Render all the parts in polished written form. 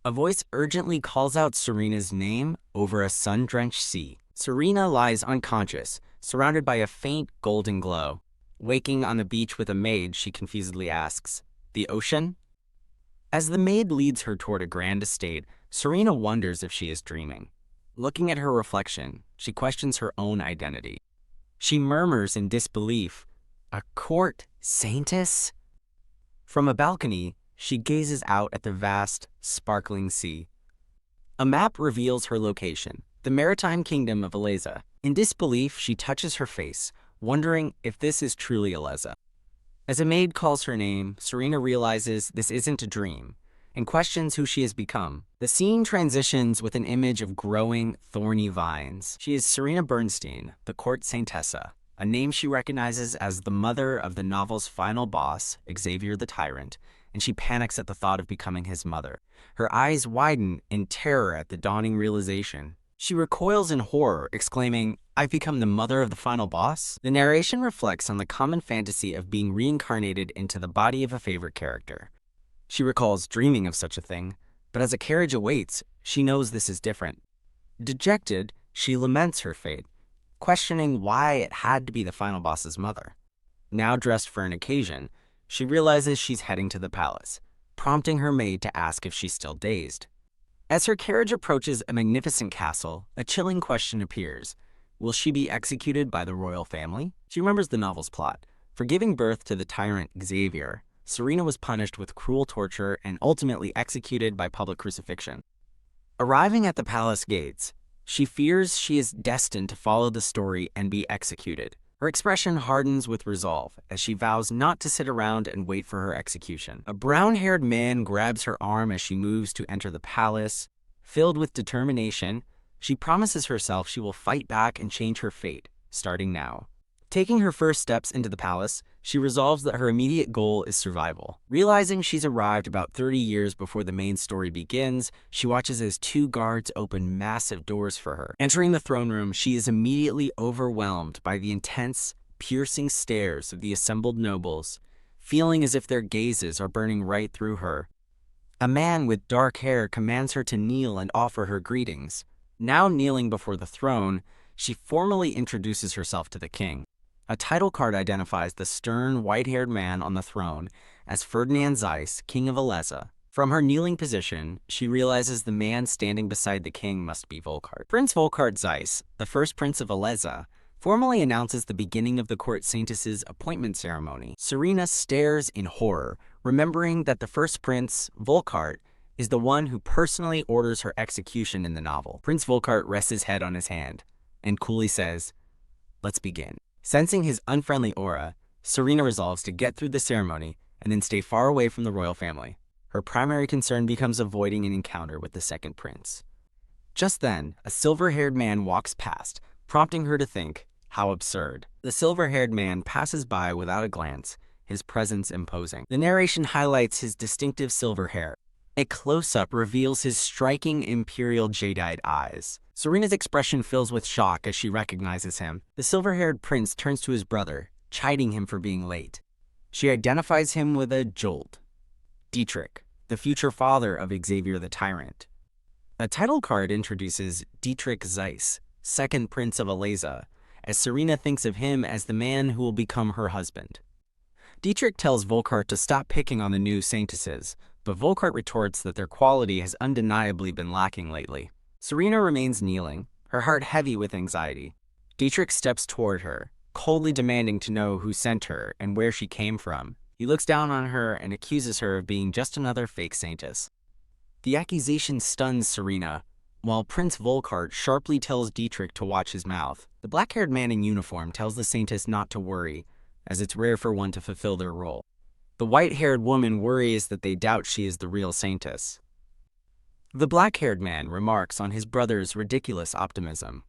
A voice urgently calls out Serena's name over a sun-drenched sea. Serena lies unconscious, surrounded by a faint golden glow. Waking on the beach with a maid, she confusedly asks, "The ocean?" As the maid leads her toward a grand estate, Serena wonders if she is dreaming. Looking at her reflection, she questions her own identity. She murmurs in disbelief, "A court saintess?" From a balcony, she gazes out at the vast, sparkling sea. A map reveals her location, the maritime kingdom of Aleza. In disbelief, she touches her face, wondering if this is truly Aleza. As a maid calls her name, Serena realizes this isn't a dream and questions who she has become. The scene transitions with an image of growing, thorny vines. She is Serena Bernstein, the court saintessa, a name she recognizes as the mother of the novel's final boss, Xavier the Tyrant, and she panics at the thought of becoming his mother. Her eyes widen in terror at the dawning realization. She recoils in horror, exclaiming, "I've become the mother of the final boss?" The narration reflects on the common fantasy of being reincarnated into the body of a favorite character. She recalls dreaming of such a thing, but as a carriage awaits, she knows this is different. Dejected, she laments her fate, questioning why it had to be the final boss's mother. Now dressed for an occasion, she realizes she's heading to the palace, prompting her maid to ask if she's still dazed. As her carriage approaches a magnificent castle, a chilling question appears. Will she be executed by the royal family? She remembers the novel's plot. For giving birth to the tyrant Xavier, Serena was punished with cruel torture and ultimately executed by public crucifixion. Arriving at the palace gates, she fears she is destined to follow the story and be executed. Her expression hardens with resolve as she vows not to sit around and wait for her execution. A brown-haired man grabs her arm as she moves to enter the palace. Filled with determination, she promises herself she will fight back and change her fate, starting now. Taking her first steps into the palace, she resolves that her immediate goal is survival. Realizing she's arrived about 30 years before the main story begins, she watches as two guards open massive doors for her. Entering the throne room, she is immediately overwhelmed by the intense, piercing stares of the assembled nobles, feeling as if their gazes are burning right through her. A man with dark hair commands her to kneel and offer her greetings. Now kneeling before the throne, she formally introduces herself to the king. A title card identifies the stern, white-haired man on the throne as Ferdinand Zeiss, King of Aleza. From her kneeling position, she realizes the man standing beside the king must be Volkart. Prince Volkart Zeiss, the first prince of Aleza, formally announces the beginning of the court saintess's appointment ceremony. Serena stares in horror, remembering that the first prince, Volkart, is the one who personally orders her execution in the novel. Prince Volkart rests his head on his hand and coolly says, "Let's begin." Sensing his unfriendly aura, Serena resolves to get through the ceremony and then stay far away from the royal family. Her primary concern becomes avoiding an encounter with the second prince. Just then, a silver-haired man walks past, prompting her to think, how absurd. The silver-haired man passes by without a glance, his presence imposing. The narration highlights his distinctive silver hair. A close-up reveals his striking imperial jadeite eyes. Serena's expression fills with shock as she recognizes him. The silver-haired prince turns to his brother, chiding him for being late. She identifies him with a jolt. Dietrich, the future father of Xavier the Tyrant. A title card introduces Dietrich Zeiss, second prince of Aleza, as Serena thinks of him as the man who will become her husband. Dietrich tells Volkart to stop picking on the new saintesses, but Volkart retorts that their quality has undeniably been lacking lately. Serena remains kneeling, her heart heavy with anxiety. Dietrich steps toward her, coldly demanding to know who sent her and where she came from. He looks down on her and accuses her of being just another fake saintess. The accusation stuns Serena, while Prince Volkart sharply tells Dietrich to watch his mouth. The black-haired man in uniform tells the saintess not to worry, as it's rare for one to fulfill their role. The white-haired woman worries that they doubt she is the real saintess. The black-haired man remarks on his brother's ridiculous optimism.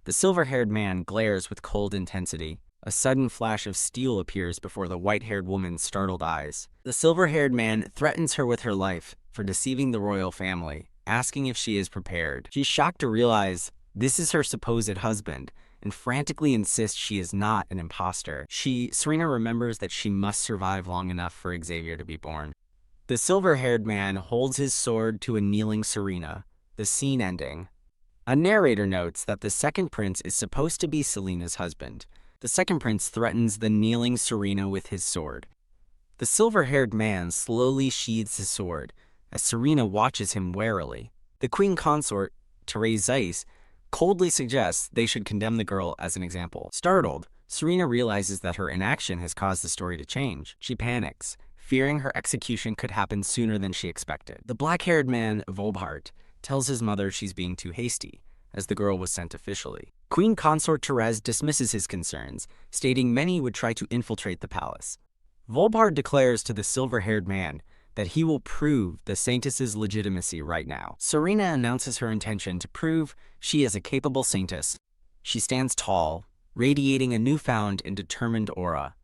The silver-haired man glares with cold intensity. A sudden flash of steel appears before the white-haired woman's startled eyes. The silver-haired man threatens her with her life for deceiving the royal family, asking if she is prepared. She's shocked to realize this is her supposed husband, and frantically insists she is not an imposter. Serena remembers that she must survive long enough for Xavier to be born. The silver-haired man holds his sword to a kneeling Serena, the scene ending. A narrator notes that the second prince is supposed to be Selena's husband. The second prince threatens the kneeling Serena with his sword. The silver-haired man slowly sheathes his sword, as Serena watches him warily. The queen consort, Therese, coldly suggests they should condemn the girl as an example. Startled, Serena realizes that her inaction has caused the story to change. She panics, fearing her execution could happen sooner than she expected. The black-haired man, Volbhart, tells his mother she's being too hasty, as the girl was sent officially. Queen consort Therese dismisses his concerns, stating many would try to infiltrate the palace. Volbhart declares to the silver-haired man that he will prove the Saintess's legitimacy right now. Serena announces her intention to prove she is a capable Saintess. She stands tall, radiating a newfound and determined aura.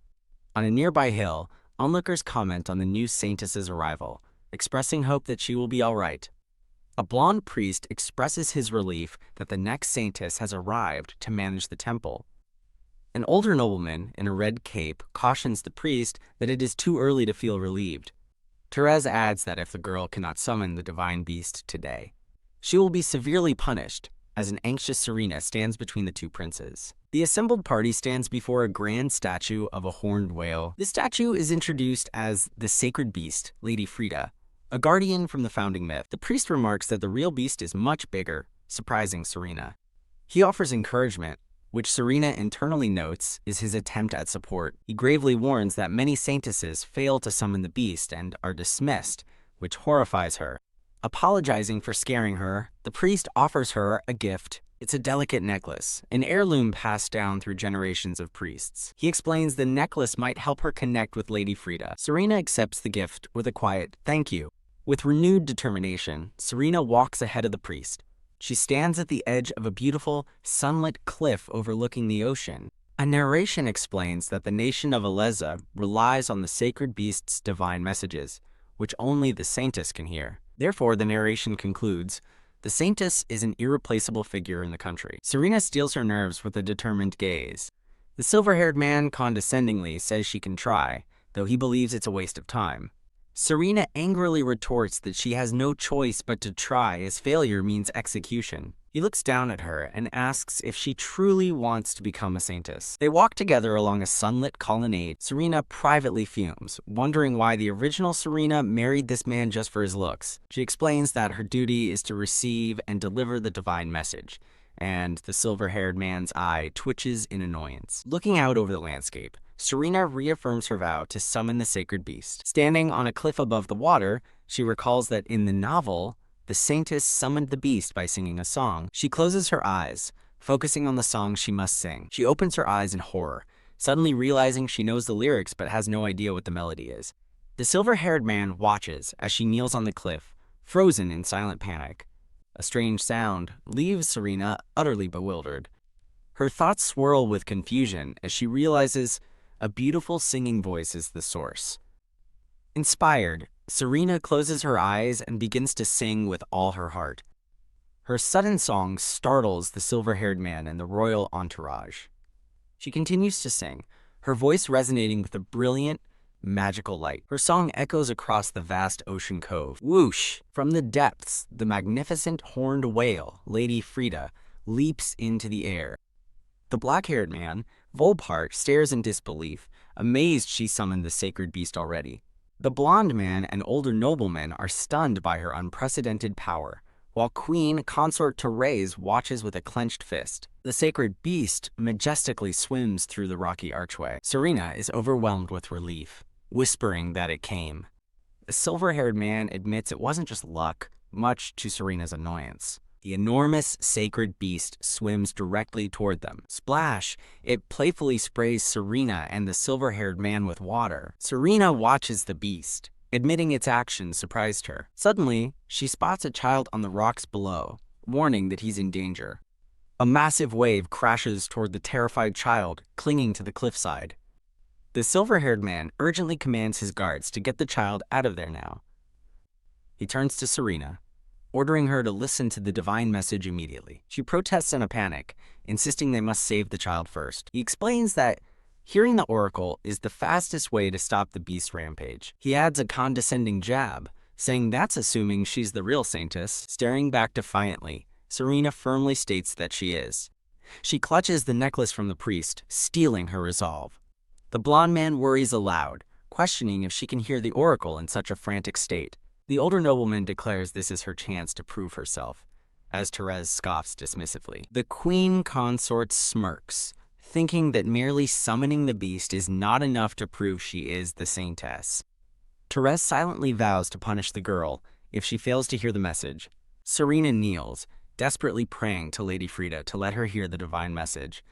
On a nearby hill, onlookers comment on the new Saintess's arrival, expressing hope that she will be all right. A blonde priest expresses his relief that the next Saintess has arrived to manage the temple. An older nobleman in a red cape cautions the priest that it is too early to feel relieved. Therese adds that if the girl cannot summon the divine beast today, she will be severely punished, as an anxious Serena stands between the two princes. The assembled party stands before a grand statue of a horned whale. This statue is introduced as the sacred beast, Lady Frida, a guardian from the founding myth. The priest remarks that the real beast is much bigger, surprising Serena. He offers encouragement, which Serena internally notes is his attempt at support. He gravely warns that many saintesses fail to summon the beast and are dismissed, which horrifies her. Apologizing for scaring her, the priest offers her a gift. It's a delicate necklace, an heirloom passed down through generations of priests. He explains the necklace might help her connect with Lady Frida. Serena accepts the gift with a quiet "thank you." With renewed determination, Serena walks ahead of the priest. She stands at the edge of a beautiful, sunlit cliff overlooking the ocean. A narration explains that the nation of Aleza relies on the sacred beast's divine messages, which only the Saintess can hear. Therefore, the narration concludes, the Saintess is an irreplaceable figure in the country. Serena steals her nerves with a determined gaze. The silver-haired man condescendingly says she can try, though he believes it's a waste of time. Serena angrily retorts that she has no choice but to try, as failure means execution. He looks down at her and asks if she truly wants to become a Saintess. They walk together along a sunlit colonnade. Serena privately fumes, wondering why the original Serena married this man just for his looks. She explains that her duty is to receive and deliver the divine message, and the silver-haired man's eye twitches in annoyance. Looking out over the landscape, Serena reaffirms her vow to summon the sacred beast. Standing on a cliff above the water, she recalls that in the novel, the Saintess summoned the beast by singing a song. She closes her eyes, focusing on the song she must sing. She opens her eyes in horror, suddenly realizing she knows the lyrics but has no idea what the melody is. The silver-haired man watches as she kneels on the cliff, frozen in silent panic. A strange sound leaves Serena utterly bewildered. Her thoughts swirl with confusion as she realizes a beautiful singing voice is the source. Inspired, Serena closes her eyes and begins to sing with all her heart. Her sudden song startles the silver-haired man and the royal entourage. She continues to sing, her voice resonating with a brilliant, magical light. Her song echoes across the vast ocean cove. Whoosh! From the depths, the magnificent horned whale, Lady Frida, leaps into the air. The black-haired man, Volbhart, stares in disbelief, amazed she summoned the sacred beast already. The blonde man and older noblemen are stunned by her unprecedented power, while Queen Consort Therese watches with a clenched fist. The sacred beast majestically swims through the rocky archway. Serena is overwhelmed with relief, whispering that it came. The silver-haired man admits it wasn't just luck, much to Serena's annoyance. The enormous sacred beast swims directly toward them. Splash! It playfully sprays Serena and the silver-haired man with water. Serena watches the beast, admitting its action surprised her. Suddenly, she spots a child on the rocks below, warning that he's in danger. A massive wave crashes toward the terrified child, clinging to the cliffside. The silver-haired man urgently commands his guards to get the child out of there now. He turns to Serena, ordering her to listen to the divine message immediately. She protests in a panic, insisting they must save the child first. He explains that Hearing the oracle is the fastest way to stop the beast rampage. He adds a condescending jab, saying that's assuming she's the real saintess. Staring back defiantly, Serena firmly states that she is. She clutches the necklace from the priest, stealing her resolve. The blonde man worries aloud, questioning if she can hear the oracle in such a frantic state. The older nobleman declares this is her chance to prove herself, as Therese scoffs dismissively. The queen consort smirks, thinking that merely summoning the beast is not enough to prove she is the saintess. Therese silently vows to punish the girl if she fails to hear the message. Serena kneels, desperately praying to Lady Frida to let her hear the divine message.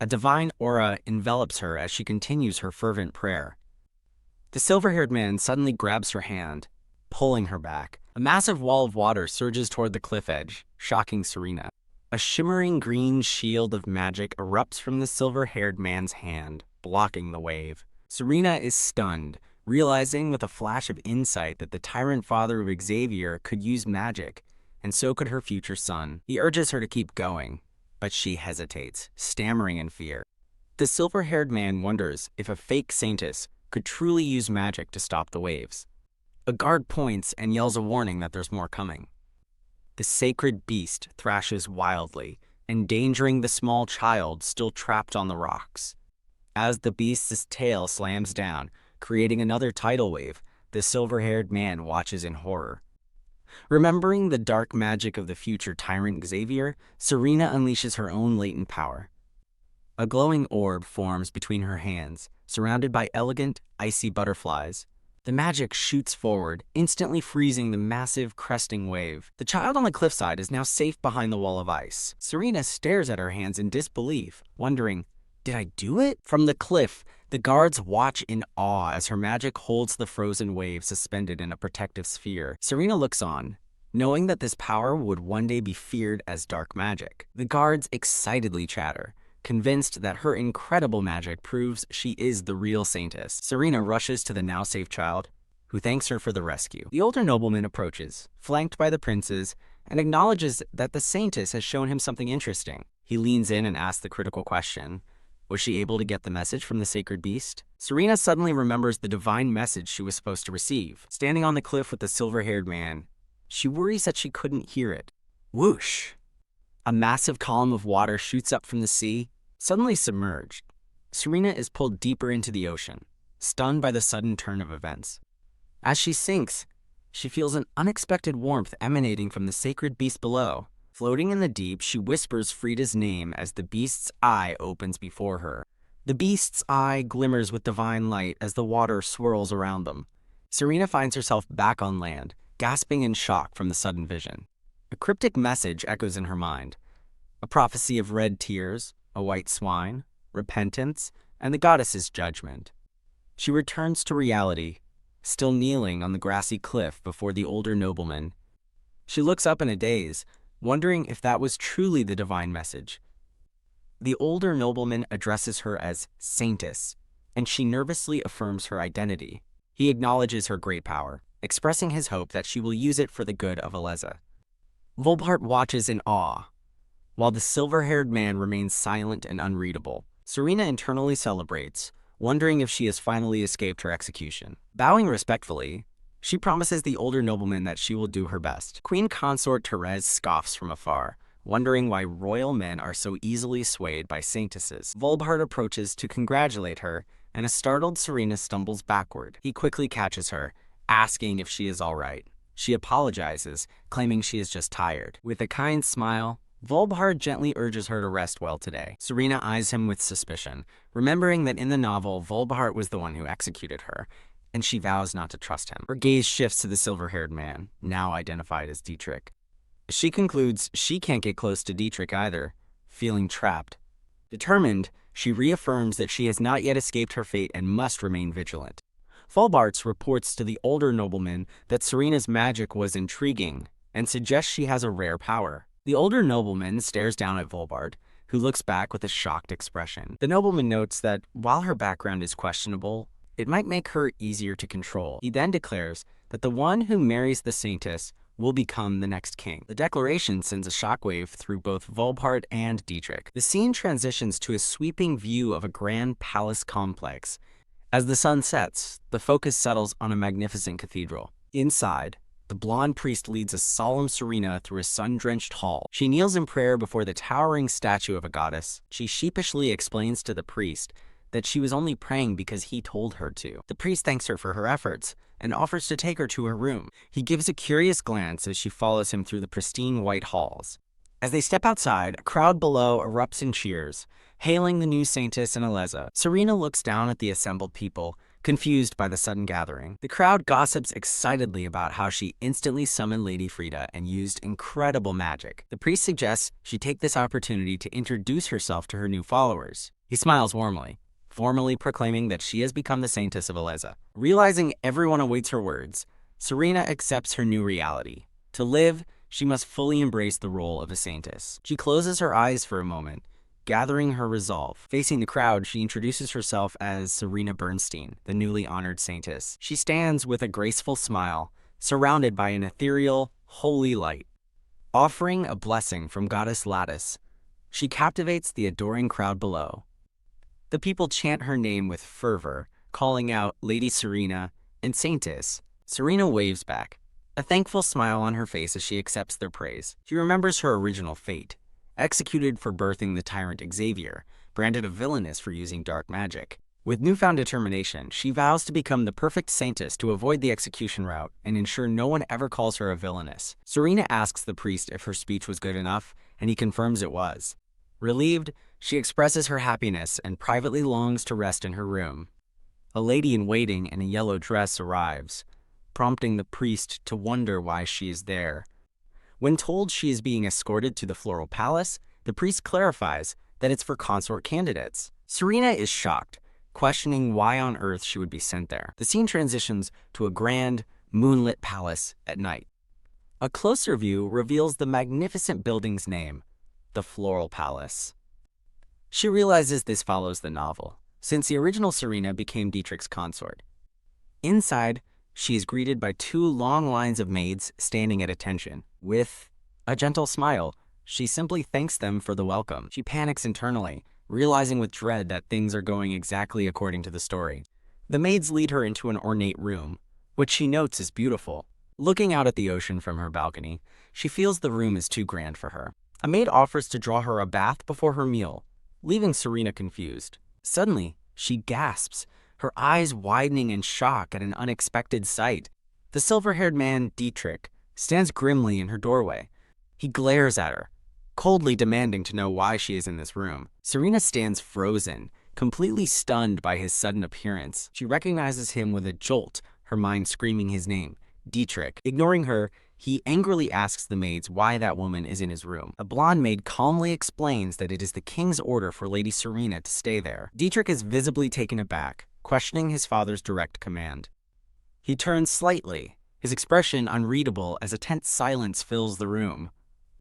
A divine aura envelops her as she continues her fervent prayer. The silver-haired man suddenly grabs her hand, pulling her back. A massive wall of water surges toward the cliff edge, shocking Serena. A shimmering green shield of magic erupts from the silver-haired man's hand, blocking the wave. Serena is stunned, realizing with a flash of insight that the tyrant father of Xavier could use magic, and so could her future son. He urges her to keep going, but she hesitates, stammering in fear. The silver-haired man wonders if a fake saintess could truly use magic to stop the waves. A guard points and yells a warning that there's more coming. The sacred beast thrashes wildly, endangering the small child still trapped on the rocks. As the beast's tail slams down, creating another tidal wave, the silver-haired man watches in horror. Remembering the dark magic of the future tyrant Xavier, Serena unleashes her own latent power. A glowing orb forms between her hands, surrounded by elegant, icy butterflies. The magic shoots forward, instantly freezing the massive, cresting wave. The child on the cliffside is now safe behind the wall of ice. Serena stares at her hands in disbelief, wondering, did I do it? From the cliff, the guards watch in awe as her magic holds the frozen wave suspended in a protective sphere. Serena looks on, knowing that this power would one day be feared as dark magic. The guards excitedly chatter, convinced that her incredible magic proves she is the real saintess. Serena rushes to the now safe child, who thanks her for the rescue. The older nobleman approaches, flanked by the princes, and acknowledges that the saintess has shown him something interesting. He leans in and asks the critical question, was she able to get the message from the sacred beast? Serena suddenly remembers the divine message she was supposed to receive. Standing on the cliff with the silver-haired man, she worries that she couldn't hear it. Whoosh! A massive column of water shoots up from the sea, suddenly submerged. Serena is pulled deeper into the ocean, stunned by the sudden turn of events. As she sinks, she feels an unexpected warmth emanating from the sacred beast below. Floating in the deep, she whispers Frida's name as the beast's eye opens before her. The beast's eye glimmers with divine light as the water swirls around them. Serena finds herself back on land, gasping in shock from the sudden vision. A cryptic message echoes in her mind. A prophecy of red tears, a white swine, repentance, and the goddess's judgment. She returns to reality, still kneeling on the grassy cliff before the older nobleman. She looks up in a daze, wondering if that was truly the divine message. The older nobleman addresses her as Saintess, and she nervously affirms her identity. He acknowledges her great power, expressing his hope that she will use it for the good of Aleza. Volbart watches in awe, while the silver-haired man remains silent and unreadable. Serena internally celebrates, wondering if she has finally escaped her execution. Bowing respectfully, she promises the older nobleman that she will do her best. Queen Consort Therese scoffs from afar, wondering why royal men are so easily swayed by saintesses. Volbart approaches to congratulate her, and a startled Serena stumbles backward. He quickly catches her, asking if she is all right. She apologizes, claiming she is just tired. With a kind smile, Volbart gently urges her to rest well today. Serena eyes him with suspicion, remembering that in the novel, Volbart was the one who executed her, and she vows not to trust him. Her gaze shifts to the silver-haired man, now identified as Dietrich. She concludes she can't get close to Dietrich either, feeling trapped. Determined, she reaffirms that she has not yet escaped her fate and must remain vigilant. Volbart reports to the older nobleman that Serena's magic was intriguing and suggests she has a rare power. The older nobleman stares down at Volbart, who looks back with a shocked expression. The nobleman notes that while her background is questionable, it might make her easier to control. He then declares that the one who marries the saintess will become the next king. The declaration sends a shockwave through both Volpart and Dietrich. The scene transitions to a sweeping view of a grand palace complex. As the sun sets, the focus settles on a magnificent cathedral. Inside, the blonde priest leads a solemn Serena through a sun-drenched hall. She kneels in prayer before the towering statue of a goddess. She sheepishly explains to the priest that she was only praying because he told her to. The priest thanks her for her efforts and offers to take her to her room. He gives a curious glance as she follows him through the pristine white halls. As they step outside, a crowd below erupts in cheers, hailing the new Saintess and Aleza. Serena looks down at the assembled people, confused by the sudden gathering. The crowd gossips excitedly about how she instantly summoned Lady Frida and used incredible magic. The priest suggests she take this opportunity to introduce herself to her new followers. He smiles warmly, formally proclaiming that she has become the Saintess of Aleza. Realizing everyone awaits her words, Serena accepts her new reality. To live, she must fully embrace the role of a Saintess. She closes her eyes for a moment, gathering her resolve. Facing the crowd, she introduces herself as Serena Bernstein, the newly honored Saintess. She stands with a graceful smile, surrounded by an ethereal, holy light. Offering a blessing from Goddess Lattice, she captivates the adoring crowd below. The people chant her name with fervor, calling out Lady Serena and Saintess. Serena waves back, a thankful smile on her face as she accepts their praise. She remembers her original fate, executed for birthing the Tyrant Xavier, branded a villainess for using dark magic. With newfound determination, she vows to become the perfect Saintess to avoid the execution route and ensure no one ever calls her a villainess. Serena asks the priest if her speech was good enough, and he confirms it was. Relieved, she expresses her happiness and privately longs to rest in her room. A lady-in-waiting in a yellow dress arrives, prompting the priest to wonder why she is there. When told she is being escorted to the Floral Palace, the priest clarifies that it's for consort candidates. Serena is shocked, questioning why on earth she would be sent there. The scene transitions to a grand, moonlit palace at night. A closer view reveals the magnificent building's name, the Floral Palace. She realizes this follows the novel, since the original Serena became Dietrich's consort. Inside, she is greeted by two long lines of maids standing at attention. With a gentle smile, she simply thanks them for the welcome. She panics internally, realizing with dread that things are going exactly according to the story. The maids lead her into an ornate room, which she notes is beautiful. Looking out at the ocean from her balcony, she feels the room is too grand for her. A maid offers to draw her a bath before her meal, leaving Serena confused. Suddenly, she gasps, her eyes widening in shock at an unexpected sight. The silver-haired man, Dietrich, stands grimly in her doorway. He glares at her, coldly demanding to know why she is in this room. Serena stands frozen, completely stunned by his sudden appearance. She recognizes him with a jolt, her mind screaming his name, Dietrich. Ignoring her, he angrily asks the maids why that woman is in his room. A blonde maid calmly explains that it is the king's order for Lady Serena to stay there. Dietrich is visibly taken aback, questioning his father's direct command. He turns slightly, his expression unreadable as a tense silence fills the room.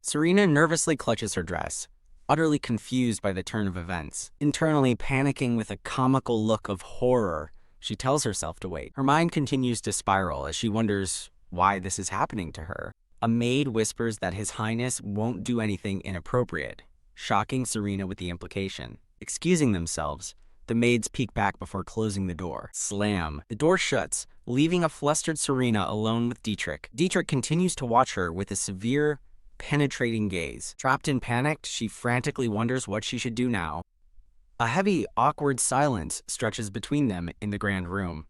Serena nervously clutches her dress, utterly confused by the turn of events. Internally panicking with a comical look of horror, she tells herself to wait. Her mind continues to spiral as she wonders why this is happening to her. A maid whispers that His Highness won't do anything inappropriate, shocking Serena with the implication. Excusing themselves, the maids peek back before closing the door. Slam. The door shuts, leaving a flustered Serena alone with Dietrich. Dietrich continues to watch her with a severe, penetrating gaze. Trapped in panic, she frantically wonders what she should do now. A heavy, awkward silence stretches between them in the grand room.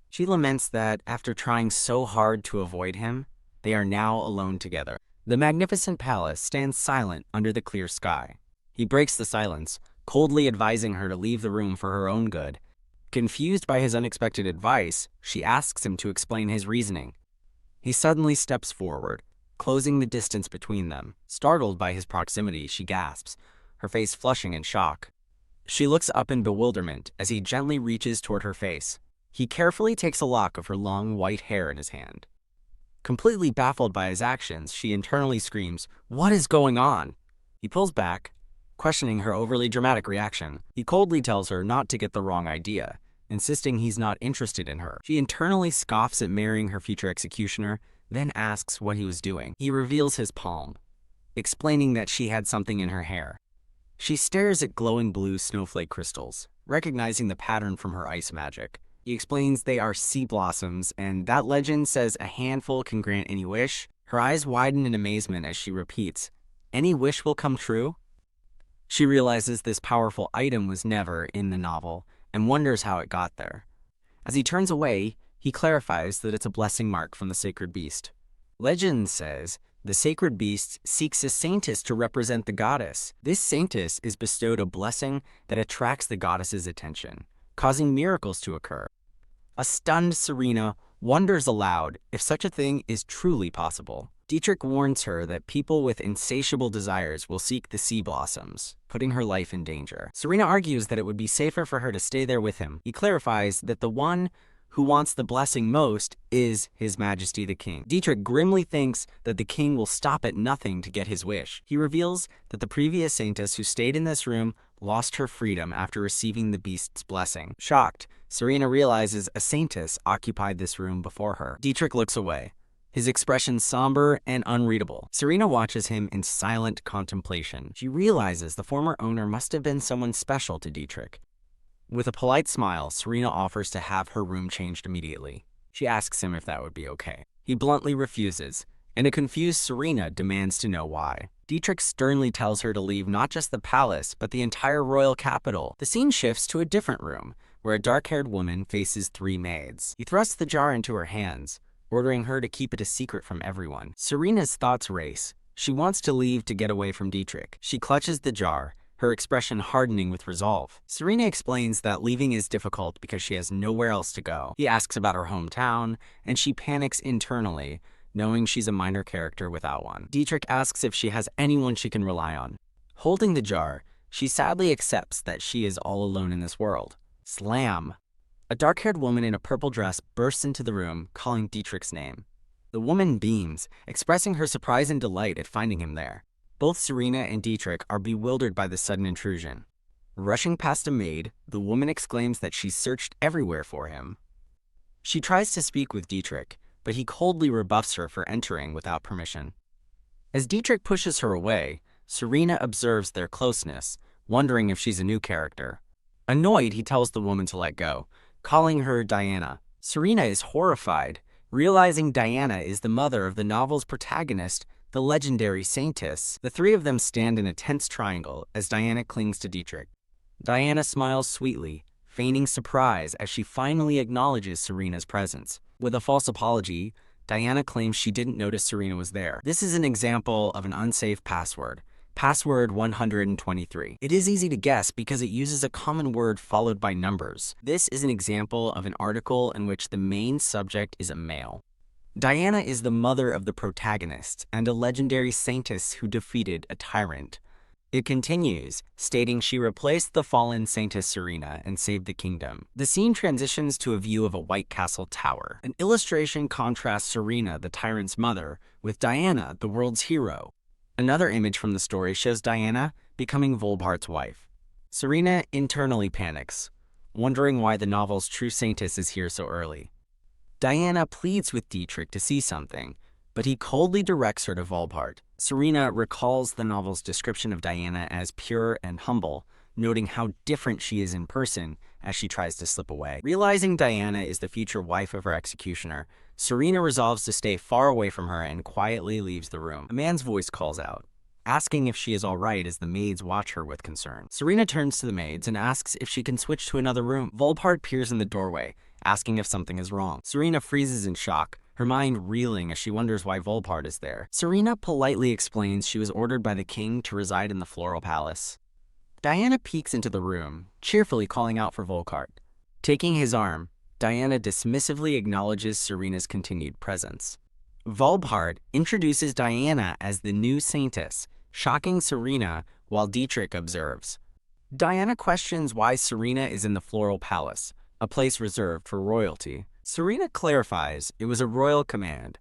She laments that, after trying so hard to avoid him, they are now alone together. The magnificent palace stands silent under the clear sky. He breaks the silence, coldly advising her to leave the room for her own good. Confused by his unexpected advice, she asks him to explain his reasoning. He suddenly steps forward, closing the distance between them. Startled by his proximity, she gasps, her face flushing in shock. She looks up in bewilderment as he gently reaches toward her face. He carefully takes a lock of her long white hair in his hand. Completely baffled by his actions, she internally screams, "What is going on?" He pulls back, questioning her overly dramatic reaction. He coldly tells her not to get the wrong idea, insisting he's not interested in her. She internally scoffs at marrying her future executioner, then asks what he was doing. He reveals his palm, explaining that she had something in her hair. She stares at glowing blue snowflake crystals, recognizing the pattern from her ice magic. He explains they are sea blossoms, and that legend says a handful can grant any wish. Her eyes widen in amazement as she repeats, "Any wish will come true?" She realizes this powerful item was never in the novel and wonders how it got there. As he turns away, he clarifies that it's a blessing mark from the sacred beast. Legend says the sacred beast seeks a saintess to represent the goddess. This saintess is bestowed a blessing that attracts the goddess's attention, causing miracles to occur. A stunned Serena wonders aloud if such a thing is truly possible. Dietrich warns her that people with insatiable desires will seek the sea blossoms, putting her life in danger. Serena argues that it would be safer for her to stay there with him. He clarifies that the one who wants the blessing most is His Majesty the King. Dietrich grimly thinks that the king will stop at nothing to get his wish. He reveals that the previous saintess who stayed in this room lost her freedom after receiving the beast's blessing. Shocked, Serena realizes a saintess occupied this room before her. Dietrich looks away, his expression somber and unreadable. Serena watches him in silent contemplation. She realizes the former owner must have been someone special to Dietrich. With a polite smile, Serena offers to have her room changed immediately. She asks him if that would be okay. He bluntly refuses, and a confused Serena demands to know why. Dietrich sternly tells her to leave not just the palace, but the entire royal capital. The scene shifts to a different room, where a dark-haired woman faces 3 maids. He thrusts the jar into her hands, ordering her to keep it a secret from everyone. Serena's thoughts race. She wants to leave to get away from Dietrich. She clutches the jar, her expression hardening with resolve. Serena explains that leaving is difficult because she has nowhere else to go. He asks about her hometown, and she panics internally, knowing she's a minor character without one. Dietrich asks if she has anyone she can rely on. Holding the jar, she sadly accepts that she is all alone in this world. Slam! A dark-haired woman in a purple dress bursts into the room, calling Dietrich's name. The woman beams, expressing her surprise and delight at finding him there. Both Serena and Dietrich are bewildered by the sudden intrusion. Rushing past a maid, the woman exclaims that she's searched everywhere for him. She tries to speak with Dietrich, but he coldly rebuffs her for entering without permission. As Dietrich pushes her away, Serena observes their closeness, wondering if she's a new character. Annoyed, he tells the woman to let go, calling her Diana. Serena is horrified, realizing Diana is the mother of the novel's protagonist, the legendary saintess. The 3 of them stand in a tense triangle as Diana clings to Dietrich. Diana smiles sweetly, feigning surprise as she finally acknowledges Serena's presence. With a false apology, Diana claims she didn't notice Serena was there. This is an example of an unsafe password. Password 123. It is easy to guess because it uses a common word followed by numbers. This is an example of an article in which the main subject is a male. Diana is the mother of the protagonist and a legendary saintess who defeated a tyrant. It continues, stating she replaced the fallen saintess Serena and saved the kingdom. The scene transitions to a view of a White Castle tower. An illustration contrasts Serena, the tyrant's mother, with Diana, the world's hero. Another image from the story shows Diana becoming Volbart's wife. Serena internally panics, wondering why the novel's true saintess is here so early. Diana pleads with Dietrich to see something, but he coldly directs her to Volbart. Serena recalls the novel's description of Diana as pure and humble, noting how different she is in person as she tries to slip away. Realizing Diana is the future wife of her executioner, Serena resolves to stay far away from her and quietly leaves the room. A man's voice calls out, asking if she is all right as the maids watch her with concern. Serena turns to the maids and asks if she can switch to another room. Volbart peers in the doorway, asking if something is wrong. Serena freezes in shock, her mind reeling as she wonders why Volbart is there. Serena politely explains she was ordered by the king to reside in the Floral Palace. Diana peeks into the room, cheerfully calling out for Volbart. Taking his arm, Diana dismissively acknowledges Serena's continued presence. Volbart introduces Diana as the new saintess, shocking Serena while Dietrich observes. Diana questions why Serena is in the Floral Palace, a place reserved for royalty. Serena clarifies it was a royal command,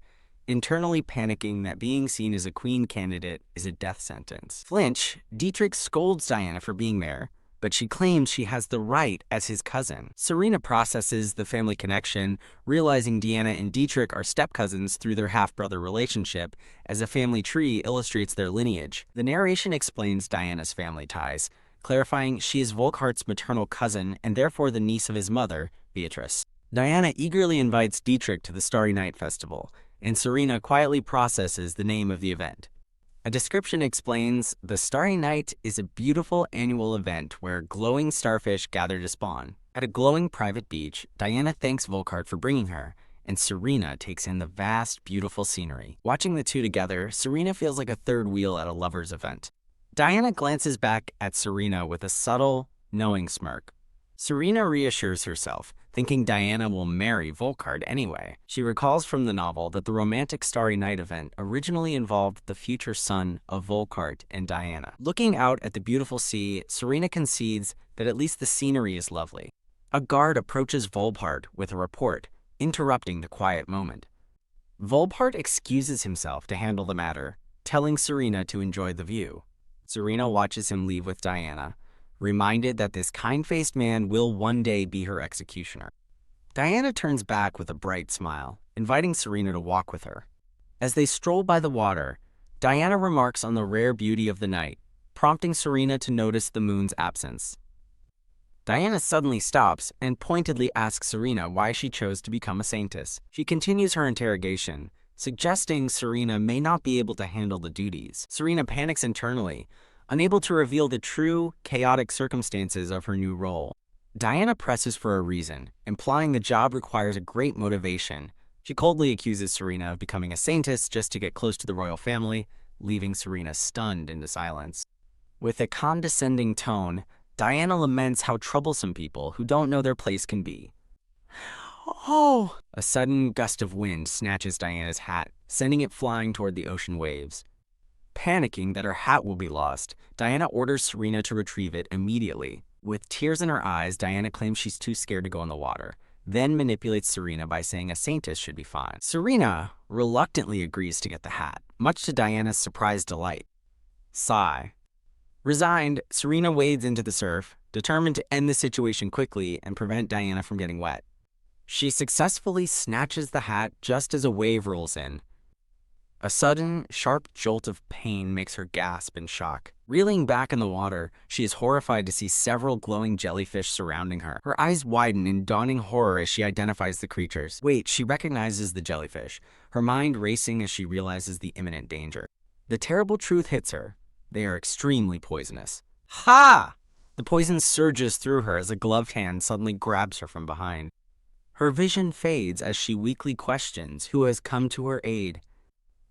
internally panicking that being seen as a queen candidate is a death sentence. Flinch, Dietrich scolds Diana for being there, but she claims she has the right as his cousin. Serena processes the family connection, realizing Deanna and Dietrich are step-cousins through their half-brother relationship, as a family tree illustrates their lineage. The narration explains Diana's family ties, clarifying she is Volkhart's maternal cousin and therefore the niece of his mother, Beatrice. Diana eagerly invites Dietrich to the Starry Night Festival, and Serena quietly processes the name of the event. A description explains, the Starry Night is a beautiful annual event where glowing starfish gather to spawn. At a glowing private beach, Diana thanks Volkhart for bringing her, and Serena takes in the vast, beautiful scenery. Watching the two together, Serena feels like a third wheel at a lover's event. Diana glances back at Serena with a subtle, knowing smirk. Serena reassures herself, thinking Diana will marry Volkhart anyway. She recalls from the novel that the romantic Starry Night event originally involved the future son of Volkhart and Diana. Looking out at the beautiful sea, Serena concedes that at least the scenery is lovely. A guard approaches Volkhart with a report, interrupting the quiet moment. Volkhart excuses himself to handle the matter, telling Serena to enjoy the view. Serena watches him leave with Diana, reminded that this kind-faced man will one day be her executioner. Diana turns back with a bright smile, inviting Serena to walk with her. As they stroll by the water, Diana remarks on the rare beauty of the night, prompting Serena to notice the moon's absence. Diana suddenly stops and pointedly asks Serena why she chose to become a saintess. She continues her interrogation, suggesting Serena may not be able to handle the duties. Serena panics internally, unable to reveal the true, chaotic circumstances of her new role. Diana presses for a reason, implying the job requires a great motivation. She coldly accuses Serena of becoming a saintess just to get close to the royal family, leaving Serena stunned into silence. With a condescending tone, Diana laments how troublesome people who don't know their place can be. Oh! A sudden gust of wind snatches Diana's hat, sending it flying toward the ocean waves. Panicking that her hat will be lost, Diana orders Serena to retrieve it immediately. With tears in her eyes, Diana claims she's too scared to go in the water, then manipulates Serena by saying a saintess should be fine. Serena reluctantly agrees to get the hat, much to Diana's surprised delight. Sigh. Resigned, Serena wades into the surf, determined to end the situation quickly and prevent Diana from getting wet. She successfully snatches the hat just as a wave rolls in. A sudden, sharp jolt of pain makes her gasp in shock. Reeling back in the water, she is horrified to see several glowing jellyfish surrounding her. Her eyes widen in dawning horror as she identifies the creatures. Wait, she recognizes the jellyfish, her mind racing as she realizes the imminent danger. The terrible truth hits her. They are extremely poisonous. Ha! The poison surges through her as a gloved hand suddenly grabs her from behind. Her vision fades as she weakly questions who has come to her aid.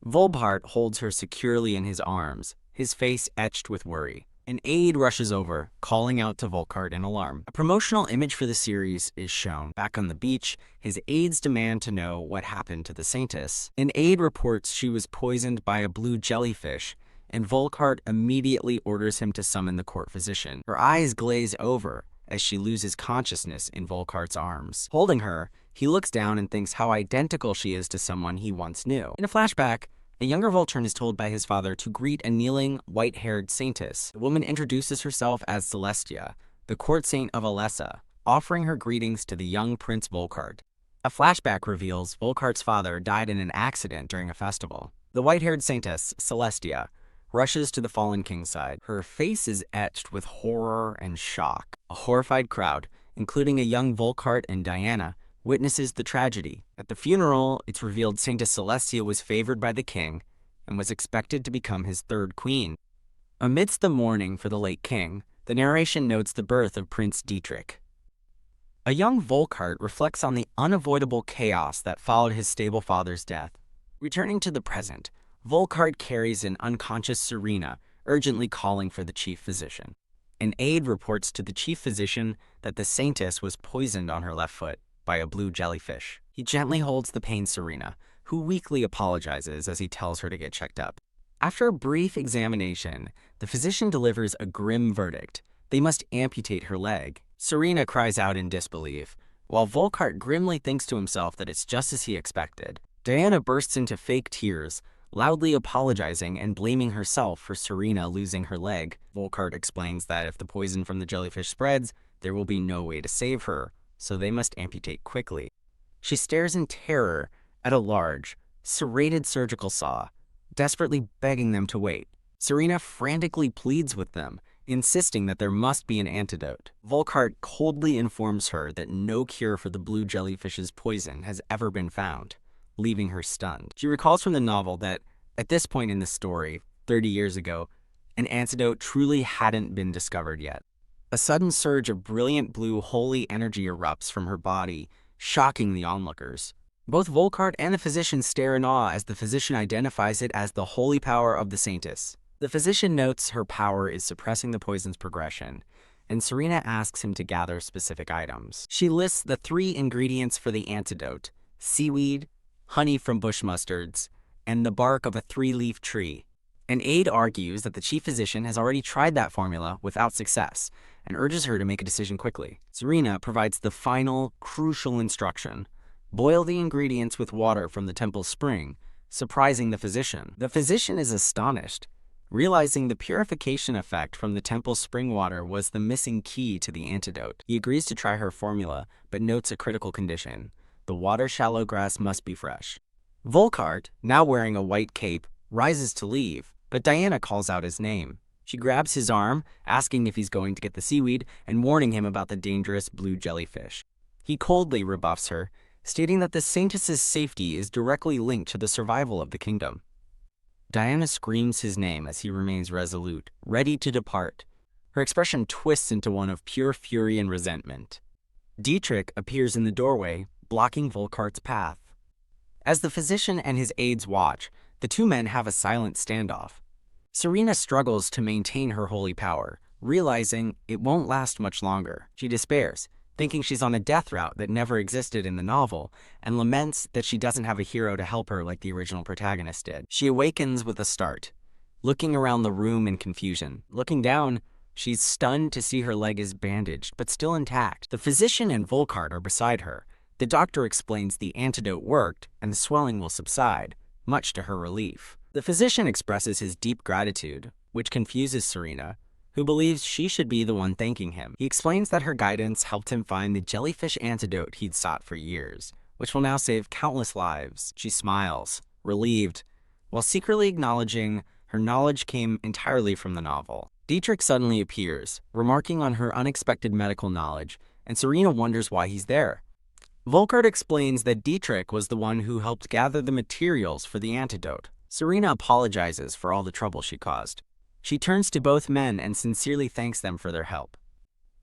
Volkhart holds her securely in his arms, his face etched with worry. An aide rushes over, calling out to Volkhart in alarm. A promotional image for the series is shown. Back on the beach, his aides demand to know what happened to the saintess. An aide reports she was poisoned by a blue jellyfish, and Volkhart immediately orders him to summon the court physician. Her eyes glaze over as she loses consciousness in Volkhart's arms. Holding her, he looks down and thinks how identical she is to someone he once knew. In a flashback, a younger Voltern is told by his father to greet a kneeling, white-haired saintess. The woman introduces herself as Celestia, the court saint of Alessa, offering her greetings to the young Prince Volkhart. A flashback reveals Volkhart's father died in an accident during a festival. The white-haired saintess, Celestia, rushes to the fallen king's side. Her face is etched with horror and shock. A horrified crowd, including a young Volkhart and Diana, witnesses the tragedy. At the funeral, it's revealed Saintess Celestia was favored by the king and was expected to become his third queen. Amidst the mourning for the late king, the narration notes the birth of Prince Dietrich. A young Volkhart reflects on the unavoidable chaos that followed his stable father's death. Returning to the present, Volkhart carries an unconscious Serena, urgently calling for the chief physician. An aide reports to the chief physician that the saintess was poisoned on her left foot by a blue jellyfish. He gently holds the pained Serena, who weakly apologizes as he tells her to get checked up. After a brief examination, the physician delivers a grim verdict. They must amputate her leg. Serena cries out in disbelief, while Volkhart grimly thinks to himself that it's just as he expected. Diana bursts into fake tears, loudly apologizing and blaming herself for Serena losing her leg. Volkart explains that if the poison from the jellyfish spreads, there will be no way to save her, so they must amputate quickly. She stares in terror at a large, serrated surgical saw, desperately begging them to wait. Serena frantically pleads with them, insisting that there must be an antidote. Volkart coldly informs her that no cure for the blue jellyfish's poison has ever been found, leaving her stunned. She recalls from the novel that, at this point in the story, 30 years ago, an antidote truly hadn't been discovered yet. A sudden surge of brilliant blue holy energy erupts from her body, shocking the onlookers. Both Volkart and the physician stare in awe as the physician identifies it as the holy power of the saintess. The physician notes her power is suppressing the poison's progression, and Serena asks him to gather specific items. She lists the 3 ingredients for the antidote: seaweed, honey from bush mustards, and the bark of a 3-leaf tree. An aide argues that the chief physician has already tried that formula without success and urges her to make a decision quickly. Serena provides the final, crucial instruction: boil the ingredients with water from the temple spring, surprising the physician. The physician is astonished, realizing the purification effect from the temple spring water was the missing key to the antidote. He agrees to try her formula, but notes a critical condition: the water shallow grass must be fresh. Volkart, now wearing a white cape, rises to leave, but Diana calls out his name. She grabs his arm, asking if he's going to get the seaweed and warning him about the dangerous blue jellyfish. He coldly rebuffs her, stating that the saintess's safety is directly linked to the survival of the kingdom. Diana screams his name as he remains resolute, ready to depart. Her expression twists into one of pure fury and resentment. Dietrich appears in the doorway, blocking Volkart's path. As the physician and his aides watch, the 2 men have a silent standoff. Serena struggles to maintain her holy power, realizing it won't last much longer. She despairs, thinking she's on a death route that never existed in the novel, and laments that she doesn't have a hero to help her like the original protagonist did. She awakens with a start, looking around the room in confusion. Looking down, she's stunned to see her leg is bandaged, but still intact. The physician and Volkart are beside her. The doctor explains the antidote worked, and the swelling will subside, much to her relief. The physician expresses his deep gratitude, which confuses Serena, who believes she should be the one thanking him. He explains that her guidance helped him find the jellyfish antidote he'd sought for years, which will now save countless lives. She smiles, relieved, while secretly acknowledging her knowledge came entirely from the novel. Dietrich suddenly appears, remarking on her unexpected medical knowledge, and Serena wonders why he's there. Volkart explains that Dietrich was the one who helped gather the materials for the antidote. Serena apologizes for all the trouble she caused. She turns to both men and sincerely thanks them for their help.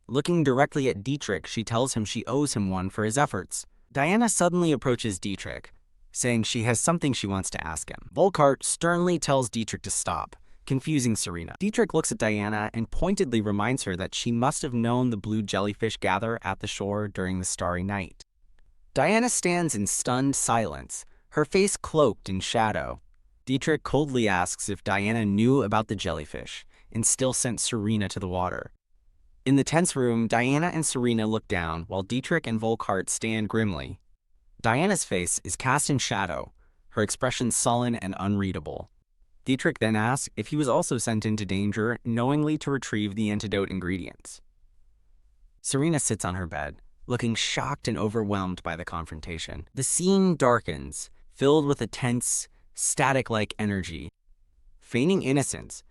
Looking directly at Dietrich, she tells him she owes him one for his efforts. Diana suddenly approaches Dietrich, saying she has something she wants to ask him. Volkart sternly tells Dietrich to stop, confusing Serena. Dietrich looks at Diana and pointedly reminds her that she must have known the blue jellyfish gather at the shore during the starry night. Diana stands in stunned silence, her face cloaked in shadow. Dietrich coldly asks if Diana knew about the jellyfish and still sent Serena to the water. In the tense room, Diana and Serena look down while Dietrich and Volkart stand grimly. Diana's face is cast in shadow, her expression sullen and unreadable. Dietrich then asks if he was also sent into danger knowingly to retrieve the antidote ingredients. Serena sits on her bed, looking shocked and overwhelmed by the confrontation. The scene darkens, filled with a tense, static-like energy. Feigning innocence,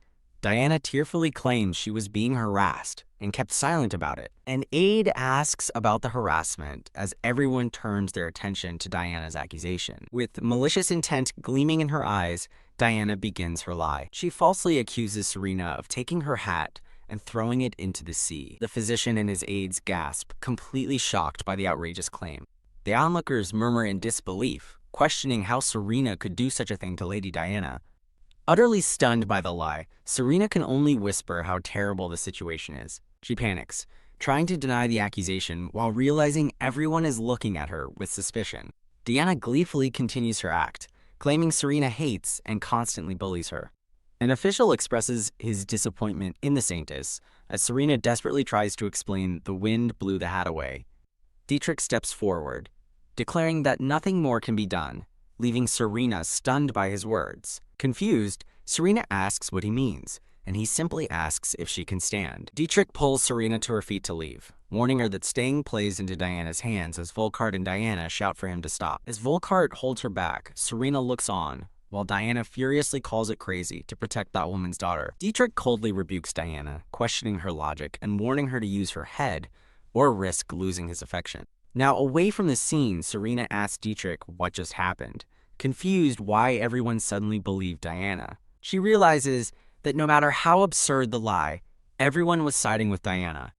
Diana tearfully claims she was being harassed and kept silent about it. An aide asks about the harassment as everyone turns their attention to Diana's accusation. With malicious intent gleaming in her eyes, Diana begins her lie. She falsely accuses Serena of taking her hat and throwing it into the sea. The physician and his aides gasp, completely shocked by the outrageous claim. The onlookers murmur in disbelief, questioning how Serena could do such a thing to Lady Diana. Utterly stunned by the lie, Serena can only whisper how terrible the situation is. She panics, trying to deny the accusation while realizing everyone is looking at her with suspicion. Diana gleefully continues her act, claiming Serena hates and constantly bullies her. An official expresses his disappointment in the Saintess as Serena desperately tries to explain the wind blew the hat away. Dietrich steps forward, declaring that nothing more can be done, leaving Serena stunned by his words. Confused, Serena asks what he means, and he simply asks if she can stand. Dietrich pulls Serena to her feet to leave, warning her that staying plays into Diana's hands as Volkart and Diana shout for him to stop. As Volkart holds her back, Serena looks on, while Diana furiously calls it crazy to protect that woman's daughter. Dietrich coldly rebukes Diana, questioning her logic and warning her to use her head or risk losing his affection. Now, away from the scene, Serena asks Dietrich what just happened, confused why everyone suddenly believed Diana. She realizes that no matter how absurd the lie, everyone was siding with Diana.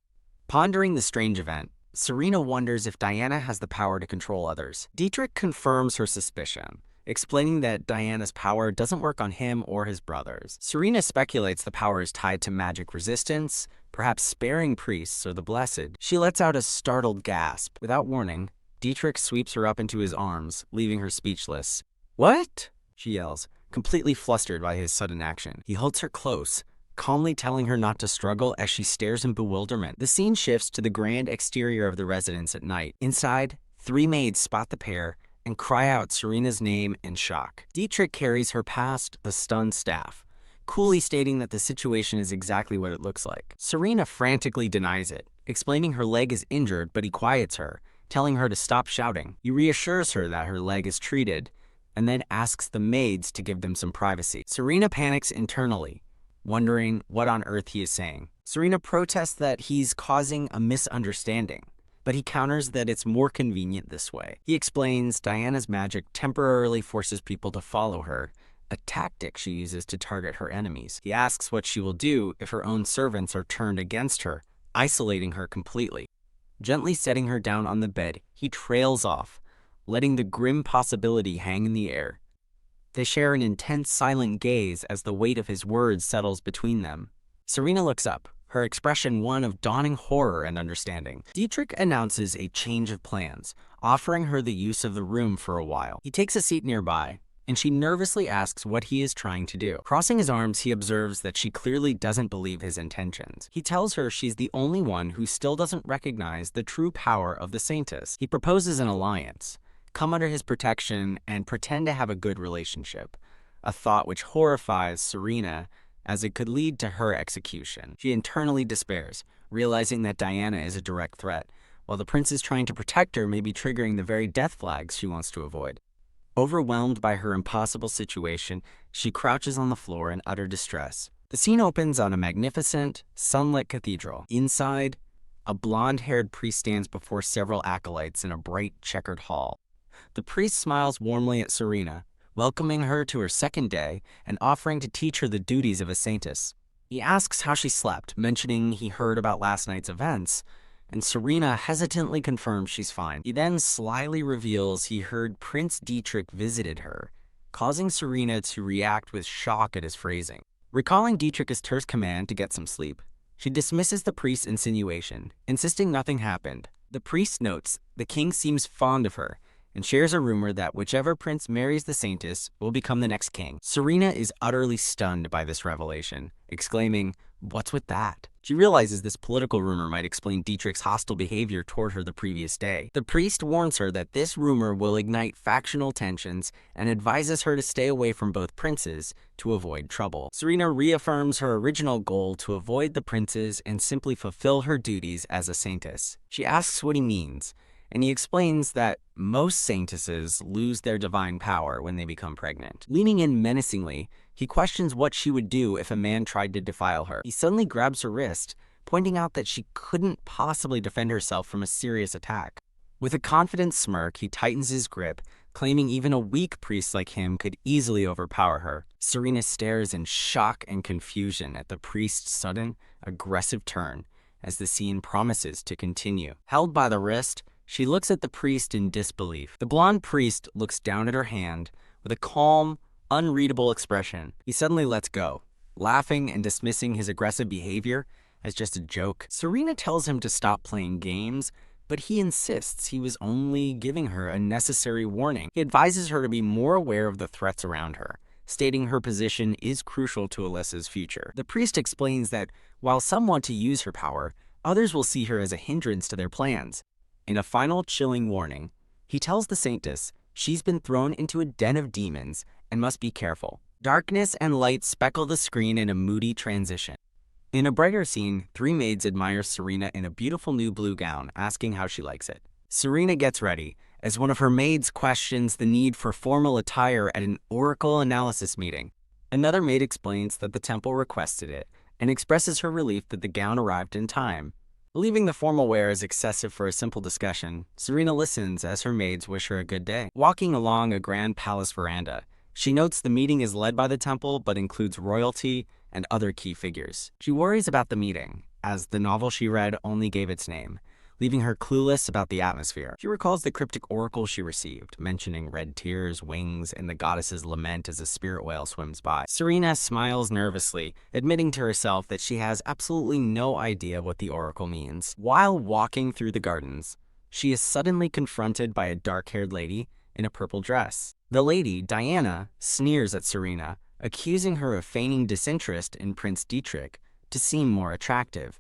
Pondering the strange event, Serena wonders if Diana has the power to control others. Dietrich confirms her suspicion, explaining that Diana's power doesn't work on him or his brothers. Serena speculates the power is tied to magic resistance, perhaps sparing priests or the blessed. She lets out a startled gasp. Without warning, Dietrich sweeps her up into his arms, leaving her speechless. "What?" she yells, completely flustered by his sudden action. He holds her close, calmly telling her not to struggle as she stares in bewilderment. The scene shifts to the grand exterior of the residence at night. Inside, 3 maids spot the pair and cry out Serena's name in shock. Dietrich carries her past the stunned staff, coolly stating that the situation is exactly what it looks like. Serena frantically denies it, explaining her leg is injured, but he quiets her, telling her to stop shouting. He reassures her that her leg is treated, and then asks the maids to give them some privacy. Serena panics internally, wondering what on earth he is saying. Serena protests that he's causing a misunderstanding, but he counters that it's more convenient this way. He explains Diana's magic temporarily forces people to follow her, a tactic she uses to target her enemies. He asks what she will do if her own servants are turned against her, isolating her completely. Gently setting her down on the bed, he trails off, letting the grim possibility hang in the air. They share an intense, silent gaze as the weight of his words settles between them. Serena looks up, her expression one of dawning horror and understanding. Dietrich announces a change of plans, offering her the use of the room for a while. He takes a seat nearby, and she nervously asks what he is trying to do. Crossing his arms, he observes that she clearly doesn't believe his intentions. He tells her she's the only one who still doesn't recognize the true power of the Saintess. He proposes an alliance, come under his protection, and pretend to have a good relationship, a thought which horrifies Serena as it could lead to her execution. She internally despairs, realizing that Diana is a direct threat, while the prince is trying to protect her may be triggering the very death flags she wants to avoid. Overwhelmed by her impossible situation, she crouches on the floor in utter distress. The scene opens on a magnificent, sunlit cathedral. Inside, a blonde-haired priest stands before several acolytes in a bright, checkered hall. The priest smiles warmly at Serena, welcoming her to her second day and offering to teach her the duties of a saintess. He asks how she slept, mentioning he heard about last night's events, and Serena hesitantly confirms she's fine. He then slyly reveals he heard Prince Dietrich visited her, causing Serena to react with shock at his phrasing. Recalling Dietrich's terse command to get some sleep, she dismisses the priest's insinuation, insisting nothing happened. The priest notes the king seems fond of her, and shares a rumor that whichever prince marries the Saintess will become the next king. Serena is utterly stunned by this revelation, exclaiming, "What's with that?" She realizes this political rumor might explain Dietrich's hostile behavior toward her the previous day. The priest warns her that this rumor will ignite factional tensions and advises her to stay away from both princes to avoid trouble. Serena reaffirms her original goal to avoid the princes and simply fulfill her duties as a saintess. She asks what he means, and he explains that most saintesses lose their divine power when they become pregnant. Leaning in menacingly, he questions what she would do if a man tried to defile her. He suddenly grabs her wrist, pointing out that she couldn't possibly defend herself from a serious attack. With a confident smirk, he tightens his grip, claiming even a weak priest like him could easily overpower her. Serena stares in shock and confusion at the priest's sudden, aggressive turn as the scene promises to continue. Held by the wrist, she looks at the priest in disbelief. The blonde priest looks down at her hand with a calm, unreadable expression. He suddenly lets go, laughing and dismissing his aggressive behavior as just a joke. Serena tells him to stop playing games, but he insists he was only giving her a necessary warning. He advises her to be more aware of the threats around her, stating her position is crucial to Alyssa's future. The priest explains that while some want to use her power, others will see her as a hindrance to their plans. In a final chilling warning, he tells the Saintess She's been thrown into a den of demons and must be careful. Darkness and light speckle the screen in a moody transition. In a brighter scene, three maids admire Serena in a beautiful new blue gown, asking how she likes it. Serena gets ready, as one of her maids questions the need for formal attire at an oracle analysis meeting. Another maid explains that the temple requested it, and expresses her relief that the gown arrived in time. Believing the formal wear is excessive for a simple discussion, Serena listens as her maids wish her a good day. Walking along a grand palace veranda, she notes the meeting is led by the temple but includes royalty and other key figures. She worries about the meeting, as the novel she read only gave its name, leaving her clueless about the atmosphere. She recalls the cryptic oracle she received, mentioning red tears, wings, and the goddess's lament as a spirit whale swims by. Serena smiles nervously, admitting to herself that she has absolutely no idea what the oracle means. While walking through the gardens, she is suddenly confronted by a dark-haired lady in a purple dress. The lady, Diana, sneers at Serena, accusing her of feigning disinterest in Prince Dietrich to seem more attractive.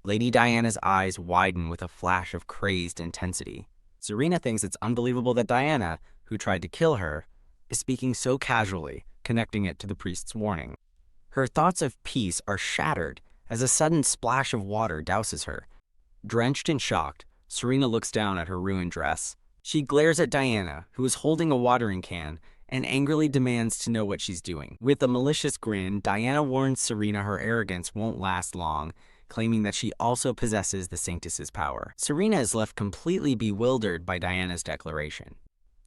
Lady Diana's eyes widen with a flash of crazed intensity. Serena thinks it's unbelievable that Diana, who tried to kill her, is speaking so casually, connecting it to the priest's warning. Her thoughts of peace are shattered as a sudden splash of water douses her. Drenched and shocked, Serena looks down at her ruined dress. She glares at Diana, who is holding a watering can, and angrily demands to know what she's doing. With a malicious grin, Diana warns Serena her arrogance won't last long, claiming that she also possesses the Sanctus's power. Serena is left completely bewildered by Diana's declaration.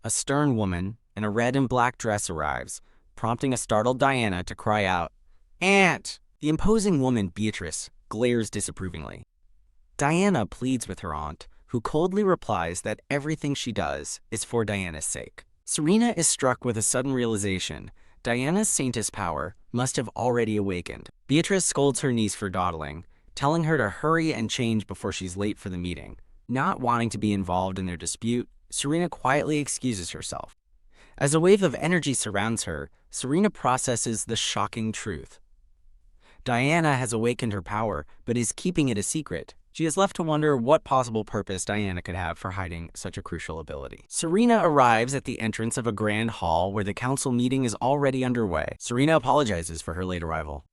A stern woman in a red and black dress arrives, prompting a startled Diana to cry out, "Aunt!" The imposing woman, Beatrice, glares disapprovingly. Diana pleads with her aunt, who coldly replies that everything she does is for Diana's sake. Serena is struck with a sudden realization. Diana's Sanctus power must have already awakened. Beatrice scolds her niece for dawdling, telling her to hurry and change before she's late for the meeting. Not wanting to be involved in their dispute, Serena quietly excuses herself. As a wave of energy surrounds her, Serena processes the shocking truth. Diana has awakened her power, but is keeping it a secret. She is left to wonder what possible purpose Diana could have for hiding such a crucial ability. Serena arrives at the entrance of a grand hall where the council meeting is already underway. Serena apologizes for her late arrival.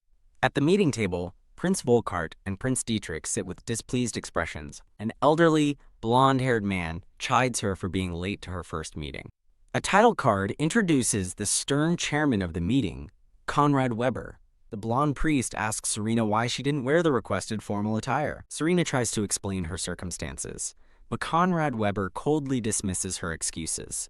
At the meeting table, Prince Volkart and Prince Dietrich sit with displeased expressions. An elderly, blonde-haired man chides her for being late to her first meeting. A title card introduces the stern chairman of the meeting, Conrad Weber. The blonde priest asks Serena why she didn't wear the requested formal attire. Serena tries to explain her circumstances, but Conrad Weber coldly dismisses her excuses.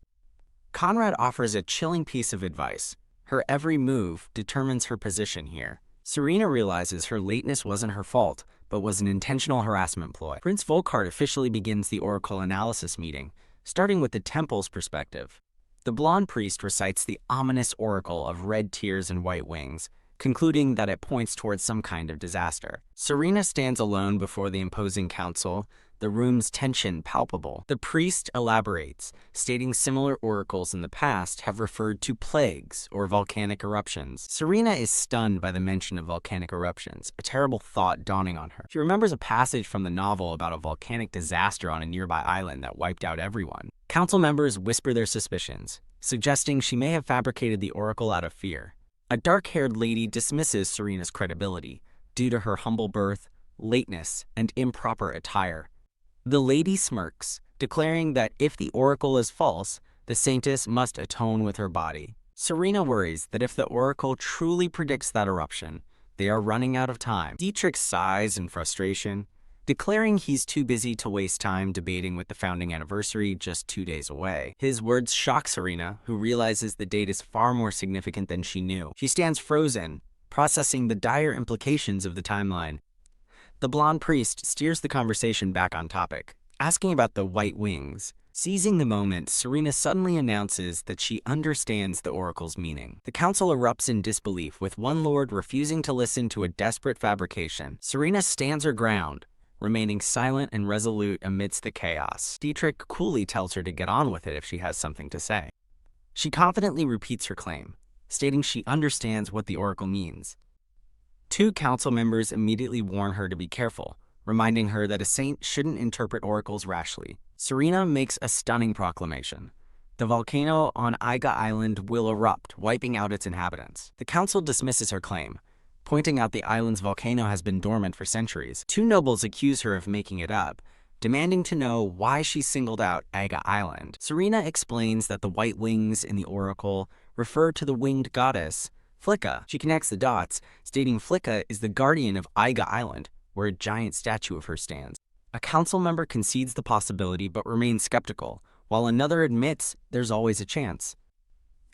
Conrad offers a chilling piece of advice. Her every move determines her position here. Serena realizes her lateness wasn't her fault, but was an intentional harassment ploy. Prince Volkart officially begins the oracle analysis meeting, starting with the temple's perspective. The blonde priest recites the ominous oracle of red tears and white wings, concluding that it points towards some kind of disaster. Serena stands alone before the imposing council, the room's tension palpable. The priest elaborates, stating similar oracles in the past have referred to plagues or volcanic eruptions. Serena is stunned by the mention of volcanic eruptions, a terrible thought dawning on her. She remembers a passage from the novel about a volcanic disaster on a nearby island that wiped out everyone. Council members whisper their suspicions, suggesting she may have fabricated the oracle out of fear. A dark-haired lady dismisses Serena's credibility due to her humble birth, lateness, and improper attire. The lady smirks, declaring that if the oracle is false, the Sanctus must atone with her body. Serena worries that if the oracle truly predicts that eruption, they are running out of time. Dietrich sighs in frustration, declaring he's too busy to waste time debating with the founding anniversary just 2 days away. His words shock Serena, who realizes the date is far more significant than she knew. She stands frozen, processing the dire implications of the timeline. The blonde priest steers the conversation back on topic, asking about the white wings. Seizing the moment, Serena suddenly announces that she understands the oracle's meaning. The council erupts in disbelief, with one lord refusing to listen to a desperate fabrication. Serena stands her ground, remaining silent and resolute amidst the chaos. Dietrich coolly tells her to get on with it if she has something to say. She confidently repeats her claim, stating she understands what the oracle means. 2 council members immediately warn her to be careful, reminding her that a saint shouldn't interpret oracles rashly. Serena makes a stunning proclamation. the volcano on Aiga Island will erupt, wiping out its inhabitants. The council dismisses her claim, pointing out the island's volcano has been dormant for centuries. Two nobles accuse her of making it up, demanding to know why she singled out Aiga Island. Serena explains that the white wings in the oracle refer to the winged goddess, Flicka. She connects the dots, stating Flicka is the guardian of Aiga Island, where a giant statue of her stands. A council member concedes the possibility but remains skeptical, while another admits there's always a chance.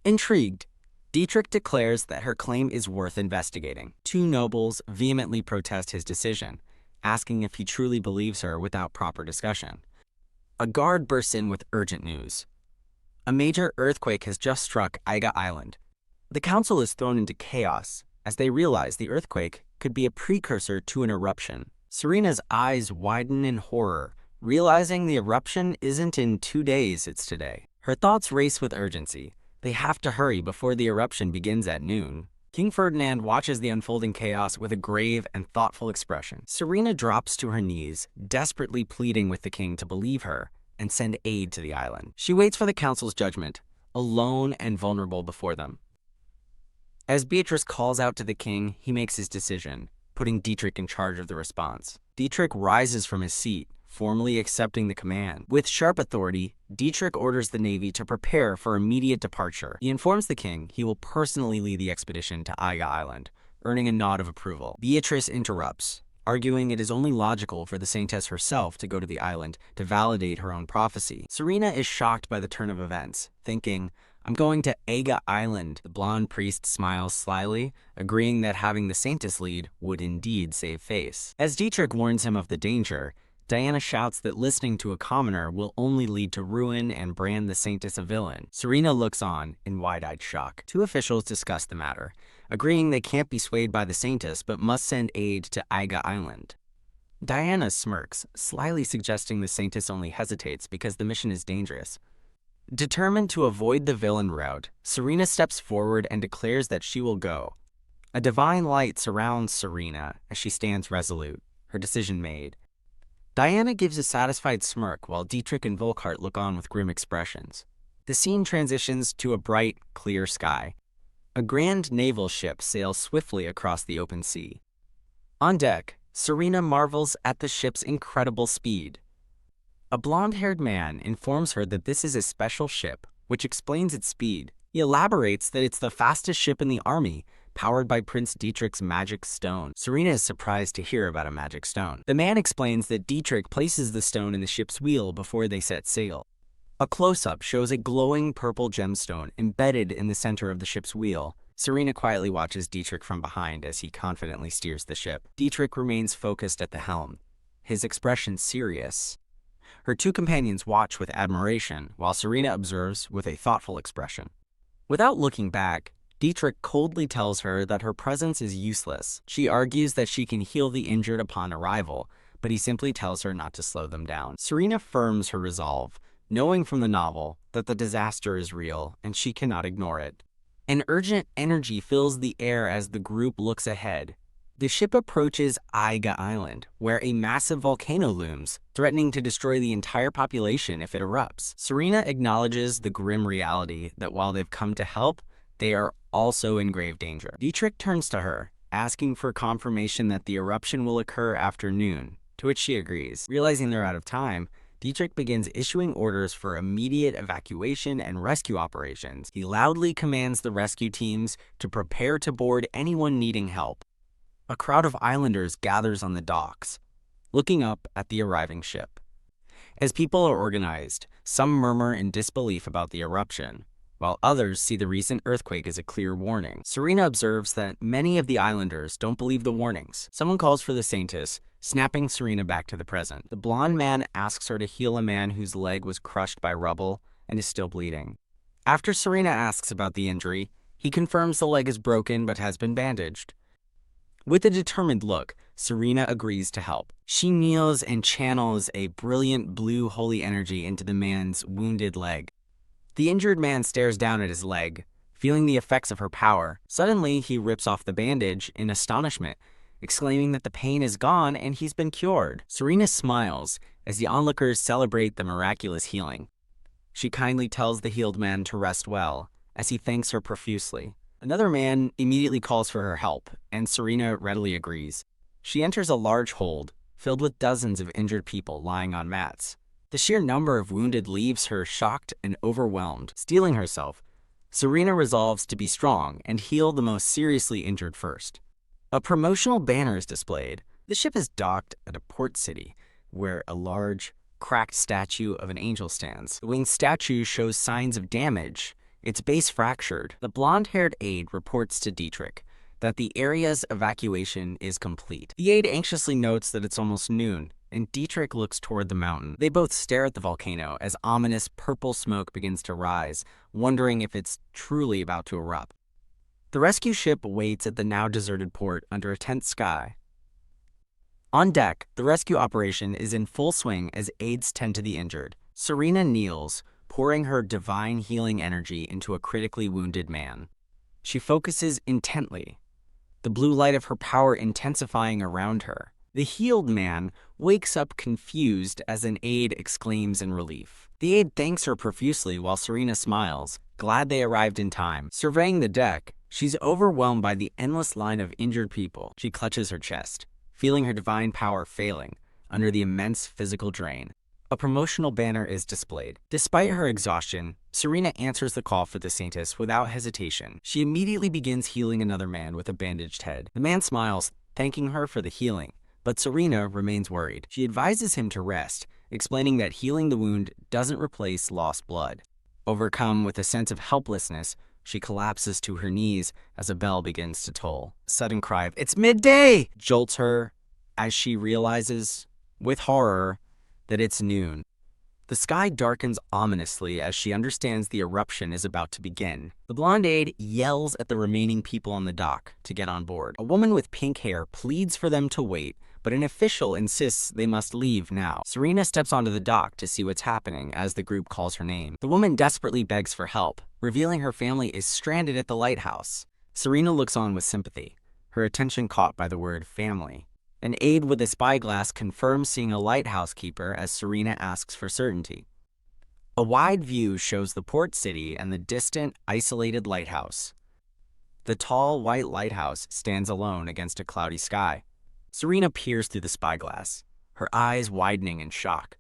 Intrigued, Dietrich declares that her claim is worth investigating. Two nobles vehemently protest his decision, asking if he truly believes her without proper discussion. A guard bursts in with urgent news. A major earthquake has just struck Aiga Island. The council is thrown into chaos as they realize the earthquake could be a precursor to an eruption. Serena's eyes widen in horror, realizing the eruption isn't in 2 days, it's today. Her thoughts race with urgency. They have to hurry before the eruption begins at noon. King Ferdinand watches the unfolding chaos with a grave and thoughtful expression. Serena drops to her knees, desperately pleading with the king to believe her and send aid to the island. She waits for the council's judgment, alone and vulnerable before them. As Beatrice calls out to the king, he makes his decision, putting Dietrich in charge of the response. Dietrich rises from his seat, formally accepting the command. With sharp authority, Dietrich orders the navy to prepare for immediate departure. He informs the king he will personally lead the expedition to Aiga Island, earning a nod of approval. Beatrice interrupts, arguing it is only logical for the saintess herself to go to the island to validate her own prophecy. Serena is shocked by the turn of events, thinking, "I'm going to Aiga Island." The blonde priest smiles slyly, agreeing that having the saintess lead would indeed save face. As Dietrich warns him of the danger, Diana shouts that listening to a commoner will only lead to ruin and brand the saintess a villain. Serena looks on in wide-eyed shock. Two officials discuss the matter, agreeing they can't be swayed by the saintess but must send aid to Aiga Island. Diana smirks, slyly suggesting the saintess only hesitates because the mission is dangerous. Determined to avoid the villain route, Serena steps forward and declares that she will go. A divine light surrounds Serena as she stands resolute, her decision made. Diana gives a satisfied smirk while Dietrich and Volkart look on with grim expressions. The scene transitions to a bright, clear sky. A grand naval ship sails swiftly across the open sea. On deck, Serena marvels at the ship's incredible speed. A blonde-haired man informs her that this is a special ship, which explains its speed. He elaborates that it's the fastest ship in the army, powered by Prince Dietrich's magic stone. Serena is surprised to hear about a magic stone. The man explains that Dietrich places the stone in the ship's wheel before they set sail. A close-up shows a glowing purple gemstone embedded in the center of the ship's wheel. Serena quietly watches Dietrich from behind as he confidently steers the ship. Dietrich remains focused at the helm, his expression serious. Her two companions watch with admiration, while Serena observes with a thoughtful expression. Without looking back, Dietrich coldly tells her that her presence is useless. She argues that she can heal the injured upon arrival, but he simply tells her not to slow them down. Serena firms her resolve, knowing from the novel that the disaster is real and she cannot ignore it. An urgent energy fills the air as the group looks ahead. The ship approaches Aiga Island, where a massive volcano looms, threatening to destroy the entire population if it erupts. Serena acknowledges the grim reality that while they've come to help, they are also in grave danger. Dietrich turns to her, asking for confirmation that the eruption will occur after noon, to which she agrees. Realizing they're out of time, Dietrich begins issuing orders for immediate evacuation and rescue operations. He loudly commands the rescue teams to prepare to board anyone needing help. A crowd of islanders gathers on the docks, looking up at the arriving ship. As people are organized, some murmur in disbelief about the eruption, while others see the recent earthquake as a clear warning. Serena observes that many of the islanders don't believe the warnings. Someone calls for the saintess, snapping Serena back to the present. The blonde man asks her to heal a man whose leg was crushed by rubble and is still bleeding. After Serena asks about the injury, he confirms the leg is broken but has been bandaged. With a determined look, Serena agrees to help. She kneels and channels a brilliant blue holy energy into the man's wounded leg. The injured man stares down at his leg, feeling the effects of her power. Suddenly, he rips off the bandage in astonishment, exclaiming that the pain is gone and he's been cured. Serena smiles as the onlookers celebrate the miraculous healing. She kindly tells the healed man to rest well, as he thanks her profusely. Another man immediately calls for her help, and Serena readily agrees. She enters a large hold, filled with dozens of injured people lying on mats. The sheer number of wounded leaves her shocked and overwhelmed. Steeling herself, Serena resolves to be strong and heal the most seriously injured first. A promotional banner is displayed. The ship is docked at a port city, where a large, cracked statue of an angel stands. The winged statue shows signs of damage, its base fractured. The blonde-haired aide reports to Dietrich that the area's evacuation is complete. The aide anxiously notes that it's almost noon, and Dietrich looks toward the mountain. They both stare at the volcano as ominous purple smoke begins to rise, wondering if it's truly about to erupt. The rescue ship waits at the now deserted port under a tense sky. On deck, the rescue operation is in full swing as aides tend to the injured. Serena kneels, pouring her divine healing energy into a critically wounded man. She focuses intently, the blue light of her power intensifying around her. The healed man wakes up confused as an aide exclaims in relief. The aide thanks her profusely while Serena smiles, glad they arrived in time. Surveying the deck, she's overwhelmed by the endless line of injured people. She clutches her chest, feeling her divine power failing under the immense physical drain. A promotional banner is displayed. Despite her exhaustion, Serena answers the call for the Saintess without hesitation. She immediately begins healing another man with a bandaged head. The man smiles, thanking her for the healing, but Serena remains worried. She advises him to rest, explaining that healing the wound doesn't replace lost blood. Overcome with a sense of helplessness, she collapses to her knees as a bell begins to toll. A sudden cry of, "It's midday!" jolts her as she realizes, with horror, that it's noon. The sky darkens ominously as she understands the eruption is about to begin. The blonde aide yells at the remaining people on the dock to get on board. A woman with pink hair pleads for them to wait, but an official insists they must leave now. Serena steps onto the dock to see what's happening as the group calls her name. The woman desperately begs for help, revealing her family is stranded at the lighthouse. Serena looks on with sympathy, her attention caught by the word family. An aide with a spyglass confirms seeing a lighthouse keeper as Serena asks for certainty. A wide view shows the port city and the distant, isolated lighthouse. The tall, white lighthouse stands alone against a cloudy sky. Serena peers through the spyglass, her eyes widening in shock.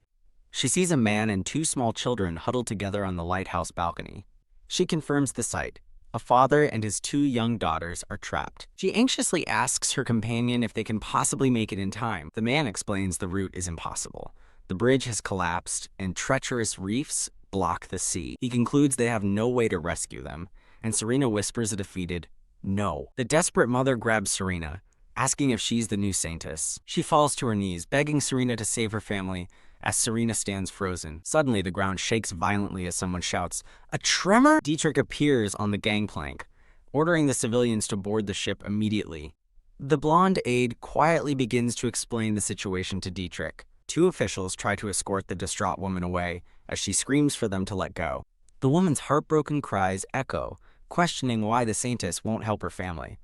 She sees a man and two small children huddled together on the lighthouse balcony. She confirms the sight. A father and his two young daughters are trapped. She anxiously asks her companion if they can possibly make it in time. The man explains the route is impossible. The bridge has collapsed, and treacherous reefs block the sea. He concludes they have no way to rescue them, and Serena whispers a defeated, "No." The desperate mother grabs Serena, asking if she's the new Saintess. She falls to her knees, begging Serena to save her family, as Serena stands frozen. Suddenly, the ground shakes violently as someone shouts, "A tremor?" Dietrich appears on the gangplank, ordering the civilians to board the ship immediately. The blonde aide quietly begins to explain the situation to Dietrich. Two officials try to escort the distraught woman away as she screams for them to let go. The woman's heartbroken cries echo, questioning why the Saintess won't help her family.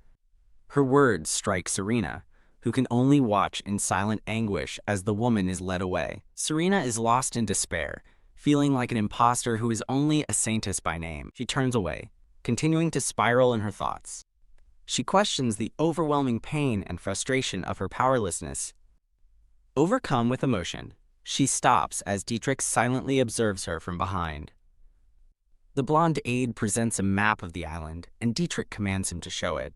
Her words strike Serena, who can only watch in silent anguish as the woman is led away. Serena is lost in despair, feeling like an imposter who is only a Saintess by name. She turns away, continuing to spiral in her thoughts. She questions the overwhelming pain and frustration of her powerlessness. Overcome with emotion, she stops as Dietrich silently observes her from behind. The blonde aide presents a map of the island, and Dietrich commands him to show it.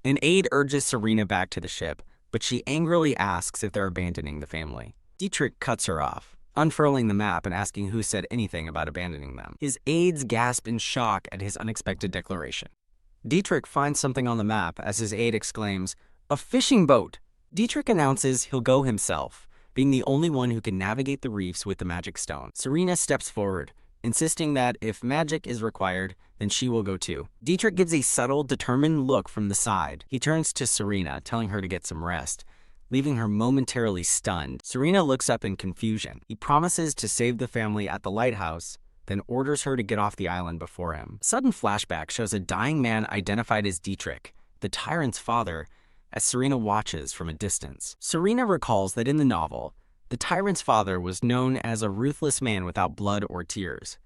An aide urges Serena back to the ship, but she angrily asks if they're abandoning the family. Dietrich cuts her off, unfurling the map and asking who said anything about abandoning them. His aides gasp in shock at his unexpected declaration. Dietrich finds something on the map as his aide exclaims, "A fishing boat!" Dietrich announces he'll go himself, being the only one who can navigate the reefs with the magic stone. Serena steps forward, insisting that if magic is required, then she will go too. Dietrich gives a subtle, determined look from the side. He turns to Serena, telling her to get some rest, leaving her momentarily stunned. Serena looks up in confusion. He promises to save the family at the lighthouse, then orders her to get off the island before him. Sudden flashback shows a dying man identified as Dietrich, the Tyrant's father, as Serena watches from a distance. Serena recalls that in the novel, the Tyrant's father was known as a ruthless man without blood or tears.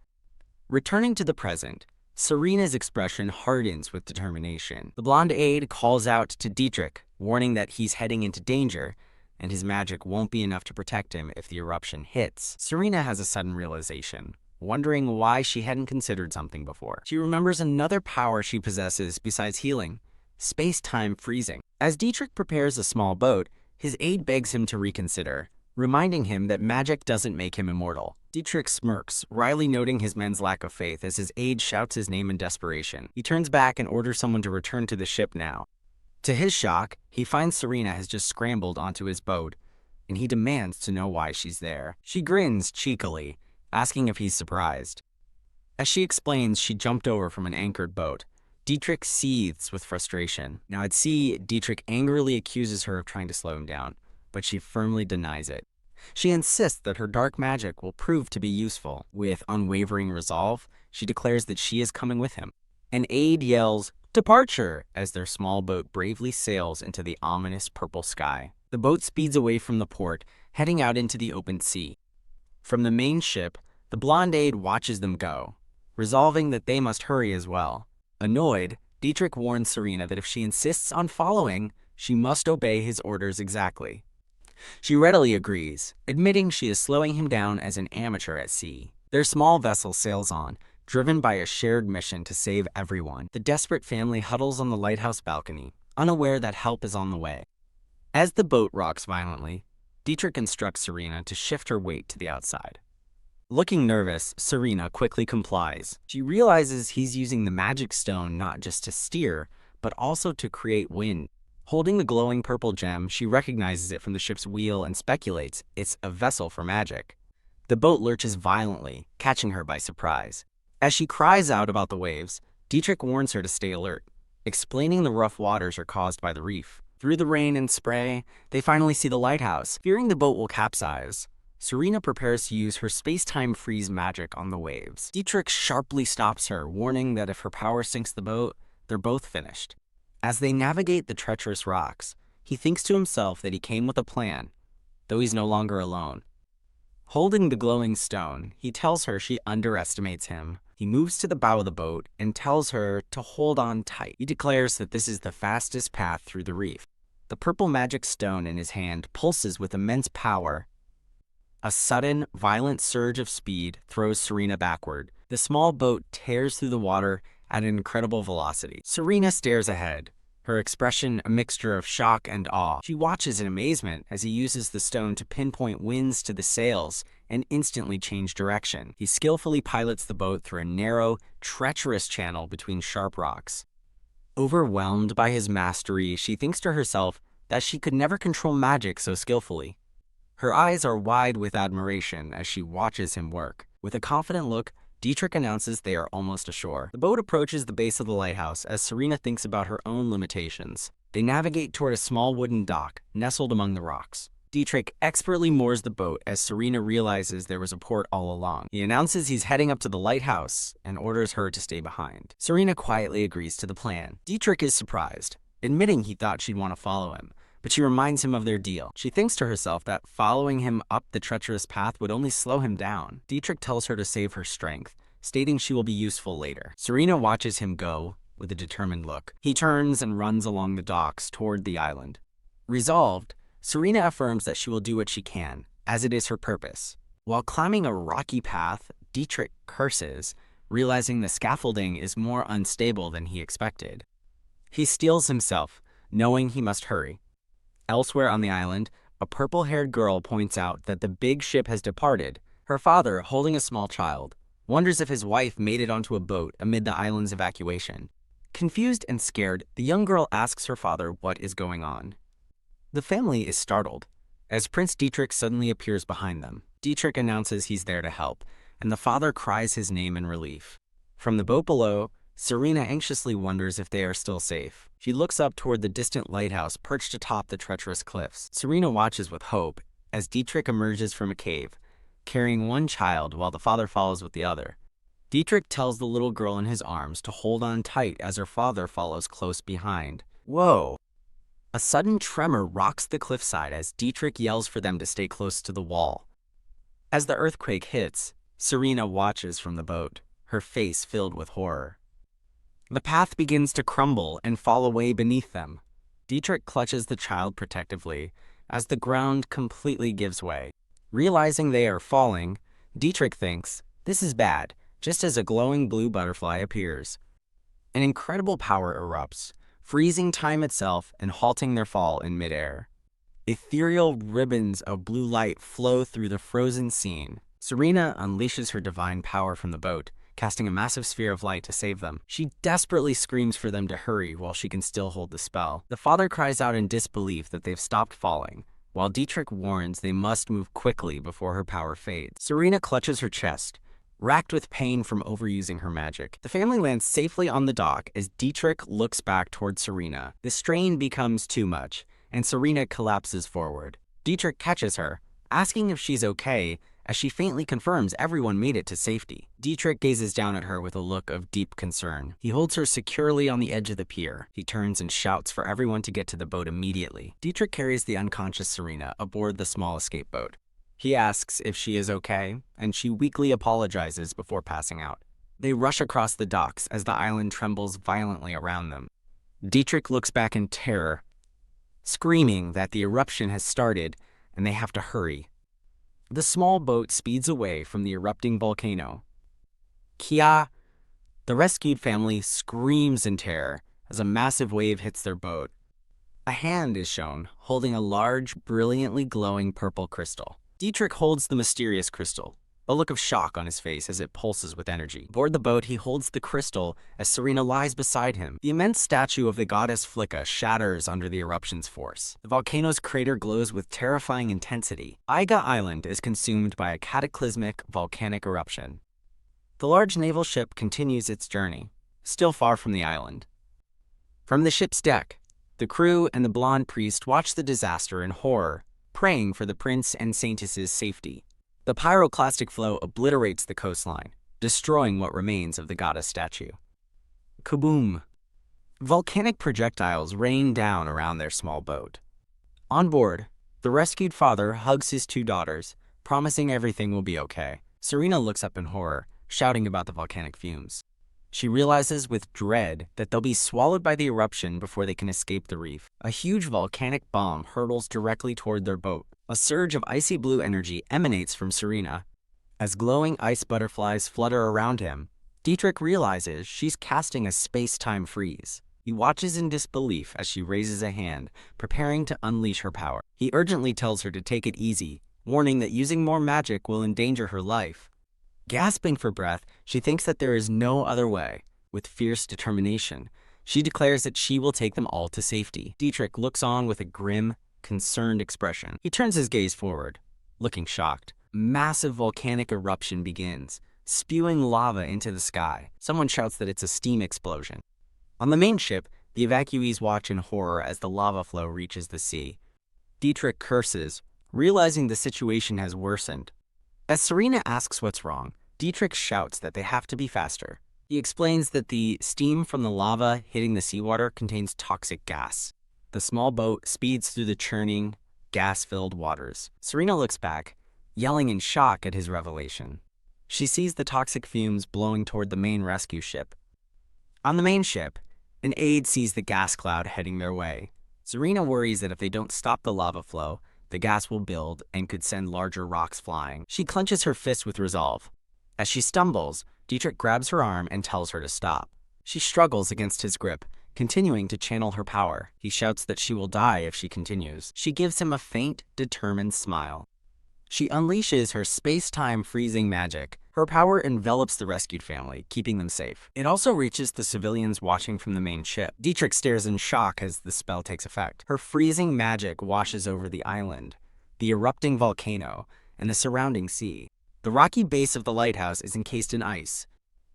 Returning to the present, Serena's expression hardens with determination. The blonde aide calls out to Dietrich, warning that he's heading into danger, and his magic won't be enough to protect him if the eruption hits. Serena has a sudden realization, wondering why she hadn't considered something before. She remembers another power she possesses besides healing: space-time freezing. As Dietrich prepares a small boat, his aide begs him to reconsider, reminding him that magic doesn't make him immortal. Dietrich smirks, wryly noting his men's lack of faith as his aide shouts his name in desperation. He turns back and orders someone to return to the ship now. To his shock, he finds Serena has just scrambled onto his boat, and he demands to know why she's there. She grins cheekily, asking if he's surprised. As she explains, she jumped over from an anchored boat. Dietrich seethes with frustration. Now at sea, Dietrich angrily accuses her of trying to slow him down, but she firmly denies it. She insists that her dark magic will prove to be useful. With unwavering resolve, she declares that she is coming with him. An aide yells, "Departure!" as their small boat bravely sails into the ominous purple sky. The boat speeds away from the port, heading out into the open sea. From the main ship, the blonde aide watches them go, resolving that they must hurry as well. Annoyed, Dietrich warns Serena that if she insists on following, she must obey his orders exactly. She readily agrees, admitting she is slowing him down as an amateur at sea. Their small vessel sails on, driven by a shared mission to save everyone. The desperate family huddles on the lighthouse balcony, unaware that help is on the way. As the boat rocks violently, Dietrich instructs Serena to shift her weight to the outside. Looking nervous, Serena quickly complies. She realizes he's using the magic stone not just to steer, but also to create wind. Holding the glowing purple gem, she recognizes it from the ship's wheel and speculates it's a vessel for magic. The boat lurches violently, catching her by surprise. As she cries out about the waves, Dietrich warns her to stay alert, explaining the rough waters are caused by the reef. Through the rain and spray, they finally see the lighthouse. Fearing the boat will capsize, Serena prepares to use her space-time freeze magic on the waves. Dietrich sharply stops her, warning that if her power sinks the boat, they're both finished. As they navigate the treacherous rocks, he thinks to himself that he came with a plan, though he's no longer alone. Holding the glowing stone, he tells her she underestimates him. He moves to the bow of the boat and tells her to hold on tight. He declares that this is the fastest path through the reef. The purple magic stone in his hand pulses with immense power. A sudden, violent surge of speed throws Serena backward. The small boat tears through the water at an incredible velocity. Serena stares ahead, her expression a mixture of shock and awe. She watches in amazement as he uses the stone to pinpoint winds to the sails and instantly change direction. He skillfully pilots the boat through a narrow, treacherous channel between sharp rocks. Overwhelmed by his mastery, she thinks to herself that she could never control magic so skillfully. Her eyes are wide with admiration as she watches him work. With a confident look, Dietrich announces they are almost ashore. The boat approaches the base of the lighthouse as Serena thinks about her own limitations. They navigate toward a small wooden dock, nestled among the rocks. Dietrich expertly moors the boat as Serena realizes there was a port all along. He announces he's heading up to the lighthouse and orders her to stay behind. Serena quietly agrees to the plan. Dietrich is surprised, admitting he thought she'd want to follow him, but she reminds him of their deal. She thinks to herself that following him up the treacherous path would only slow him down. Dietrich tells her to save her strength, stating she will be useful later. Serena watches him go with a determined look. He turns and runs along the docks toward the island. Resolved, Serena affirms that she will do what she can, as it is her purpose. While climbing a rocky path, Dietrich curses, realizing the scaffolding is more unstable than he expected. He steels himself, knowing he must hurry. Elsewhere on the island, a purple-haired girl points out that the big ship has departed. Her father, holding a small child, wonders if his wife made it onto a boat amid the island's evacuation. Confused and scared, the young girl asks her father what is going on. The family is startled, as Prince Dietrich suddenly appears behind them. Dietrich announces he's there to help, and the father cries his name in relief. From the boat below, Serena anxiously wonders if they are still safe. She looks up toward the distant lighthouse perched atop the treacherous cliffs. Serena watches with hope as Dietrich emerges from a cave, carrying one child while the father follows with the other. Dietrich tells the little girl in his arms to hold on tight as her father follows close behind. Whoa! A sudden tremor rocks the cliffside as Dietrich yells for them to stay close to the wall. As the earthquake hits, Serena watches from the boat, her face filled with horror. The path begins to crumble and fall away beneath them. Dietrich clutches the child protectively as the ground completely gives way. Realizing they are falling, Dietrich thinks, "This is bad," just as a glowing blue butterfly appears. An incredible power erupts, freezing time itself and halting their fall in midair. Ethereal ribbons of blue light flow through the frozen scene. Serena unleashes her divine power from the boat, casting a massive sphere of light to save them. She desperately screams for them to hurry while she can still hold the spell. The father cries out in disbelief that they've stopped falling, while Dietrich warns they must move quickly before her power fades. Serena clutches her chest, racked with pain from overusing her magic. The family lands safely on the dock as Dietrich looks back toward Serena. The strain becomes too much, and Serena collapses forward. Dietrich catches her, asking if she's okay, as she faintly confirms everyone made it to safety. Dietrich gazes down at her with a look of deep concern. He holds her securely on the edge of the pier. He turns and shouts for everyone to get to the boat immediately. Dietrich carries the unconscious Serena aboard the small escape boat. He asks if she is okay, and she weakly apologizes before passing out. They rush across the docks as the island trembles violently around them. Dietrich looks back in terror, screaming that the eruption has started and they have to hurry. The small boat speeds away from the erupting volcano. Kia! The rescued family screams in terror as a massive wave hits their boat. A hand is shown, holding a large, brilliantly glowing purple crystal. Dietrich holds the mysterious crystal, a look of shock on his face as it pulses with energy. Aboard the boat, he holds the crystal as Serena lies beside him. The immense statue of the goddess Flicka shatters under the eruption's force. The volcano's crater glows with terrifying intensity. Iga Island is consumed by a cataclysmic volcanic eruption. The large naval ship continues its journey, still far from the island. From the ship's deck, the crew and the blonde priest watch the disaster in horror, praying for the prince and saintess's safety. The pyroclastic flow obliterates the coastline, destroying what remains of the goddess statue. Kaboom! Volcanic projectiles rain down around their small boat. On board, the rescued father hugs his two daughters, promising everything will be okay. Serena looks up in horror, shouting about the volcanic fumes. She realizes with dread that they'll be swallowed by the eruption before they can escape the reef. A huge volcanic bomb hurtles directly toward their boat. A surge of icy blue energy emanates from Serena. As glowing ice butterflies flutter around him, Dietrich realizes she's casting a space-time freeze. He watches in disbelief as she raises a hand, preparing to unleash her power. He urgently tells her to take it easy, warning that using more magic will endanger her life. Gasping for breath, she thinks that there is no other way. With fierce determination, she declares that she will take them all to safety. Dietrich looks on with a grim, concerned expression. He turns his gaze forward, looking shocked. Massive volcanic eruption begins, spewing lava into the sky. Someone shouts that it's a steam explosion. On the main ship, the evacuees watch in horror as the lava flow reaches the sea. Dietrich curses, realizing the situation has worsened. As Serena asks what's wrong, Dietrich shouts that they have to be faster. He explains that the steam from the lava hitting the seawater contains toxic gas. The small boat speeds through the churning, gas-filled waters. Serena looks back, yelling in shock at his revelation. She sees the toxic fumes blowing toward the main rescue ship. On the main ship, an aide sees the gas cloud heading their way. Serena worries that if they don't stop the lava flow, the gas will build and could send larger rocks flying. She clenches her fist with resolve. As she stumbles, Dietrich grabs her arm and tells her to stop. She struggles against his grip, continuing to channel her power. He shouts that she will die if she continues. She gives him a faint, determined smile. She unleashes her space-time freezing magic. Her power envelops the rescued family, keeping them safe. It also reaches the civilians watching from the main ship. Dietrich stares in shock as the spell takes effect. Her freezing magic washes over the island, the erupting volcano, and the surrounding sea. The rocky base of the lighthouse is encased in ice.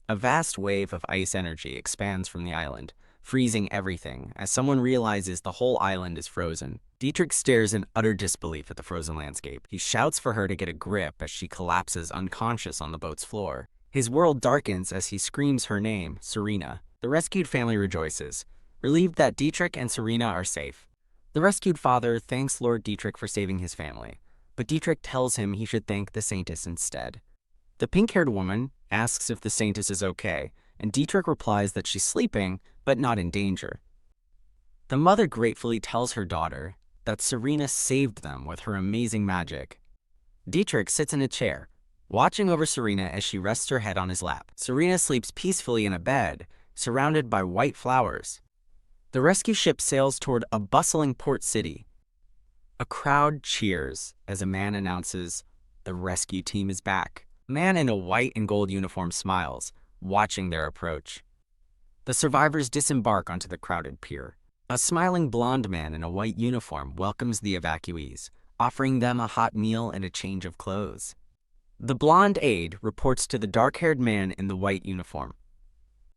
A vast wave of ice energy expands from the island, freezing everything as someone realizes the whole island is frozen. Dietrich stares in utter disbelief at the frozen landscape. He shouts for her to get a grip as she collapses unconscious on the boat's floor. His world darkens as he screams her name, Serena. The rescued family rejoices, relieved that Dietrich and Serena are safe. The rescued father thanks Lord Dietrich for saving his family, but Dietrich tells him he should thank the Saintess instead. The pink-haired woman asks if the Saintess is okay, and Dietrich replies that she's sleeping, but not in danger. The mother gratefully tells her daughter that Serena saved them with her amazing magic. Dietrich sits in a chair, watching over Serena as she rests her head on his lap. Serena sleeps peacefully in a bed, surrounded by white flowers. The rescue ship sails toward a bustling port city. A crowd cheers as a man announces, "The rescue team is back." A man in a white and gold uniform smiles, watching their approach. The survivors disembark onto the crowded pier. A smiling blonde man in a white uniform welcomes the evacuees, offering them a hot meal and a change of clothes. The blonde aide reports to the dark-haired man in the white uniform.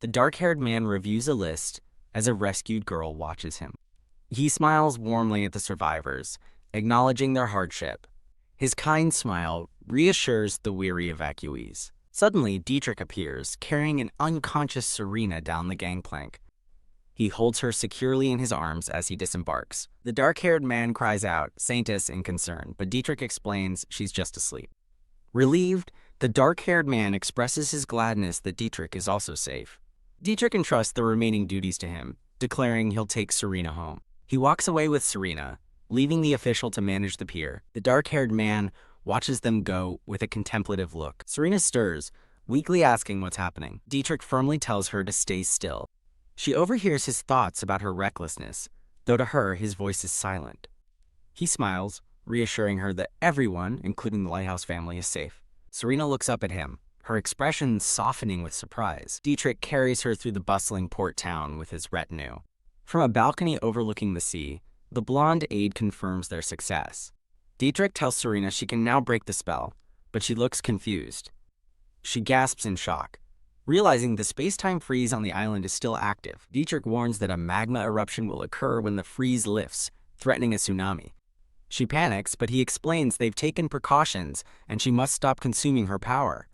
The dark-haired man reviews a list as a rescued girl watches him. He smiles warmly at the survivors, acknowledging their hardship. His kind smile reassures the weary evacuees. Suddenly, Dietrich appears, carrying an unconscious Serena down the gangplank. He holds her securely in his arms as he disembarks. The dark-haired man cries out, "Saintess," in concern, but Dietrich explains she's just asleep. Relieved, the dark-haired man expresses his gladness that Dietrich is also safe. Dietrich entrusts the remaining duties to him, declaring he'll take Serena home. He walks away with Serena, leaving the official to manage the pier. The dark-haired man watches them go with a contemplative look. Serena stirs, weakly asking what's happening. Dietrich firmly tells her to stay still. She overhears his thoughts about her recklessness, though to her his voice is silent. He smiles, reassuring her that everyone, including the lighthouse family, is safe. Serena looks up at him, her expression softening with surprise. Dietrich carries her through the bustling port town with his retinue. From a balcony overlooking the sea, the blonde aide confirms their success. Dietrich tells Serena she can now break the spell, but she looks confused. She gasps in shock, realizing the space-time freeze on the island is still active. Dietrich warns that a magma eruption will occur when the freeze lifts, threatening a tsunami. She panics, but he explains they've taken precautions and she must stop consuming her power.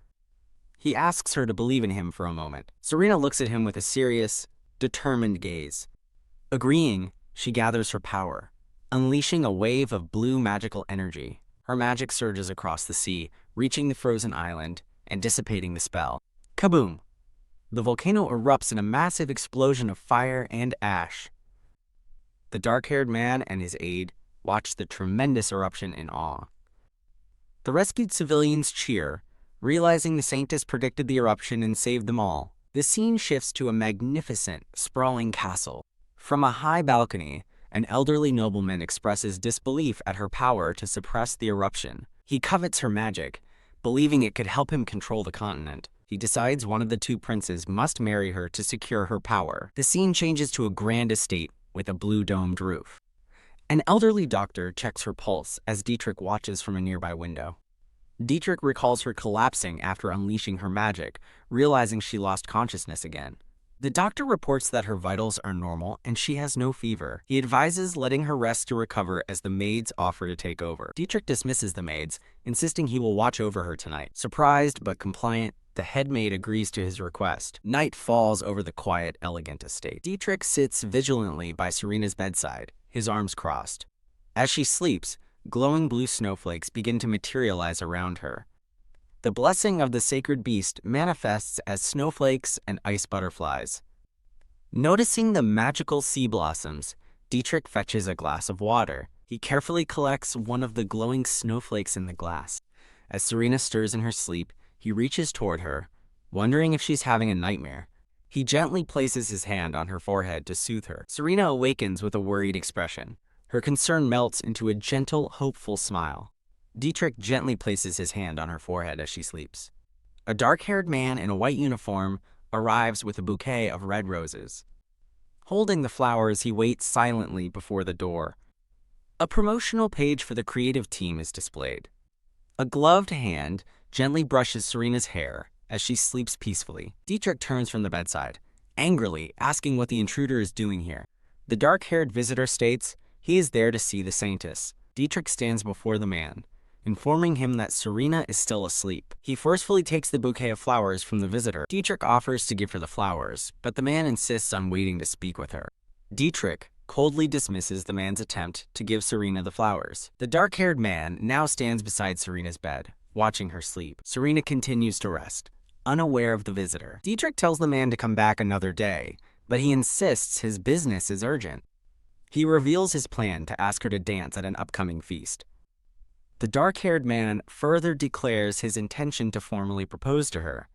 He asks her to believe in him for a moment. Serena looks at him with a serious, determined gaze. Agreeing, she gathers her power, unleashing a wave of blue magical energy. Her magic surges across the sea, reaching the frozen island and dissipating the spell. Kaboom! The volcano erupts in a massive explosion of fire and ash. The dark-haired man and his aide watch the tremendous eruption in awe. The rescued civilians cheer, realizing the Saintess predicted the eruption and saved them all. The scene shifts to a magnificent, sprawling castle. From a high balcony, an elderly nobleman expresses disbelief at her power to suppress the eruption. He covets her magic, believing it could help him control the continent. He decides one of the two princes must marry her to secure her power. The scene changes to a grand estate with a blue-domed roof. An elderly doctor checks her pulse as Dietrich watches from a nearby window. Dietrich recalls her collapsing after unleashing her magic, realizing she lost consciousness again. The doctor reports that her vitals are normal and she has no fever. He advises letting her rest to recover as the maids offer to take over. Dietrich dismisses the maids, insisting he will watch over her tonight. Surprised but compliant, the head maid agrees to his request. Night falls over the quiet, elegant estate. Dietrich sits vigilantly by Serena's bedside, his arms crossed. As she sleeps, glowing blue snowflakes begin to materialize around her. The blessing of the sacred beast manifests as snowflakes and ice butterflies. Noticing the magical sea blossoms, Dietrich fetches a glass of water. He carefully collects one of the glowing snowflakes in the glass. As Serena stirs in her sleep, he reaches toward her, wondering if she's having a nightmare. He gently places his hand on her forehead to soothe her. Serena awakens with a worried expression. Her concern melts into a gentle, hopeful smile. Dietrich gently places his hand on her forehead as she sleeps. A dark-haired man in a white uniform arrives with a bouquet of red roses. Holding the flowers, he waits silently before the door. A promotional page for the creative team is displayed. A gloved hand gently brushes Serena's hair as she sleeps peacefully. Dietrich turns from the bedside, angrily asking what the intruder is doing here. The dark-haired visitor states he is there to see the Saintess. Dietrich stands before the man, informing him that Serena is still asleep. He forcefully takes the bouquet of flowers from the visitor. Dietrich offers to give her the flowers, but the man insists on waiting to speak with her. Dietrich coldly dismisses the man's attempt to give Serena the flowers. The dark-haired man now stands beside Serena's bed, watching her sleep. Serena continues to rest, unaware of the visitor. Dietrich tells the man to come back another day, but he insists his business is urgent. He reveals his plan to ask her to dance at an upcoming feast. The dark-haired man further declares his intention to formally propose to her.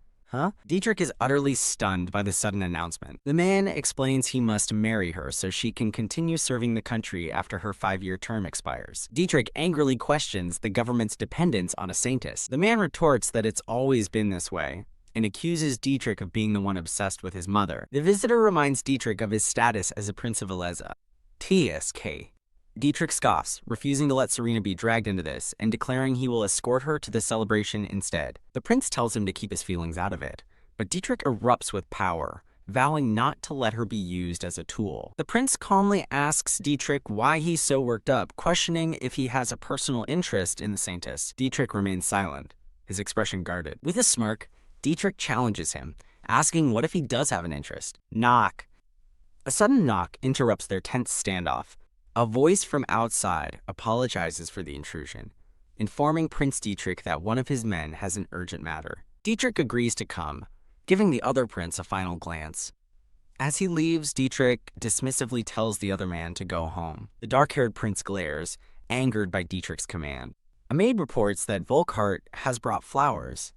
Dietrich is utterly stunned by the sudden announcement. The man explains he must marry her so she can continue serving the country after her 5-year term expires. Dietrich angrily questions the government's dependence on a saintess. The man retorts that it's always been this way, and accuses Dietrich of being the one obsessed with his mother. The visitor reminds Dietrich of his status as a prince of Aleza. TSK. Dietrich scoffs, refusing to let Serena be dragged into this, and declaring he will escort her to the celebration instead. The prince tells him to keep his feelings out of it, but Dietrich erupts with power, vowing not to let her be used as a tool. The prince calmly asks Dietrich why he's so worked up, questioning if he has a personal interest in the saintess. Dietrich remains silent, his expression guarded. With a smirk, Dietrich challenges him, asking what if he does have an interest. Knock. A sudden knock interrupts their tense standoff. A voice from outside apologizes for the intrusion, informing Prince Dietrich that one of his men has an urgent matter. Dietrich agrees to come, giving the other prince a final glance. As he leaves, Dietrich dismissively tells the other man to go home. The dark-haired prince glares, angered by Dietrich's command. A maid reports that Volkart has brought flowers,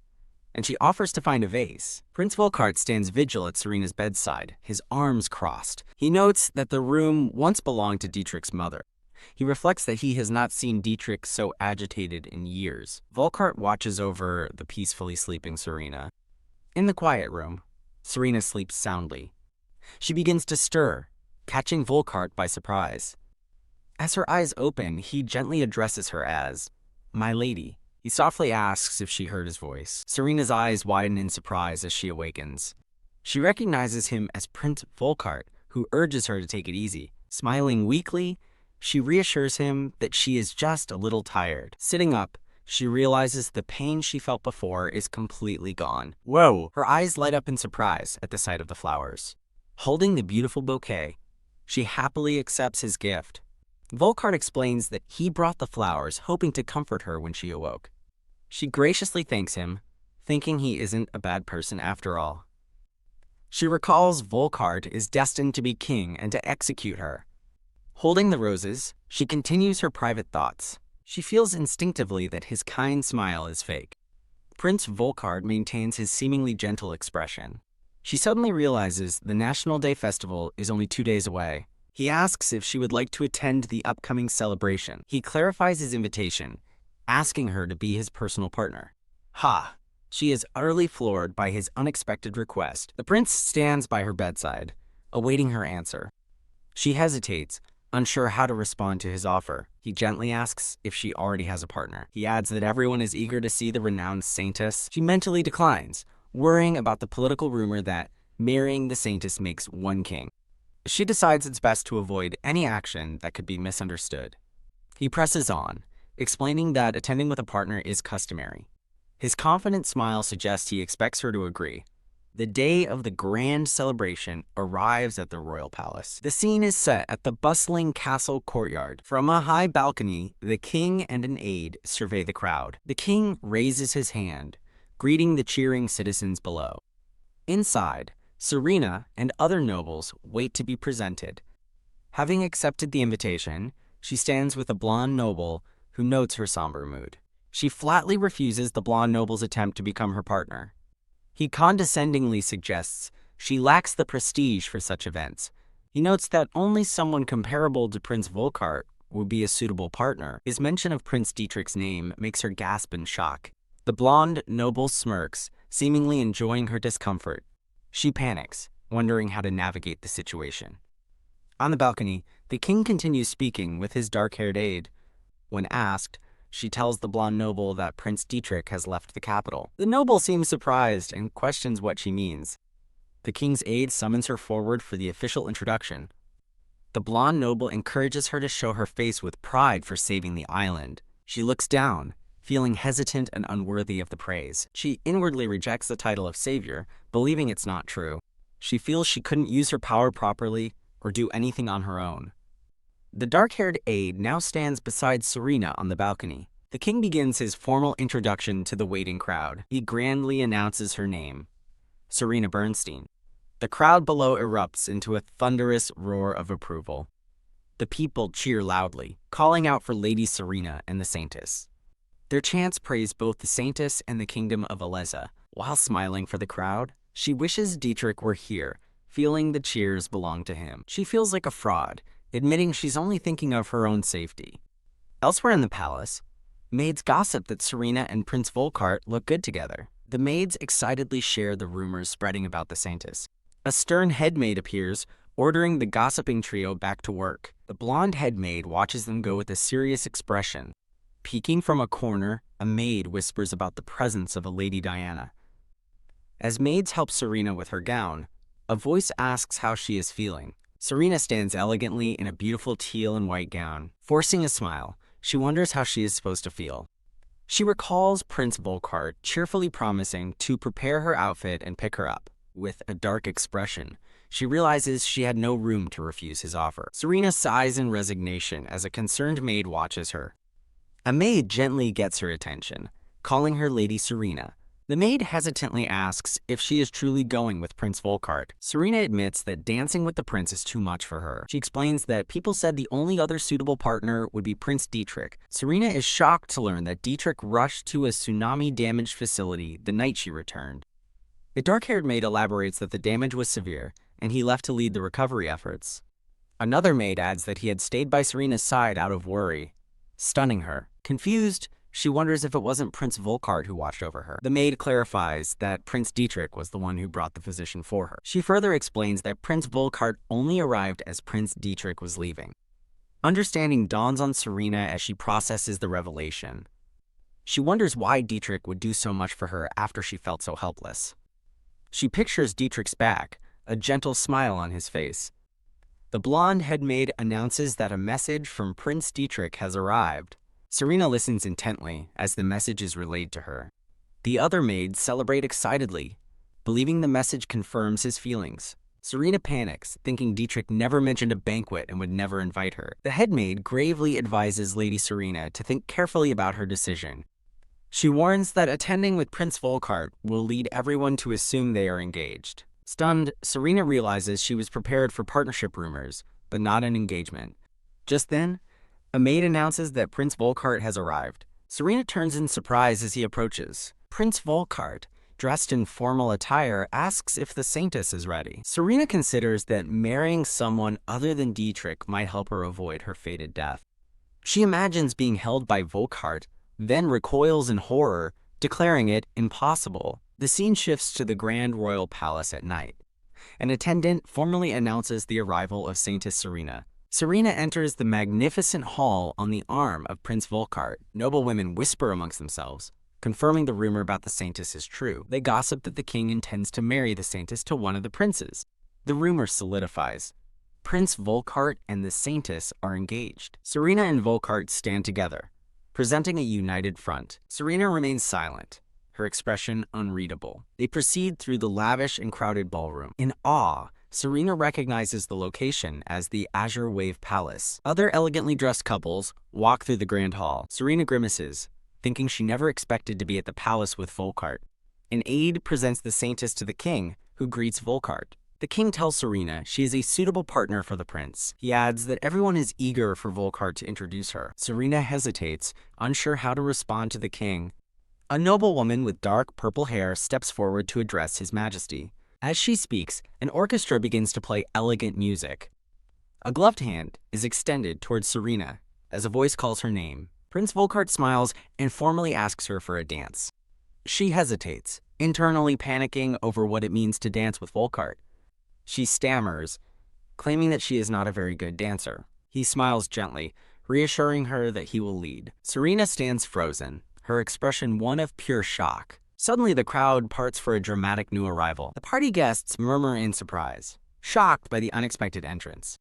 and she offers to find a vase. Prince Volkart stands vigil at Serena's bedside, his arms crossed. He notes that the room once belonged to Dietrich's mother. He reflects that he has not seen Dietrich so agitated in years. Volkart watches over the peacefully sleeping Serena. In the quiet room, Serena sleeps soundly. She begins to stir, catching Volkart by surprise. As her eyes open, he gently addresses her as, "My lady." He softly asks if she heard his voice. Serena's eyes widen in surprise as she awakens. She recognizes him as Prince Volkart, who urges her to take it easy. Smiling weakly, she reassures him that she is just a little tired. Sitting up, she realizes the pain she felt before is completely gone. Whoa! Her eyes light up in surprise at the sight of the flowers. Holding the beautiful bouquet, she happily accepts his gift. Volkart explains that he brought the flowers, hoping to comfort her when she awoke. She graciously thanks him, thinking he isn't a bad person after all. She recalls Volkart is destined to be king and to execute her. Holding the roses, she continues her private thoughts. She feels instinctively that his kind smile is fake. Prince Volkart maintains his seemingly gentle expression. She suddenly realizes the National Day Festival is only 2 days away. He asks if she would like to attend the upcoming celebration. He clarifies his invitation, asking her to be his personal partner. She is utterly floored by his unexpected request. The prince stands by her bedside, awaiting her answer. She hesitates, unsure how to respond to his offer. He gently asks if she already has a partner. He adds that everyone is eager to see the renowned saintess. She mentally declines, worrying about the political rumor that marrying the saintess makes one king. She decides it's best to avoid any action that could be misunderstood. He presses on, explaining that attending with a partner is customary. His confident smile suggests he expects her to agree. The day of the grand celebration arrives at the royal palace. The scene is set at the bustling castle courtyard. From a high balcony, the king and an aide survey the crowd. The king raises his hand, greeting the cheering citizens below. Inside, Serena and other nobles wait to be presented. Having accepted the invitation, she stands with a blonde noble who notes her somber mood. She flatly refuses the blonde noble's attempt to become her partner. He condescendingly suggests she lacks the prestige for such events. He notes that only someone comparable to Prince Volkart would be a suitable partner. His mention of Prince Dietrich's name makes her gasp in shock. The blonde noble smirks, seemingly enjoying her discomfort. She panics, wondering how to navigate the situation. On the balcony, the king continues speaking with his dark-haired aide. When asked, she tells the blonde noble that Prince Dietrich has left the capital. The noble seems surprised and questions what she means. The king's aide summons her forward for the official introduction. The blonde noble encourages her to show her face with pride for saving the island. She looks down, feeling hesitant and unworthy of the praise. She inwardly rejects the title of savior, believing it's not true. She feels she couldn't use her power properly or do anything on her own. The dark-haired aide now stands beside Serena on the balcony. The king begins his formal introduction to the waiting crowd. He grandly announces her name, Serena Bernstein. The crowd below erupts into a thunderous roar of approval. The people cheer loudly, calling out for Lady Serena and the Saintess. Their chants praise both the Saintess and the kingdom of Aleza. While smiling for the crowd, she wishes Dietrich were here, feeling the cheers belong to him. She feels like a fraud, admitting she's only thinking of her own safety. Elsewhere in the palace, maids gossip that Serena and Prince Volkart look good together. The maids excitedly share the rumors spreading about the Saintess. A stern headmaid appears, ordering the gossiping trio back to work. The blonde headmaid watches them go with a serious expression. Peeking from a corner, a maid whispers about the presence of a Lady Diana. As maids help Serena with her gown, a voice asks how she is feeling. Serena stands elegantly in a beautiful teal and white gown. Forcing a smile, she wonders how she is supposed to feel. She recalls Prince Volkart cheerfully promising to prepare her outfit and pick her up. With a dark expression, she realizes she had no room to refuse his offer. Serena sighs in resignation as a concerned maid watches her. A maid gently gets her attention, calling her Lady Serena. The maid hesitantly asks if she is truly going with Prince Volkart. Serena admits that dancing with the prince is too much for her. She explains that people said the only other suitable partner would be Prince Dietrich. Serena is shocked to learn that Dietrich rushed to a tsunami-damaged facility the night she returned. The dark-haired maid elaborates that the damage was severe, and he left to lead the recovery efforts. Another maid adds that he had stayed by Serena's side out of worry, stunning her. Confused, she wonders if it wasn't Prince Volkart who watched over her. The maid clarifies that Prince Dietrich was the one who brought the physician for her. She further explains that Prince Volkart only arrived as Prince Dietrich was leaving. Understanding dawns on Serena as she processes the revelation. She wonders why Dietrich would do so much for her after she felt so helpless. She pictures Dietrich's back, a gentle smile on his face. The blonde headmaid announces that a message from Prince Dietrich has arrived. Serena listens intently as the message is relayed to her. The other maids celebrate excitedly, believing the message confirms his feelings. Serena panics, thinking Dietrich never mentioned a banquet and would never invite her. The headmaid gravely advises Lady Serena to think carefully about her decision. She warns that attending with Prince Volkart will lead everyone to assume they are engaged. Stunned, Serena realizes she was prepared for partnership rumors, but not an engagement. Just then, a maid announces that Prince Volkart has arrived. Serena turns in surprise as he approaches. Prince Volkart, dressed in formal attire, asks if the Saintess is ready. Serena considers that marrying someone other than Dietrich might help her avoid her fated death. She imagines being held by Volkart, then recoils in horror, declaring it impossible. The scene shifts to the Grand Royal Palace at night. An attendant formally announces the arrival of Saintess Serena. Serena enters the magnificent hall on the arm of Prince Volkart. Noble women whisper amongst themselves, confirming the rumor about the Saintess is true. They gossip that the king intends to marry the Saintess to one of the princes. The rumor solidifies. Prince Volkart and the Saintess are engaged. Serena and Volkart stand together, presenting a united front. Serena remains silent, her expression unreadable. They proceed through the lavish and crowded ballroom. In awe, Serena recognizes the location as the Azure Wave Palace. Other elegantly dressed couples walk through the grand hall. Serena grimaces, thinking she never expected to be at the palace with Volkart. An aide presents the Saintess to the king, who greets Volkart. The king tells Serena she is a suitable partner for the prince. He adds that everyone is eager for Volkart to introduce her. Serena hesitates, unsure how to respond to the king. A noble woman with dark purple hair steps forward to address His Majesty. As she speaks, an orchestra begins to play elegant music. A gloved hand is extended towards Serena as a voice calls her name. Prince Volkart smiles and formally asks her for a dance. She hesitates, internally panicking over what it means to dance with Volkart. She stammers, claiming that she is not a very good dancer. He smiles gently, reassuring her that he will lead. Serena stands frozen, her expression one of pure shock. Suddenly, the crowd parts for a dramatic new arrival. The party guests murmur in surprise, shocked by the unexpected entrance.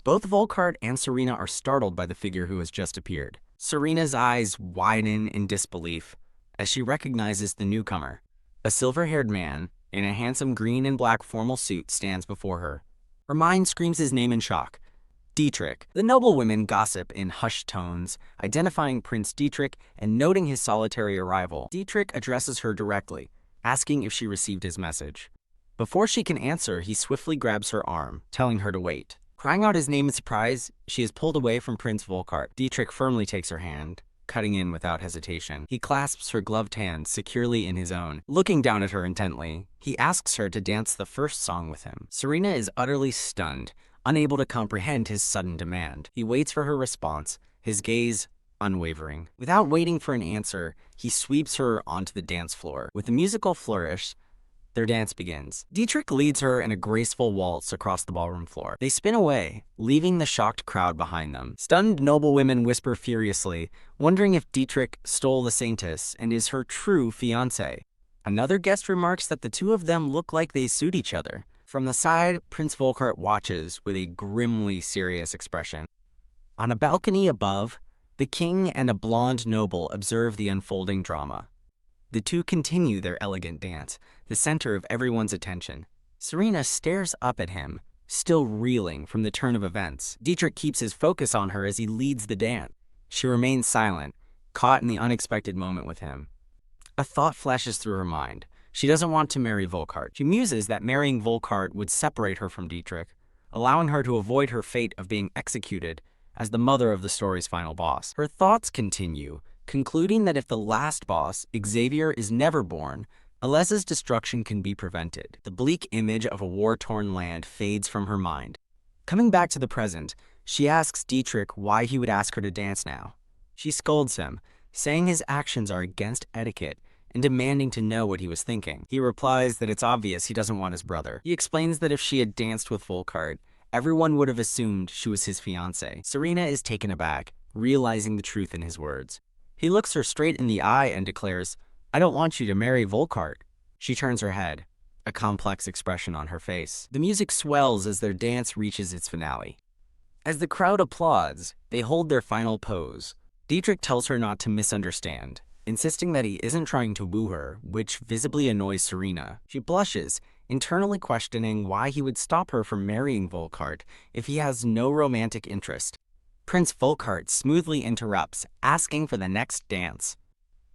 Both Volkart and Serena are startled by the figure who has just appeared. Serena's eyes widen in disbelief as she recognizes the newcomer. A silver-haired man in a handsome green and black formal suit stands before her. Her mind screams his name in shock. Dietrich. The noblewomen gossip in hushed tones, identifying Prince Dietrich and noting his solitary arrival. Dietrich addresses her directly, asking if she received his message. Before she can answer, he swiftly grabs her arm, telling her to wait. Crying out his name in surprise, she is pulled away from Prince Volkart. Dietrich firmly takes her hand, cutting in without hesitation. He clasps her gloved hand securely in his own. Looking down at her intently, he asks her to dance the first song with him. Serena is utterly stunned, unable to comprehend his sudden demand. He waits for her response, his gaze unwavering. Without waiting for an answer, he sweeps her onto the dance floor. With a musical flourish, their dance begins. Dietrich leads her in a graceful waltz across the ballroom floor. They spin away, leaving the shocked crowd behind them. Stunned noblewomen whisper furiously, wondering if Dietrich stole the saintess and is her true fiancé. Another guest remarks that the two of them look like they suit each other. From the side, Prince Volkart watches with a grimly serious expression. On a balcony above, the king and a blonde noble observe the unfolding drama. The two continue their elegant dance, the center of everyone's attention. Serena stares up at him, still reeling from the turn of events. Dietrich keeps his focus on her as he leads the dance. She remains silent, caught in the unexpected moment with him. A thought flashes through her mind. She doesn't want to marry Volkart. She muses that marrying Volkart would separate her from Dietrich, allowing her to avoid her fate of being executed as the mother of the story's final boss. Her thoughts continue, concluding that if the last boss, Xavier, is never born, Alessa's destruction can be prevented. The bleak image of a war-torn land fades from her mind. Coming back to the present, she asks Dietrich why he would ask her to dance now. She scolds him, saying his actions are against etiquette and demanding to know what he was thinking. He replies that it's obvious he doesn't want his brother. He explains that if she had danced with Volkart, everyone would have assumed she was his fiancée. Serena is taken aback, realizing the truth in his words. He looks her straight in the eye and declares, "I don't want you to marry Volkart." She turns her head, a complex expression on her face. The music swells as their dance reaches its finale. As the crowd applauds, they hold their final pose. Dietrich tells her not to misunderstand, insisting that he isn't trying to woo her, which visibly annoys Serena. She blushes, internally questioning why he would stop her from marrying Volkart if he has no romantic interest. Prince Volkart smoothly interrupts, asking for the next dance.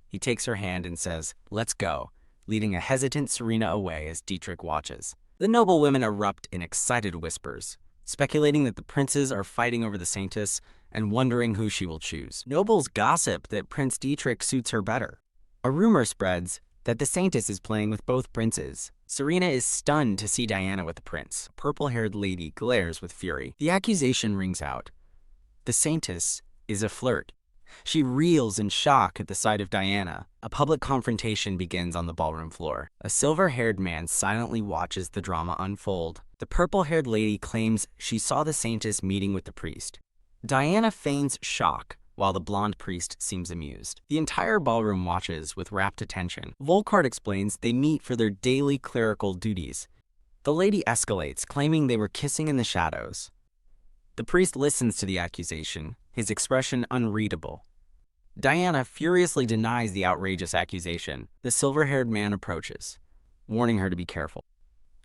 He takes her hand and says, "Let's go," leading a hesitant Serena away as Dietrich watches. The noblewomen erupt in excited whispers, speculating that the princes are fighting over the saintess and wondering who she will choose. Nobles gossip that Prince Dietrich suits her better. A rumor spreads that the saintess is playing with both princes. Serena is stunned to see Diana with the prince. A purple-haired lady glares with fury. The accusation rings out. The saintess is a flirt. She reels in shock at the sight of Diana. A public confrontation begins on the ballroom floor. A silver-haired man silently watches the drama unfold. The purple-haired lady claims she saw the saintess meeting with the priest. Diana feigns shock, while the blonde priest seems amused. The entire ballroom watches with rapt attention. Volkart explains they meet for their daily clerical duties. The lady escalates, claiming they were kissing in the shadows. The priest listens to the accusation, his expression unreadable. Diana furiously denies the outrageous accusation. The silver-haired man approaches, warning her to be careful.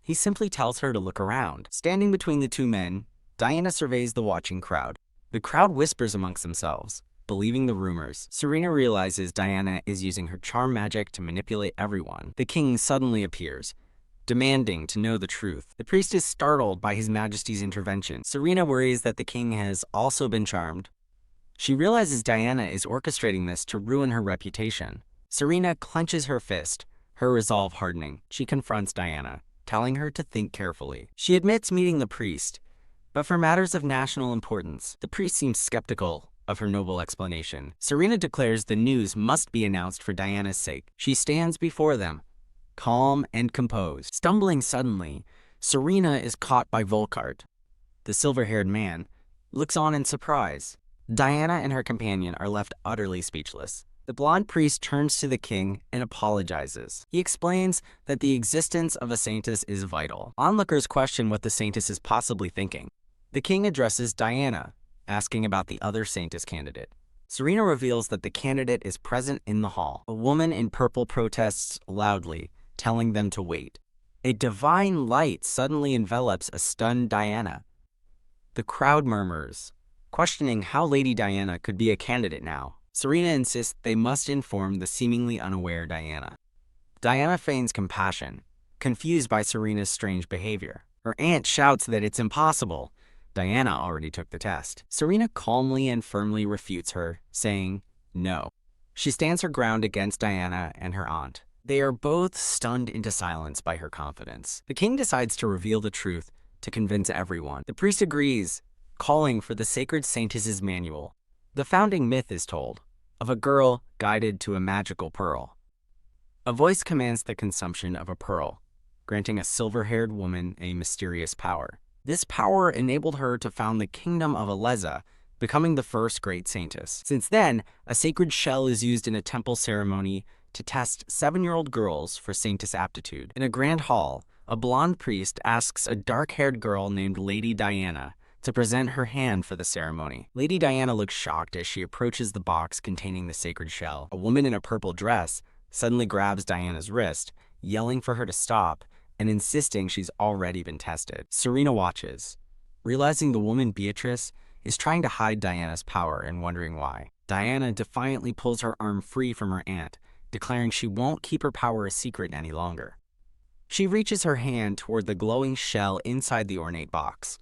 He simply tells her to look around. Standing between the two men, Diana surveys the watching crowd. The crowd whispers amongst themselves, believing the rumors. Serena realizes Diana is using her charm magic to manipulate everyone. The king suddenly appears, demanding to know the truth. The priest is startled by His Majesty's intervention. Serena worries that the king has also been charmed. She realizes Diana is orchestrating this to ruin her reputation. Serena clenches her fist, her resolve hardening. She confronts Diana, telling her to think carefully. She admits meeting the priest, but for matters of national importance, the priest seems skeptical of her noble explanation. Serena declares the news must be announced for Diana's sake. She stands before them, calm and composed. Stumbling suddenly, Serena is caught by Volkart. The silver-haired man looks on in surprise. Diana and her companion are left utterly speechless. The blonde priest turns to the king and apologizes. He explains that the existence of a saintess is vital. Onlookers question what the saintess is possibly thinking. The king addresses Diana, asking about the other saintess candidate. Serena reveals that the candidate is present in the hall. A woman in purple protests loudly, telling them to wait. A divine light suddenly envelops a stunned Diana. The crowd murmurs, questioning how Lady Diana could be a candidate now. Serena insists they must inform the seemingly unaware Diana. Diana feigns compassion, confused by Serena's strange behavior. Her aunt shouts that it's impossible. Diana already took the test. Serena calmly and firmly refutes her, saying no. She stands her ground against Diana and her aunt. They are both stunned into silence by her confidence. The king decides to reveal the truth to convince everyone. The priest agrees, calling for the sacred saintess's manual. The founding myth is told of a girl guided to a magical pearl. A voice commands the consumption of a pearl, granting a silver-haired woman a mysterious power. This power enabled her to found the kingdom of Aleza, becoming the first great saintess. Since then, a sacred shell is used in a temple ceremony to test 7-year-old girls for saintess aptitude. In a grand hall, a blonde priest asks a dark-haired girl named Lady Diana to present her hand for the ceremony. Lady Diana looks shocked as she approaches the box containing the sacred shell. A woman in a purple dress suddenly grabs Diana's wrist, yelling for her to stop and insisting she's already been tested. Serena watches, realizing the woman Beatrice is trying to hide Diana's power and wondering why. Diana defiantly pulls her arm free from her aunt, declaring she won't keep her power a secret any longer. She reaches her hand toward the glowing shell inside the ornate box.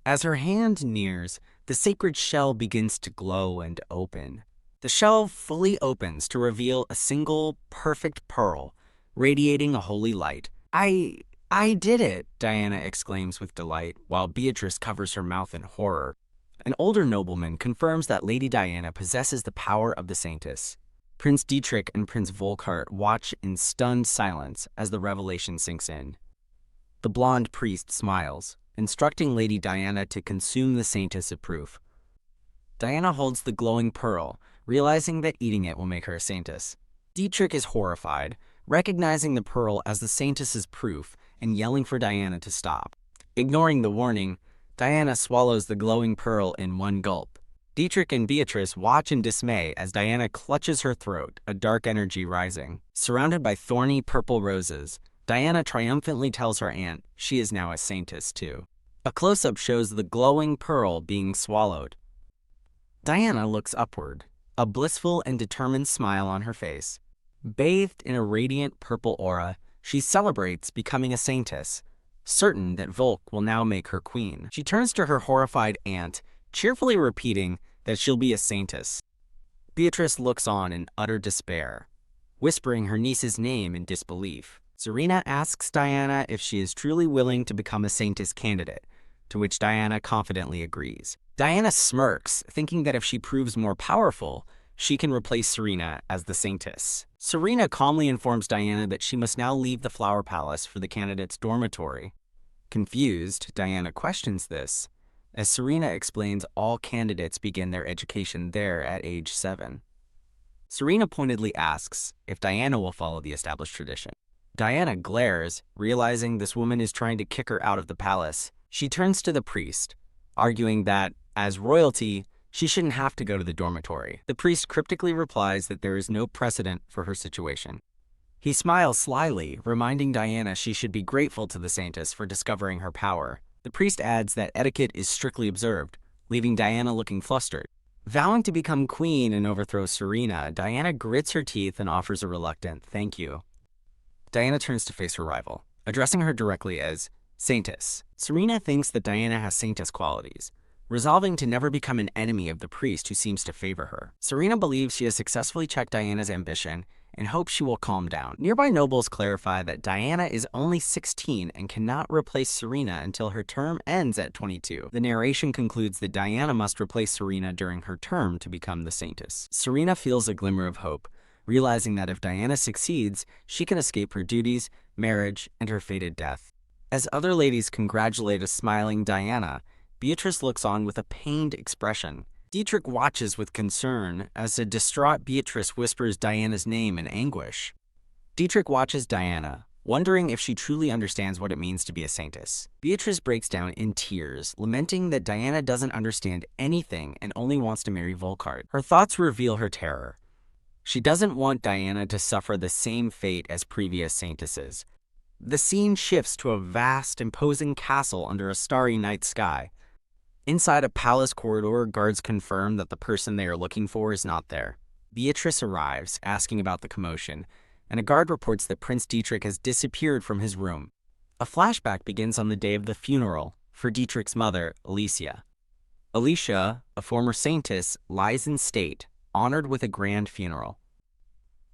As her hand nears, the sacred shell begins to glow and open. The shell fully opens to reveal a single, perfect pearl, radiating a holy light. I did it, Diana exclaims with delight, while Beatrice covers her mouth in horror. An older nobleman confirms that Lady Diana possesses the power of the saintess. Prince Dietrich and Prince Volkart watch in stunned silence as the revelation sinks in. The blonde priest smiles, instructing Lady Diana to consume the saintess of proof. Diana holds the glowing pearl, realizing that eating it will make her a saintess. Dietrich is horrified, recognizing the pearl as the saintess's proof and yelling for Diana to stop. Ignoring the warning, Diana swallows the glowing pearl in one gulp. Dietrich and Beatrice watch in dismay as Diana clutches her throat, a dark energy rising. Surrounded by thorny purple roses, Diana triumphantly tells her aunt she is now a saintess too. A close-up shows the glowing pearl being swallowed. Diana looks upward, a blissful and determined smile on her face. Bathed in a radiant purple aura, she celebrates becoming a saintess, certain that Volk will now make her queen. She turns to her horrified aunt, cheerfully repeating that she'll be a saintess. Beatrice looks on in utter despair, whispering her niece's name in disbelief. Serena asks Diana if she is truly willing to become a saintess candidate, to which Diana confidently agrees. Diana smirks, thinking that if she proves more powerful, she can replace Serena as the saintess. Serena calmly informs Diana that she must now leave the Flower Palace for the candidate's dormitory. Confused, Diana questions this, as Serena explains all candidates begin their education there at age 7. Serena pointedly asks if Diana will follow the established tradition. Diana glares, realizing this woman is trying to kick her out of the palace. She turns to the priest, arguing that, as royalty, she shouldn't have to go to the dormitory. The priest cryptically replies that there is no precedent for her situation. He smiles slyly, reminding Diana she should be grateful to the saintess for discovering her power. The priest adds that etiquette is strictly observed, leaving Diana looking flustered. Vowing to become queen and overthrow Serena, Diana grits her teeth and offers a reluctant thank you. Diana turns to face her rival, addressing her directly as saintess. Serena thinks that Diana has saintess qualities, resolving to never become an enemy of the priest who seems to favor her. Serena believes she has successfully checked Diana's ambition and hopes she will calm down. Nearby nobles clarify that Diana is only 16 and cannot replace Serena until her term ends at 22. The narration concludes that Diana must replace Serena during her term to become the saintess. Serena feels a glimmer of hope, realizing that if Diana succeeds, she can escape her duties, marriage, and her fated death. As other ladies congratulate a smiling Diana, Beatrice looks on with a pained expression. Dietrich watches with concern as a distraught Beatrice whispers Diana's name in anguish. Dietrich watches Diana, wondering if she truly understands what it means to be a saintess. Beatrice breaks down in tears, lamenting that Diana doesn't understand anything and only wants to marry Volkart. Her thoughts reveal her terror. She doesn't want Diana to suffer the same fate as previous saintesses. The scene shifts to a vast, imposing castle under a starry night sky. Inside a palace corridor, guards confirm that the person they are looking for is not there. Beatrice arrives, asking about the commotion, and a guard reports that Prince Dietrich has disappeared from his room. A flashback begins on the day of the funeral for Dietrich's mother, Alicia. Alicia, a former saintess, lies in state, honored with a grand funeral.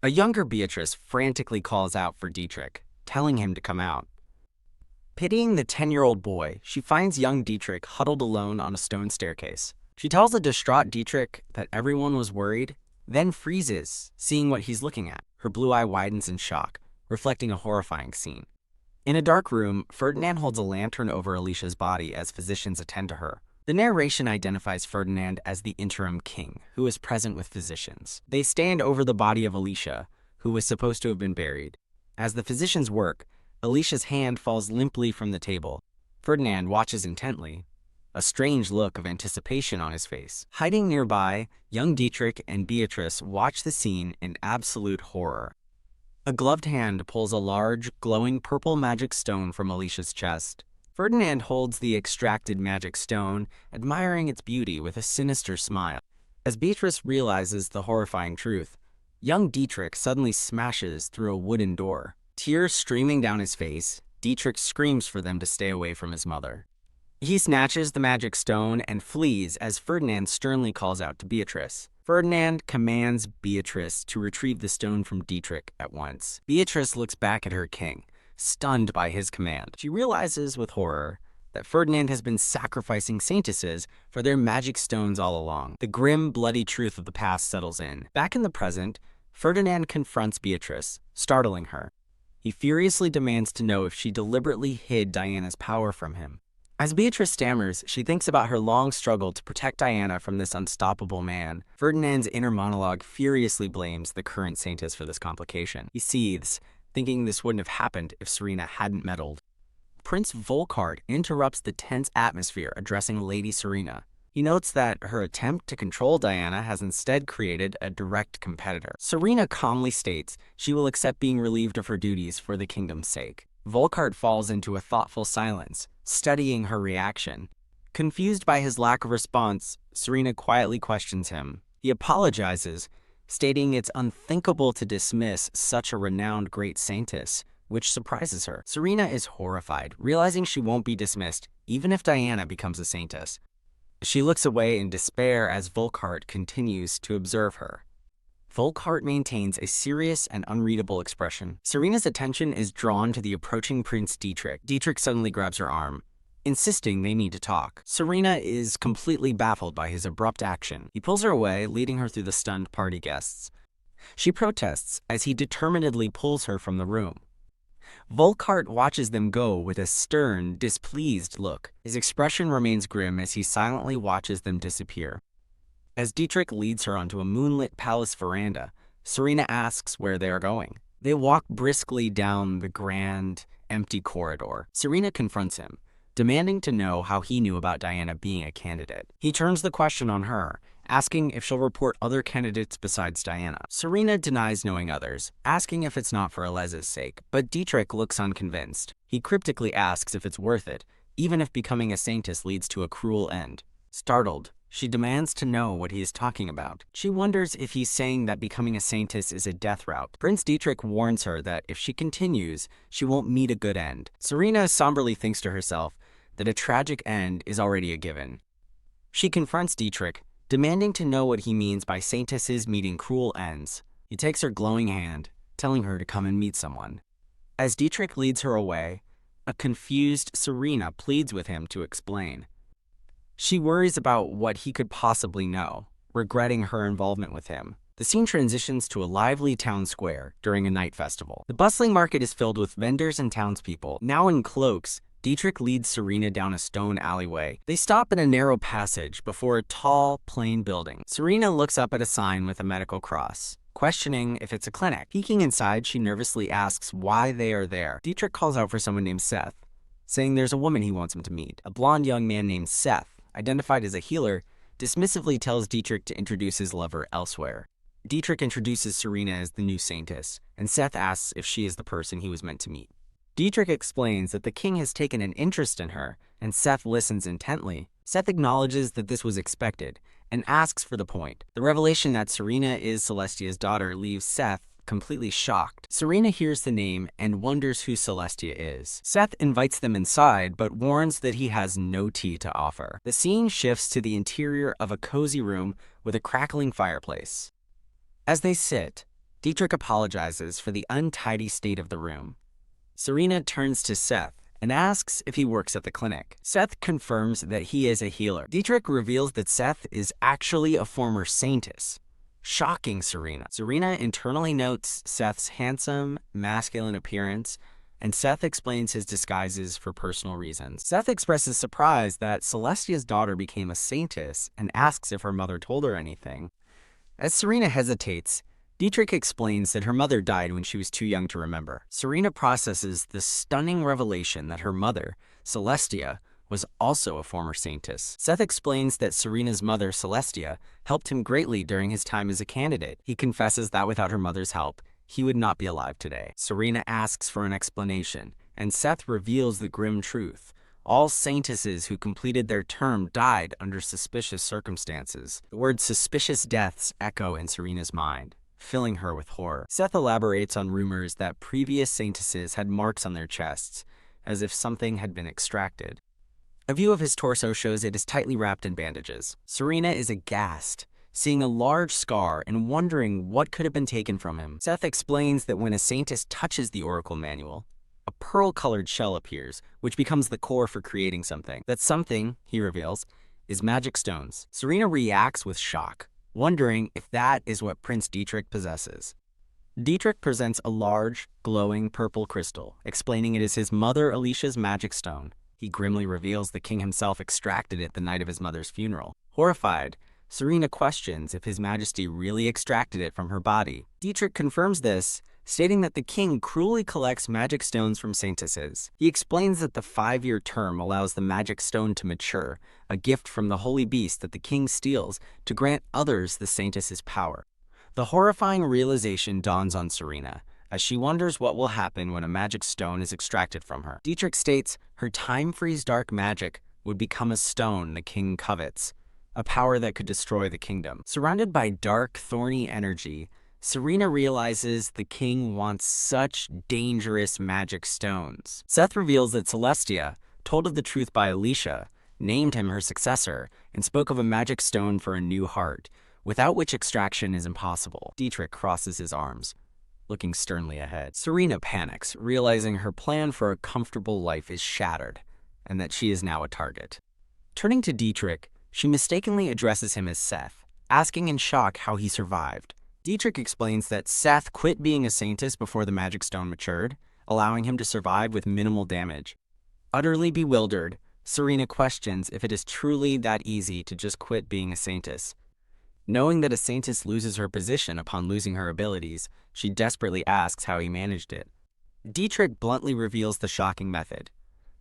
A younger Beatrice frantically calls out for Dietrich, telling him to come out. Pitying the 10-year-old boy, she finds young Dietrich huddled alone on a stone staircase. She tells the distraught Dietrich that everyone was worried, then freezes, seeing what he's looking at. Her blue eye widens in shock, reflecting a horrifying scene. In a dark room, Ferdinand holds a lantern over Alicia's body as physicians attend to her. The narration identifies Ferdinand as the interim king, who is present with physicians. They stand over the body of Alicia, who was supposed to have been buried. As the physicians work, Alicia's hand falls limply from the table. Ferdinand watches intently, a strange look of anticipation on his face. Hiding nearby, young Dietrich and Beatrice watch the scene in absolute horror. A gloved hand pulls a large, glowing purple magic stone from Alicia's chest. Ferdinand holds the extracted magic stone, admiring its beauty with a sinister smile. As Beatrice realizes the horrifying truth, young Dietrich suddenly smashes through a wooden door. Tears streaming down his face, Dietrich screams for them to stay away from his mother. He snatches the magic stone and flees as Ferdinand sternly calls out to Beatrice. Ferdinand commands Beatrice to retrieve the stone from Dietrich at once. Beatrice looks back at her king, stunned by his command. She realizes with horror that Ferdinand has been sacrificing saintesses for their magic stones all along. The grim, bloody truth of the past settles in. Back in the present, Ferdinand confronts Beatrice, startling her. He furiously demands to know if she deliberately hid Diana's power from him. As Beatrice stammers, she thinks about her long struggle to protect Diana from this unstoppable man. Ferdinand's inner monologue furiously blames the current saintess for this complication. He seethes, thinking this wouldn't have happened if Serena hadn't meddled. Prince Volkart interrupts the tense atmosphere, addressing Lady Serena. He notes that her attempt to control Diana has instead created a direct competitor. Serena calmly states she will accept being relieved of her duties for the kingdom's sake. Volkart falls into a thoughtful silence, studying her reaction. Confused by his lack of response, Serena quietly questions him. He apologizes, stating it's unthinkable to dismiss such a renowned great saintess, which surprises her. Serena is horrified, realizing she won't be dismissed, even if Diana becomes a saintess. She looks away in despair as Volkart continues to observe her. Volkart maintains a serious and unreadable expression. Serena's attention is drawn to the approaching Prince Dietrich. Dietrich suddenly grabs her arm, insisting they need to talk. Serena is completely baffled by his abrupt action. He pulls her away, leading her through the stunned party guests. She protests as he determinedly pulls her from the room. Volkart watches them go with a stern, displeased look. His expression remains grim as he silently watches them disappear. As Dietrich leads her onto a moonlit palace veranda, Serena asks where they are going. They walk briskly down the grand, empty corridor. Serena confronts him, demanding to know how he knew about Diana being a candidate. He turns the question on her, asking if she'll report other candidates besides Diana. Serena denies knowing others, asking if it's not for Alez's sake, but Dietrich looks unconvinced. He cryptically asks if it's worth it, even if becoming a saintess leads to a cruel end. Startled, she demands to know what he is talking about. She wonders if he's saying that becoming a saintess is a death route. Prince Dietrich warns her that if she continues, she won't meet a good end. Serena somberly thinks to herself that a tragic end is already a given. She confronts Dietrich, demanding to know what he means by saintesses meeting cruel ends. He takes her glowing hand, telling her to come and meet someone. As Dietrich leads her away, a confused Serena pleads with him to explain. She worries about what he could possibly know, regretting her involvement with him. The scene transitions to a lively town square during a night festival. The bustling market is filled with vendors and townspeople. Now in cloaks, Dietrich leads Serena down a stone alleyway. They stop in a narrow passage before a tall, plain building. Serena looks up at a sign with a medical cross, questioning if it's a clinic. Peeking inside, she nervously asks why they are there. Dietrich calls out for someone named Seth, saying there's a woman he wants him to meet. A blonde young man named Seth, identified as a healer, dismissively tells Dietrich to introduce his lover elsewhere. Dietrich introduces Serena as the new saintess, and Seth asks if she is the person he was meant to meet. Dietrich explains that the king has taken an interest in her, and Seth listens intently, Seth acknowledges that this was expected and asks for the point. The revelation that Serena is Celestia's daughter leaves Seth completely shocked. Serena hears the name and wonders who Celestia is. Seth invites them inside, but warns that he has no tea to offer. The scene shifts to the interior of a cozy room with a crackling fireplace. As they sit, Dietrich apologizes for the untidy state of the room. Serena turns to Seth and asks if he works at the clinic. Seth confirms that he is a healer. Dietrich reveals that Seth is actually a former saintess, shocking Serena. Serena internally notes Seth's handsome, masculine appearance, and Seth explains his disguises for personal reasons. Seth expresses surprise that Celestia's daughter became a saintess and asks if her mother told her anything. As Serena hesitates, Dietrich explains that her mother died when she was too young to remember. Serena processes the stunning revelation that her mother, Celestia, was also a former saintess. Seth explains that Serena's mother, Celestia, helped him greatly during his time as a candidate. He confesses that without her mother's help, he would not be alive today. Serena asks for an explanation, and Seth reveals the grim truth. All saintesses who completed their term died under suspicious circumstances. The word suspicious deaths echo in Serena's mind, filling her with horror. Seth elaborates on rumors that previous saintesses had marks on their chests, as if something had been extracted. A view of his torso shows it is tightly wrapped in bandages. Serena is aghast, seeing a large scar and wondering what could have been taken from him. Seth explains that when a saintess touches the Oracle Manual, a pearl-colored shell appears, which becomes the core for creating something. That something, he reveals, is magic stones. Serena reacts with shock, wondering if that is what Prince Dietrich possesses. Dietrich presents a large, glowing purple crystal, explaining it is his mother Alicia's magic stone. He grimly reveals the king himself extracted it the night of his mother's funeral. Horrified, Serena questions if His Majesty really extracted it from her body. Dietrich confirms this, stating that the king cruelly collects magic stones from saintesses. He explains that the 5-year term allows the magic stone to mature, a gift from the holy beast that the king steals to grant others the saintess's power. The horrifying realization dawns on Serena, as she wonders what will happen when a magic stone is extracted from her. Dietrich states her time-freeze dark magic would become a stone the king covets, a power that could destroy the kingdom. Surrounded by dark, thorny energy, Serena realizes the king wants such dangerous magic stones. Seth reveals that Celestia, told of the truth by Alicia, named him her successor and spoke of a magic stone for a new heart, without which extraction is impossible. Dietrich crosses his arms, looking sternly ahead. Serena panics, realizing her plan for a comfortable life is shattered, and that she is now a target. Turning to Dietrich, she mistakenly addresses him as Seth, asking in shock how he survived. Dietrich explains that Seth quit being a saintess before the magic stone matured, allowing him to survive with minimal damage. Utterly bewildered, Serena questions if it is truly that easy to just quit being a saintess. Knowing that a saintess loses her position upon losing her abilities, she desperately asks how he managed it. Dietrich bluntly reveals the shocking method.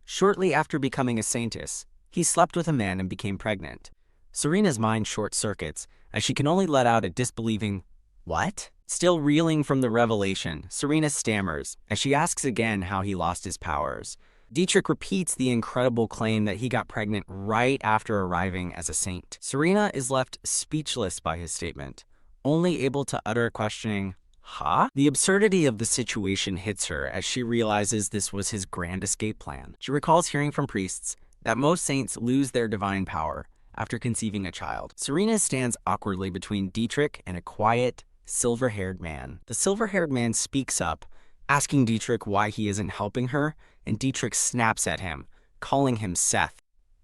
Shortly after becoming a saintess, he slept with a man and became pregnant. Serena's mind short-circuits, as she can only let out a disbelieving, "What?" Still reeling from the revelation, Serena stammers, as she asks again how he lost his powers. Dietrich repeats the incredible claim that he got pregnant right after arriving as a saint. Serena is left speechless by his statement, only able to utter a questioning, "Huh?" The absurdity of the situation hits her as she realizes this was his grand escape plan. She recalls hearing from priests that most saints lose their divine power after conceiving a child. Serena stands awkwardly between Dietrich and a quiet, silver-haired man. The silver-haired man speaks up, asking Dietrich why he isn't helping her, and Dietrich snaps at him, calling him Seth.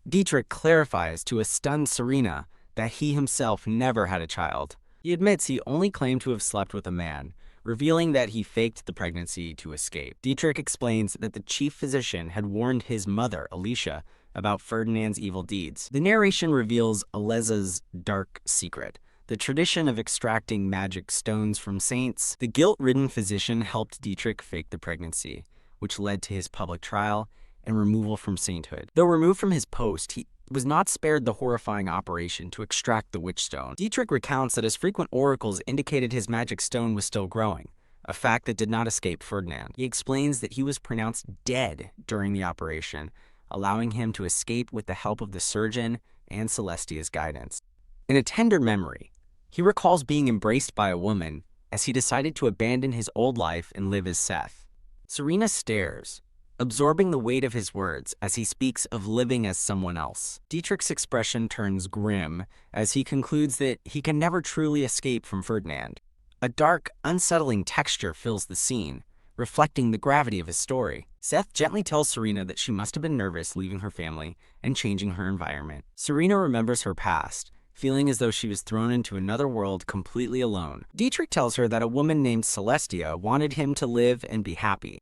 Dietrich clarifies to a stunned Serena that he himself never had a child. He admits he only claimed to have slept with a man, revealing that he faked the pregnancy to escape. Dietrich explains that the chief physician had warned his mother, Alicia, about Ferdinand's evil deeds. The narration reveals Aleza's dark secret, the tradition of extracting magic stones from saints. The guilt-ridden physician helped Dietrich fake the pregnancy, which led to his public trial and removal from sainthood. Though removed from his post, he was not spared the horrifying operation to extract the witch stone. Dietrich recounts that his frequent oracles indicated his magic stone was still growing, a fact that did not escape Ferdinand. He explains that he was pronounced dead during the operation, allowing him to escape with the help of the surgeon and Celestia's guidance. In a tender memory, he recalls being embraced by a woman as he decided to abandon his old life and live as Seth. Serena stares, absorbing the weight of his words as he speaks of living as someone else. Dietrich's expression turns grim as he concludes that he can never truly escape from Ferdinand. A dark, unsettling texture fills the scene, reflecting the gravity of his story. Seth gently tells Serena that she must have been nervous leaving her family and changing her environment. Serena remembers her past, feeling as though she was thrown into another world completely alone. Dietrich tells her that a woman named Celestia wanted him to live and be happy.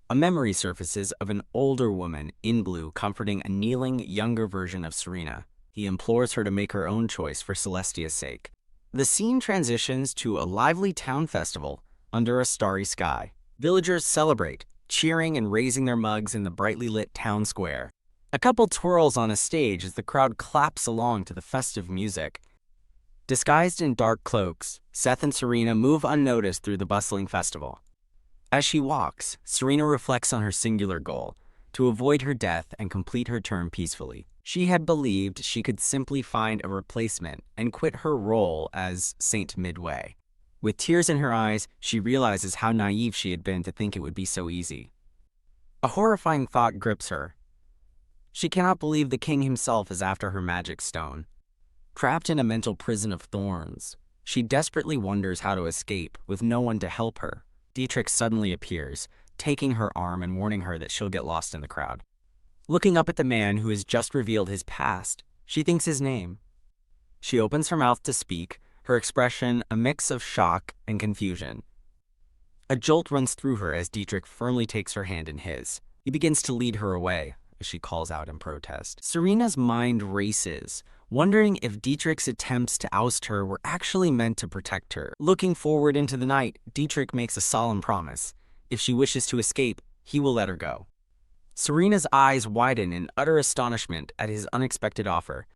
A memory surfaces of an older woman in blue comforting a kneeling, younger version of Serena. He implores her to make her own choice for Celestia's sake. The scene transitions to a lively town festival under a starry sky. Villagers celebrate, cheering and raising their mugs in the brightly lit town square. A couple twirls on a stage as the crowd claps along to the festive music. Disguised in dark cloaks, Seth and Serena move unnoticed through the bustling festival. As she walks, Serena reflects on her singular goal, to avoid her death and complete her term peacefully. She had believed she could simply find a replacement and quit her role as Saint midway. With tears in her eyes, she realizes how naive she had been to think it would be so easy. A horrifying thought grips her. She cannot believe the king himself is after her magic stone. Trapped in a mental prison of thorns, she desperately wonders how to escape with no one to help her. Dietrich suddenly appears, taking her arm and warning her that she'll get lost in the crowd. Looking up at the man who has just revealed his past, she thinks his name. She opens her mouth to speak, her expression a mix of shock and confusion. A jolt runs through her as Dietrich firmly takes her hand in his. He begins to lead her away, as she calls out in protest. Serena's mind races, wondering if Dietrich's attempts to oust her were actually meant to protect her. Looking forward into the night, Dietrich makes a solemn promise. If she wishes to escape, he will let her go. Serena's eyes widen in utter astonishment at his unexpected offer.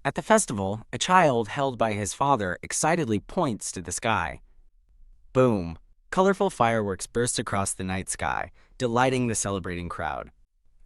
At the festival, a child held by his father excitedly points to the sky. Boom! Colorful fireworks burst across the night sky, delighting the celebrating crowd.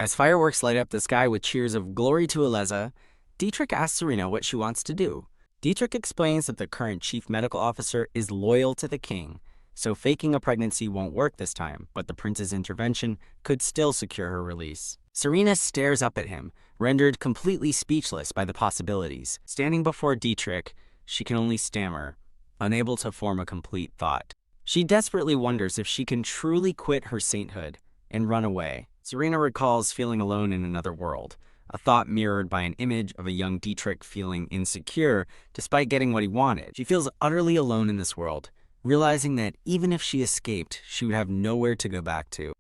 As fireworks light up the sky with cheers of "Glory to Aleza," Dietrich asks Serena what she wants to do. Dietrich explains that the current chief medical officer is loyal to the king, so faking a pregnancy won't work this time, but the prince's intervention could still secure her release. Serena stares up at him, rendered completely speechless by the possibilities. Standing before Dietrich, she can only stammer, unable to form a complete thought. She desperately wonders if she can truly quit her sainthood and run away. Serena recalls feeling alone in another world, a thought mirrored by an image of a young Dietrich feeling insecure despite getting what he wanted. She feels utterly alone in this world, realizing that even if she escaped, she would have nowhere to go back to.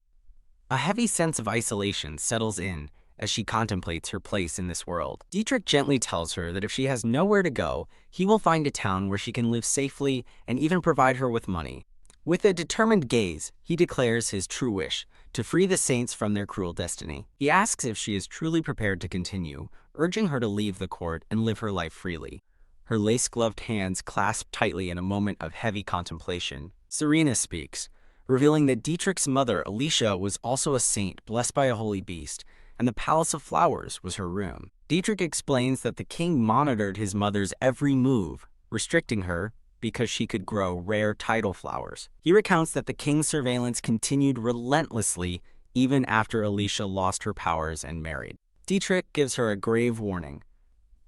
A heavy sense of isolation settles in as she contemplates her place in this world. Dietrich gently tells her that if she has nowhere to go, he will find a town where she can live safely and even provide her with money. With a determined gaze, he declares his true wish, to free the saints from their cruel destiny. He asks if she is truly prepared to continue, urging her to leave the court and live her life freely. Her lace-gloved hands clasp tightly in a moment of heavy contemplation. Serena speaks, revealing that Dietrich's mother, Alicia, was also a saint blessed by a holy beast, and the Palace of Flowers was her room. Dietrich explains that the king monitored his mother's every move, restricting her because she could grow rare tidal flowers. He recounts that the king's surveillance continued relentlessly even after Alicia lost her powers and married. Dietrich gives her a grave warning.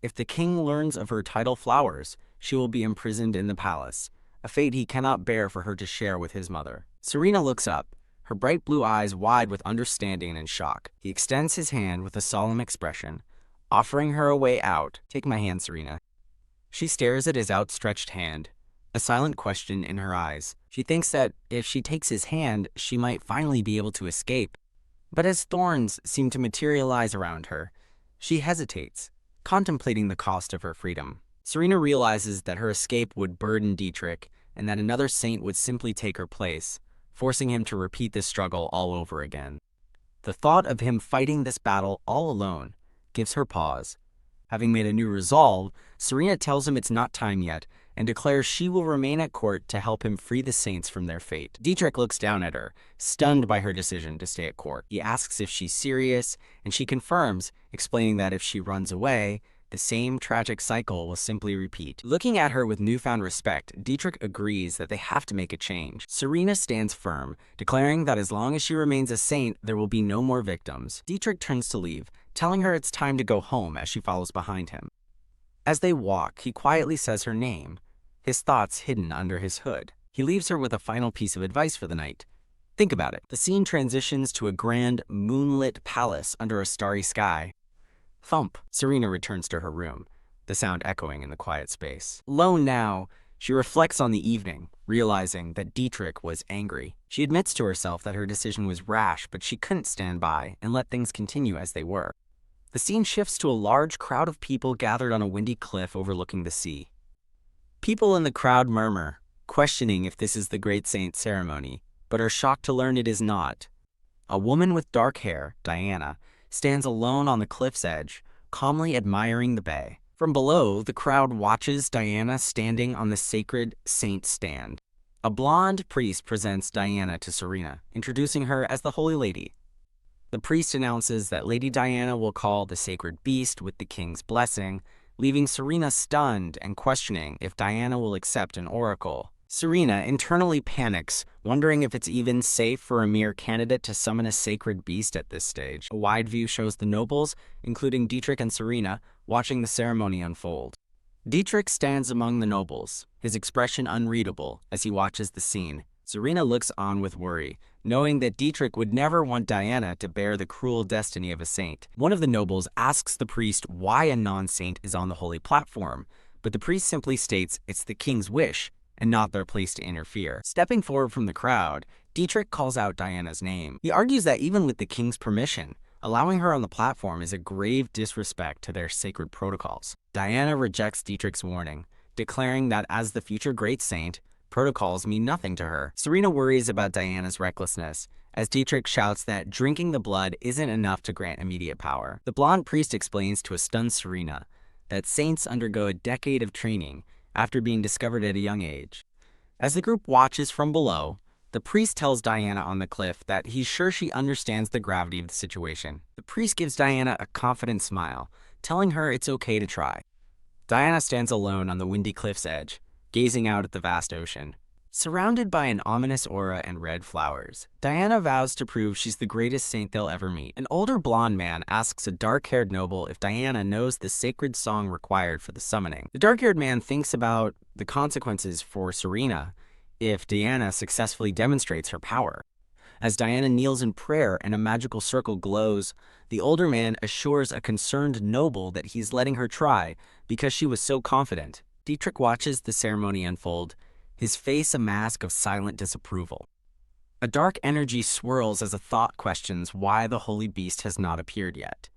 If the king learns of her tidal flowers, she will be imprisoned in the palace, a fate he cannot bear for her to share with his mother. Serena looks up, her bright blue eyes wide with understanding and shock. He extends his hand with a solemn expression, offering her a way out. "Take my hand, Serena." She stares at his outstretched hand, a silent question in her eyes. She thinks that if she takes his hand, she might finally be able to escape. But as thorns seem to materialize around her, she hesitates, contemplating the cost of her freedom. Serena realizes that her escape would burden Dietrich and that another saint would simply take her place, forcing him to repeat this struggle all over again. The thought of him fighting this battle all alone gives her pause. Having made a new resolve, Serena tells him it's not time yet and declares she will remain at court to help him free the saints from their fate. Dietrich looks down at her, stunned by her decision to stay at court. He asks if she's serious, and she confirms, explaining that if she runs away, the same tragic cycle will simply repeat. Looking at her with newfound respect, Dietrich agrees that they have to make a change. Serena stands firm, declaring that as long as she remains a saint, there will be no more victims. Dietrich turns to leave, telling her it's time to go home as she follows behind him. As they walk, he quietly says her name, his thoughts hidden under his hood. He leaves her with a final piece of advice for the night. Think about it. The scene transitions to a grand, moonlit palace under a starry sky. Thump. Serena returns to her room, the sound echoing in the quiet space. Alone now, she reflects on the evening, realizing that Dietrich was angry. She admits to herself that her decision was rash, but she couldn't stand by and let things continue as they were. The scene shifts to a large crowd of people gathered on a windy cliff overlooking the sea. People in the crowd murmur, questioning if this is the great saint ceremony, but are shocked to learn it is not. A woman with dark hair, Diana, stands alone on the cliff's edge, calmly admiring the bay. From below, the crowd watches Diana standing on the sacred saint stand. A blonde priest presents Diana to Serena, introducing her as the Holy Lady. The priest announces that Lady Diana will call the sacred beast with the king's blessing, leaving Serena stunned and questioning if Diana will accept an oracle. Serena internally panics, wondering if it's even safe for a mere candidate to summon a sacred beast at this stage. A wide view shows the nobles, including Dietrich and Serena, watching the ceremony unfold. Dietrich stands among the nobles, his expression unreadable as he watches the scene. Serena looks on with worry, knowing that Dietrich would never want Diana to bear the cruel destiny of a saint. One of the nobles asks the priest why a non-saint is on the holy platform, but the priest simply states it's the king's wish, and not their place to interfere. Stepping forward from the crowd, Dietrich calls out Diana's name. He argues that even with the king's permission, allowing her on the platform is a grave disrespect to their sacred protocols. Diana rejects Dietrich's warning, declaring that as the future great saint, protocols mean nothing to her. Serena worries about Diana's recklessness, as Dietrich shouts that drinking the blood isn't enough to grant immediate power. The blonde priest explains to a stunned Serena that saints undergo a decade of training after being discovered at a young age. As the group watches from below, the priest tells Diana on the cliff that he's sure she understands the gravity of the situation. The priest gives Diana a confident smile, telling her it's okay to try. Diana stands alone on the windy cliff's edge, gazing out at the vast ocean. Surrounded by an ominous aura and red flowers, Diana vows to prove she's the greatest saint they'll ever meet. An older blonde man asks a dark-haired noble if Diana knows the sacred song required for the summoning. The dark-haired man thinks about the consequences for Serena if Diana successfully demonstrates her power. As Diana kneels in prayer and a magical circle glows, the older man assures a concerned noble that he's letting her try because she was so confident. Dietrich watches the ceremony unfold, his face a mask of silent disapproval. A dark energy swirls as a thought questions why the holy beast has not appeared yet.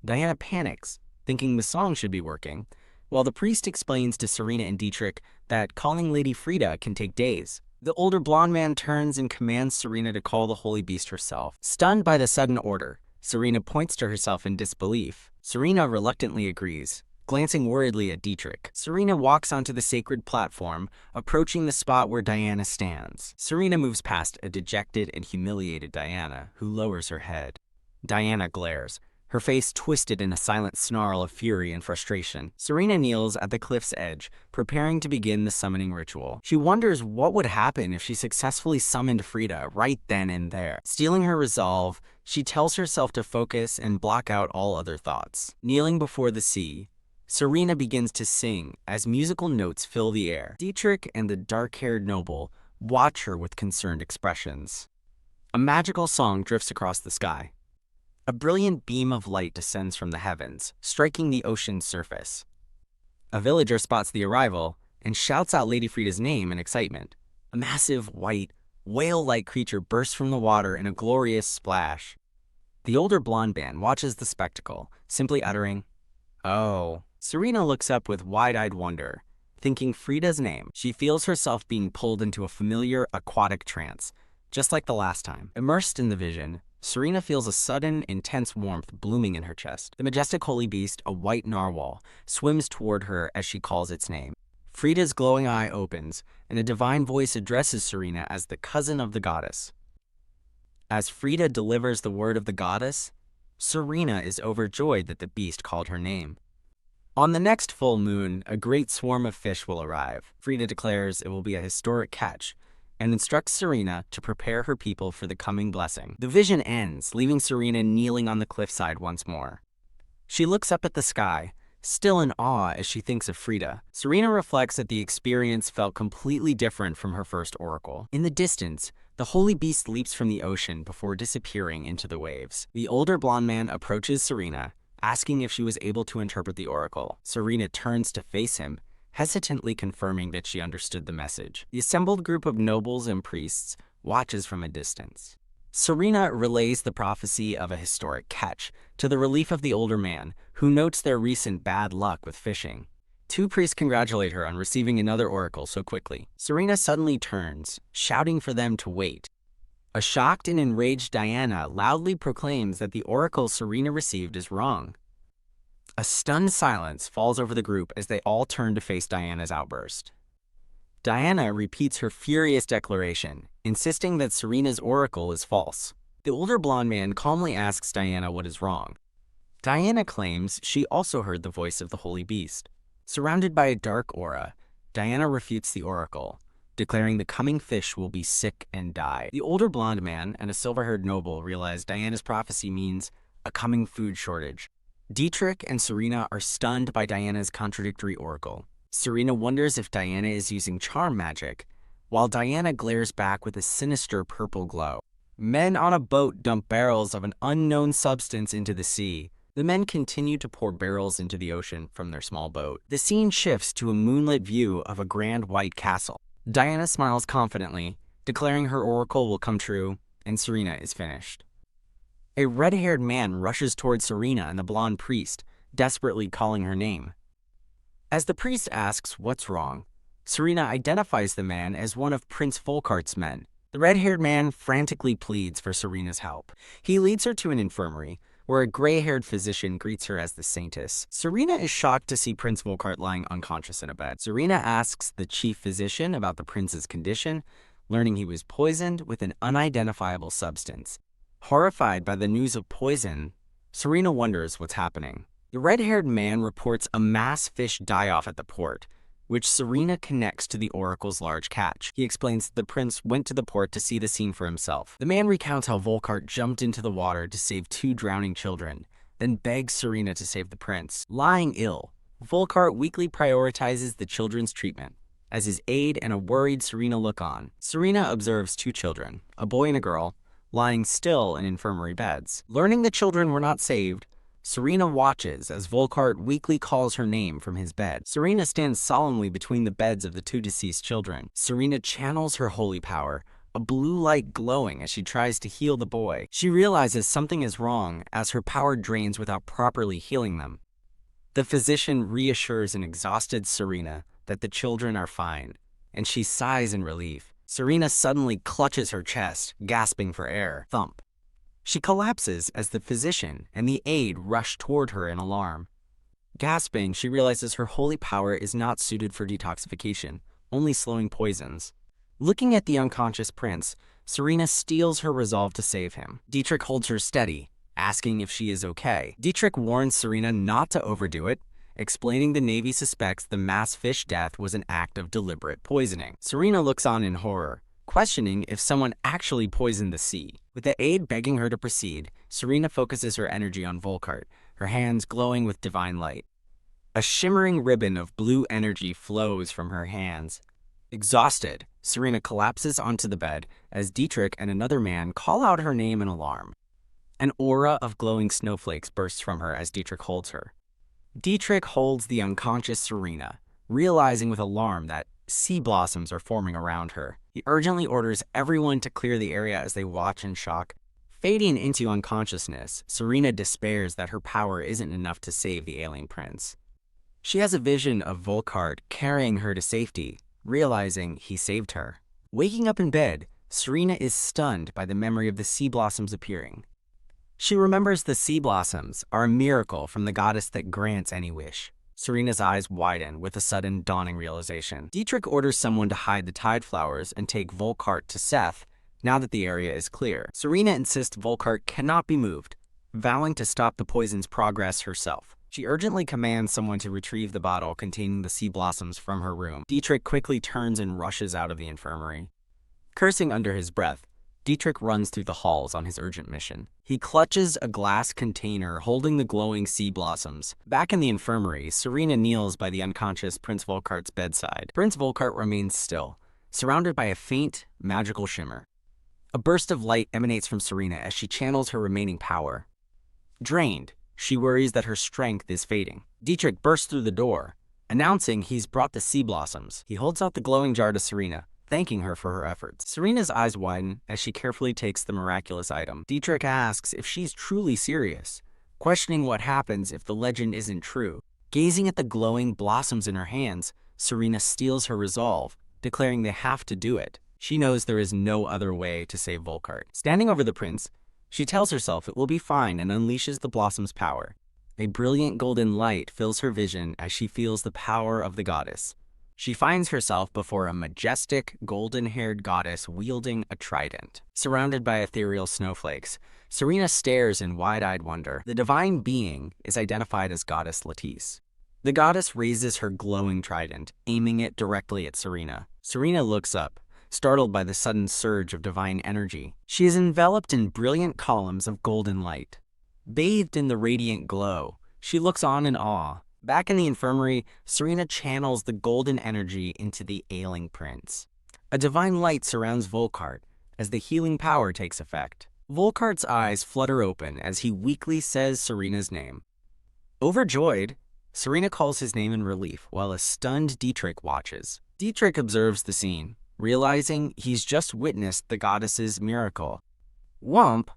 Diana panics, thinking the song should be working, while the priest explains to Serena and Dietrich that calling Lady Frida can take days. The older blonde man turns and commands Serena to call the holy beast herself. Stunned by the sudden order, Serena points to herself in disbelief. Serena reluctantly agrees, glancing worriedly at Dietrich. Serena walks onto the sacred platform, approaching the spot where Diana stands. Serena moves past a dejected and humiliated Diana, who lowers her head. Diana glares, her face twisted in a silent snarl of fury and frustration. Serena kneels at the cliff's edge, preparing to begin the summoning ritual. She wonders what would happen if she successfully summoned Frida right then and there. Stealing her resolve, she tells herself to focus and block out all other thoughts. Kneeling before the sea, Serena begins to sing as musical notes fill the air. Dietrich and the dark-haired noble watch her with concerned expressions. A magical song drifts across the sky. A brilliant beam of light descends from the heavens, striking the ocean's surface. A villager spots the arrival and shouts out Lady Frida's name in excitement. A massive, white, whale-like creature bursts from the water in a glorious splash. The older blonde man watches the spectacle, simply uttering, "Oh." Serena looks up with wide-eyed wonder, thinking Frida's name. She feels herself being pulled into a familiar aquatic trance, just like the last time. Immersed in the vision, Serena feels a sudden, intense warmth blooming in her chest. The majestic holy beast, a white narwhal, swims toward her as she calls its name. Frida's glowing eye opens, and a divine voice addresses Serena as the cousin of the goddess. As Frida delivers the word of the goddess, Serena is overjoyed that the beast called her name. On the next full moon, a great swarm of fish will arrive. Frida declares it will be a historic catch and instructs Serena to prepare her people for the coming blessing. The vision ends, leaving Serena kneeling on the cliffside once more. She looks up at the sky, still in awe as she thinks of Frida. Serena reflects that the experience felt completely different from her first oracle. In the distance, the holy beast leaps from the ocean before disappearing into the waves. The older blonde man approaches Serena, asking if she was able to interpret the oracle. Serena turns to face him, hesitantly confirming that she understood the message. The assembled group of nobles and priests watches from a distance. Serena relays the prophecy of a historic catch, to the relief of the older man, who notes their recent bad luck with fishing. Two priests congratulate her on receiving another oracle so quickly. Serena suddenly turns, shouting for them to wait. A shocked and enraged Diana loudly proclaims that the oracle Serena received is wrong. A stunned silence falls over the group as they all turn to face Diana's outburst. Diana repeats her furious declaration, insisting that Serena's oracle is false. The older blonde man calmly asks Diana what is wrong. Diana claims she also heard the voice of the holy beast. Surrounded by a dark aura, Diana refutes the oracle, declaring the coming fish will be sick and die. The older blonde man and a silver-haired noble realize Diana's prophecy means a coming food shortage. Dietrich and Serena are stunned by Diana's contradictory oracle. Serena wonders if Diana is using charm magic, while Diana glares back with a sinister purple glow. Men on a boat dump barrels of an unknown substance into the sea. The men continue to pour barrels into the ocean from their small boat. The scene shifts to a moonlit view of a grand white castle. Diana smiles confidently, declaring her oracle will come true, and Serena is finished. A red-haired man rushes towards Serena and the blonde priest, desperately calling her name. As the priest asks what's wrong, Serena identifies the man as one of Prince Volkart's men. The red-haired man frantically pleads for Serena's help. He leads her to an infirmary, where a gray-haired physician greets her as the saintess. Serena is shocked to see Prince Volkart lying unconscious in a bed. Serena asks the chief physician about the prince's condition, learning he was poisoned with an unidentifiable substance. Horrified by the news of poison, Serena wonders what's happening. The red-haired man reports a mass fish die-off at the port, which Serena connects to the oracle's large catch. He explains that the prince went to the port to see the scene for himself. The man recounts how Volkart jumped into the water to save two drowning children, then begs Serena to save the prince. Lying ill, Volkart weakly prioritizes the children's treatment, as his aide and a worried Serena look on. Serena observes two children, a boy and a girl, lying still in infirmary beds. Learning the children were not saved, Serena watches as Volkart weakly calls her name from his bed. Serena stands solemnly between the beds of the two deceased children. Serena channels her holy power, a blue light glowing as she tries to heal the boy. She realizes something is wrong as her power drains without properly healing them. The physician reassures an exhausted Serena that the children are fine, and she sighs in relief. Serena suddenly clutches her chest, gasping for air. Thump. She collapses as the physician and the aide rush toward her in alarm. Gasping, she realizes her holy power is not suited for detoxification, only slowing poisons. Looking at the unconscious prince, Serena steels her resolve to save him. Dietrich holds her steady, asking if she is okay. Dietrich warns Serena not to overdo it, explaining the Navy suspects the mass fish death was an act of deliberate poisoning. Serena looks on in horror, questioning if someone actually poisoned the sea. With the aide begging her to proceed, Serena focuses her energy on Volkart, her hands glowing with divine light. A shimmering ribbon of blue energy flows from her hands. Exhausted, Serena collapses onto the bed as Dietrich and another man call out her name in alarm. An aura of glowing snowflakes bursts from her as Dietrich holds her. Dietrich holds the unconscious Serena, realizing with alarm that sea blossoms are forming around her. He urgently orders everyone to clear the area as they watch in shock. Fading into unconsciousness, Serena despairs that her power isn't enough to save the ailing prince. She has a vision of Volkart carrying her to safety, realizing he saved her. Waking up in bed, Serena is stunned by the memory of the sea blossoms appearing. She remembers the sea blossoms are a miracle from the goddess that grants any wish. Serena's eyes widen with a sudden dawning realization. Dietrich orders someone to hide the tide flowers and take Volkart to Seth now that the area is clear. Serena insists Volkart cannot be moved, vowing to stop the poison's progress herself. She urgently commands someone to retrieve the bottle containing the sea blossoms from her room. Dietrich quickly turns and rushes out of the infirmary. Cursing under his breath, Dietrich runs through the halls on his urgent mission. He clutches a glass container holding the glowing sea blossoms. Back in the infirmary, Serena kneels by the unconscious Prince Volkart's bedside. Prince Volkart remains still, surrounded by a faint, magical shimmer. A burst of light emanates from Serena as she channels her remaining power. Drained, she worries that her strength is fading. Dietrich bursts through the door, announcing he's brought the sea blossoms. He holds out the glowing jar to Serena, thanking her for her efforts. Serena's eyes widen as she carefully takes the miraculous item. Dietrich asks if she's truly serious, questioning what happens if the legend isn't true. Gazing at the glowing blossoms in her hands, Serena steels her resolve, declaring they have to do it. She knows there is no other way to save Volkart. Standing over the prince, she tells herself it will be fine and unleashes the blossom's power. A brilliant golden light fills her vision as she feels the power of the goddess. She finds herself before a majestic, golden-haired goddess wielding a trident. Surrounded by ethereal snowflakes, Serena stares in wide-eyed wonder. The divine being is identified as Goddess Latisse. The goddess raises her glowing trident, aiming it directly at Serena. Serena looks up, startled by the sudden surge of divine energy. She is enveloped in brilliant columns of golden light. Bathed in the radiant glow, she looks on in awe. Back in the infirmary, Serena channels the golden energy into the ailing prince. A divine light surrounds Volkart as the healing power takes effect. Volkart's eyes flutter open as he weakly says Serena's name. Overjoyed, Serena calls his name in relief while a stunned Dietrich watches. Dietrich observes the scene, realizing he's just witnessed the goddess's miracle. Whomp!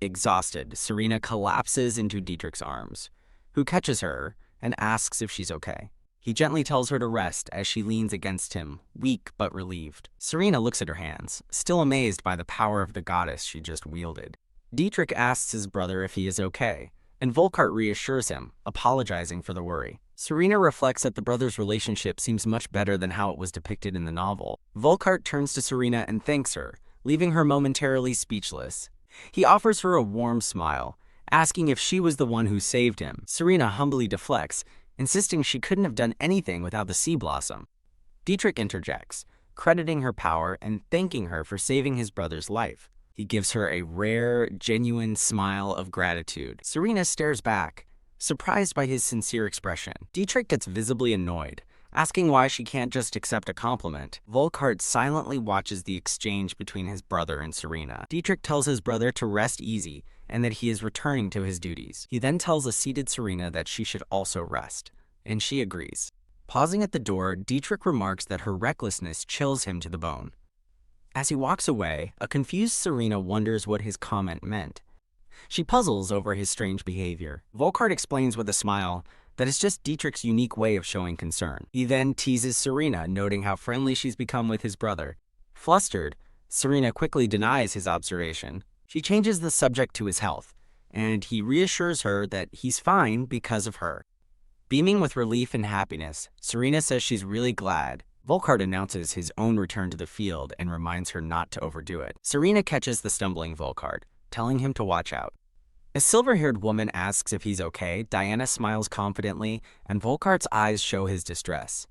Exhausted, Serena collapses into Dietrich's arms, who catches her and asks if she's okay. He gently tells her to rest as she leans against him, weak but relieved. Serena looks at her hands, still amazed by the power of the goddess she just wielded. Dietrich asks his brother if he is okay, and Volkart reassures him, apologizing for the worry. Serena reflects that the brothers' relationship seems much better than how it was depicted in the novel. Volkart turns to Serena and thanks her, leaving her momentarily speechless. He offers her a warm smile, asking if she was the one who saved him. Serena humbly deflects, insisting she couldn't have done anything without the sea blossom. Dietrich interjects, crediting her power and thanking her for saving his brother's life. He gives her a rare, genuine smile of gratitude. Serena stares back, surprised by his sincere expression. Dietrich gets visibly annoyed, asking why she can't just accept a compliment. Volkart silently watches the exchange between his brother and Serena. Dietrich tells his brother to rest easy and that he is returning to his duties. He then tells a seated Serena that she should also rest, and she agrees. Pausing at the door, Dietrich remarks that her recklessness chills him to the bone. As he walks away, a confused Serena wonders what his comment meant. She puzzles over his strange behavior. Volkart explains with a smile that it's just Dietrich's unique way of showing concern. He then teases Serena, noting how friendly she's become with his brother. Flustered, Serena quickly denies his observation. She changes the subject to his health, and he reassures her that he's fine because of her. Beaming with relief and happiness, Serena says she's really glad. Volkart announces his own return to the field and reminds her not to overdo it. Serena catches the stumbling Volkart, telling him to watch out. A silver-haired woman asks if he's okay. Diana smiles confidently, and Volkart's eyes show his distress.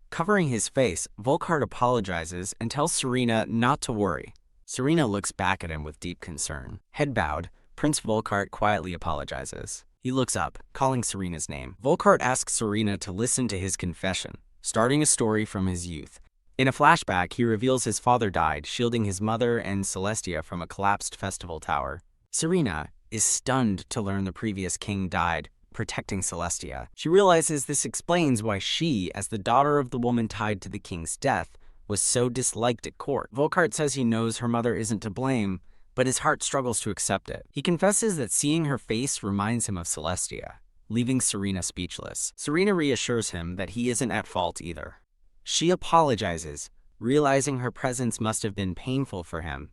Covering his face, Volkart apologizes and tells Serena not to worry. Serena looks back at him with deep concern. Head bowed, Prince Volkart quietly apologizes. He looks up, calling Serena's name. Volkart asks Serena to listen to his confession, starting a story from his youth. In a flashback, he reveals his father died, shielding his mother and Celestia from a collapsed festival tower. Serena is stunned to learn the previous king died, protecting Celestia. She realizes this explains why she, as the daughter of the woman tied to the king's death, was so disliked at court. Volkart says he knows her mother isn't to blame, but his heart struggles to accept it. He confesses that seeing her face reminds him of Celestia, leaving Serena speechless. Serena reassures him that he isn't at fault either. She apologizes, realizing her presence must have been painful for him.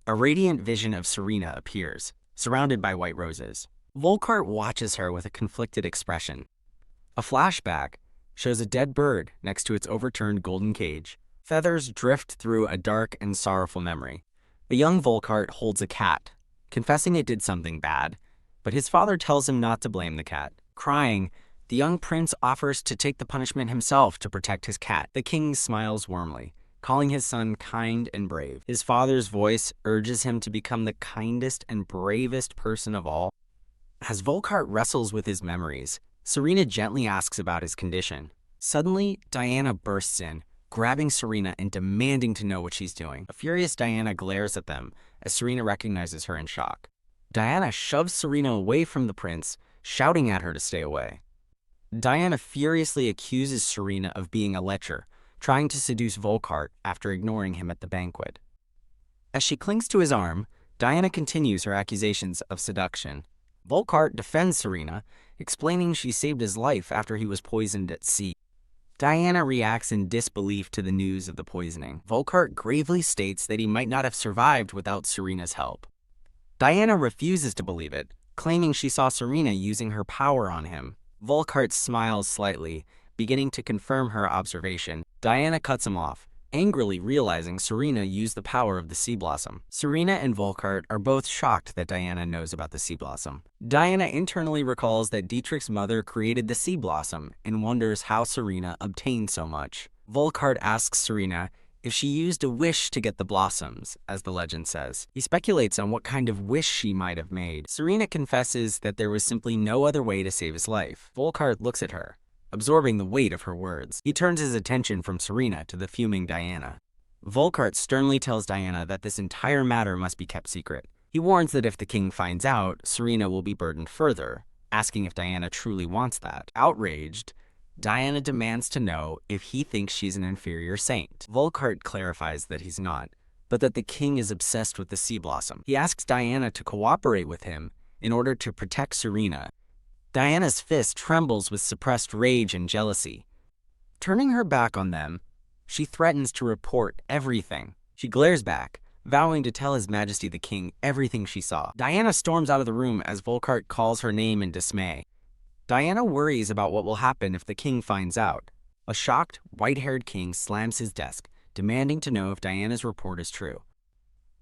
A radiant vision of Serena appears, surrounded by white roses. Volkart watches her with a conflicted expression. A flashback shows a dead bird next to its overturned golden cage. Feathers drift through a dark and sorrowful memory. A young Volkart holds a cat, confessing it did something bad, but his father tells him not to blame the cat. Crying, the young prince offers to take the punishment himself to protect his cat. The king smiles warmly, calling his son kind and brave. His father's voice urges him to become the kindest and bravest person of all. As Volkart wrestles with his memories, Serena gently asks about his condition. Suddenly, Diana bursts in, grabbing Serena and demanding to know what she's doing. A furious Diana glares at them as Serena recognizes her in shock. Diana shoves Serena away from the prince, shouting at her to stay away. Diana furiously accuses Serena of being a lecher, trying to seduce Volkart after ignoring him at the banquet. As she clings to his arm, Diana continues her accusations of seduction. Volkart defends Serena, explaining she saved his life after he was poisoned at sea. Diana reacts in disbelief to the news of the poisoning. Volkart gravely states that he might not have survived without Serena's help. Diana refuses to believe it, claiming she saw Serena using her power on him. Volkart smiles slightly, beginning to confirm her observation. Diana cuts him off, angrily realizing Serena used the power of the sea blossom. Serena and Volkart are both shocked that Diana knows about the sea blossom. Diana internally recalls that Dietrich's mother created the sea blossom and wonders how Serena obtained so much. Volkart asks Serena if she used a wish to get the blossoms, as the legend says. He speculates on what kind of wish she might have made. Serena confesses that there was simply no other way to save his life. Volkart looks at her, absorbing the weight of her words. He turns his attention from Serena to the fuming Diana. Volkart sternly tells Diana that this entire matter must be kept secret. He warns that if the king finds out, Serena will be burdened further, asking if Diana truly wants that. Outraged, Diana demands to know if he thinks she's an inferior saint. Volkart clarifies that he's not, but that the king is obsessed with the sea blossom. He asks Diana to cooperate with him in order to protect Serena. Diana's fist trembles with suppressed rage and jealousy. Turning her back on them, she threatens to report everything. She glares back, vowing to tell His Majesty the King everything she saw. Diana storms out of the room as Volkart calls her name in dismay. Diana worries about what will happen if the king finds out. A shocked, white-haired king slams his desk, demanding to know if Diana's report is true.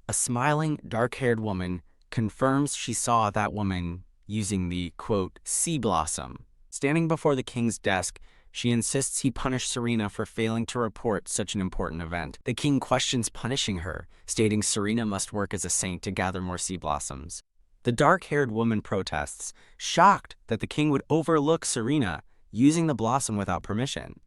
A smiling, dark-haired woman confirms she saw that woman using the, quote, sea blossom. Standing before the king's desk, she insists he punish Serena for failing to report such an important event. The king questions punishing her, stating Serena must work as a saint to gather more sea blossoms. The dark-haired woman protests, shocked that the king would overlook Serena using the blossom without permission.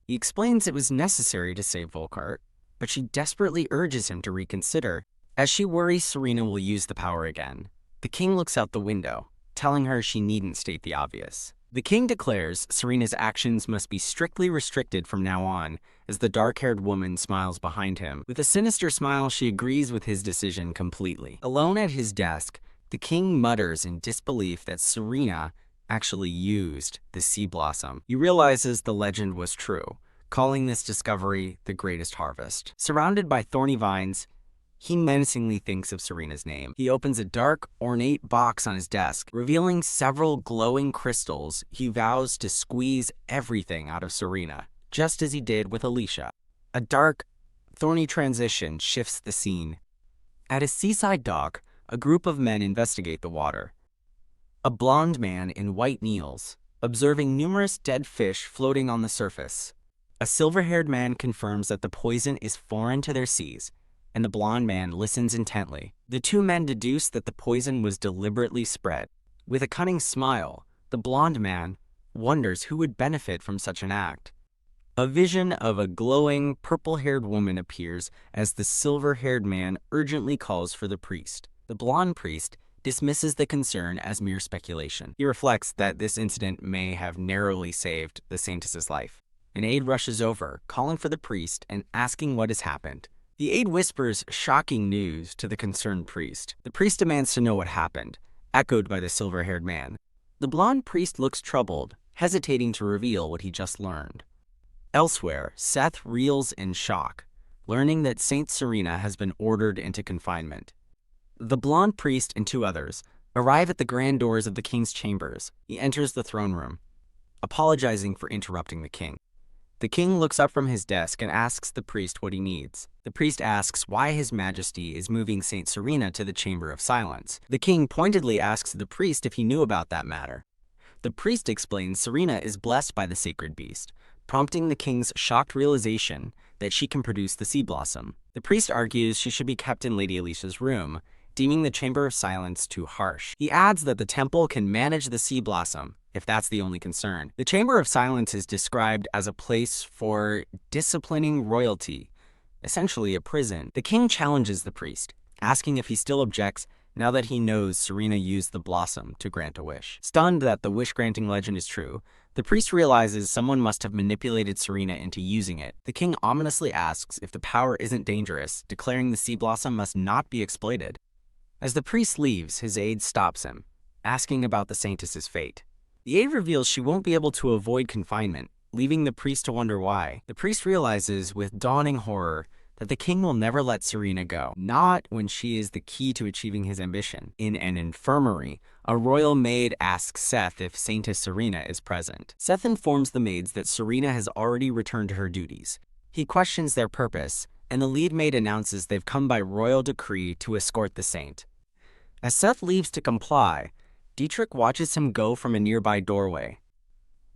He explains it was necessary to save Volkart, but she desperately urges him to reconsider, as she worries Serena will use the power again. The king looks out the window, telling her she needn't state the obvious. The king declares Serena's actions must be strictly restricted from now on, as the dark-haired woman smiles behind him. With a sinister smile, she agrees with his decision completely. Alone at his desk, the king mutters in disbelief that Serena actually used the sea blossom. He realizes the legend was true, calling this discovery the greatest harvest. Surrounded by thorny vines, he menacingly thinks of Serena's name. He opens a dark, ornate box on his desk. Revealing several glowing crystals, he vows to squeeze everything out of Serena, just as he did with Alicia. A dark, thorny transition shifts the scene. At a seaside dock, a group of men investigate the water. A blond man in white kneels, observing numerous dead fish floating on the surface. A silver-haired man confirms that the poison is foreign to their seas, and the blond man listens intently. The two men deduce that the poison was deliberately spread. With a cunning smile, the blond man wonders who would benefit from such an act. A vision of a glowing, purple-haired woman appears as the silver-haired man urgently calls for the priest. The blond priest dismisses the concern as mere speculation. He reflects that this incident may have narrowly saved the saintess's life. An aide rushes over, calling for the priest and asking what has happened. The aide whispers shocking news to the concerned priest. The priest demands to know what happened, echoed by the silver-haired man. The blond priest looks troubled, hesitating to reveal what he just learned. Elsewhere, Seth reels in shock, learning that Saint Serena has been ordered into confinement. The blond priest and two others arrive at the grand doors of the king's chambers. He enters the throne room, apologizing for interrupting the king. The king looks up from his desk and asks the priest what he needs. The priest asks why His Majesty is moving Saint Serena to the Chamber of Silence. The king pointedly asks the priest if he knew about that matter. The priest explains Serena is blessed by the sacred beast, prompting the king's shocked realization that she can produce the sea blossom. The priest argues she should be kept in Lady Alicia's room, deeming the Chamber of Silence too harsh. He adds that the temple can manage the sea blossom, if that's the only concern. The Chamber of Silence is described as a place for disciplining royalty, essentially a prison. The king challenges the priest, asking if he still objects now that he knows Serena used the blossom to grant a wish. Stunned that the wish-granting legend is true, the priest realizes someone must have manipulated Serena into using it. The king ominously asks if the power isn't dangerous, declaring the sea blossom must not be exploited. As the priest leaves, his aide stops him, asking about the saintess's fate. The aide reveals she won't be able to avoid confinement, leaving the priest to wonder why. The priest realizes, with dawning horror, that the king will never let Serena go, not when she is the key to achieving his ambition. In an infirmary, a royal maid asks Seth if Saintess Serena is present. Seth informs the maids that Serena has already returned to her duties. He questions their purpose, and the lead maid announces they've come by royal decree to escort the saint. As Seth leaves to comply, Dietrich watches him go from a nearby doorway.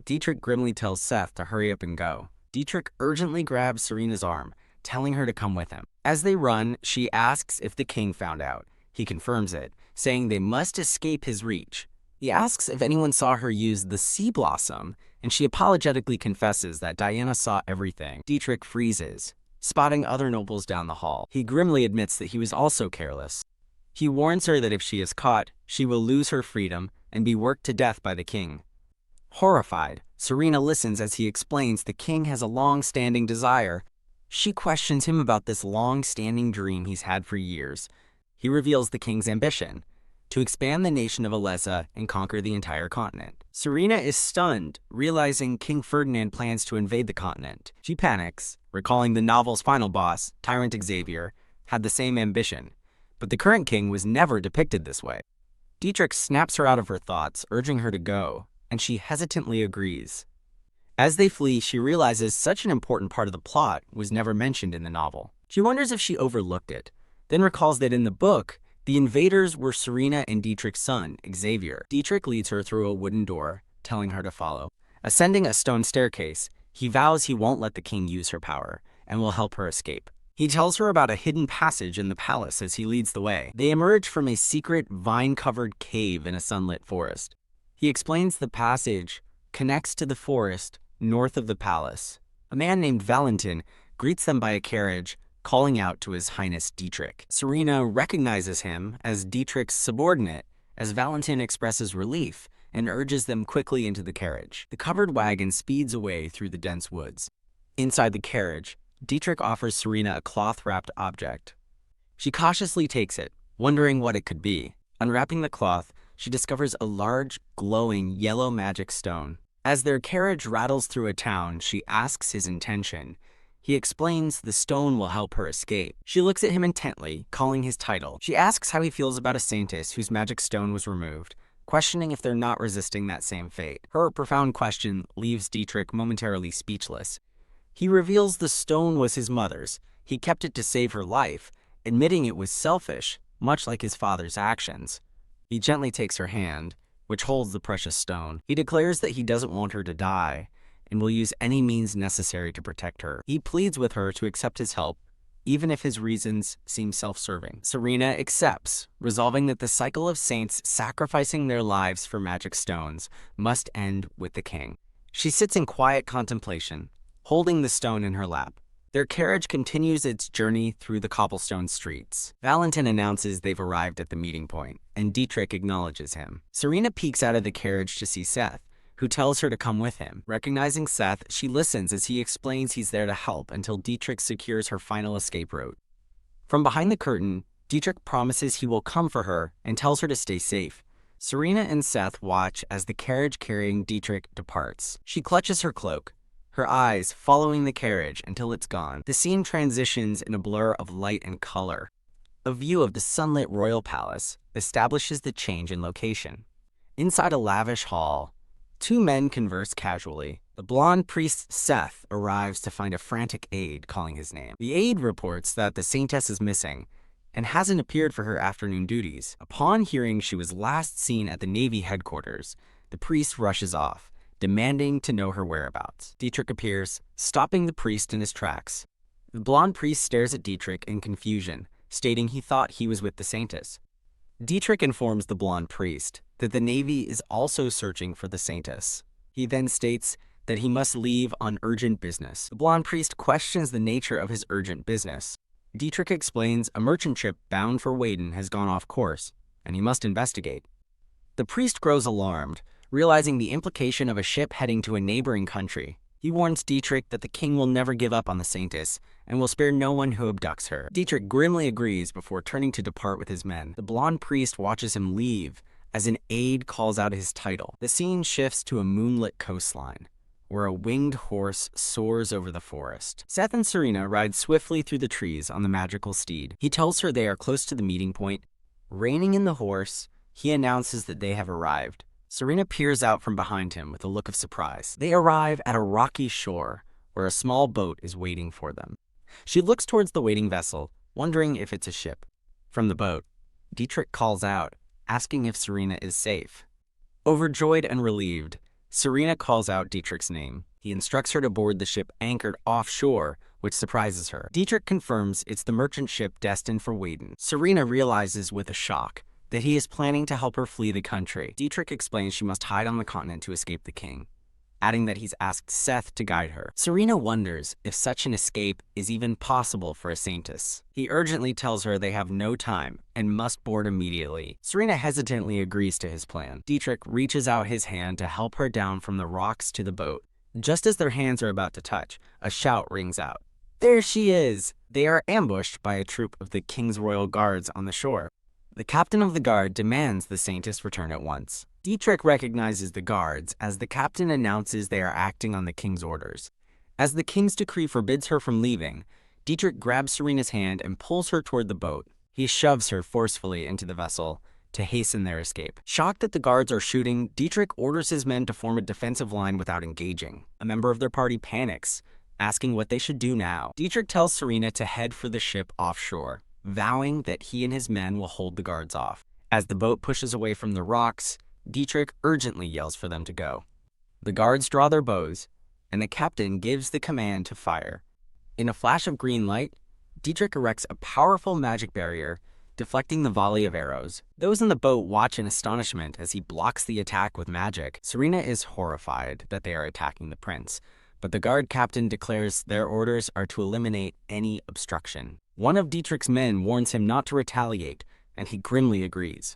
Dietrich grimly tells Seth to hurry up and go. Dietrich urgently grabs Serena's arm, telling her to come with him. As they run, she asks if the king found out. He confirms it, saying they must escape his reach. He asks if anyone saw her use the sea blossom, and she apologetically confesses that Diana saw everything. Dietrich freezes, spotting other nobles down the hall. He grimly admits that he was also careless. He warns her that if she is caught, she will lose her freedom and be worked to death by the king. Horrified, Serena listens as he explains the king has a long-standing desire. She questions him about this long-standing dream he's had for years. He reveals the king's ambition, to expand the nation of Alessa and conquer the entire continent. Serena is stunned, realizing King Ferdinand plans to invade the continent. She panics, recalling the novel's final boss, Tyrant Xavier, had the same ambition, but the current king was never depicted this way. Dietrich snaps her out of her thoughts, urging her to go, and she hesitantly agrees. As they flee, she realizes such an important part of the plot was never mentioned in the novel. She wonders if she overlooked it, then recalls that in the book, the invaders were Serena and Dietrich's son, Xavier. Dietrich leads her through a wooden door, telling her to follow. Ascending a stone staircase, he vows he won't let the king use her power, and will help her escape. He tells her about a hidden passage in the palace as he leads the way. They emerge from a secret, vine-covered cave in a sunlit forest. He explains the passage connects to the forest north of the palace. A man named Valentin greets them by a carriage, calling out to His Highness Dietrich. Serena recognizes him as Dietrich's subordinate, as Valentin expresses relief and urges them quickly into the carriage. The covered wagon speeds away through the dense woods. Inside the carriage, Dietrich offers Serena a cloth-wrapped object. She cautiously takes it, wondering what it could be. Unwrapping the cloth, she discovers a large, glowing yellow magic stone. As their carriage rattles through a town, she asks his intention. He explains the stone will help her escape. She looks at him intently, calling his title. She asks how he feels about a saintess whose magic stone was removed, questioning if they're not resisting that same fate. Her profound question leaves Dietrich momentarily speechless. He reveals the stone was his mother's. He kept it to save her life, admitting it was selfish, much like his father's actions. He gently takes her hand, which holds the precious stone. He declares that he doesn't want her to die, and will use any means necessary to protect her. He pleads with her to accept his help, even if his reasons seem self-serving. Serena accepts, resolving that the cycle of saints sacrificing their lives for magic stones must end with the king. She sits in quiet contemplation, holding the stone in her lap. Their carriage continues its journey through the cobblestone streets. Valentin announces they've arrived at the meeting point, and Dietrich acknowledges him. Serena peeks out of the carriage to see Seth, who tells her to come with him. Recognizing Seth, she listens as he explains he's there to help until Dietrich secures her final escape route. From behind the curtain, Dietrich promises he will come for her and tells her to stay safe. Serena and Seth watch as the carriage carrying Dietrich departs. She clutches her cloak, her eyes following the carriage until it's gone. The scene transitions in a blur of light and color. A view of the sunlit royal palace establishes the change in location. Inside a lavish hall, two men converse casually. The blonde priest Seth arrives to find a frantic aide calling his name. The aide reports that the saintess is missing and hasn't appeared for her afternoon duties. Upon hearing she was last seen at the Navy headquarters, The priest rushes off, demanding to know her whereabouts. Dietrich appears, stopping the priest in his tracks. The blonde priest stares at Dietrich in confusion, stating he thought he was with the Saintess. Dietrich informs the blonde priest that the Navy is also searching for the Saintess. He then states that he must leave on urgent business. The blonde priest questions the nature of his urgent business. Dietrich explains a merchant ship bound for Weiden has gone off course, and he must investigate. The priest grows alarmed, realizing the implication of a ship heading to a neighboring country. He warns Dietrich that the king will never give up on the Saintess and will spare no one who abducts her. Dietrich grimly agrees before turning to depart with his men. The blonde priest watches him leave as an aide calls out his title. The scene shifts to a moonlit coastline, where a winged horse soars over the forest. Seth and Serena ride swiftly through the trees on the magical steed. He tells her they are close to the meeting point. Reining in the horse, he announces that they have arrived. Serena peers out from behind him with a look of surprise. They arrive at a rocky shore, where a small boat is waiting for them. She looks towards the waiting vessel, wondering if it's a ship. From the boat, Dietrich calls out, asking if Serena is safe. Overjoyed and relieved, Serena calls out Dietrich's name. He instructs her to board the ship anchored offshore, which surprises her. Dietrich confirms it's the merchant ship destined for Weiden. Serena realizes with a shock that he is planning to help her flee the country. Dietrich explains she must hide on the continent to escape the king, adding that he's asked Seth to guide her. Serena wonders if such an escape is even possible for a Saintess. He urgently tells her they have no time and must board immediately. Serena hesitantly agrees to his plan. Dietrich reaches out his hand to help her down from the rocks to the boat. Just as their hands are about to touch, a shout rings out. There she is! They are ambushed by a troop of the king's royal guards on the shore. The captain of the guard demands the Saintess return at once. Dietrich recognizes the guards as the captain announces they are acting on the king's orders. As the king's decree forbids her from leaving, Dietrich grabs Serena's hand and pulls her toward the boat. He shoves her forcefully into the vessel to hasten their escape. Shocked that the guards are shooting, Dietrich orders his men to form a defensive line without engaging. A member of their party panics, asking what they should do now. Dietrich tells Serena to head for the ship offshore, vowing that he and his men will hold the guards off. As the boat pushes away from the rocks, Dietrich urgently yells for them to go. The guards draw their bows, and the captain gives the command to fire. In a flash of green light, Dietrich erects a powerful magic barrier, deflecting the volley of arrows. Those in the boat watch in astonishment as he blocks the attack with magic. Serena is horrified that they are attacking the prince, but the guard captain declares their orders are to eliminate any obstruction. One of Dietrich's men warns him not to retaliate, and he grimly agrees.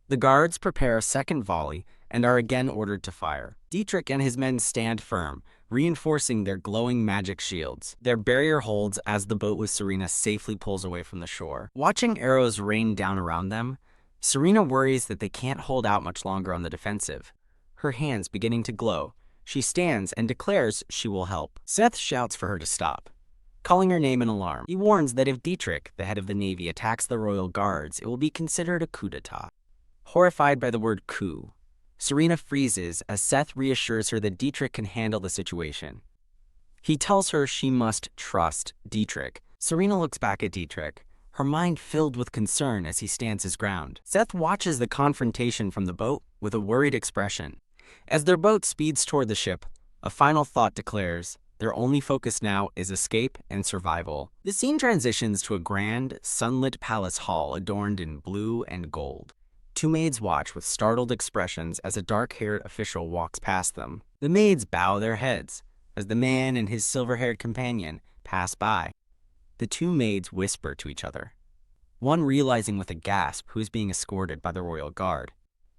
The guards prepare a second volley and are again ordered to fire. Dietrich and his men stand firm, reinforcing their glowing magic shields. Their barrier holds as the boat with Serena safely pulls away from the shore. Watching arrows rain down around them, Serena worries that they can't hold out much longer on the defensive. Her hands beginning to glow, she stands and declares she will help. Seth shouts for her to stop, calling her name in alarm. He warns that if Dietrich, the head of the Navy, attacks the royal guards, it will be considered a coup d'etat. Horrified by the word coup, Serena freezes as Seth reassures her that Dietrich can handle the situation. He tells her she must trust Dietrich. Serena looks back at Dietrich, her mind filled with concern as he stands his ground. Seth watches the confrontation from the boat with a worried expression. As their boat speeds toward the ship, a final thought declares their only focus now is escape and survival. The scene transitions to a grand, sunlit palace hall adorned in blue and gold. Two maids watch with startled expressions as a dark-haired official walks past them. The maids bow their heads as the man and his silver-haired companion pass by. The two maids whisper to each other, one realizing with a gasp who is being escorted by the royal guard.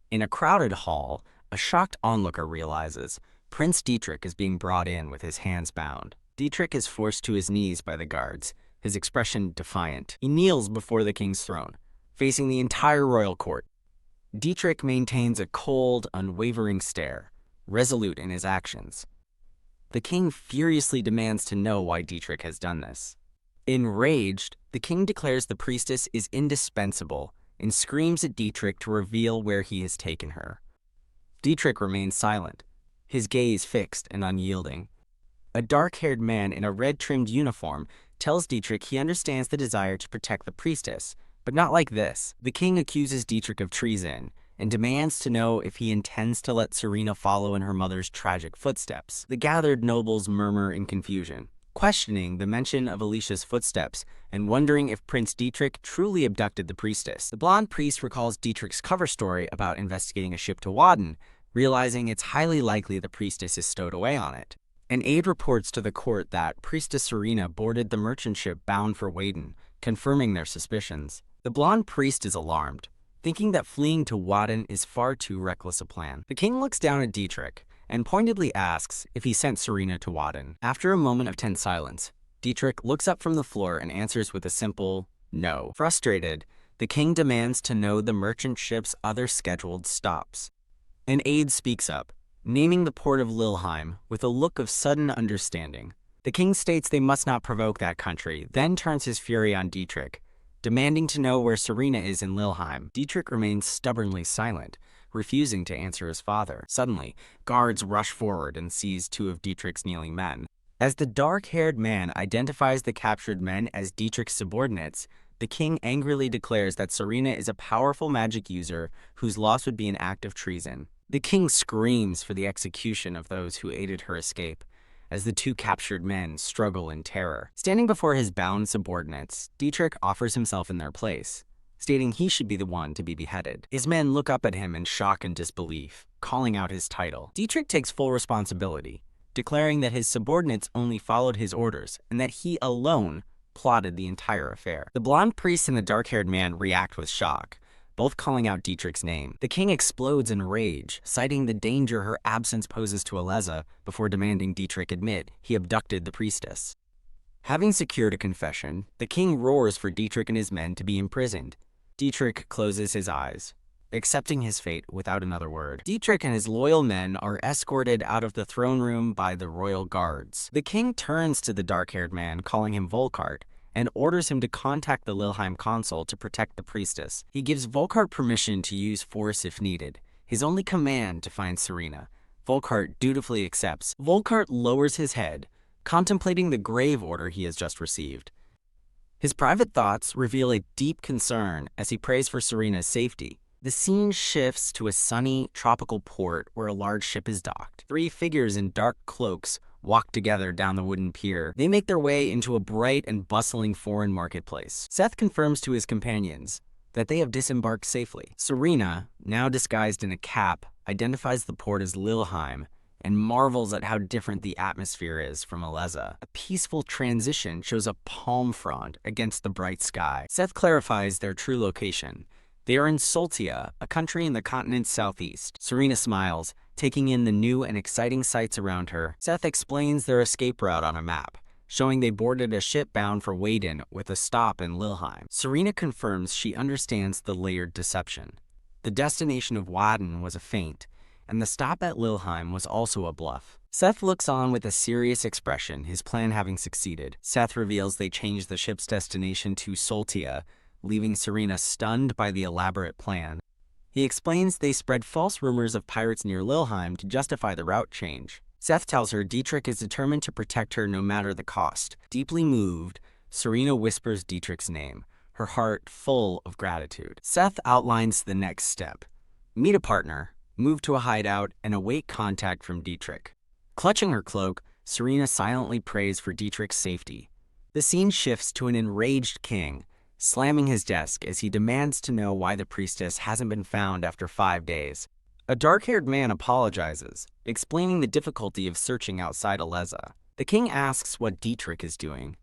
In a crowded hall, a shocked onlooker realizes Prince Dietrich is being brought in with his hands bound. Dietrich is forced to his knees by the guards, his expression defiant. He kneels before the king's throne, facing the entire royal court. Dietrich maintains a cold, unwavering stare, resolute in his actions. The king furiously demands to know why Dietrich has done this. Enraged, the king declares the priestess is indispensable and screams at Dietrich to reveal where he has taken her. Dietrich remains silent, his gaze fixed and unyielding. A dark-haired man in a red-trimmed uniform tells Dietrich he understands the desire to protect the priestess, but not like this. The king accuses Dietrich of treason and demands to know if he intends to let Serena follow in her mother's tragic footsteps. The gathered nobles murmur in confusion, questioning the mention of Alicia's footsteps and wondering if Prince Dietrich truly abducted the priestess. The blonde priest recalls Dietrich's cover story about investigating a ship to Wadden, realizing it's highly likely the priestess is stowed away on it. An aide reports to the court that Priestess Serena boarded the merchant ship bound for Wadden, confirming their suspicions. The blonde priest is alarmed, thinking that fleeing to Wadden is far too reckless a plan. The king looks down at Dietrich and pointedly asks if he sent Serena to Wadden. After a moment of tense silence, Dietrich looks up from the floor and answers with a simple no. Frustrated, the king demands to know the merchant ship's other scheduled stops. An aide speaks up, naming the port of Lilleheim with a look of sudden understanding. The king states they must not provoke that country, then turns his fury on Dietrich, demanding to know where Serena is in Lilleheim. Dietrich remains stubbornly silent, refusing to answer his father. Suddenly, guards rush forward and seize two of Dietrich's kneeling men. As the dark-haired man identifies the captured men as Dietrich's subordinates, the king angrily declares that Serena is a powerful magic user whose loss would be an act of treason. The king screams for the execution of those who aided her escape, as the two captured men struggle in terror. Standing before his bound subordinates, Dietrich offers himself in their place, stating he should be the one to be beheaded. His men look up at him in shock and disbelief, calling out his title. Dietrich takes full responsibility, declaring that his subordinates only followed his orders and that he alone plotted the entire affair. The blonde priest and the dark-haired man react with shock, both calling out Dietrich's name. The king explodes in rage, citing the danger her absence poses to Aleza before demanding Dietrich admit he abducted the priestess. Having secured a confession, the king roars for Dietrich and his men to be imprisoned. Dietrich closes his eyes, accepting his fate without another word. Dietrich and his loyal men are escorted out of the throne room by the royal guards. The king turns to the dark-haired man, calling him Volkart, and orders him to contact the Lilleheim consul to protect the priestess. He gives Volkart permission to use force if needed, his only command to find Serena. Volkart dutifully accepts. Volkart lowers his head, contemplating the grave order he has just received. His private thoughts reveal a deep concern as he prays for Serena's safety. The scene shifts to a sunny, tropical port where a large ship is docked. Three figures in dark cloaks walk together down the wooden pier. They make their way into a bright and bustling foreign marketplace. Seth confirms to his companions that they have disembarked safely. Serena, now disguised in a cap, identifies the port as Lilleheim and marvels at how different the atmosphere is from Aleza. A peaceful transition shows a palm frond against the bright sky. Seth clarifies their true location. They are in Soltia, a country in the continent's southeast. Serena smiles, taking in the new and exciting sights around her. Seth explains their escape route on a map, showing they boarded a ship bound for Wadden with a stop in Lilleheim. Serena confirms she understands the layered deception. The destination of Wadden was a feint, and the stop at Lilleheim was also a bluff. Seth looks on with a serious expression, his plan having succeeded. Seth reveals they changed the ship's destination to Soltia, leaving Serena stunned by the elaborate plan. He explains they spread false rumors of pirates near Lilleheim to justify the route change. Seth tells her Dietrich is determined to protect her no matter the cost. Deeply moved, Serena whispers Dietrich's name, her heart full of gratitude. Seth outlines the next step. Meet a partner, move to a hideout, and await contact from Dietrich. Clutching her cloak, Serena silently prays for Dietrich's safety. The scene shifts to an enraged king, slamming his desk as he demands to know why the priestess hasn't been found after 5 days. A dark-haired man apologizes, explaining the difficulty of searching outside Aleza. The king asks what Dietrich is doing.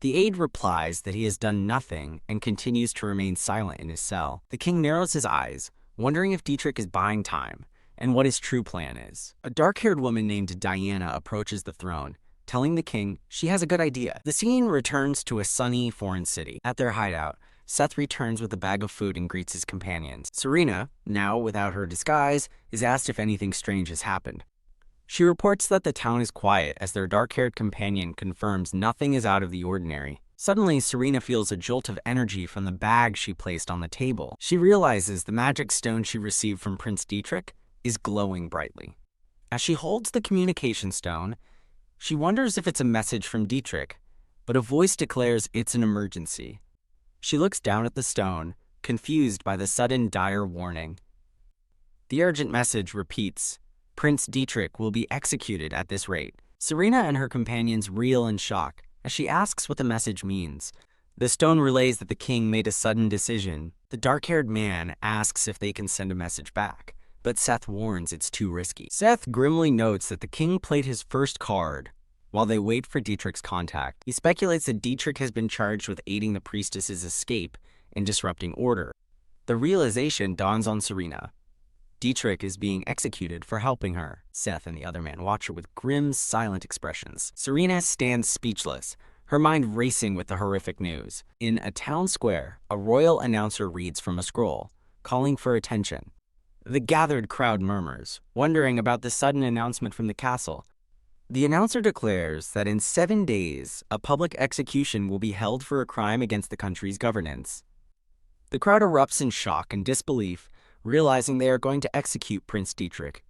The aide replies that he has done nothing and continues to remain silent in his cell. The king narrows his eyes, wondering if Dietrich is buying time and what his true plan is. A dark-haired woman named Diana approaches the throne, telling the king she has a good idea. The scene returns to a sunny foreign city. At their hideout, Seth returns with a bag of food and greets his companions. Serena, now without her disguise, is asked if anything strange has happened. She reports that the town is quiet as their dark-haired companion confirms nothing is out of the ordinary. Suddenly, Serena feels a jolt of energy from the bag she placed on the table. She realizes the magic stone she received from Prince Dietrich is glowing brightly. As she holds the communication stone, she wonders if it's a message from Dietrich, but a voice declares it's an emergency. She looks down at the stone, confused by the sudden dire warning. The urgent message repeats, Prince Dietrich will be executed at this rate. Serena and her companions reel in shock as she asks what the message means. The stone relays that the king made a sudden decision. The dark-haired man asks if they can send a message back, but Seth warns it's too risky. Seth grimly notes that the king played his first card while they wait for Dietrich's contact. He speculates that Dietrich has been charged with aiding the priestess's escape and disrupting order. The realization dawns on Serena. Dietrich is being executed for helping her. Seth and the other man watch her with grim, silent expressions. Serena stands speechless, her mind racing with the horrific news. In a town square, a royal announcer reads from a scroll, calling for attention. The gathered crowd murmurs, wondering about the sudden announcement from the castle. The announcer declares that in 7 days, a public execution will be held for a crime against the country's governance. The crowd erupts in shock and disbelief, realizing they are going to execute Prince Dietrich.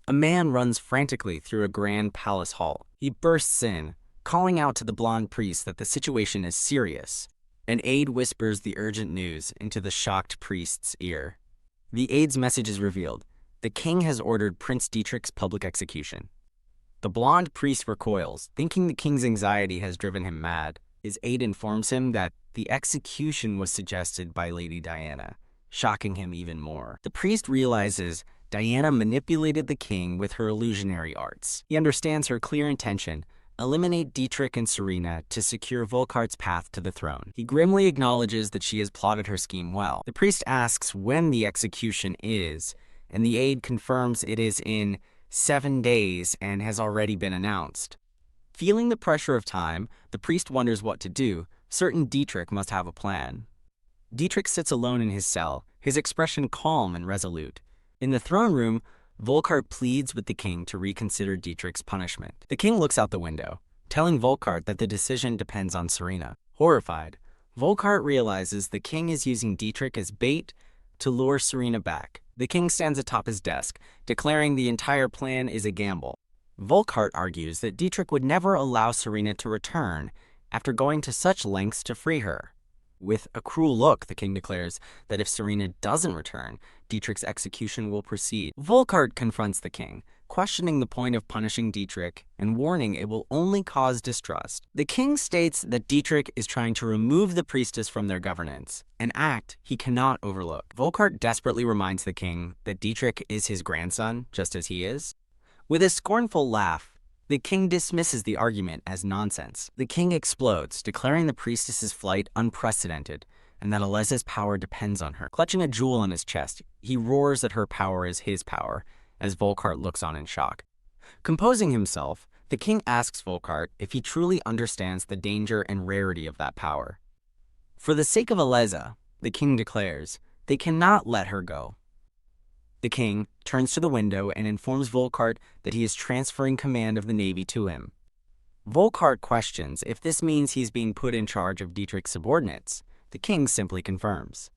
A man runs frantically through a grand palace hall. He bursts in, calling out to the blonde priest that the situation is serious. An aide whispers the urgent news into the shocked priest's ear. The aide's message is revealed. The king has ordered Prince Dietrich's public execution. The blonde priest recoils, thinking the king's anxiety has driven him mad. His aide informs him that the execution was suggested by Lady Diana, shocking him even more. The priest realizes Diana manipulated the king with her illusionary arts. He understands her clear intention: eliminate Dietrich and Serena to secure Volkart's path to the throne. He grimly acknowledges that she has plotted her scheme well. The priest asks when the execution is, and the aide confirms it is in 7 days and has already been announced. Feeling the pressure of time, the priest wonders what to do, certain Dietrich must have a plan. Dietrich sits alone in his cell, his expression calm and resolute. In the throne room, Volkart pleads with the king to reconsider Dietrich's punishment. The king looks out the window, telling Volkart that the decision depends on Serena. Horrified, Volkart realizes the king is using Dietrich as bait to lure Serena back. The king stands atop his desk, declaring the entire plan is a gamble. Volkart argues that Dietrich would never allow Serena to return after going to such lengths to free her. With a cruel look, the king declares that if Serena doesn't return, Dietrich's execution will proceed. Volkart confronts the king, questioning the point of punishing Dietrich and warning it will only cause distrust. The king states that Dietrich is trying to remove the priestess from their governance, an act he cannot overlook. Volkart desperately reminds the king that Dietrich is his grandson, just as he is. With a scornful laugh, the king dismisses the argument as nonsense. The king explodes, declaring the priestess's flight unprecedented and that Aleza's power depends on her. Clutching a jewel on his chest, he roars that her power is his power, as Volkart looks on in shock. Composing himself, the king asks Volkart if he truly understands the danger and rarity of that power. For the sake of Aleza, the king declares, they cannot let her go. The king turns to the window and informs Volkart that he is transferring command of the navy to him. Volkart questions if this means he's being put in charge of Dietrich's subordinates. The king simply confirms.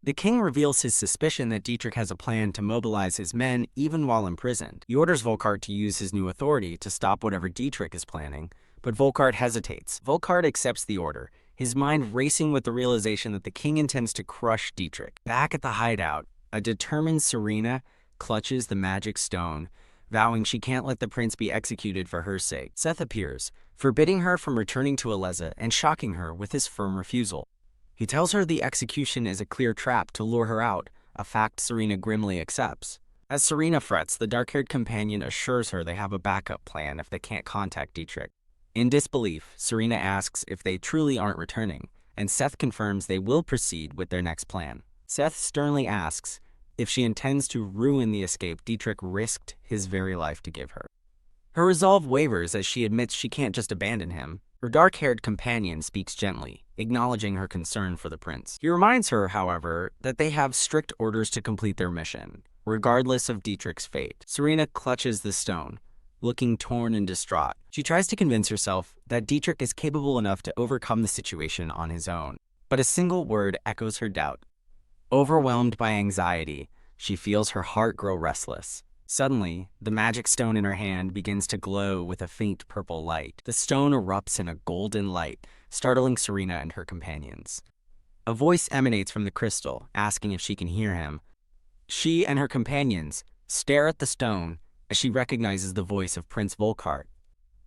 The king reveals his suspicion that Dietrich has a plan to mobilize his men even while imprisoned. He orders Volkart to use his new authority to stop whatever Dietrich is planning, but Volkart hesitates. Volkart accepts the order, his mind racing with the realization that the king intends to crush Dietrich. Back at the hideout, a determined Serena clutches the magic stone, vowing she can't let the prince be executed for her sake. Seth appears, forbidding her from returning to Aleza and shocking her with his firm refusal. He tells her the execution is a clear trap to lure her out, a fact Serena grimly accepts. As Serena frets, the dark-haired companion assures her they have a backup plan if they can't contact Dietrich. In disbelief, Serena asks if they truly aren't returning, and Seth confirms they will proceed with their next plan. Seth sternly asks if she intends to ruin the escape Dietrich risked his very life to give her. Her resolve wavers as she admits she can't just abandon him. Her dark-haired companion speaks gently, acknowledging her concern for the prince. He reminds her, however, that they have strict orders to complete their mission, regardless of Dietrich's fate. Serena clutches the stone, looking torn and distraught. She tries to convince herself that Dietrich is capable enough to overcome the situation on his own, but a single word echoes her doubt. Overwhelmed by anxiety, she feels her heart grow restless. Suddenly, the magic stone in her hand begins to glow with a faint purple light. The stone erupts in a golden light, startling Serena and her companions. A voice emanates from the crystal, asking if she can hear him. She and her companions stare at the stone as she recognizes the voice of Prince Volkart.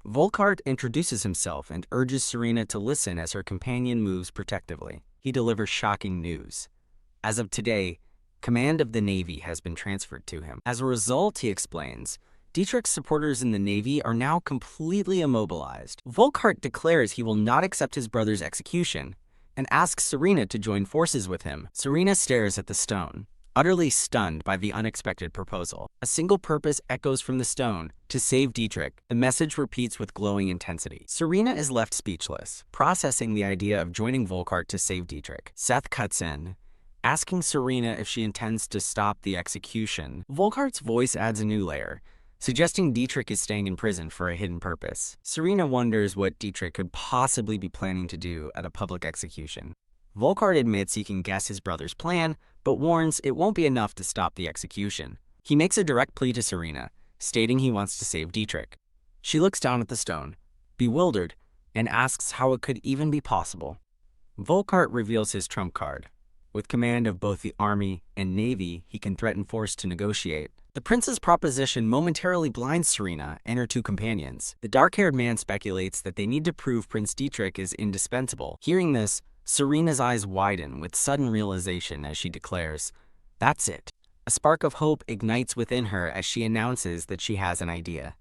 Volkart introduces himself and urges Serena to listen as her companion moves protectively. He delivers shocking news. As of today, command of the Navy has been transferred to him. As a result, he explains, Dietrich's supporters in the Navy are now completely immobilized. Volkart declares he will not accept his brother's execution and asks Serena to join forces with him. Serena stares at the stone, utterly stunned by the unexpected proposal. A single purpose echoes from the stone: to save Dietrich. The message repeats with glowing intensity. Serena is left speechless, processing the idea of joining Volkart to save Dietrich. Seth cuts in, asking Serena if she intends to stop the execution. Volkart's voice adds a new layer, suggesting Dietrich is staying in prison for a hidden purpose. Serena wonders what Dietrich could possibly be planning to do at a public execution. Volkart admits he can guess his brother's plan, but warns it won't be enough to stop the execution. He makes a direct plea to Serena, stating he wants to save Dietrich. She looks down at the stone, bewildered, and asks how it could even be possible. Volkart reveals his trump card. With command of both the army and navy, he can threaten force to negotiate. The prince's proposition momentarily blinds Serena and her two companions. The dark-haired man speculates that they need to prove Prince Dietrich is indispensable. Hearing this, Serena's eyes widen with sudden realization as she declares, "That's it." A spark of hope ignites within her as she announces that she has an idea.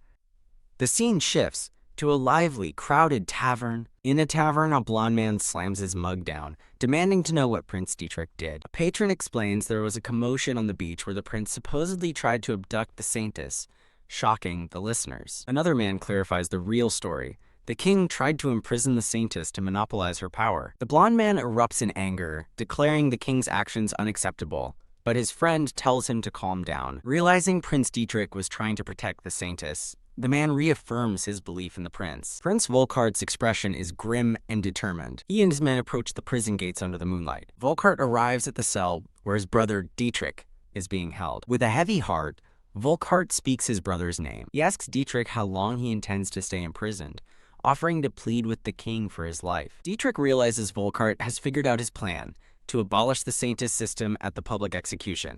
The scene shifts to a lively, crowded tavern. In a tavern, a blond man slams his mug down, demanding to know what Prince Dietrich did. A patron explains there was a commotion on the beach where the prince supposedly tried to abduct the saintess, shocking the listeners. Another man clarifies the real story. The king tried to imprison the saintess to monopolize her power. The blond man erupts in anger, declaring the king's actions unacceptable, but his friend tells him to calm down. Realizing Prince Dietrich was trying to protect the saintess, the man reaffirms his belief in the prince. Prince Volkart's expression is grim and determined. He and his men approach the prison gates under the moonlight. Volkart arrives at the cell where his brother Dietrich is being held. With a heavy heart, Volkart speaks his brother's name. He asks Dietrich how long he intends to stay imprisoned, offering to plead with the king for his life. Dietrich realizes Volkart has figured out his plan to abolish the saintess system at the public execution.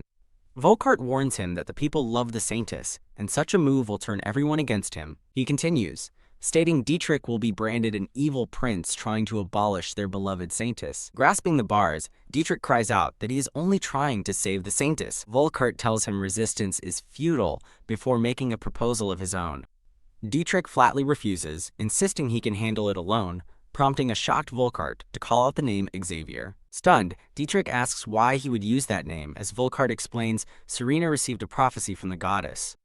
Volkart warns him that the people love the saintess, and such a move will turn everyone against him. He continues, stating Dietrich will be branded an evil prince trying to abolish their beloved saintess. Grasping the bars, Dietrich cries out that he is only trying to save the saintess. Volkart tells him resistance is futile before making a proposal of his own. Dietrich flatly refuses, insisting he can handle it alone, prompting a shocked Volkart to call out the name Xavier. Stunned, Dietrich asks why he would use that name, as Volkart explains Serena received a prophecy from the goddess.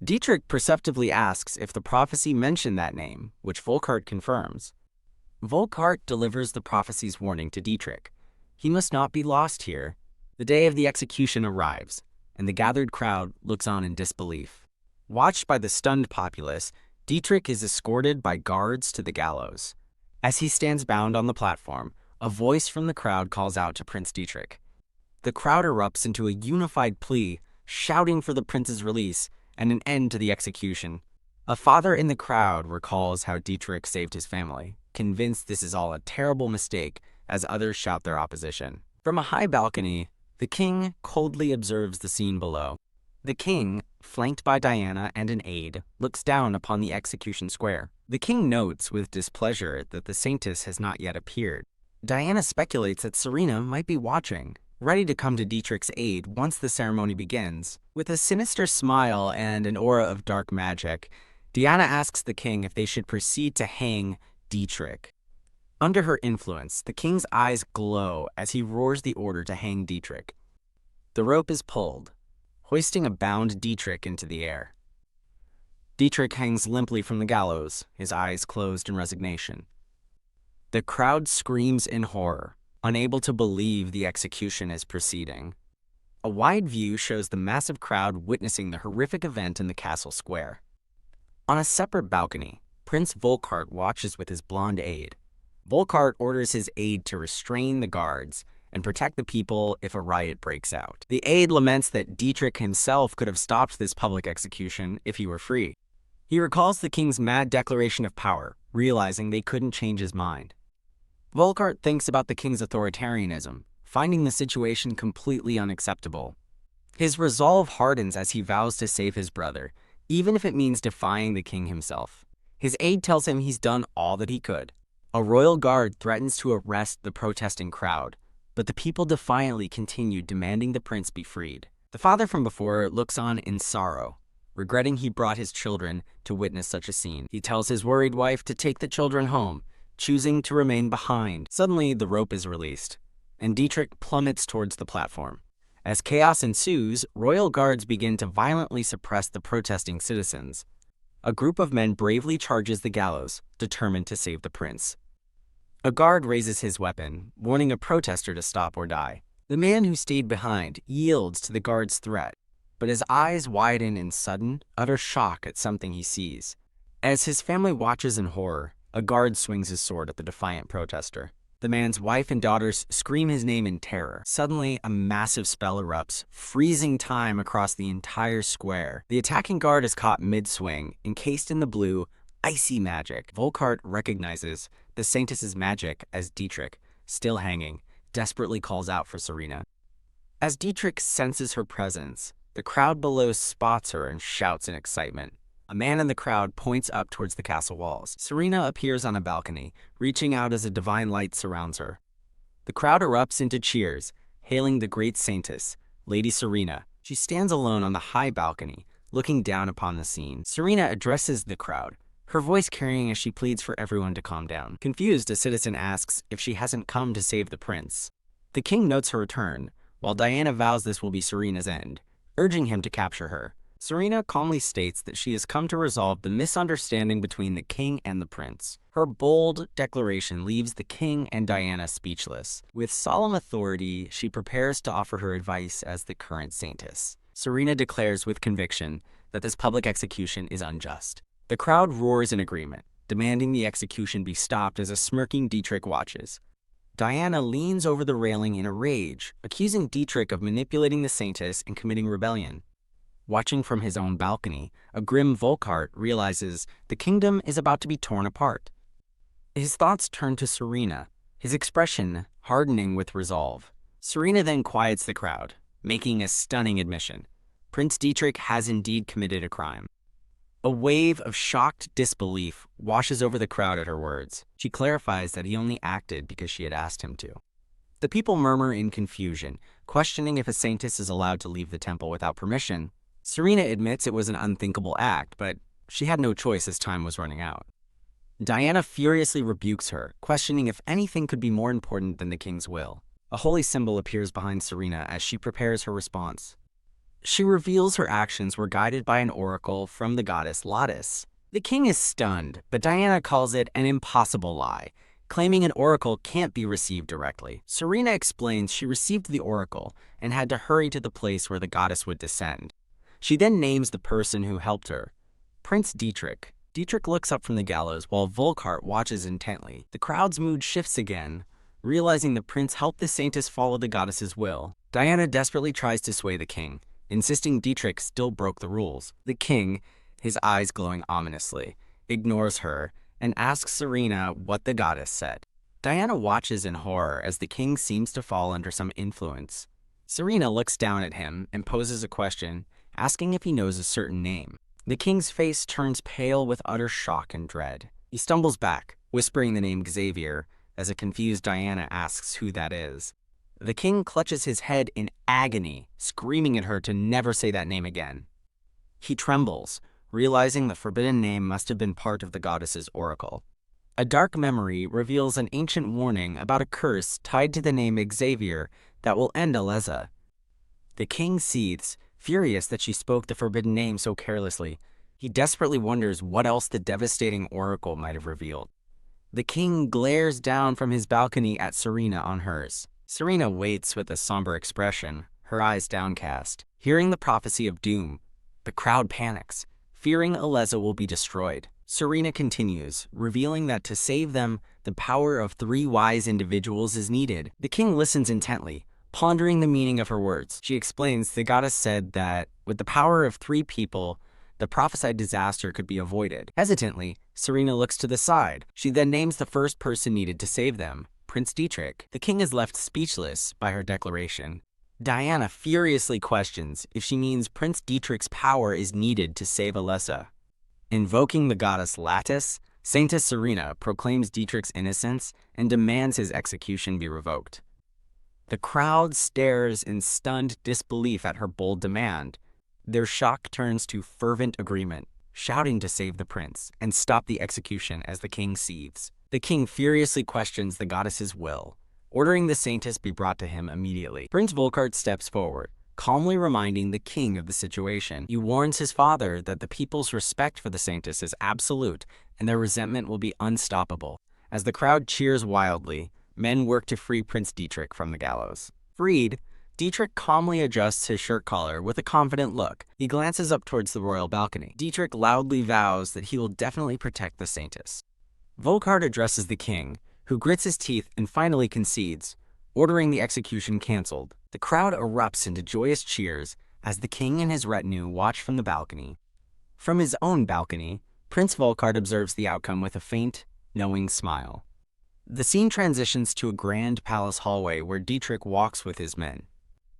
Dietrich perceptively asks if the prophecy mentioned that name, which Volkart confirms. Volkart delivers the prophecy's warning to Dietrich. He must not be lost here. The day of the execution arrives, and the gathered crowd looks on in disbelief. Watched by the stunned populace, Dietrich is escorted by guards to the gallows. As he stands bound on the platform, a voice from the crowd calls out to Prince Dietrich. The crowd erupts into a unified plea, shouting for the prince's release and an end to the execution. A father in the crowd recalls how Dietrich saved his family, convinced this is all a terrible mistake, as others shout their opposition. From a high balcony, the king coldly observes the scene below. The king, flanked by Diana and an aide, looks down upon the execution square. The king notes with displeasure that the saintess has not yet appeared. Diana speculates that Serena might be watching, ready to come to Dietrich's aid once the ceremony begins. With a sinister smile and an aura of dark magic, Diana asks the king if they should proceed to hang Dietrich. Under her influence, the king's eyes glow as he roars the order to hang Dietrich. The rope is pulled, hoisting a bound Dietrich into the air. Dietrich hangs limply from the gallows, his eyes closed in resignation. The crowd screams in horror, unable to believe the execution is proceeding. A wide view shows the massive crowd witnessing the horrific event in the castle square. On a separate balcony, Prince Volkart watches with his blonde aide. Volkart orders his aide to restrain the guards and protect the people if a riot breaks out. The aide laments that Dietrich himself could have stopped this public execution if he were free. He recalls the king's mad declaration of power, realizing they couldn't change his mind. Volkart thinks about the king's authoritarianism, finding the situation completely unacceptable. His resolve hardens as he vows to save his brother, even if it means defying the king himself. His aide tells him he's done all that he could. A royal guard threatens to arrest the protesting crowd, but the people defiantly continue demanding the prince be freed. The father from before looks on in sorrow, regretting he brought his children to witness such a scene. He tells his worried wife to take the children home, choosing to remain behind. Suddenly, the rope is released, and Dietrich plummets towards the platform. As chaos ensues, royal guards begin to violently suppress the protesting citizens. A group of men bravely charges the gallows, determined to save the prince. A guard raises his weapon, warning a protester to stop or die. The man who stayed behind yields to the guard's threat, but his eyes widen in sudden, utter shock at something he sees. As his family watches in horror, a guard swings his sword at the defiant protester. The man's wife and daughters scream his name in terror. Suddenly, a massive spell erupts, freezing time across the entire square. The attacking guard is caught mid-swing, encased in the blue, icy magic. Volkart recognizes the Saintess's magic as Dietrich, still hanging, desperately calls out for Serena. As Dietrich senses her presence, the crowd below spots her and shouts in excitement. A man in the crowd points up towards the castle walls. Serena appears on a balcony, reaching out as a divine light surrounds her. The crowd erupts into cheers, hailing the great Saintess, Lady Serena. She stands alone on the high balcony, looking down upon the scene. Serena addresses the crowd, her voice carrying as she pleads for everyone to calm down. Confused, a citizen asks if she hasn't come to save the prince. The king notes her return, while Diana vows this will be Serena's end, urging him to capture her. Serena calmly states that she has come to resolve the misunderstanding between the king and the prince. Her bold declaration leaves the king and Diana speechless. With solemn authority, she prepares to offer her advice as the current Saintess. Serena declares with conviction that this public execution is unjust. The crowd roars in agreement, demanding the execution be stopped as a smirking Dietrich watches. Diana leans over the railing in a rage, accusing Dietrich of manipulating the Saintess and committing rebellion. Watching from his own balcony, a grim Volkart realizes the kingdom is about to be torn apart. His thoughts turn to Serena, his expression hardening with resolve. Serena then quiets the crowd, making a stunning admission. Prince Dietrich has indeed committed a crime. A wave of shocked disbelief washes over the crowd at her words. She clarifies that he only acted because she had asked him to. The people murmur in confusion, questioning if a Saintess is allowed to leave the temple without permission. Serena admits it was an unthinkable act, but she had no choice as time was running out. Diana furiously rebukes her, questioning if anything could be more important than the king's will. A holy symbol appears behind Serena as she prepares her response. She reveals her actions were guided by an oracle from the goddess Latis. The king is stunned, but Diana calls it an impossible lie, claiming an oracle can't be received directly. Serena explains she received the oracle and had to hurry to the place where the goddess would descend. She then names the person who helped her, Prince Dietrich. Dietrich looks up from the gallows while Volkart watches intently. The crowd's mood shifts again, realizing the prince helped the Saintess follow the goddess's will. Diana desperately tries to sway the king, insisting Dietrich still broke the rules. The king, his eyes glowing ominously, ignores her and asks Serena what the goddess said. Diana watches in horror as the king seems to fall under some influence. Serena looks down at him and poses a question, asking if he knows a certain name. The king's face turns pale with utter shock and dread. He stumbles back, whispering the name Xavier, as a confused Diana asks who that is. The king clutches his head in agony, screaming at her to never say that name again. He trembles, realizing the forbidden name must have been part of the goddess's oracle. A dark memory reveals an ancient warning about a curse tied to the name Xavier that will end Aleza. The king seethes, furious that she spoke the forbidden name so carelessly. He desperately wonders what else the devastating oracle might have revealed. The king glares down from his balcony at Serena on hers. Serena waits with a somber expression, her eyes downcast. Hearing the prophecy of doom, the crowd panics, fearing Aleza will be destroyed. Serena continues, revealing that to save them, the power of 3 wise individuals is needed. The king listens intently, pondering the meaning of her words. She explains the goddess said that, with the power of 3 people, the prophesied disaster could be avoided. Hesitantly, Serena looks to the side. She then names the first person needed to save them, Prince Dietrich. The king is left speechless by her declaration. Diana furiously questions if she means Prince Dietrich's power is needed to save Alessa. Invoking the goddess Lattice, Saintess Serena proclaims Dietrich's innocence and demands his execution be revoked. The crowd stares in stunned disbelief at her bold demand. Their shock turns to fervent agreement, shouting to save the prince and stop the execution as the king seethes. The king furiously questions the goddess's will, ordering the saintess be brought to him immediately. Prince Volkart steps forward, calmly reminding the king of the situation. He warns his father that the people's respect for the saintess is absolute and their resentment will be unstoppable. As the crowd cheers wildly, men work to free Prince Dietrich from the gallows. Freed, Dietrich calmly adjusts his shirt collar with a confident look. He glances up towards the royal balcony. Dietrich loudly vows that he will definitely protect the saintess. Volkart addresses the king, who grits his teeth and finally concedes, ordering the execution cancelled. The crowd erupts into joyous cheers as the king and his retinue watch from the balcony. From his own balcony, Prince Volkart observes the outcome with a faint, knowing smile. The scene transitions to a grand palace hallway where Dietrich walks with his men.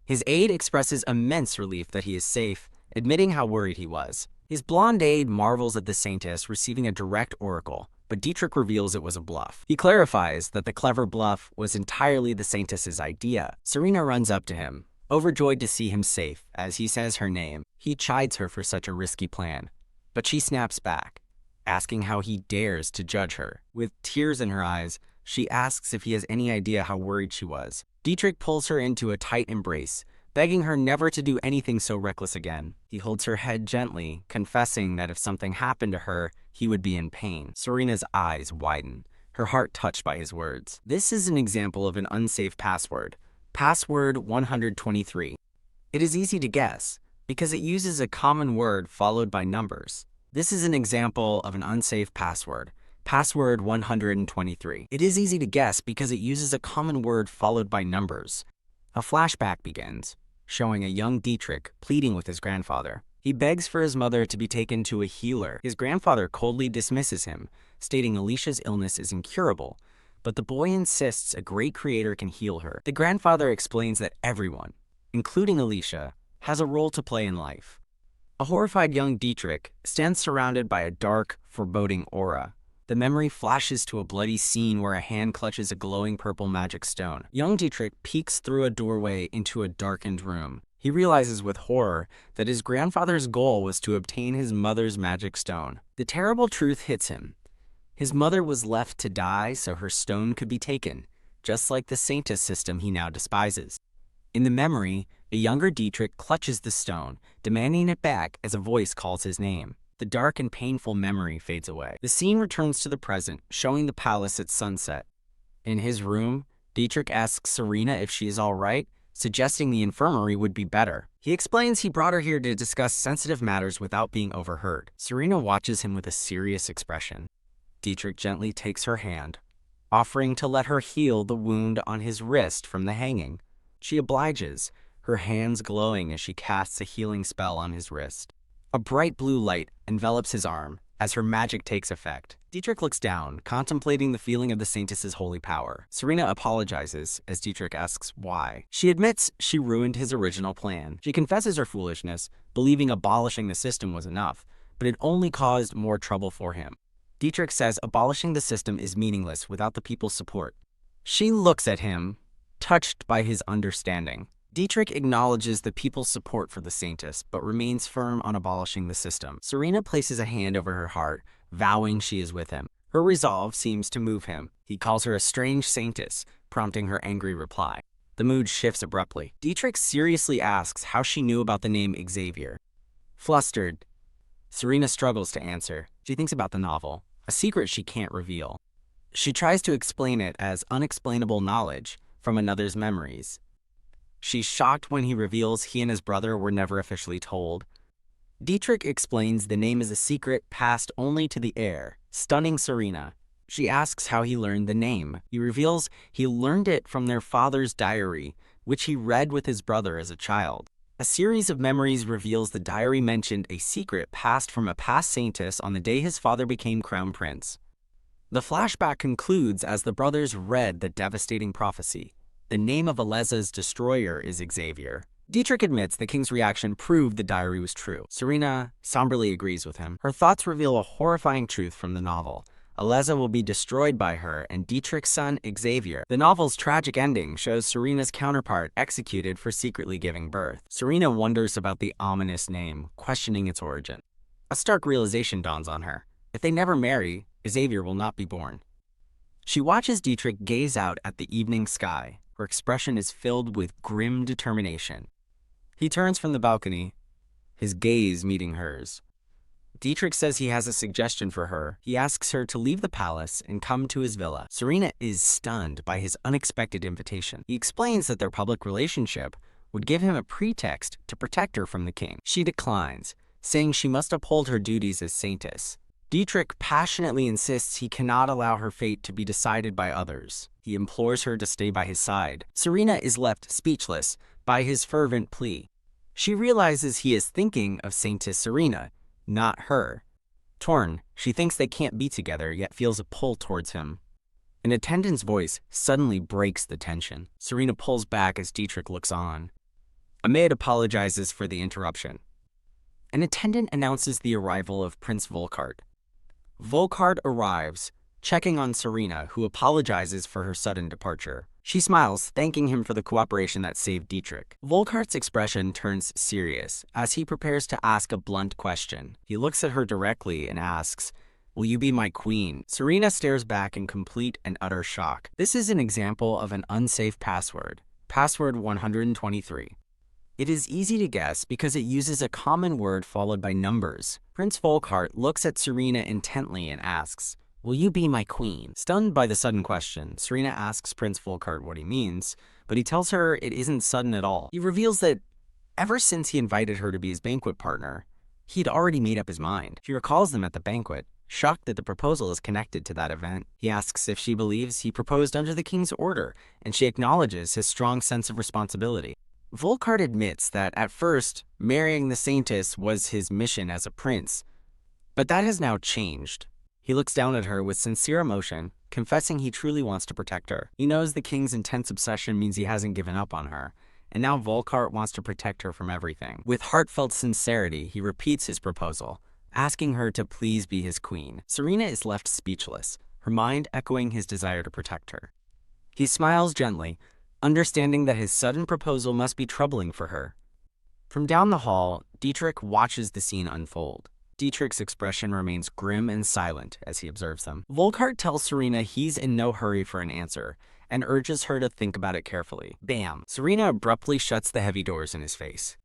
His aide expresses immense relief that he is safe, admitting how worried he was. His blonde aide marvels at the saintess receiving a direct oracle, but Dietrich reveals it was a bluff. He clarifies that the clever bluff was entirely the saintess's idea. Serena runs up to him, overjoyed to see him safe. As he says her name, he chides her for such a risky plan, but she snaps back, asking how he dares to judge her. With tears in her eyes, she asks if he has any idea how worried she was. Dietrich pulls her into a tight embrace, begging her never to do anything so reckless again. He holds her head gently, confessing that if something happened to her, he would be in pain. Serena's eyes widen, her heart touched by his words. This is an example of an unsafe password. Password 123. It is easy to guess, because it uses a common word followed by numbers. This is an example of an unsafe password. Password 123. It is easy to guess because it uses a common word followed by numbers. A flashback begins, showing a young Dietrich pleading with his grandfather. He begs for his mother to be taken to a healer. His grandfather coldly dismisses him, stating Alicia's illness is incurable, but the boy insists a great creator can heal her. The grandfather explains that everyone, including Alicia, has a role to play in life. A horrified young Dietrich stands surrounded by a dark, foreboding aura. The memory flashes to a bloody scene where a hand clutches a glowing purple magic stone. Young Dietrich peeks through a doorway into a darkened room. He realizes with horror that his grandfather's goal was to obtain his mother's magic stone. The terrible truth hits him. His mother was left to die so her stone could be taken, just like the Saintess system he now despises. In the memory, a younger Dietrich clutches the stone, demanding it back as a voice calls his name. The dark and painful memory fades away. The scene returns to the present, showing the palace at sunset. In his room, Dietrich asks Serena if she is all right, suggesting the infirmary would be better. He explains he brought her here to discuss sensitive matters without being overheard. Serena watches him with a serious expression. Dietrich gently takes her hand, offering to let her heal the wound on his wrist from the hanging. She obliges, her hands glowing as she casts a healing spell on his wrist. A bright blue light envelops his arm as her magic takes effect. Dietrich looks down, contemplating the feeling of the Saintess's holy power. Serena apologizes as Dietrich asks why. She admits she ruined his original plan. She confesses her foolishness, believing abolishing the system was enough, but it only caused more trouble for him. Dietrich says abolishing the system is meaningless without the people's support. She looks at him, touched by his understanding. Dietrich acknowledges the people's support for the Saintess, but remains firm on abolishing the system. Serena places a hand over her heart, vowing she is with him. Her resolve seems to move him. He calls her a strange Saintess, prompting her angry reply. The mood shifts abruptly. Dietrich seriously asks how she knew about the name Xavier. Flustered, Serena struggles to answer. She thinks about the novel, a secret she can't reveal. She tries to explain it as unexplainable knowledge from another's memories. She's shocked when he reveals he and his brother were never officially told. Dietrich explains the name is a secret passed only to the heir, stunning Serena. She asks how he learned the name. He reveals he learned it from their father's diary, which he read with his brother as a child. A series of memories reveals the diary mentioned a secret passed from a past Saintess on the day his father became crown prince. The flashback concludes as the brothers read the devastating prophecy. The name of Aleza's destroyer is Xavier. Dietrich admits the king's reaction proved the diary was true. Serena somberly agrees with him. Her thoughts reveal a horrifying truth from the novel. Aleza will be destroyed by her and Dietrich's son, Xavier. The novel's tragic ending shows Serena's counterpart executed for secretly giving birth. Serena wonders about the ominous name, questioning its origin. A stark realization dawns on her. If they never marry, Xavier will not be born. She watches Dietrich gaze out at the evening sky. Her expression is filled with grim determination. He turns from the balcony, his gaze meeting hers. Dietrich says he has a suggestion for her. He asks her to leave the palace and come to his villa. Serena is stunned by his unexpected invitation. He explains that their public relationship would give him a pretext to protect her from the king. She declines, saying she must uphold her duties as saintess. Dietrich passionately insists he cannot allow her fate to be decided by others. He implores her to stay by his side. Serena is left speechless by his fervent plea. She realizes he is thinking of Saintess Serena, not her. Torn, she thinks they can't be together, yet feels a pull towards him. An attendant's voice suddenly breaks the tension. Serena pulls back as Dietrich looks on. A maid apologizes for the interruption. An attendant announces the arrival of Prince Volkart. Volkart arrives, checking on Serena, who apologizes for her sudden departure. She smiles, thanking him for the cooperation that saved Dietrich. Volkart's expression turns serious as he prepares to ask a blunt question. He looks at her directly and asks, "Will you be my queen?" Serena stares back in complete and utter shock. This is an example of an unsafe password. Password 123. It is easy to guess because it uses a common word followed by numbers. Prince Volkart looks at Serena intently and asks, "Will you be my queen?" Stunned by the sudden question, Serena asks Prince Volkart what he means, but he tells her it isn't sudden at all. He reveals that ever since he invited her to be his banquet partner, he'd already made up his mind. She recalls them at the banquet, shocked that the proposal is connected to that event. He asks if she believes he proposed under the king's order, and she acknowledges his strong sense of responsibility. Volkart admits that at first, marrying the saintess was his mission as a prince, but that has now changed. He looks down at her with sincere emotion, confessing he truly wants to protect her. He knows the king's intense obsession means he hasn't given up on her, and now Volkart wants to protect her from everything. With heartfelt sincerity, he repeats his proposal, asking her to please be his queen. Serena is left speechless, her mind echoing his desire to protect her. He smiles gently, understanding that his sudden proposal must be troubling for her. From down the hall, Dietrich watches the scene unfold. Dietrich's expression remains grim and silent as he observes them. Volkart tells Serena he's in no hurry for an answer and urges her to think about it carefully. Bam! Serena abruptly shuts the heavy doors in his face.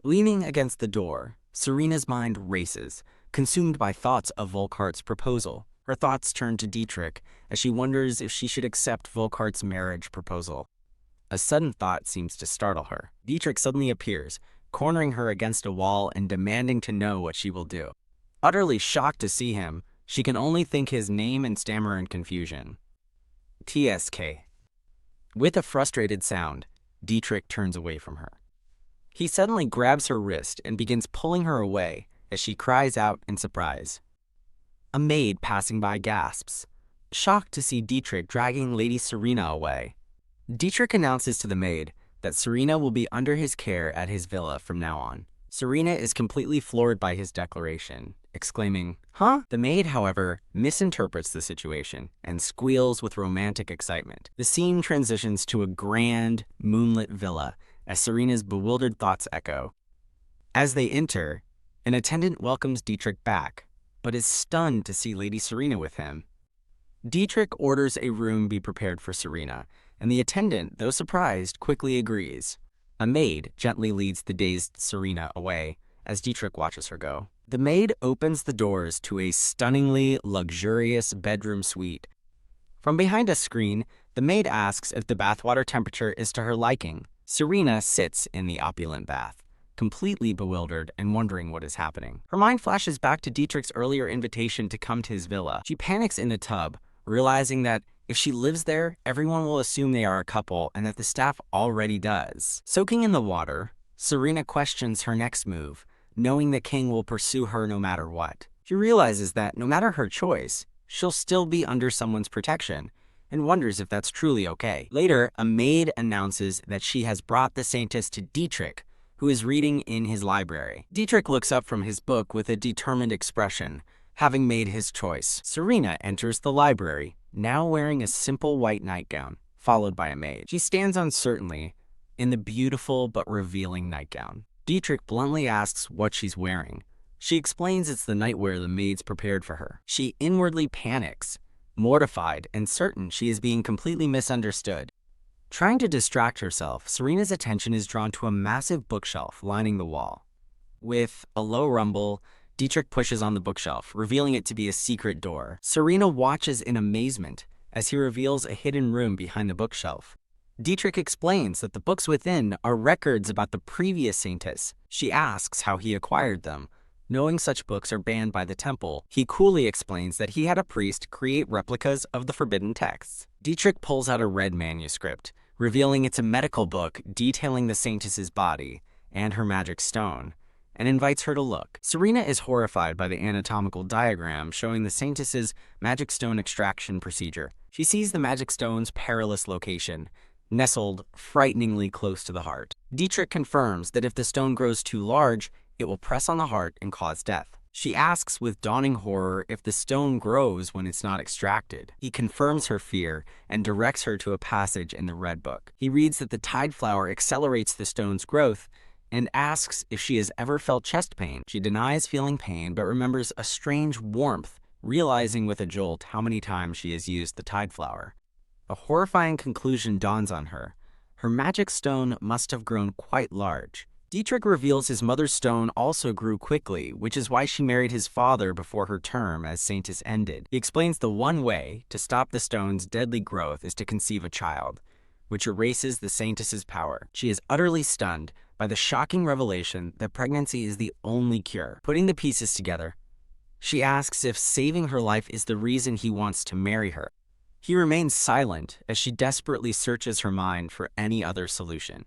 Leaning against the door, Serena's mind races, consumed by thoughts of Volkart's proposal. Her thoughts turn to Dietrich as she wonders if she should accept Volkart's marriage proposal. A sudden thought seems to startle her. Dietrich suddenly appears, cornering her against a wall and demanding to know what she will do. Utterly shocked to see him, she can only think his name and stammer in confusion. TSK. With a frustrated sound, Dietrich turns away from her. He suddenly grabs her wrist and begins pulling her away as she cries out in surprise. A maid passing by gasps, shocked to see Dietrich dragging Lady Serena away. Dietrich announces to the maid that Serena will be under his care at his villa from now on. Serena is completely floored by his declaration, exclaiming, "Huh?" The maid, however, misinterprets the situation and squeals with romantic excitement. The scene transitions to a grand, moonlit villa as Serena's bewildered thoughts echo. As they enter, an attendant welcomes Dietrich back, but is stunned to see Lady Serena with him. Dietrich orders a room be prepared for Serena, and the attendant, though surprised, quickly agrees. A maid gently leads the dazed Serena away as Dietrich watches her go. The maid opens the doors to a stunningly luxurious bedroom suite. From behind a screen, the maid asks if the bathwater temperature is to her liking. Serena sits in the opulent bath, completely bewildered and wondering what is happening. Her mind flashes back to Dietrich's earlier invitation to come to his villa. She panics in the tub, realizing that if she lives there, everyone will assume they are a couple and that the staff already does. Soaking in the water, Serena questions her next move, knowing the king will pursue her no matter what. She realizes that no matter her choice, she'll still be under someone's protection, and wonders if that's truly okay. Later, a maid announces that she has brought the Saintess to Dietrich, who is reading in his library. Dietrich looks up from his book with a determined expression, having made his choice. Serena enters the library, now wearing a simple white nightgown, followed by a maid. She stands uncertainly in the beautiful but revealing nightgown. Dietrich bluntly asks what she's wearing. She explains it's the nightwear the maids prepared for her. She inwardly panics, mortified and certain she is being completely misunderstood. Trying to distract herself, Serena's attention is drawn to a massive bookshelf lining the wall. With a low rumble, Dietrich pushes on the bookshelf, revealing it to be a secret door. Serena watches in amazement as he reveals a hidden room behind the bookshelf. Dietrich explains that the books within are records about the previous Saintess. She asks how he acquired them. Knowing such books are banned by the temple, he coolly explains that he had a priest create replicas of the forbidden texts. Dietrich pulls out a red manuscript, revealing it's a medical book detailing the Saintess's body and her magic stone, and invites her to look. Serena is horrified by the anatomical diagram showing the Saintess's magic stone extraction procedure. She sees the magic stone's perilous location, nestled frighteningly close to the heart. Dietrich confirms that if the stone grows too large, it will press on the heart and cause death. She asks with dawning horror if the stone grows when it's not extracted. He confirms her fear and directs her to a passage in the Red Book. He reads that the tide flower accelerates the stone's growth and asks if she has ever felt chest pain. She denies feeling pain but remembers a strange warmth, realizing with a jolt how many times she has used the tide flower. A horrifying conclusion dawns on her. Her magic stone must have grown quite large. Dietrich reveals his mother's stone also grew quickly, which is why she married his father before her term as Saintess ended. He explains the one way to stop the stone's deadly growth is to conceive a child, which erases the Saintess's power. She is utterly stunned by the shocking revelation that pregnancy is the only cure. Putting the pieces together, she asks if saving her life is the reason he wants to marry her. He remains silent as she desperately searches her mind for any other solution.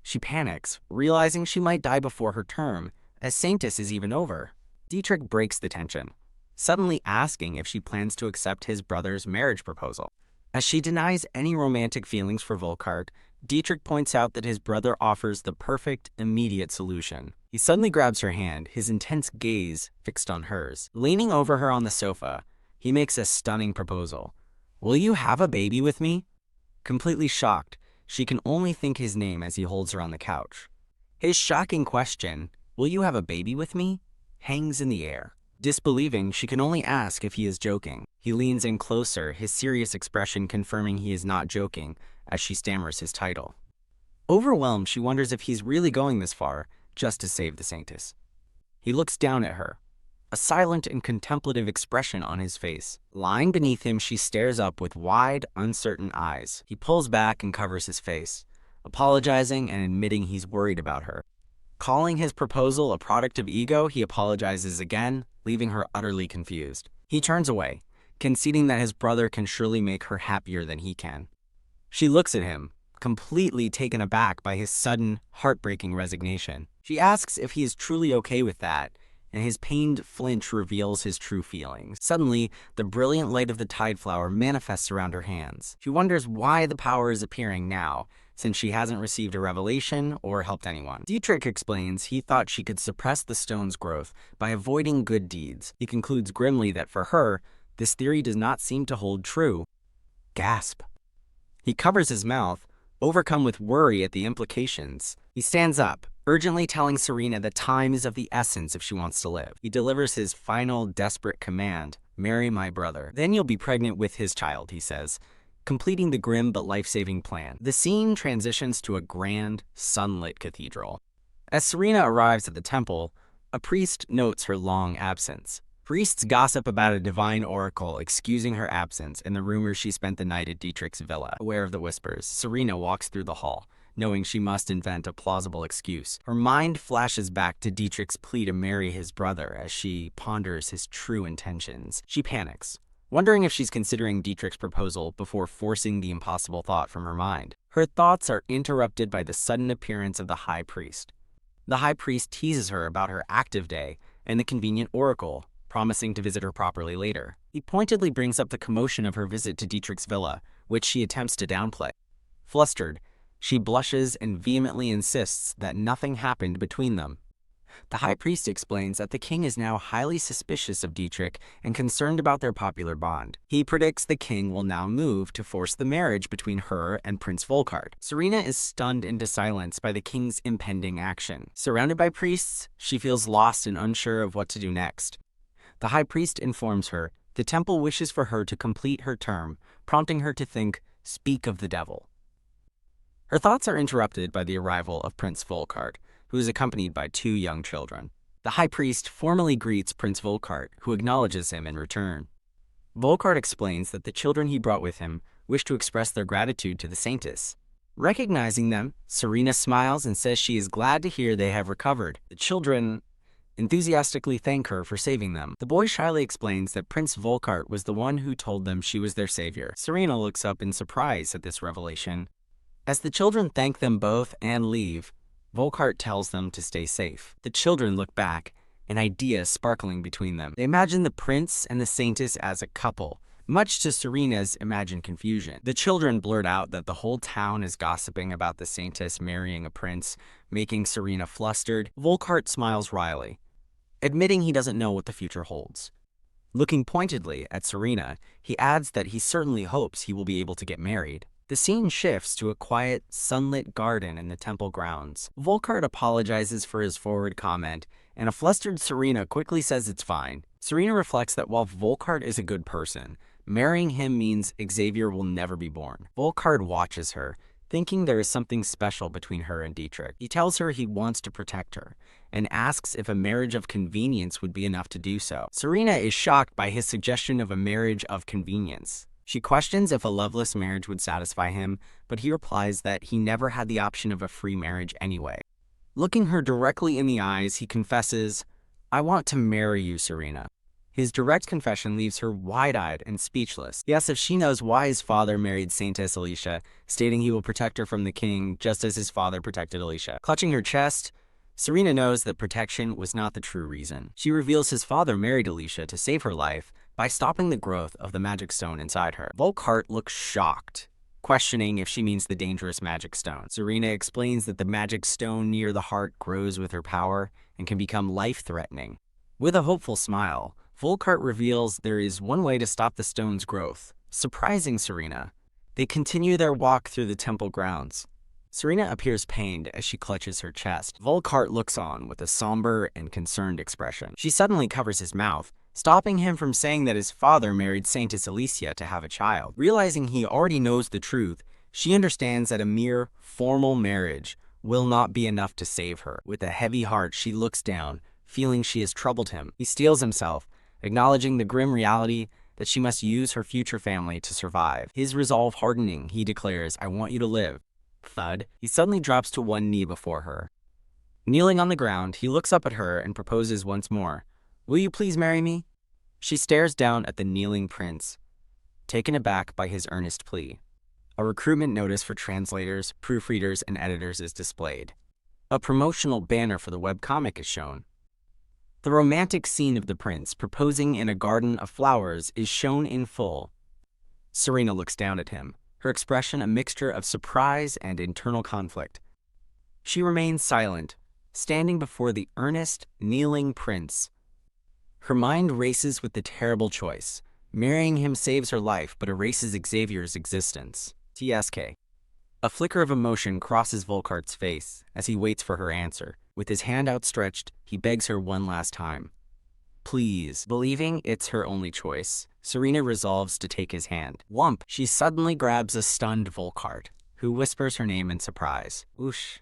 She panics, realizing she might die before her term, as Saintess is even over. Dietrich breaks the tension, suddenly asking if she plans to accept his brother's marriage proposal. As she denies any romantic feelings for Volkart, Dietrich points out that his brother offers the perfect, immediate solution. He suddenly grabs her hand, his intense gaze fixed on hers. Leaning over her on the sofa, he makes a stunning proposal. "Will you have a baby with me?" Completely shocked, she can only think his name as he holds her on the couch. His shocking question, "Will you have a baby with me?" hangs in the air. Disbelieving, she can only ask if he is joking. He leans in closer, his serious expression confirming he is not joking, as she stammers his title. Overwhelmed, she wonders if he's really going this far, just to save the Saintess. He looks down at her, a silent and contemplative expression on his face. Lying beneath him, she stares up with wide, uncertain eyes. He pulls back and covers his face, apologizing and admitting he's worried about her. Calling his proposal a product of ego, he apologizes again, leaving her utterly confused. He turns away, conceding that his brother can surely make her happier than he can. She looks at him, completely taken aback by his sudden, heartbreaking resignation. She asks if he is truly okay with that, and his pained flinch reveals his true feelings. Suddenly, the brilliant light of the tide flower manifests around her hands. She wonders why the power is appearing now, since she hasn't received a revelation or helped anyone. Dietrich explains he thought she could suppress the stone's growth by avoiding good deeds. He concludes grimly that for her, this theory does not seem to hold true. Gasp. He covers his mouth, overcome with worry at the implications. He stands up, urgently telling Serena that time is of the essence if she wants to live. He delivers his final, desperate command, "Marry my brother. Then you'll be pregnant with his child," he says, completing the grim but life-saving plan. The scene transitions to a grand, sunlit cathedral. As Serena arrives at the temple, a priest notes her long absence. Priests gossip about a divine oracle excusing her absence and the rumors she spent the night at Dietrich's villa. Aware of the whispers, Serena walks through the hall, knowing she must invent a plausible excuse. Her mind flashes back to Dietrich's plea to marry his brother as she ponders his true intentions. She panics, wondering if she's considering Dietrich's proposal before forcing the impossible thought from her mind. Her thoughts are interrupted by the sudden appearance of the high priest. The high priest teases her about her active day and the convenient oracle, promising to visit her properly later. He pointedly brings up the commotion of her visit to Dietrich's villa, which she attempts to downplay. Flustered, she blushes and vehemently insists that nothing happened between them. The high priest explains that the king is now highly suspicious of Dietrich and concerned about their popular bond. He predicts the king will now move to force the marriage between her and Prince Volkart. Serena is stunned into silence by the king's impending action. Surrounded by priests, she feels lost and unsure of what to do next. The high priest informs her the temple wishes for her to complete her term, prompting her to think, "Speak of the devil." Her thoughts are interrupted by the arrival of Prince Volkart, who is accompanied by 2 young children. The high priest formally greets Prince Volkart, who acknowledges him in return. Volkart explains that the children he brought with him wish to express their gratitude to the saintess. Recognizing them, Serena smiles and says she is glad to hear they have recovered. The children enthusiastically thank her for saving them. The boy shyly explains that Prince Volkart was the one who told them she was their savior. Serena looks up in surprise at this revelation. As the children thank them both and leave, Volkart tells them to stay safe. The children look back, an idea sparkling between them. They imagine the prince and the saintess as a couple, much to Serena's imagined confusion. The children blurt out that the whole town is gossiping about the saintess marrying a prince, making Serena flustered. Volkart smiles wryly, admitting he doesn't know what the future holds. Looking pointedly at Serena, he adds that he certainly hopes he will be able to get married. The scene shifts to a quiet, sunlit garden in the temple grounds. Volkart apologizes for his forward comment, and a flustered Serena quickly says it's fine. Serena reflects that while Volkart is a good person, marrying him means Xavier will never be born. Volkart watches her, thinking there is something special between her and Dietrich. He tells her he wants to protect her, and asks if a marriage of convenience would be enough to do so. Serena is shocked by his suggestion of a marriage of convenience. She questions if a loveless marriage would satisfy him, but he replies that he never had the option of a free marriage anyway. Looking her directly in the eyes, he confesses, "I want to marry you, Serena." His direct confession leaves her wide-eyed and speechless. He asks if she knows why his father married Saintess Alicia, stating he will protect her from the king just as his father protected Alicia. Clutching her chest, Serena knows that protection was not the true reason. She reveals his father married Alicia to save her life by stopping the growth of the magic stone inside her. Volkart looks shocked, questioning if she means the dangerous magic stone. Serena explains that the magic stone near the heart grows with her power and can become life-threatening. With a hopeful smile, Volkart reveals there is one way to stop the stone's growth. Surprising Serena, they continue their walk through the temple grounds. Serena appears pained as she clutches her chest. Volkart looks on with a somber and concerned expression. She suddenly covers his mouth, stopping him from saying that his father married Saintess Alicia to have a child. Realizing he already knows the truth, she understands that a mere formal marriage will not be enough to save her. With a heavy heart, she looks down, feeling she has troubled him. He steels himself, acknowledging the grim reality that she must use her future family to survive. His resolve hardening, he declares, "I want you to live." Thud. He suddenly drops to one knee before her. Kneeling on the ground, he looks up at her and proposes once more. "Will you please marry me?" She stares down at the kneeling prince, taken aback by his earnest plea. A recruitment notice for translators, proofreaders, and editors is displayed. A promotional banner for the webcomic is shown. The romantic scene of the prince proposing in a garden of flowers is shown in full. Serena looks down at him, her expression a mixture of surprise and internal conflict. She remains silent, standing before the earnest, kneeling prince. Her mind races with the terrible choice. Marrying him saves her life, but erases Xavier's existence. TSK. A flicker of emotion crosses Volkart's face as he waits for her answer. With his hand outstretched, he begs her one last time. Please. Believing it's her only choice, Serena resolves to take his hand. Whump! She suddenly grabs a stunned Volkart, who whispers her name in surprise. Whoosh.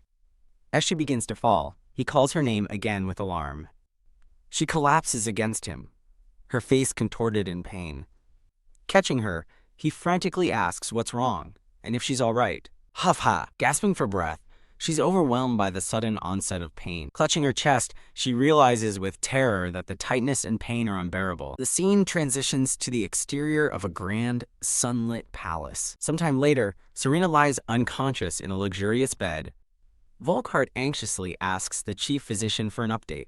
As she begins to fall, he calls her name again with alarm. She collapses against him, her face contorted in pain. Catching her, he frantically asks what's wrong, and if she's all right. Huff-ha! Gasping for breath, she's overwhelmed by the sudden onset of pain. Clutching her chest, she realizes with terror that the tightness and pain are unbearable. The scene transitions to the exterior of a grand, sunlit palace. Sometime later, Serena lies unconscious in a luxurious bed. Volkart anxiously asks the chief physician for an update,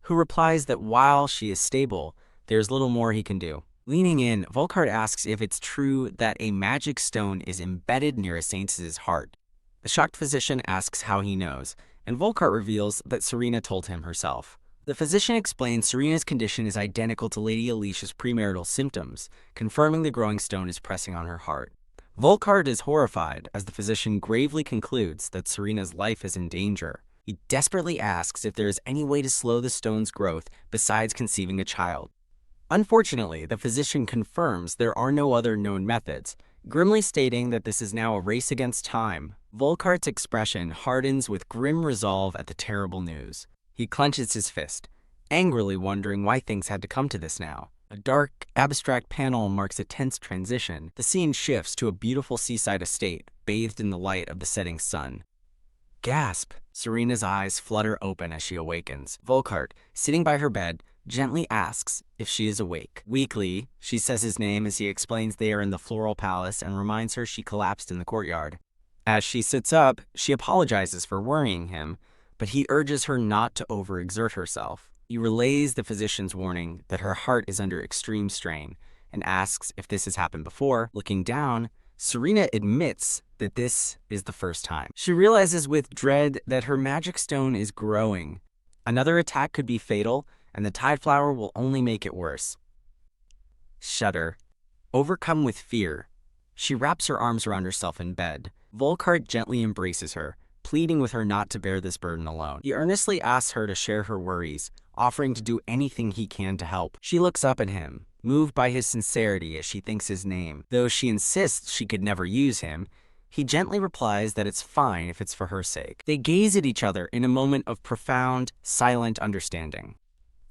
who replies that while she is stable, there's little more he can do. Leaning in, Volkart asks if it's true that a magic stone is embedded near a saint's heart. The shocked physician asks how he knows, and Volkart reveals that Serena told him herself. The physician explains Serena's condition is identical to Lady Alicia's premarital symptoms, confirming the growing stone is pressing on her heart. Volkart is horrified as the physician gravely concludes that Serena's life is in danger. He desperately asks if there is any way to slow the stone's growth besides conceiving a child. Unfortunately, the physician confirms there are no other known methods, grimly stating that this is now a race against time. Volkart's expression hardens with grim resolve at the terrible news. He clenches his fist, angrily wondering why things had to come to this now. A dark, abstract panel marks a tense transition. The scene shifts to a beautiful seaside estate, bathed in the light of the setting sun. Gasp! Serena's eyes flutter open as she awakens. Volkart, sitting by her bed, gently asks if she is awake. Weakly, she says his name as he explains they are in the floral palace and reminds her she collapsed in the courtyard. As she sits up, she apologizes for worrying him, but he urges her not to overexert herself. He relays the physician's warning that her heart is under extreme strain and asks if this has happened before. Looking down, Serena admits that this is the first time. She realizes with dread that her magic stone is growing. Another attack could be fatal, and the tide flower will only make it worse. Shudder. Overcome with fear, she wraps her arms around herself in bed. Volkart gently embraces her, pleading with her not to bear this burden alone. He earnestly asks her to share her worries, offering to do anything he can to help. She looks up at him, moved by his sincerity as she thinks his name. Though she insists she could never use him, he gently replies that it's fine if it's for her sake. They gaze at each other in a moment of profound, silent understanding.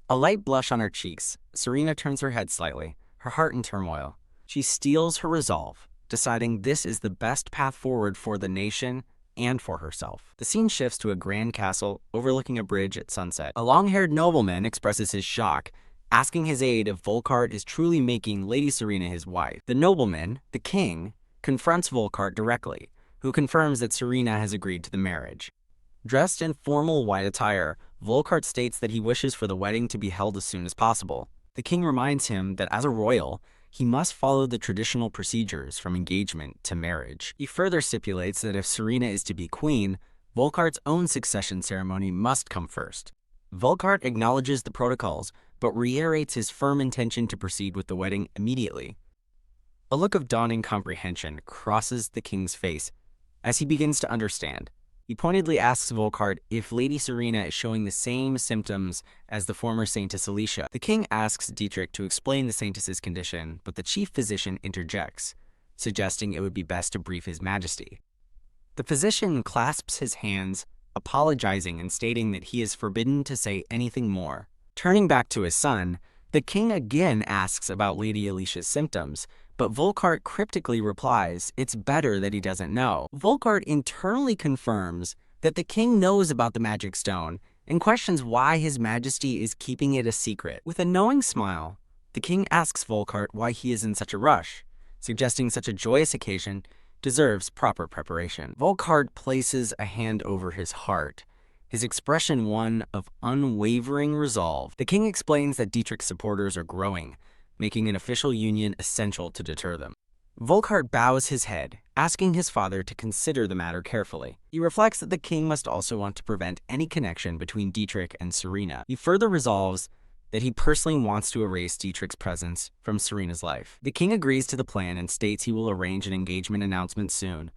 A light blush on her cheeks, Serena turns her head slightly, her heart in turmoil. She steels her resolve, deciding this is the best path forward for the nation and for herself. The scene shifts to a grand castle overlooking a bridge at sunset. A long-haired nobleman expresses his shock, asking his aide if Volkart is truly making Lady Serena his wife. The nobleman, the king, confronts Volkart directly, who confirms that Serena has agreed to the marriage. Dressed in formal white attire, Volkart states that he wishes for the wedding to be held as soon as possible. The king reminds him that as a royal, he must follow the traditional procedures from engagement to marriage. He further stipulates that if Serena is to be queen, Volkart's own succession ceremony must come first. Volkart acknowledges the protocols, but reiterates his firm intention to proceed with the wedding immediately. A look of dawning comprehension crosses the king's face as he begins to understand. He pointedly asks Volkart if Lady Serena is showing the same symptoms as the former Saintess Alicia. The king asks Dietrich to explain the Saintess's condition, but the chief physician interjects, suggesting it would be best to brief His Majesty. The physician clasps his hands, apologizing and stating that he is forbidden to say anything more. Turning back to his son, the king again asks about Lady Alicia's symptoms, but Volkart cryptically replies it's better that he doesn't know. Volkart internally confirms that the king knows about the magic stone and questions why His Majesty is keeping it a secret. With a knowing smile, the king asks Volkart why he is in such a rush, suggesting such a joyous occasion deserves proper preparation. Volkart places a hand over his heart, his expression one of unwavering resolve. The king explains that Dietrich's supporters are growing, making an official union essential to deter them. Volkart bows his head, asking his father to consider the matter carefully. He reflects that the king must also want to prevent any connection between Dietrich and Serena. He further resolves that he personally wants to erase Dietrich's presence from Serena's life. The king agrees to the plan and states he will arrange an engagement announcement soon.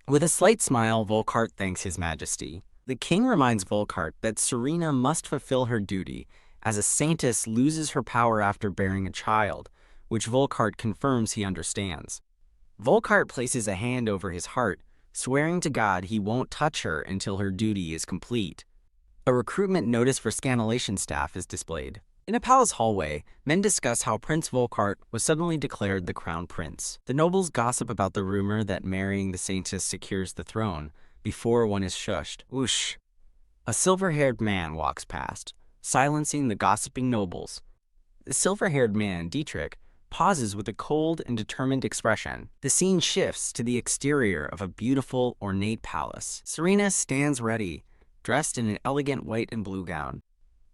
With a slight smile, Volkart thanks His Majesty. The king reminds Volkart that Serena must fulfill her duty, as a saintess loses her power after bearing a child, which Volkart confirms he understands. Volkart places a hand over his heart, swearing to God he won't touch her until her duty is complete. A recruitment notice for scanulation staff is displayed. In a palace hallway, men discuss how Prince Volkart was suddenly declared the crown prince. The nobles gossip about the rumor that marrying the saintess secures the throne, before one is shushed. Whoosh! A silver-haired man walks past, silencing the gossiping nobles. The silver-haired man, Dietrich, pauses with a cold and determined expression. The scene shifts to the exterior of a beautiful, ornate palace. Serena stands ready, dressed in an elegant white and blue gown.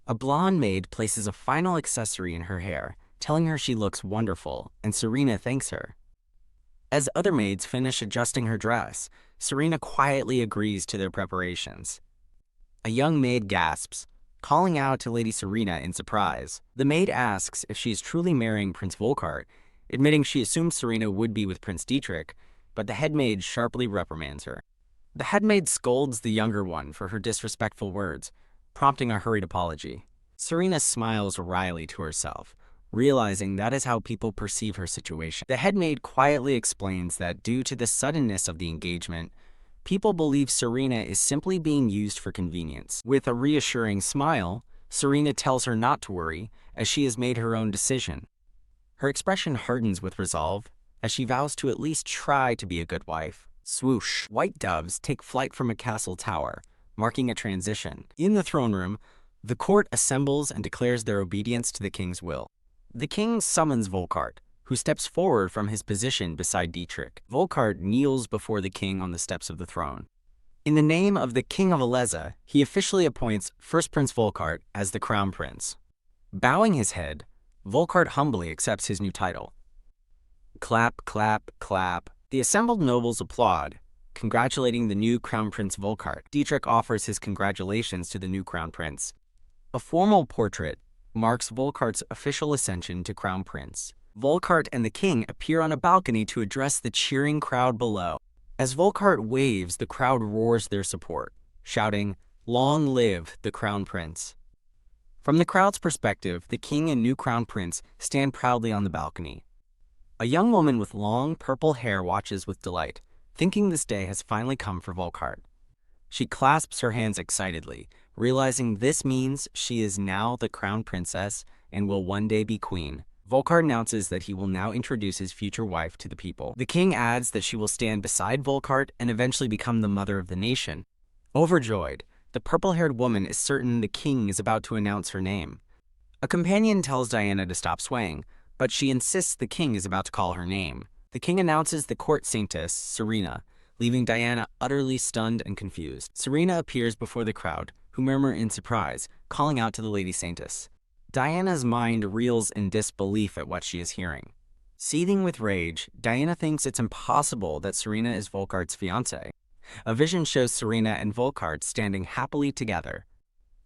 A blonde maid places a final accessory in her hair, telling her she looks wonderful, and Serena thanks her. As other maids finish adjusting her dress, Serena quietly agrees to their preparations. A young maid gasps, calling out to Lady Serena in surprise. The maid asks if she is truly marrying Prince Volkart, admitting she assumed Serena would be with Prince Dietrich, but the head maid sharply reprimands her. The head maid scolds the younger one for her disrespectful words, prompting a hurried apology. Serena smiles wryly to herself, realizing that is how people perceive her situation. The head maid quietly explains that due to the suddenness of the engagement, people believe Serena is simply being used for convenience. With a reassuring smile, Serena tells her not to worry, as she has made her own decision. Her expression hardens with resolve, as she vows to at least try to be a good wife. Swoosh! White doves take flight from a castle tower, marking a transition. In the throne room, the court assembles and declares their obedience to the king's will. The king summons Volkart, who steps forward from his position beside Dietrich. Volkart kneels before the king on the steps of the throne. In the name of the King of Aleza, he officially appoints First Prince Volkart as the crown prince. Bowing his head, Volkart humbly accepts his new title. Clap, clap, clap. The assembled nobles applaud, congratulating the new crown prince Volkart. Dietrich offers his congratulations to the new crown prince. A formal portrait marks Volkart's official ascension to crown prince. Volkart and the king appear on a balcony to address the cheering crowd below. As Volkart waves, the crowd roars their support, shouting, "Long live the crown prince." From the crowd's perspective, the king and new crown prince stand proudly on the balcony. A young woman with long purple hair watches with delight, thinking this day has finally come for Volkart. She clasps her hands excitedly, realizing this means she is now the crown princess and will one day be queen. Volkart announces that he will now introduce his future wife to the people. The king adds that she will stand beside Volkart and eventually become the mother of the nation. Overjoyed, the purple-haired woman is certain the king is about to announce her name. A companion tells Diana to stop swaying, but she insists the king is about to call her name. The king announces the court saintess, Serena, leaving Diana utterly stunned and confused. Serena appears before the crowd, who murmur in surprise, calling out to the lady saintess. Diana's mind reels in disbelief at what she is hearing. Seething with rage, Diana thinks it's impossible that Serena is Volkart's fiancée. A vision shows Serena and Volkart standing happily together.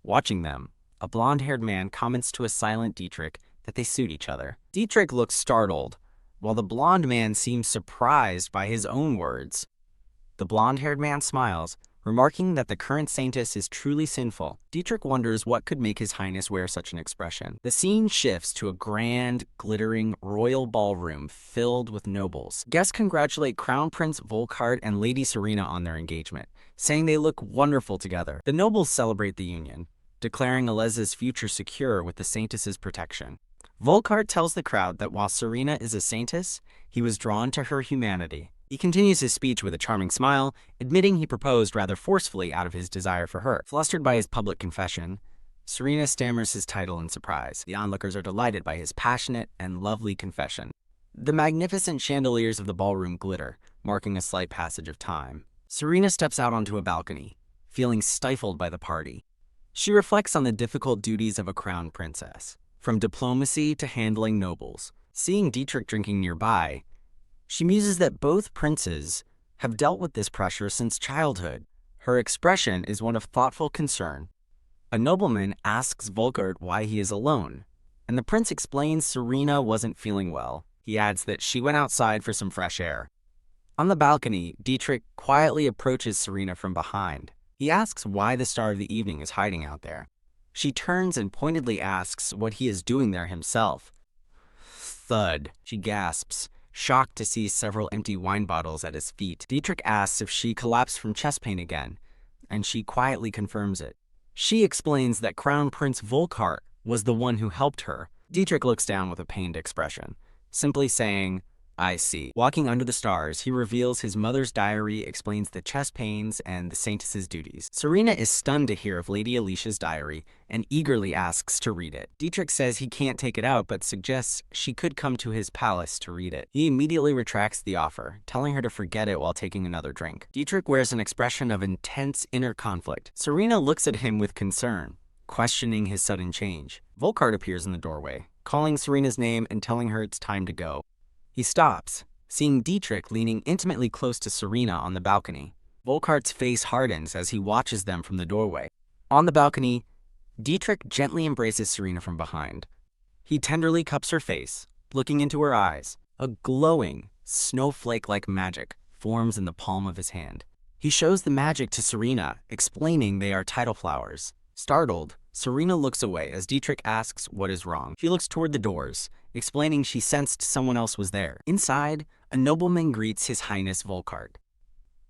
Watching them, a blonde-haired man comments to a silent Dietrich that they suit each other. Dietrich looks startled, while the blonde man seems surprised by his own words. The blonde-haired man smiles, remarking that the current saintess is truly sinful. Dietrich wonders what could make his highness wear such an expression. The scene shifts to a grand, glittering, royal ballroom filled with nobles. Guests congratulate Crown Prince Volkart and Lady Serena on their engagement, saying they look wonderful together. The nobles celebrate the union, declaring Aleza's future secure with the saintess's protection. Volkart tells the crowd that while Serena is a saintess, he was drawn to her humanity. He continues his speech with a charming smile, admitting he proposed rather forcefully out of his desire for her. Flustered by his public confession, Serena stammers his title in surprise. The onlookers are delighted by his passionate and lovely confession. The magnificent chandeliers of the ballroom glitter, marking a slight passage of time. Serena steps out onto a balcony, feeling stifled by the party. She reflects on the difficult duties of a crown princess, from diplomacy to handling nobles. Seeing Dietrich drinking nearby, she muses that both princes have dealt with this pressure since childhood. Her expression is one of thoughtful concern. A nobleman asks Volkart why he is alone, and the prince explains Serena wasn't feeling well. He adds that she went outside for some fresh air. On the balcony, Dietrich quietly approaches Serena from behind. He asks why the star of the evening is hiding out there. She turns and pointedly asks what he is doing there himself. Thud. She gasps, shocked to see several empty wine bottles at his feet. Dietrich asks if she collapsed from chest pain again, and she quietly confirms it. She explains that Crown Prince Volkart was the one who helped her. Dietrich looks down with a pained expression, simply saying, "I see." Walking under the stars, he reveals his mother's diary, explains the chest pains and the saintess's duties. Serena is stunned to hear of Lady Alicia's diary and eagerly asks to read it. Dietrich says he can't take it out but suggests she could come to his palace to read it. He immediately retracts the offer, telling her to forget it while taking another drink. Dietrich wears an expression of intense inner conflict. Serena looks at him with concern, questioning his sudden change. Volkart appears in the doorway, calling Serena's name and telling her it's time to go. He stops, seeing Dietrich leaning intimately close to Serena on the balcony. Volkart's face hardens as he watches them from the doorway. On the balcony, Dietrich gently embraces Serena from behind. He tenderly cups her face, looking into her eyes. A glowing, snowflake-like magic forms in the palm of his hand. He shows the magic to Serena, explaining they are tidal flowers. Startled, Serena looks away as Dietrich asks what is wrong. She looks toward the doors, explaining she sensed someone else was there. Inside, a nobleman greets His Highness Volkart.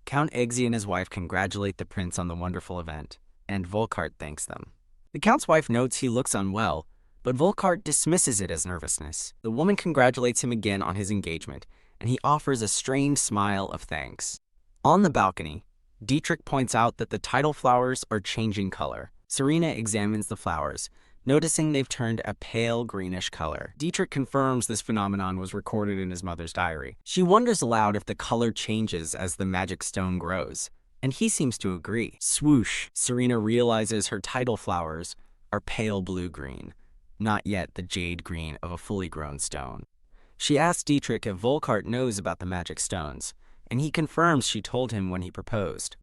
Count Eggsy and his wife congratulate the prince on the wonderful event, and Volkart thanks them. The count's wife notes he looks unwell, but Volkart dismisses it as nervousness. The woman congratulates him again on his engagement, and he offers a strained smile of thanks. On the balcony, Dietrich points out that the tidal flowers are changing color. Serena examines the flowers, noticing they've turned a pale greenish color. Dietrich confirms this phenomenon was recorded in his mother's diary. She wonders aloud if the color changes as the magic stone grows, and he seems to agree. Swoosh! Serena realizes her tidal flowers are pale blue-green, not yet the jade green of a fully grown stone. She asks Dietrich if Volkart knows about the magic stones, and he confirms she told him when he proposed.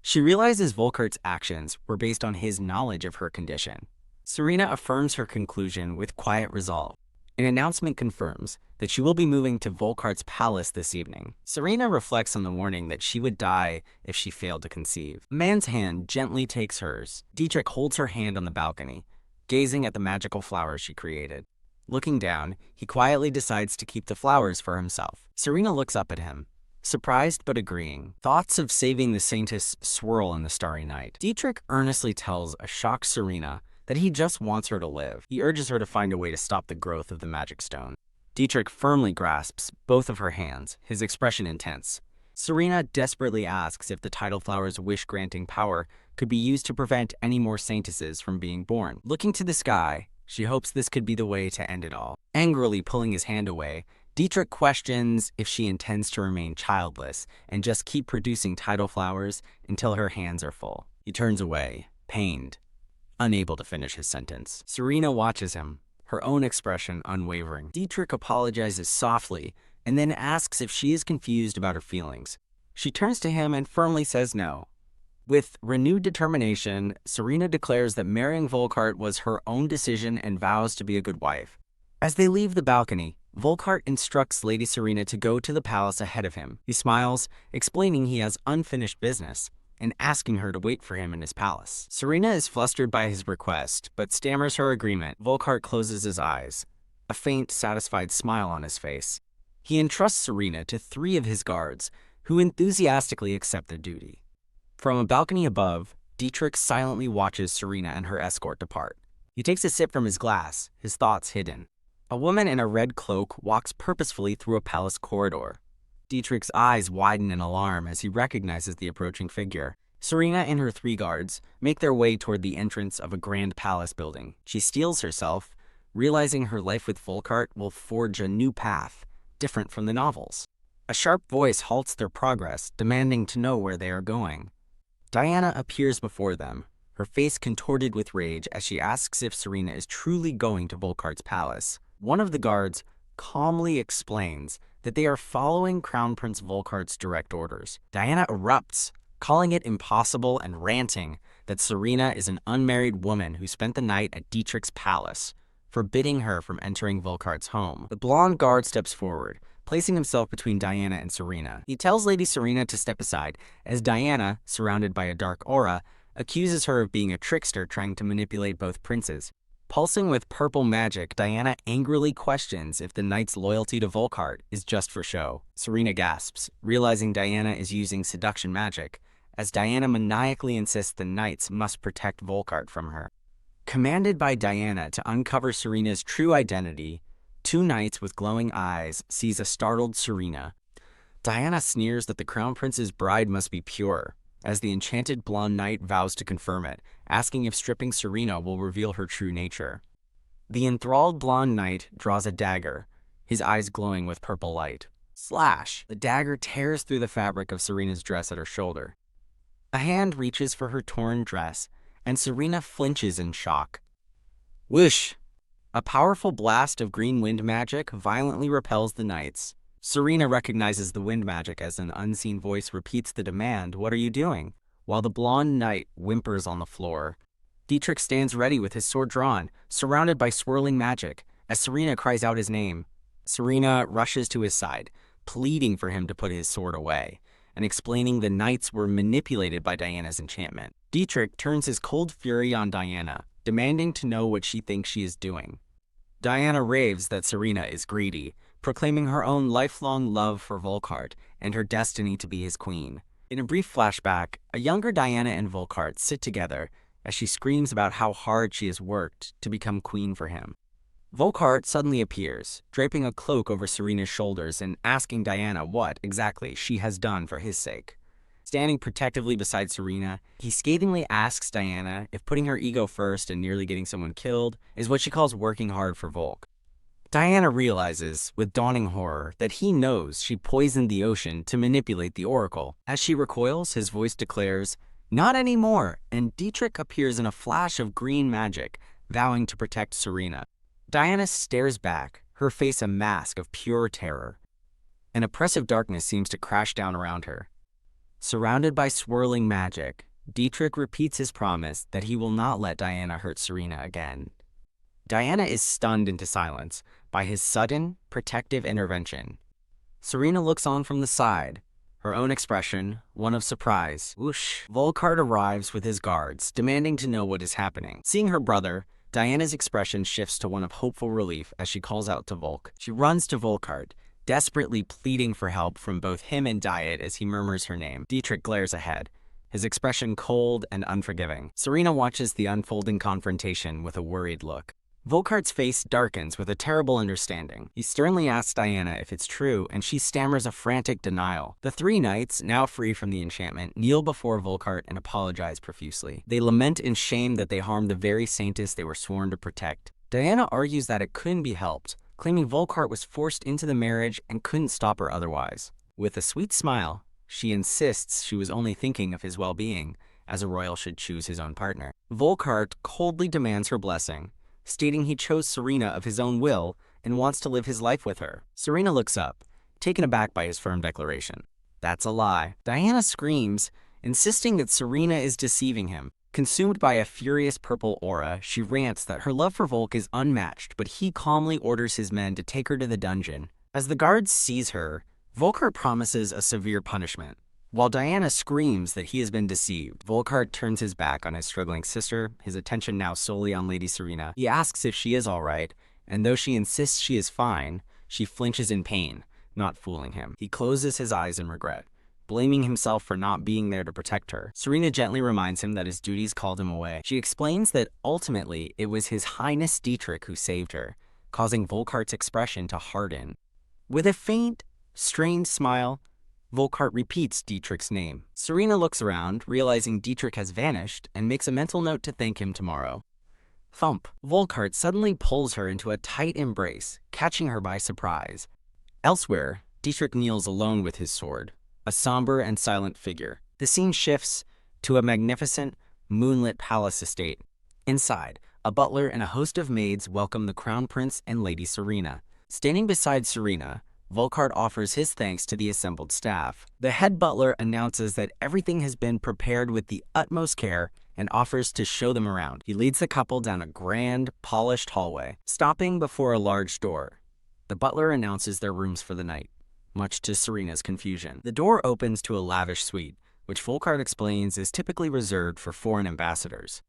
She realizes Volkart's actions were based on his knowledge of her condition. Serena affirms her conclusion with quiet resolve. An announcement confirms that she will be moving to Volkart's palace this evening. Serena reflects on the warning that she would die if she failed to conceive. A man's hand gently takes hers. Dietrich holds her hand on the balcony, gazing at the magical flowers she created. Looking down, he quietly decides to keep the flowers for himself. Serena looks up at him, surprised but agreeing. Thoughts of saving the Saintess swirl in the starry night. Dietrich earnestly tells a shocked Serena that he just wants her to live. He urges her to find a way to stop the growth of the magic stone. Dietrich firmly grasps both of her hands, his expression intense. Serena desperately asks if the tidal flower's wish-granting power could be used to prevent any more saintesses from being born. Looking to the sky, she hopes this could be the way to end it all. Angrily pulling his hand away, Dietrich questions if she intends to remain childless and just keep producing tidal flowers until her hands are full. He turns away, pained, unable to finish his sentence. Serena watches him, her own expression unwavering. Dietrich apologizes softly and then asks if she is confused about her feelings. She turns to him and firmly says no. With renewed determination, Serena declares that marrying Volkart was her own decision and vows to be a good wife. As they leave the balcony, Volkart instructs Lady Serena to go to the palace ahead of him. He smiles, explaining he has unfinished business, and asking her to wait for him in his palace. Serena is flustered by his request, but stammers her agreement. Volkart closes his eyes, a faint, satisfied smile on his face. He entrusts Serena to 3 of his guards, who enthusiastically accept their duty. From a balcony above, Dietrich silently watches Serena and her escort depart. He takes a sip from his glass, his thoughts hidden. A woman in a red cloak walks purposefully through a palace corridor. Dietrich's eyes widen in alarm as he recognizes the approaching figure. Serena and her 3 guards make their way toward the entrance of a grand palace building. She steels herself, realizing her life with Volkart will forge a new path, different from the novels. A sharp voice halts their progress, demanding to know where they are going. Diana appears before them, her face contorted with rage as she asks if Serena is truly going to Volkart's palace. One of the guards calmly explains that they are following Crown Prince Volkart's direct orders. Diana erupts, calling it impossible and ranting that Serena is an unmarried woman who spent the night at Dietrich's palace, forbidding her from entering Volkart's home. The blonde guard steps forward, placing himself between Diana and Serena. He tells Lady Serena to step aside, as Diana, surrounded by a dark aura, accuses her of being a trickster trying to manipulate both princes. Pulsing with purple magic, Diana angrily questions if the knight's loyalty to Volkart is just for show. Serena gasps, realizing Diana is using seduction magic, as Diana maniacally insists the knights must protect Volkart from her. Commanded by Diana to uncover Serena's true identity, 2 knights with glowing eyes seize a startled Serena. Diana sneers that the crown prince's bride must be pure, as the enchanted blonde knight vows to confirm it, asking if stripping Serena will reveal her true nature. The enthralled blonde knight draws a dagger, his eyes glowing with purple light. Slash! The dagger tears through the fabric of Serena's dress at her shoulder. A hand reaches for her torn dress, and Serena flinches in shock. Whoosh! A powerful blast of green wind magic violently repels the knights. Serena recognizes the wind magic as an unseen voice repeats the demand, "What are you doing?" while the blonde knight whimpers on the floor. Dietrich stands ready with his sword drawn, surrounded by swirling magic, as Serena cries out his name. Serena rushes to his side, pleading for him to put his sword away, and explaining the knights were manipulated by Diana's enchantment. Dietrich turns his cold fury on Diana, demanding to know what she thinks she is doing. Diana raves that Serena is greedy, proclaiming her own lifelong love for Volkart and her destiny to be his queen. In a brief flashback, a younger Diana and Volkart sit together as she screams about how hard she has worked to become queen for him. Volkart suddenly appears, draping a cloak over Serena's shoulders and asking Diana what, exactly, she has done for his sake. Standing protectively beside Serena, he scathingly asks Diana if putting her ego first and nearly getting someone killed is what she calls working hard for Volk. Diana realizes, with dawning horror, that he knows she poisoned the ocean to manipulate the oracle. As she recoils, his voice declares, "Not anymore," and Dietrich appears in a flash of green magic, vowing to protect Serena. Diana stares back, her face a mask of pure terror. An oppressive darkness seems to crash down around her. Surrounded by swirling magic, Dietrich repeats his promise that he will not let Diana hurt Serena again. Diana is stunned into silence by his sudden, protective intervention. Serena looks on from the side, her own expression one of surprise. Whoosh! Volkart arrives with his guards, demanding to know what is happening. Seeing her brother, Diana's expression shifts to one of hopeful relief as she calls out to Volk. She runs to Volkart, desperately pleading for help from both him and Diet as he murmurs her name. Dietrich glares ahead, his expression cold and unforgiving. Serena watches the unfolding confrontation with a worried look. Volkart's face darkens with a terrible understanding. He sternly asks Diana if it's true, and she stammers a frantic denial. The three knights, now free from the enchantment, kneel before Volkart and apologize profusely. They lament in shame that they harmed the very saintess they were sworn to protect. Diana argues that it couldn't be helped, claiming Volkart was forced into the marriage and couldn't stop her otherwise. With a sweet smile, she insists she was only thinking of his well-being, as a royal should choose his own partner. Volkart coldly demands her blessing, stating he chose Serena of his own will and wants to live his life with her. Serena looks up, taken aback by his firm declaration. That's a lie. Diana screams, insisting that Serena is deceiving him. Consumed by a furious purple aura, she rants that her love for Volk is unmatched, but he calmly orders his men to take her to the dungeon. As the guards seize her, Volkart promises a severe punishment. While Diana screams that he has been deceived, Volkart turns his back on his struggling sister, his attention now solely on Lady Serena. He asks if she is all right, and though she insists she is fine, she flinches in pain, not fooling him. He closes his eyes in regret, blaming himself for not being there to protect her. Serena gently reminds him that his duties called him away. She explains that ultimately it was His Highness Dietrich who saved her, causing Volkart's expression to harden. With a faint, strained smile, Volkart repeats Dietrich's name. Serena looks around, realizing Dietrich has vanished, and makes a mental note to thank him tomorrow. Thump! Volkart suddenly pulls her into a tight embrace, catching her by surprise. Elsewhere, Dietrich kneels alone with his sword, a somber and silent figure. The scene shifts to a magnificent, moonlit palace estate. Inside, a butler and a host of maids welcome the Crown Prince and Lady Serena. Standing beside Serena, Volkart offers his thanks to the assembled staff. The head butler announces that everything has been prepared with the utmost care and offers to show them around. He leads the couple down a grand, polished hallway. Stopping before a large door, the butler announces their rooms for the night, much to Serena's confusion. The door opens to a lavish suite, which Volkart explains is typically reserved for foreign ambassadors.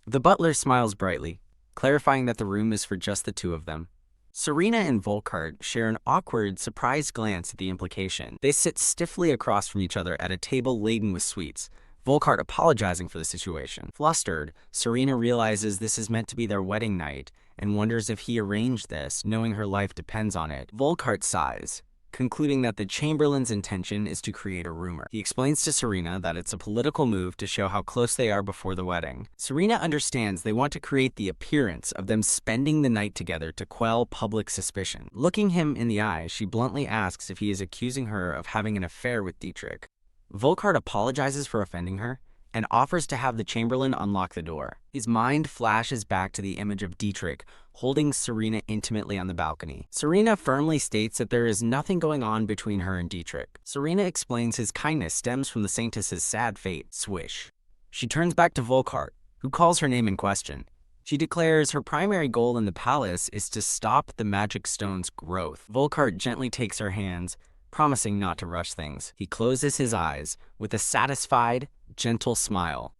The butler smiles brightly, clarifying that the room is for just the two of them. Serena and Volkart share an awkward, surprised glance at the implication. They sit stiffly across from each other at a table laden with sweets, Volkart apologizing for the situation. Flustered, Serena realizes this is meant to be their wedding night and wonders if he arranged this, knowing her life depends on it. Volkart sighs, concluding that the Chamberlain's intention is to create a rumor. He explains to Serena that it's a political move to show how close they are before the wedding. Serena understands they want to create the appearance of them spending the night together to quell public suspicion. Looking him in the eye, she bluntly asks if he is accusing her of having an affair with Dietrich. Volkart apologizes for offending her, and offers to have the Chamberlain unlock the door. His mind flashes back to the image of Dietrich holding Serena intimately on the balcony. Serena firmly states that there is nothing going on between her and Dietrich. Serena explains his kindness stems from the Saintess's sad fate. Swish. She turns back to Volkart, who calls her name in question. She declares her primary goal in the palace is to stop the magic stone's growth. Volkart gently takes her hands, promising not to rush things. He closes his eyes with a satisfied, gentle smile.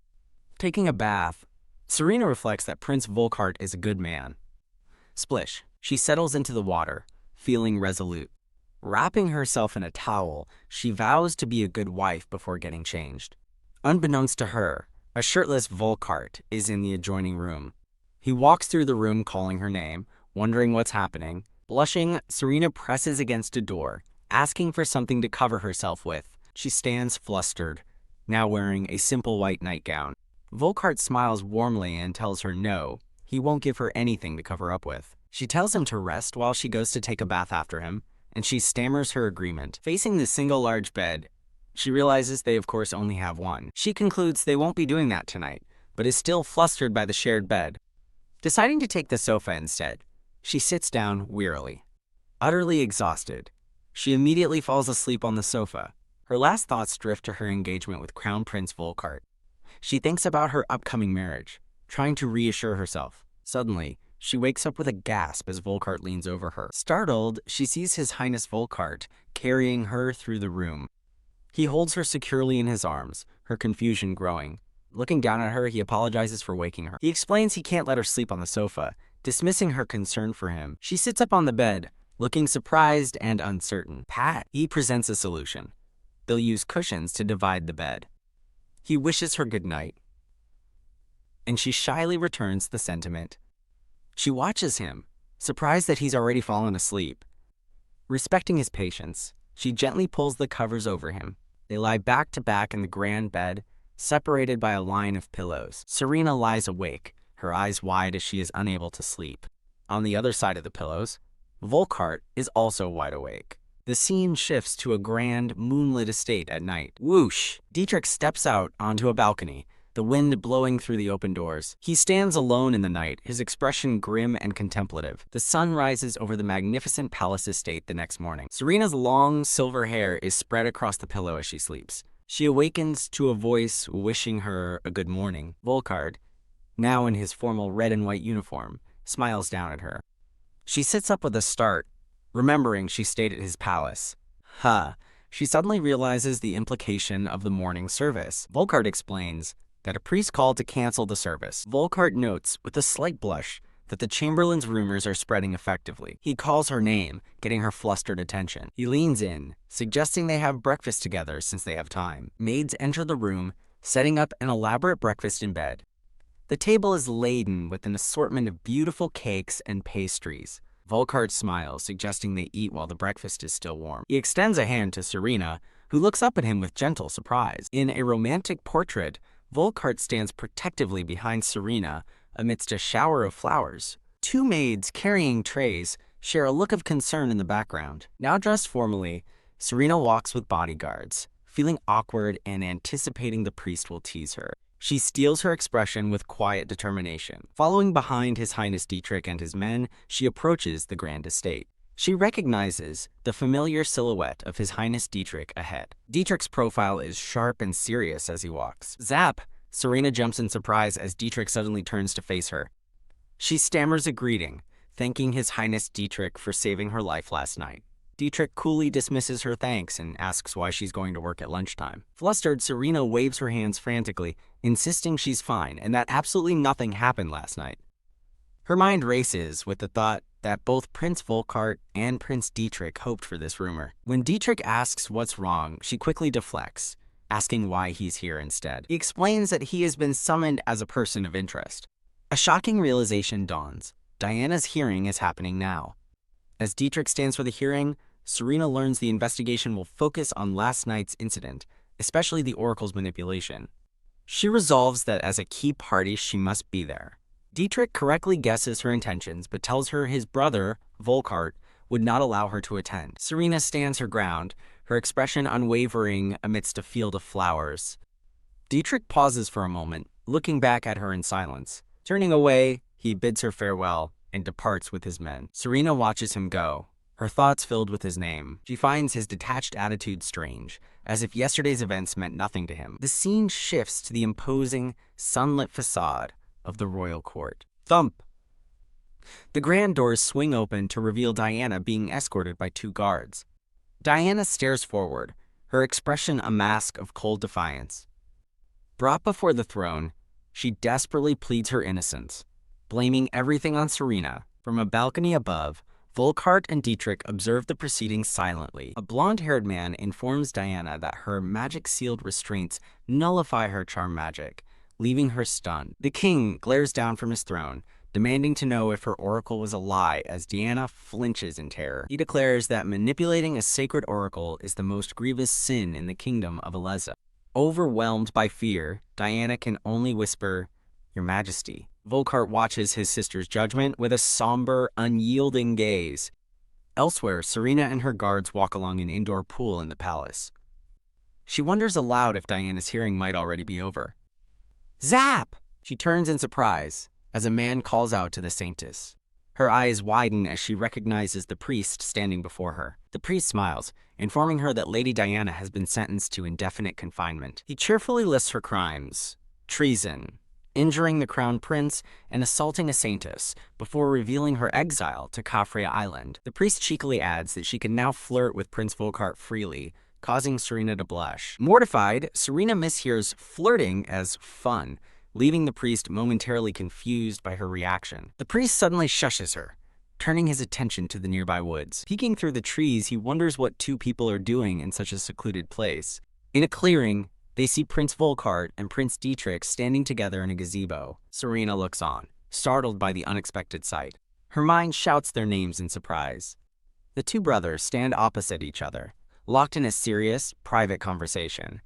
Taking a bath, Serena reflects that Prince Volkart is a good man. Splish. She settles into the water, feeling resolute. Wrapping herself in a towel, she vows to be a good wife before getting changed. Unbeknownst to her, a shirtless Volkart is in the adjoining room. He walks through the room calling her name, wondering what's happening. Blushing, Serena presses against a door, asking for something to cover herself with. She stands flustered, now wearing a simple white nightgown. Volkart smiles warmly and tells her no, he won't give her anything to cover up with. She tells him to rest while she goes to take a bath after him, and she stammers her agreement. Facing the single large bed, she realizes they of course only have one. She concludes they won't be doing that tonight, but is still flustered by the shared bed. Deciding to take the sofa instead, she sits down wearily. Utterly exhausted, she immediately falls asleep on the sofa. Her last thoughts drift to her engagement with Crown Prince Volkart. She thinks about her upcoming marriage, trying to reassure herself. Suddenly, she wakes up with a gasp as Volkart leans over her. Startled, she sees His Highness Volkart carrying her through the room. He holds her securely in his arms, her confusion growing. Looking down at her, he apologizes for waking her. He explains he can't let her sleep on the sofa, dismissing her concern for him. She sits up on the bed, looking surprised and uncertain. He presents a solution. They'll use cushions to divide the bed. He wishes her good night, and she shyly returns the sentiment. She watches him, surprised that he's already fallen asleep. Respecting his patience, she gently pulls the covers over him. They lie back to back in the grand bed, separated by a line of pillows. Serena lies awake, her eyes wide as she is unable to sleep. On the other side of the pillows, Volkart is also wide awake. The scene shifts to a grand, moonlit estate at night. Whoosh! Dietrich steps out onto a balcony, the wind blowing through the open doors. He stands alone in the night, his expression grim and contemplative. The sun rises over the magnificent palace estate the next morning. Serena's long, silver hair is spread across the pillow as she sleeps. She awakens to a voice wishing her a good morning. Volkart, now in his formal red and white uniform, smiles down at her. She sits up with a start, remembering she stayed at his palace. She suddenly realizes the implication of the morning service. Volkart explains that a priest called to cancel the service. Volkart notes, with a slight blush, that the Chamberlain's rumors are spreading effectively. He calls her name, getting her flustered attention. He leans in, suggesting they have breakfast together since they have time. Maids enter the room, setting up an elaborate breakfast in bed. The table is laden with an assortment of beautiful cakes and pastries. Volkart smiles, suggesting they eat while the breakfast is still warm. He extends a hand to Serena, who looks up at him with gentle surprise. In a romantic portrait, Volkart stands protectively behind Serena amidst a shower of flowers. Two maids carrying trays share a look of concern in the background. Now dressed formally, Serena walks with bodyguards, feeling awkward and anticipating the priest will tease her. She steels her expression with quiet determination. Following behind His Highness Dietrich and his men, she approaches the grand estate. She recognizes the familiar silhouette of His Highness Dietrich ahead. Dietrich's profile is sharp and serious as he walks. Zap! Serena jumps in surprise as Dietrich suddenly turns to face her. She stammers a greeting, thanking His Highness Dietrich for saving her life last night. Dietrich coolly dismisses her thanks and asks why she's going to work at lunchtime. Flustered, Serena waves her hands frantically, insisting she's fine and that absolutely nothing happened last night. Her mind races with the thought that both Prince Volkart and Prince Dietrich hoped for this rumor. When Dietrich asks what's wrong, she quickly deflects, asking why he's here instead. He explains that he has been summoned as a person of interest. A shocking realization dawns. Diana's hearing is happening now. As Dietrich stands for the hearing, Serena learns the investigation will focus on last night's incident, especially the Oracle's manipulation. She resolves that as a key party, she must be there. Dietrich correctly guesses her intentions, but tells her his brother, Volkart, would not allow her to attend. Serena stands her ground, her expression unwavering amidst a field of flowers. Dietrich pauses for a moment, looking back at her in silence. Turning away, he bids her farewell and departs with his men. Serena watches him go, her thoughts filled with his name. She finds his detached attitude strange, as if yesterday's events meant nothing to him. The scene shifts to the imposing, sunlit facade of the royal court. Thump! The grand doors swing open to reveal Diana being escorted by 2 guards. Diana stares forward, her expression a mask of cold defiance. Brought before the throne, she desperately pleads her innocence, blaming everything on Serena. From a balcony above, Volkart and Dietrich observe the proceedings silently. A blonde-haired man informs Diana that her magic-sealed restraints nullify her charm magic, leaving her stunned. The king glares down from his throne, demanding to know if her oracle was a lie as Diana flinches in terror. He declares that manipulating a sacred oracle is the most grievous sin in the kingdom of Aleza. Overwhelmed by fear, Diana can only whisper, "Your Majesty." Volkart watches his sister's judgment with a somber, unyielding gaze. Elsewhere, Serena and her guards walk along an indoor pool in the palace. She wonders aloud if Diana's hearing might already be over. Zap! She turns in surprise as a man calls out to the saintess. Her eyes widen as she recognizes the priest standing before her. The priest smiles, informing her that Lady Diana has been sentenced to indefinite confinement. He cheerfully lists her crimes: treason, injuring the crown prince, and assaulting a saintess, before revealing her exile to Kafria Island. The priest cheekily adds that she can now flirt with Prince Volkart freely, causing Serena to blush. Mortified, Serena mishears flirting as fun, leaving the priest momentarily confused by her reaction. The priest suddenly shushes her, turning his attention to the nearby woods. Peeking through the trees, he wonders what 2 people are doing in such a secluded place. In a clearing, they see Prince Volkart and Prince Dietrich standing together in a gazebo. Serena looks on, startled by the unexpected sight. Her mind shouts their names in surprise. The 2 brothers stand opposite each other, locked in a serious, private conversation.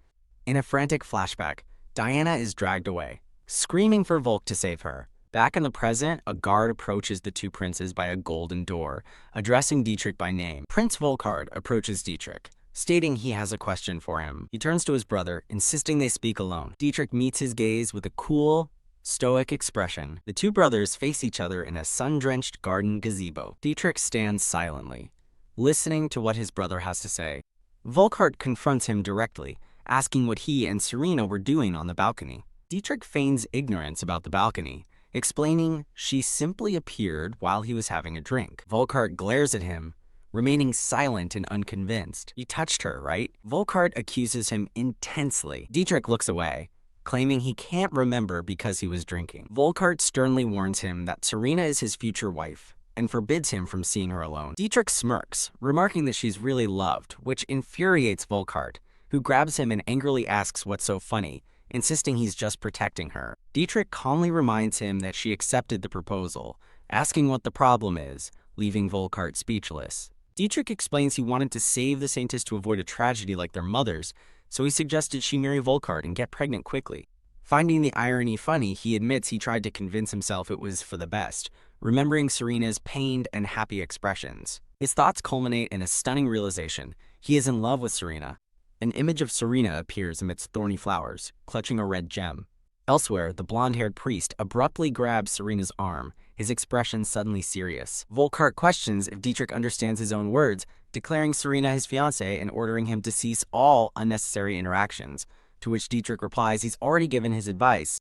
In a frantic flashback, Diana is dragged away, screaming for Volk to save her. Back in the present, a guard approaches the 2 princes by a golden door, addressing Dietrich by name. Prince Volkart approaches Dietrich, stating he has a question for him. He turns to his brother, insisting they speak alone. Dietrich meets his gaze with a cool, stoic expression. The 2 brothers face each other in a sun-drenched garden gazebo. Dietrich stands silently, listening to what his brother has to say. Volkart confronts him directly, asking what he and Serena were doing on the balcony. Dietrich feigns ignorance about the balcony, explaining she simply appeared while he was having a drink. Volkart glares at him, remaining silent and unconvinced. "You touched her, right?" Volkart accuses him intensely. Dietrich looks away, claiming he can't remember because he was drinking. Volkart sternly warns him that Serena is his future wife and forbids him from seeing her alone. Dietrich smirks, remarking that she's really loved, which infuriates Volkart, who grabs him and angrily asks what's so funny, insisting he's just protecting her. Dietrich calmly reminds him that she accepted the proposal, asking what the problem is, leaving Volkart speechless. Dietrich explains he wanted to save the saintess to avoid a tragedy like their mother's, so he suggested she marry Volkart and get pregnant quickly. Finding the irony funny, he admits he tried to convince himself it was for the best, remembering Serena's pained and happy expressions. His thoughts culminate in a stunning realization: he is in love with Serena. An image of Serena appears amidst thorny flowers, clutching a red gem. Elsewhere, the blonde-haired priest abruptly grabs Serena's arm, his expression suddenly serious. Volkart questions if Dietrich understands his own words, declaring Serena his fiancée and ordering him to cease all unnecessary interactions, to which Dietrich replies he's already given his advice.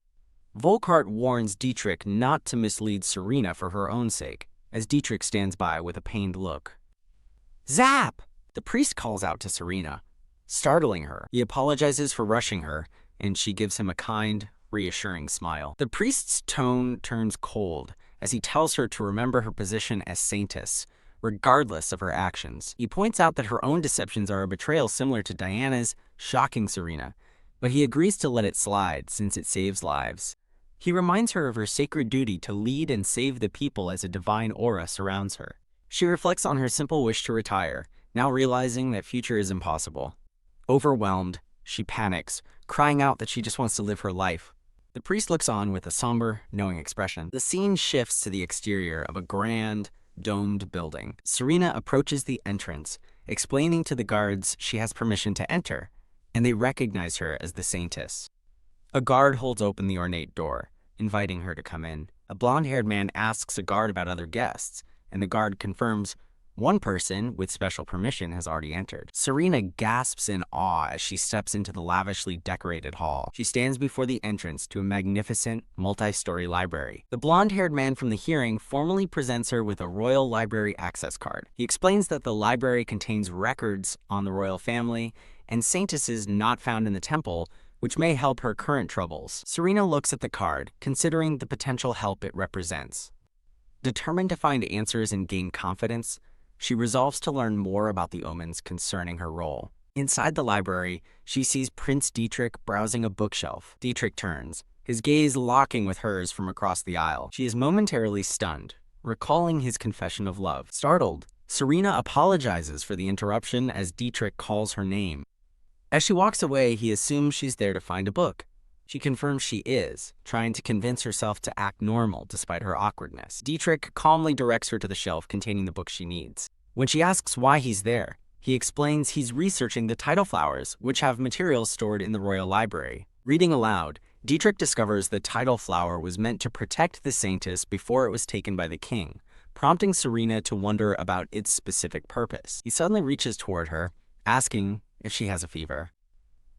Volkart warns Dietrich not to mislead Serena for her own sake, as Dietrich stands by with a pained look. Zap! The priest calls out to Serena, startling her. He apologizes for rushing her, and she gives him a kind, reassuring smile. The priest's tone turns cold as he tells her to remember her position as saintess, regardless of her actions. He points out that her own deceptions are a betrayal similar to Diana's, shocking Serena, but he agrees to let it slide since it saves lives. He reminds her of her sacred duty to lead and save the people as a divine aura surrounds her. She reflects on her simple wish to retire, now realizing that future is impossible. Overwhelmed, she panics, crying out that she just wants to live her life. The priest looks on with a somber, knowing expression. The scene shifts to the exterior of a grand, domed building. Serena approaches the entrance, explaining to the guards she has permission to enter, and they recognize her as the saintess. A guard holds open the ornate door, inviting her to come in. A blonde-haired man asks a guard about other guests, and the guard confirms one person with special permission has already entered. Serena gasps in awe as she steps into the lavishly decorated hall. She stands before the entrance to a magnificent, multi-story library. The blonde-haired man from the hearing formally presents her with a royal library access card. He explains that the library contains records on the royal family and saintesses not found in the temple, which may help her current troubles. Serena looks at the card, considering the potential help it represents. Determined to find answers and gain confidence, she resolves to learn more about the omens concerning her role. Inside the library, she sees Prince Dietrich browsing a bookshelf. Dietrich turns, his gaze locking with hers from across the aisle. She is momentarily stunned, recalling his confession of love. Startled, Serena apologizes for the interruption as Dietrich calls her name. As she walks away, he assumes she's there to find a book. She confirms she is, trying to convince herself to act normal despite her awkwardness. Dietrich calmly directs her to the shelf containing the book she needs. When she asks why he's there, he explains he's researching the tidal flowers, which have materials stored in the royal library. Reading aloud, Dietrich discovers the tidal flower was meant to protect the saintess before it was taken by the king, prompting Serena to wonder about its specific purpose. He suddenly reaches toward her, asking if she has a fever.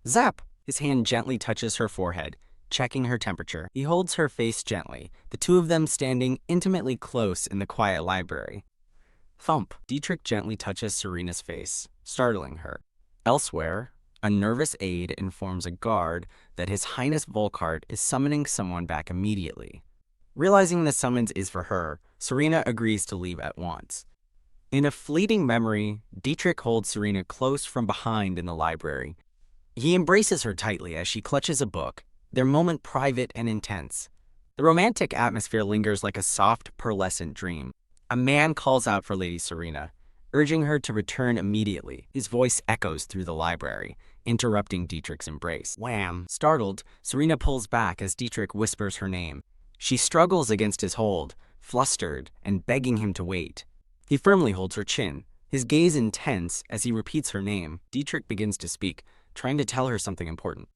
Zap! His hand gently touches her forehead, checking her temperature. He holds her face gently, the two of them standing intimately close in the quiet library. Thump! Dietrich gently touches Serena's face, startling her. Elsewhere, a nervous aide informs a guard that His Highness Volkart is summoning someone back immediately. Realizing the summons is for her, Serena agrees to leave at once. In a fleeting memory, Dietrich holds Serena close from behind in the library. He embraces her tightly as she clutches a book, their moment private and intense. The romantic atmosphere lingers like a soft, pearlescent dream. A man calls out for Lady Serena, urging her to return immediately. His voice echoes through the library, interrupting Dietrich's embrace. Wham! Startled, Serena pulls back as Dietrich whispers her name. She struggles against his hold, flustered and begging him to wait. He firmly holds her chin, his gaze intense as he repeats her name. Dietrich begins to speak, trying to tell her something important.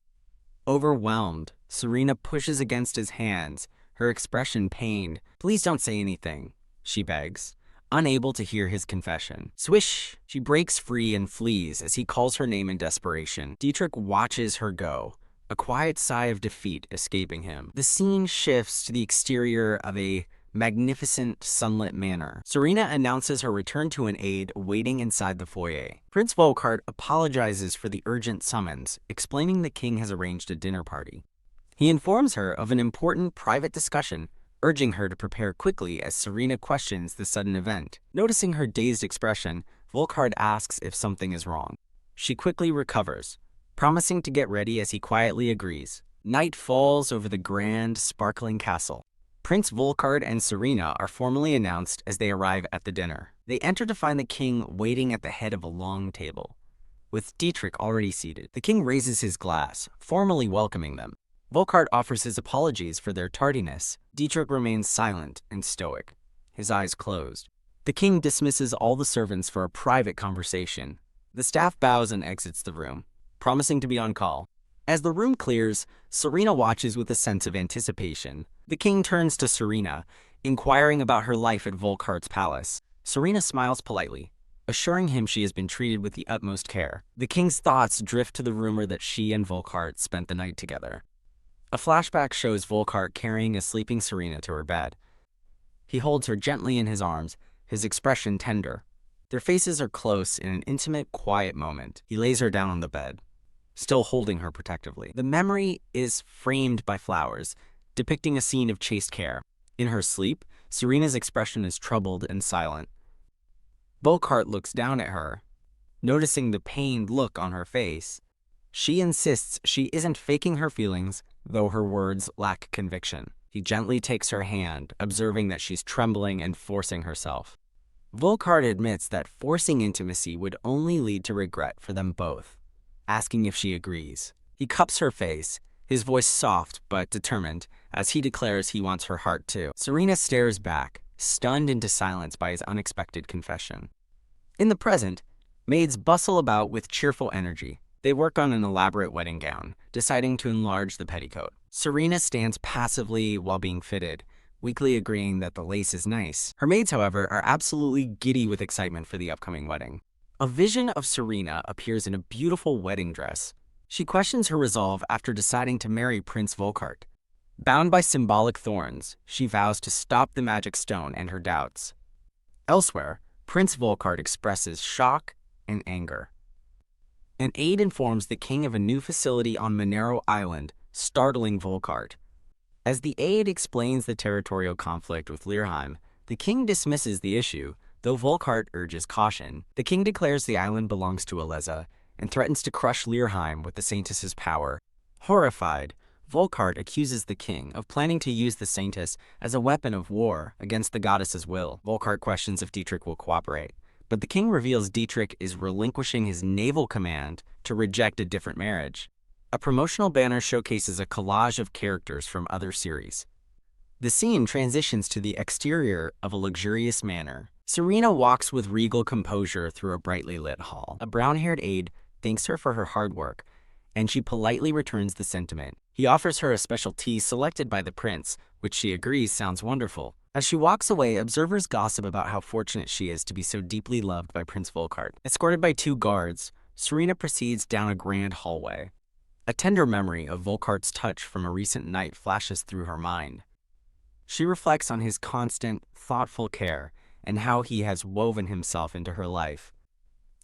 Overwhelmed, Serena pushes against his hands, her expression pained. Please don't say anything, she begs, unable to hear his confession. Swish! She breaks free and flees as he calls her name in desperation. Dietrich watches her go, a quiet sigh of defeat escaping him. The scene shifts to the exterior of a magnificent sunlit manor. Serena announces her return to an aide waiting inside the foyer. Prince Volkart apologizes for the urgent summons, explaining the king has arranged a dinner party. He informs her of an important private discussion, urging her to prepare quickly as Serena questions the sudden event. Noticing her dazed expression, Volkart asks if something is wrong. She quickly recovers, promising to get ready as he quietly agrees. Night falls over the grand, sparkling castle. Prince Volkart and Serena are formally announced as they arrive at the dinner. They enter to find the king waiting at the head of a long table, with Dietrich already seated. The king raises his glass, formally welcoming them. Volkart offers his apologies for their tardiness. Dietrich remains silent and stoic, his eyes closed. The king dismisses all the servants for a private conversation. The staff bows and exits the room, promising to be on call. As the room clears, Serena watches with a sense of anticipation. The king turns to Serena, inquiring about her life at Volkart's palace. Serena smiles politely, assuring him she has been treated with the utmost care. The king's thoughts drift to the rumor that she and Volkart spent the night together. A flashback shows Volkart carrying a sleeping Serena to her bed. He holds her gently in his arms, his expression tender. Their faces are close in an intimate, quiet moment. He lays her down on the bed, still holding her protectively. The memory is framed by flowers, depicting a scene of chaste care. In her sleep, Serena's expression is troubled and silent. Volkart looks down at her, noticing the pained look on her face. She insists she isn't faking her feelings, though her words lack conviction. He gently takes her hand, observing that she's trembling and forcing herself. Volkart admits that forcing intimacy would only lead to regret for them both, asking if she agrees. He cups her face, his voice soft but determined, as he declares he wants her heart too. Serena stares back, stunned into silence by his unexpected confession. In the present, maids bustle about with cheerful energy, They work on an elaborate wedding gown, deciding to enlarge the petticoat. Serena stands passively while being fitted, weakly agreeing that the lace is nice. Her maids, however, are absolutely giddy with excitement for the upcoming wedding. A vision of Serena appears in a beautiful wedding dress. She questions her resolve after deciding to marry Prince Volkart. Bound by symbolic thorns, she vows to stop the magic stone and her doubts. Elsewhere, Prince Volkart expresses shock and anger. An aide informs the king of a new facility on Monero Island, startling Volkart. As the aide explains the territorial conflict with Leerheim, the king dismisses the issue, though Volkart urges caution. The king declares the island belongs to Aleza and threatens to crush Leerheim with the Saintess's power. Horrified, Volkart accuses the king of planning to use the Saintess as a weapon of war against the goddess's will. Volkart questions if Dietrich will cooperate, but the king reveals Dietrich is relinquishing his naval command to reject a different marriage. A promotional banner showcases a collage of characters from other series. The scene transitions to the exterior of a luxurious manor. Serena walks with regal composure through a brightly lit hall. A brown-haired aide thanks her for her hard work, and she politely returns the sentiment. He offers her a special tea selected by the prince, which she agrees sounds wonderful. As she walks away, observers gossip about how fortunate she is to be so deeply loved by Prince Volkart. Escorted by 2 guards, Serena proceeds down a grand hallway. A tender memory of Volkart's touch from a recent night flashes through her mind. She reflects on his constant, thoughtful care and how he has woven himself into her life.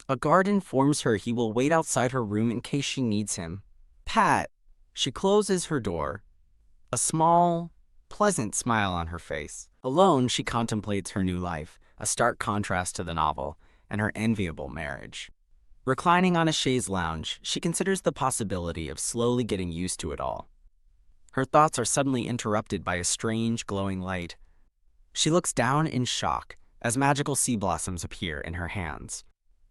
A guard informs her he will wait outside her room in case she needs him. Pat! She closes her door, a small, pleasant smile on her face. Alone, she contemplates her new life, a stark contrast to the novel, and her enviable marriage. Reclining on a chaise lounge, she considers the possibility of slowly getting used to it all. Her thoughts are suddenly interrupted by a strange, glowing light. She looks down in shock as magical sea blossoms appear in her hands.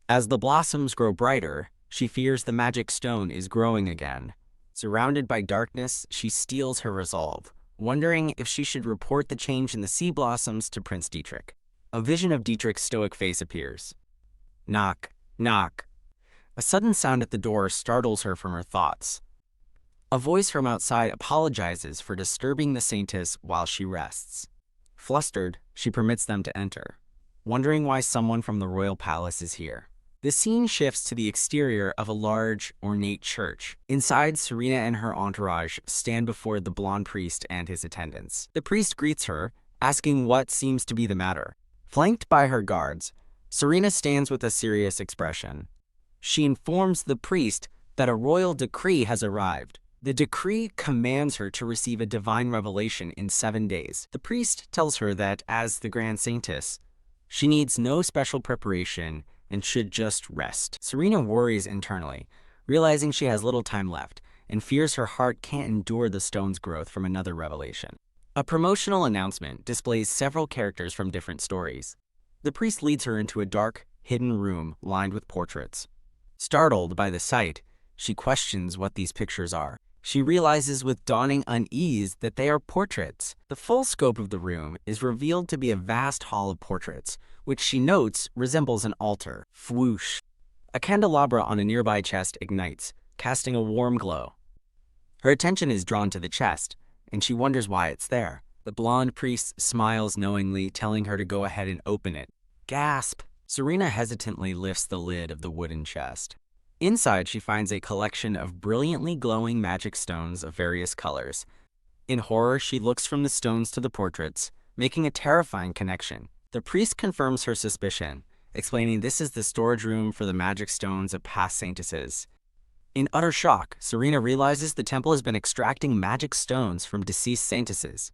As the blossoms grow brighter, she fears the magic stone is growing again. Surrounded by darkness, she steels her resolve, wondering if she should report the change in the sea blossoms to Prince Dietrich. A vision of Dietrich's stoic face appears. Knock, knock. A sudden sound at the door startles her from her thoughts. A voice from outside apologizes for disturbing the Saintess while she rests. Flustered, she permits them to enter, wondering why someone from the royal palace is here. The scene shifts to the exterior of a large, ornate church. Inside, Serena and her entourage stand before the blonde priest and his attendants. The priest greets her, asking what seems to be the matter. Flanked by her guards, Serena stands with a serious expression. She informs the priest that a royal decree has arrived. The decree commands her to receive a divine revelation in 7 days. The priest tells her that, as the Grand Saintess, she needs no special preparation and should just rest. Serena worries internally, realizing she has little time left, and fears her heart can't endure the stone's growth from another revelation. A promotional announcement displays several characters from different stories. The priest leads her into a dark, hidden room lined with portraits. Startled by the sight, she questions what these pictures are. She realizes with dawning unease that they are portraits. The full scope of the room is revealed to be a vast hall of portraits, which she notes resembles an altar. Whoosh! A candelabra on a nearby chest ignites, casting a warm glow. Her attention is drawn to the chest, and she wonders why it's there. The blonde priest smiles knowingly, telling her to go ahead and open it. Gasp! Serena hesitantly lifts the lid of the wooden chest. Inside, she finds a collection of brilliantly glowing magic stones of various colors. In horror, she looks from the stones to the portraits, making a terrifying connection. The priest confirms her suspicion, explaining this is the storage room for the magic stones of past saintesses. In utter shock, Serena realizes the temple has been extracting magic stones from deceased saintesses.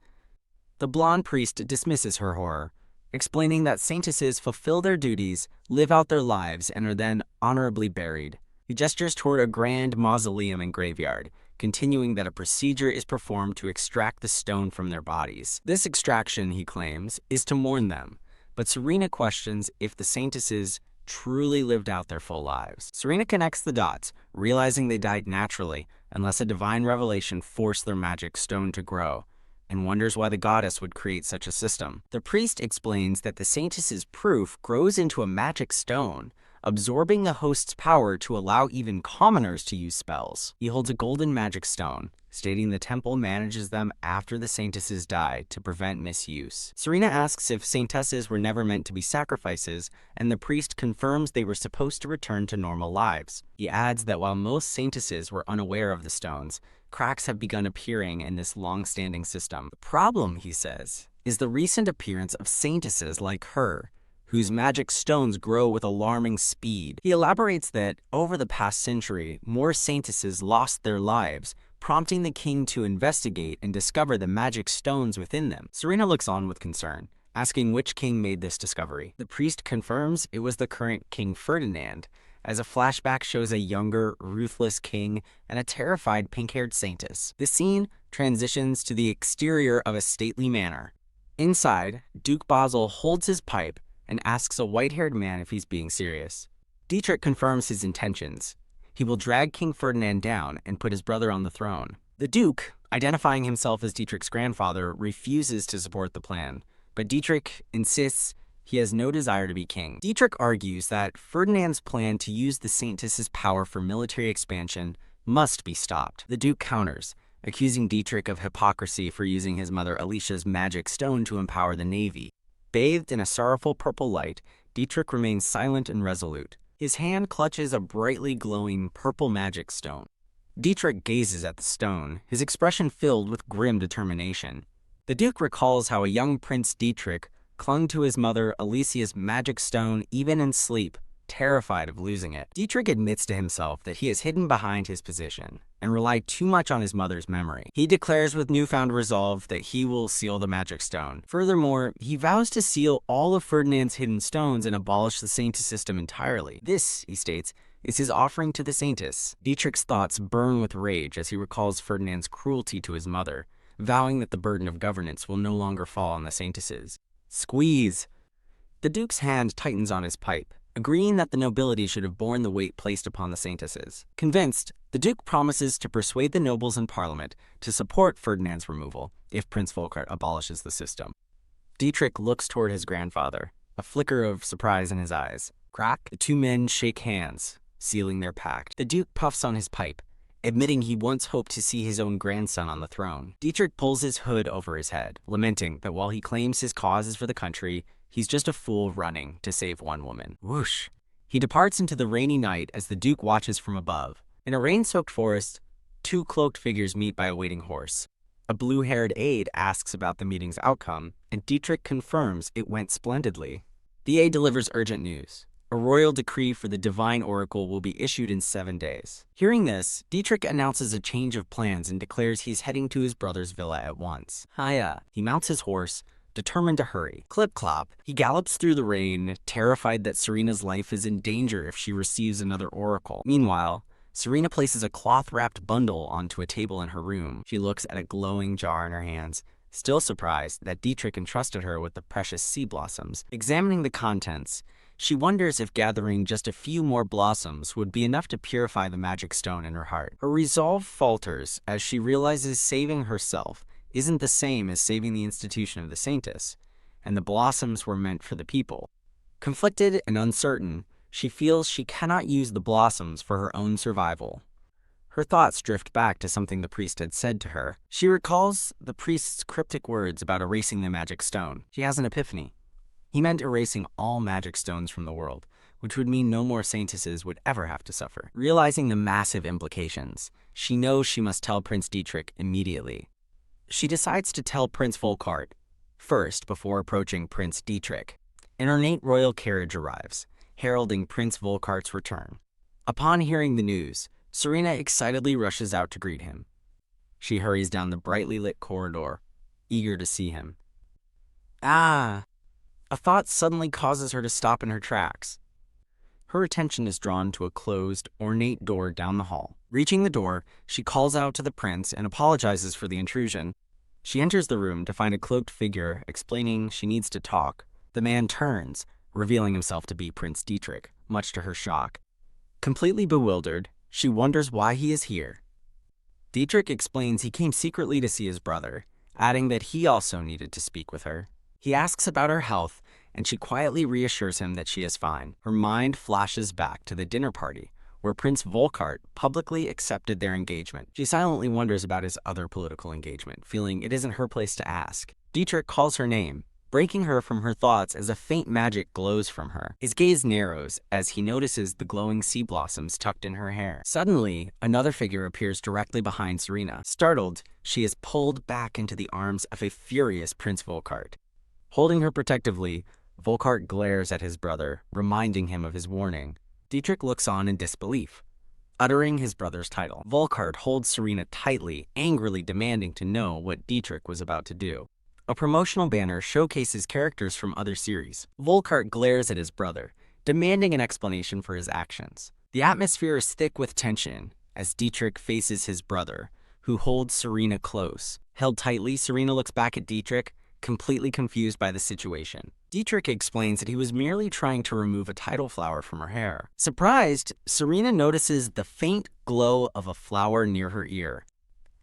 The blonde priest dismisses her horror, explaining that saintesses fulfill their duties, live out their lives, and are then honorably buried. He gestures toward a grand mausoleum and graveyard, continuing that a procedure is performed to extract the stone from their bodies. This extraction, he claims, is to mourn them, but Serena questions if the saintesses truly lived out their full lives. Serena connects the dots, realizing they died naturally unless a divine revelation forced their magic stone to grow, and wonders why the goddess would create such a system. The priest explains that the saintess's proof grows into a magic stone, absorbing the host's power to allow even commoners to use spells. He holds a golden magic stone, stating the temple manages them after the saintesses die to prevent misuse. Serena asks if saintesses were never meant to be sacrifices, and the priest confirms they were supposed to return to normal lives. He adds that while most saintesses were unaware of the stones, cracks have begun appearing in this long-standing system. The problem, he says, is the recent appearance of saintesses like her, whose magic stones grow with alarming speed. He elaborates that, over the past century, more saintesses lost their lives, prompting the king to investigate and discover the magic stones within them. Serena looks on with concern, asking which king made this discovery. The priest confirms it was the current King Ferdinand, as a flashback shows a younger, ruthless king and a terrified pink-haired saintess. The scene transitions to the exterior of a stately manor. Inside, Duke Basil holds his pipe and asks a white-haired man if he's being serious. Dietrich confirms his intentions. He will drag King Ferdinand down and put his brother on the throne. The Duke, identifying himself as Dietrich's grandfather, refuses to support the plan, but Dietrich insists he has no desire to be king. Dietrich argues that Ferdinand's plan to use the saintess's power for military expansion must be stopped. The Duke counters, accusing Dietrich of hypocrisy for using his mother Alicia's magic stone to empower the navy. Bathed in a sorrowful purple light, Dietrich remains silent and resolute. His hand clutches a brightly glowing purple magic stone. Dietrich gazes at the stone, his expression filled with grim determination. The Duke recalls how a young Prince Dietrich clung to his mother Alicia's magic stone even in sleep, terrified of losing it. Dietrich admits to himself that he is hidden behind his position and relied too much on his mother's memory. He declares with newfound resolve that he will seal the magic stone. Furthermore, he vows to seal all of Ferdinand's hidden stones and abolish the saintess system entirely. This, he states, is his offering to the saintess. Dietrich's thoughts burn with rage as he recalls Ferdinand's cruelty to his mother, vowing that the burden of governance will no longer fall on the saintesses. Squeeze! The Duke's hand tightens on his pipe, agreeing that the nobility should have borne the weight placed upon the saintesses. Convinced, the Duke promises to persuade the nobles in Parliament to support Ferdinand's removal if Prince Volkart abolishes the system. Dietrich looks toward his grandfather, a flicker of surprise in his eyes. Crack! The two men shake hands, sealing their pact. The Duke puffs on his pipe, admitting he once hoped to see his own grandson on the throne. Dietrich pulls his hood over his head, lamenting that while he claims his cause is for the country, he's just a fool running to save one woman. Whoosh! He departs into the rainy night as the Duke watches from above. In a rain-soaked forest, two cloaked figures meet by a waiting horse. A blue-haired aide asks about the meeting's outcome, and Dietrich confirms it went splendidly. The aide delivers urgent news. A royal decree for the divine oracle will be issued in 7 days. Hearing this, Dietrich announces a change of plans and declares he's heading to his brother's villa at once. Hiya! He mounts his horse, determined to hurry. Clip-clop, he gallops through the rain, terrified that Serena's life is in danger if she receives another oracle. Meanwhile, Serena places a cloth-wrapped bundle onto a table in her room. She looks at a glowing jar in her hands, still surprised that Dietrich entrusted her with the precious sea blossoms. Examining the contents, she wonders if gathering just a few more blossoms would be enough to purify the magic stone in her heart. Her resolve falters as she realizes saving herself isn't the same as saving the institution of the Saintess, and the blossoms were meant for the people. Conflicted and uncertain, she feels she cannot use the blossoms for her own survival. Her thoughts drift back to something the priest had said to her. She recalls the priest's cryptic words about erasing the magic stone. She has an epiphany. He meant erasing all magic stones from the world, which would mean no more saintesses would ever have to suffer. Realizing the massive implications, she knows she must tell Prince Dietrich immediately. She decides to tell Prince Volkart first before approaching Prince Dietrich. An ornate royal carriage arrives, heralding Prince Volkart's return. Upon hearing the news, Serena excitedly rushes out to greet him. She hurries down the brightly lit corridor, eager to see him. Ah! A thought suddenly causes her to stop in her tracks. Her attention is drawn to a closed, ornate door down the hall. Reaching the door, she calls out to the prince and apologizes for the intrusion. She enters the room to find a cloaked figure explaining she needs to talk. The man turns, revealing himself to be Prince Dietrich, much to her shock. Completely bewildered, she wonders why he is here. Dietrich explains he came secretly to see his brother, adding that he also needed to speak with her. He asks about her health and she quietly reassures him that she is fine. Her mind flashes back to the dinner party, where Prince Volkart publicly accepted their engagement. She silently wonders about his other political engagement, feeling it isn't her place to ask. Dietrich calls her name, breaking her from her thoughts as a faint magic glows from her. His gaze narrows as he notices the glowing sea blossoms tucked in her hair. Suddenly, another figure appears directly behind Serena. Startled, she is pulled back into the arms of a furious Prince Volkart. Holding her protectively, Volkart glares at his brother, reminding him of his warning. Dietrich looks on in disbelief, uttering his brother's title. Volkart holds Serena tightly, angrily demanding to know what Dietrich was about to do. A promotional banner showcases characters from other series. Volkart glares at his brother, demanding an explanation for his actions. The atmosphere is thick with tension as Dietrich faces his brother, who holds Serena close. Held tightly, Serena looks back at Dietrich, completely confused by the situation. Dietrich explains that he was merely trying to remove a tidal flower from her hair. Surprised, Serena notices the faint glow of a flower near her ear.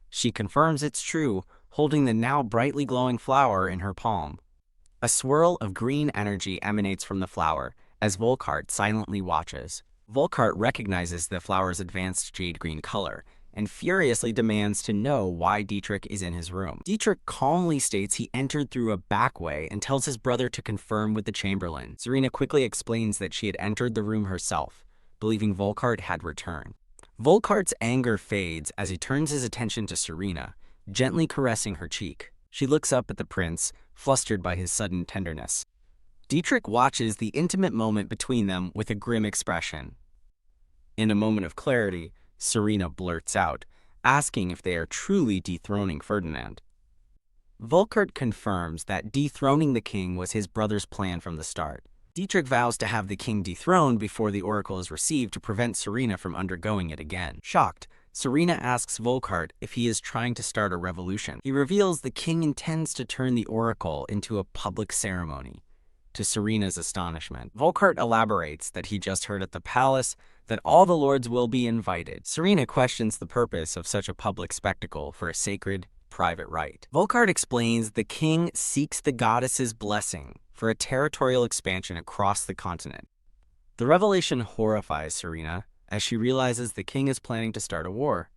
She confirms it's true, holding the now brightly glowing flower in her palm. A swirl of green energy emanates from the flower as Volkart silently watches. Volkart recognizes the flower's advanced jade green color and furiously demands to know why Dietrich is in his room. Dietrich calmly states he entered through a back way and tells his brother to confirm with the Chamberlain. Serena quickly explains that she had entered the room herself, believing Volkart had returned. Volkart's anger fades as he turns his attention to Serena, gently caressing her cheek. She looks up at the prince, flustered by his sudden tenderness. Dietrich watches the intimate moment between them with a grim expression. In a moment of clarity, Serena blurts out, asking if they are truly dethroning Ferdinand. Volkart confirms that dethroning the king was his brother's plan from the start. Dietrich vows to have the king dethroned before the oracle is received to prevent Serena from undergoing it again. Shocked, Serena asks Volkart if he is trying to start a revolution. He reveals the king intends to turn the oracle into a public ceremony. To Serena's astonishment, Volkart elaborates that he just heard at the palace that all the lords will be invited. Serena questions the purpose of such a public spectacle for a sacred, private rite. Volkart explains the king seeks the goddess's blessing for a territorial expansion across the continent. The revelation horrifies Serena as she realizes the king is planning to start a war.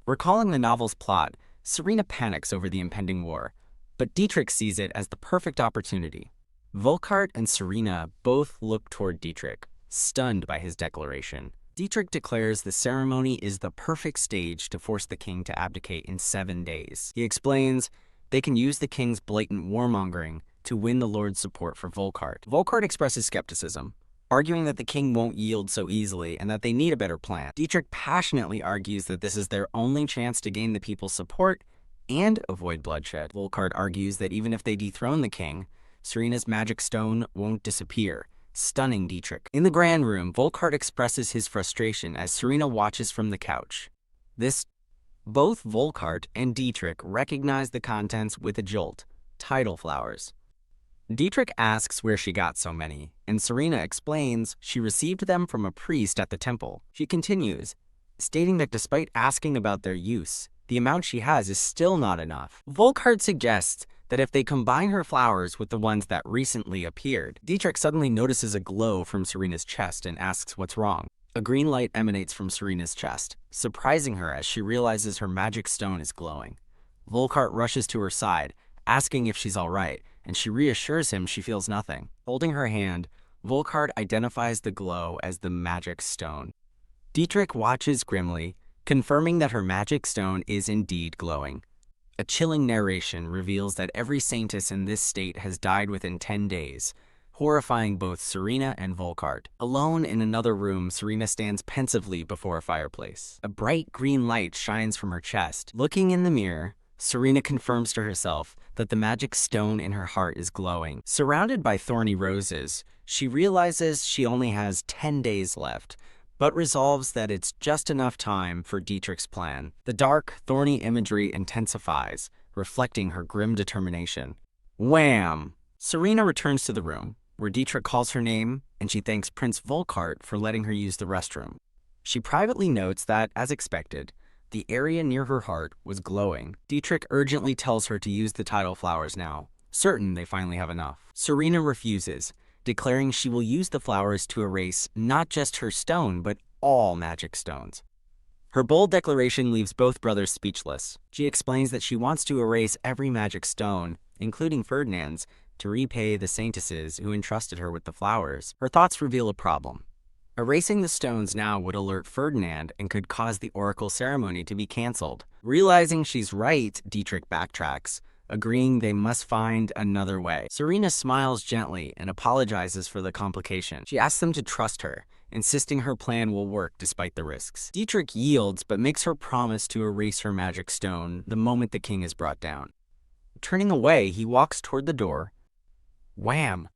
Recalling the novel's plot, Serena panics over the impending war, but Dietrich sees it as the perfect opportunity. Volkart and Serena both look toward Dietrich, stunned by his declaration. Dietrich declares the ceremony is the perfect stage to force the king to abdicate in 7 days. He explains they can use the king's blatant warmongering to win the Lord's support for Volkart. Volkart expresses skepticism, arguing that the king won't yield so easily and that they need a better plan. Dietrich passionately argues that this is their only chance to gain the people's support and avoid bloodshed. Volkart argues that even if they dethrone the king, Serena's magic stone won't disappear, stunning Dietrich. In the grand room, Volkart expresses his frustration as Serena watches from the couch. Both Volkart and Dietrich recognize the contents with a jolt: tidal flowers. Dietrich asks where she got so many, and Serena explains she received them from a priest at the temple. She continues, stating that despite asking about their use, the amount she has is still not enough. Volkart suggests that if they combine her flowers with the ones that recently appeared, Dietrich suddenly notices a glow from Serena's chest and asks what's wrong. A green light emanates from Serena's chest, surprising her as she realizes her magic stone is glowing. Volkart rushes to her side, asking if she's all right, and she reassures him she feels nothing. Holding her hand, Volkart identifies the glow as the magic stone. Dietrich watches grimly, confirming that her magic stone is indeed glowing. A chilling narration reveals that every saintess in this state has died within 10 days, horrifying both Serena and Volkart. Alone in another room, Serena stands pensively before a fireplace. A bright green light shines from her chest. Looking in the mirror, Serena confirms to herself that the magic stone in her heart is glowing. Surrounded by thorny roses, she realizes she only has 10 days left, but resolves that it's just enough time for Dietrich's plan. The dark, thorny imagery intensifies, reflecting her grim determination. Wham! Serena returns to the room, where Dietrich calls her name, and she thanks Prince Volkart for letting her use the restroom. She privately notes that, as expected, the area near her heart was glowing. Dietrich urgently tells her to use the tidal flowers now, certain they finally have enough. Serena refuses, declaring she will use the flowers to erase not just her stone, but all magic stones. Her bold declaration leaves both brothers speechless. She explains that she wants to erase every magic stone, including Ferdinand's, to repay the saintesses who entrusted her with the flowers. Her thoughts reveal a problem. Erasing the stones now would alert Ferdinand and could cause the oracle ceremony to be cancelled. Realizing she's right, Dietrich backtracks, agreeing they must find another way. Serena smiles gently and apologizes for the complication. She asks them to trust her, insisting her plan will work despite the risks. Dietrich yields but makes her promise to erase her magic stone the moment the king is brought down. Turning away, he walks toward the door. Wham!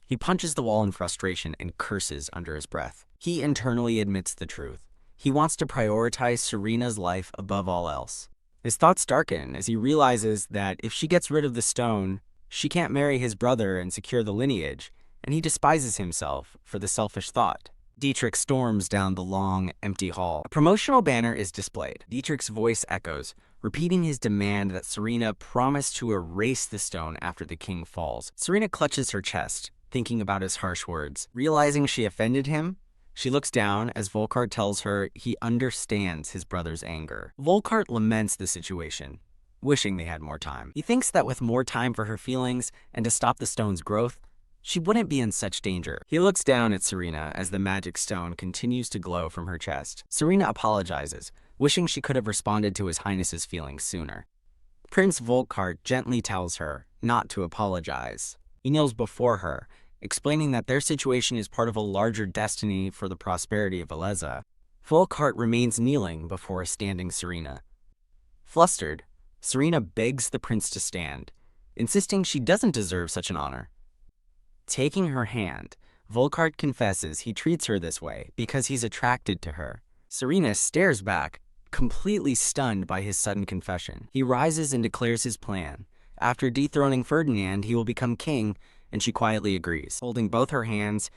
He punches the wall in frustration and curses under his breath. He internally admits the truth. He wants to prioritize Serena's life above all else. His thoughts darken as he realizes that if she gets rid of the stone, she can't marry his brother and secure the lineage, and he despises himself for the selfish thought. Dietrich storms down the long, empty hall. A promotional banner is displayed. Dietrich's voice echoes, repeating his demand that Serena promise to erase the stone after the king falls. Serena clutches her chest, thinking about his harsh words. Realizing she offended him, she looks down as Volkart tells her he understands his brother's anger. Volkart laments the situation, wishing they had more time. He thinks that with more time for her feelings and to stop the stone's growth, she wouldn't be in such danger. He looks down at Serena as the magic stone continues to glow from her chest. Serena apologizes, wishing she could have responded to His Highness's feelings sooner. Prince Volkart gently tells her not to apologize. He kneels before her, explaining that their situation is part of a larger destiny for the prosperity of Aleza. Volkart remains kneeling before a standing Serena. Flustered, Serena begs the prince to stand, insisting she doesn't deserve such an honor. Taking her hand, Volkart confesses he treats her this way because he's attracted to her. Serena stares back, completely stunned by his sudden confession. He rises and declares his plan. After dethroning Ferdinand, he will become king, and she quietly agrees. Holding both her hands,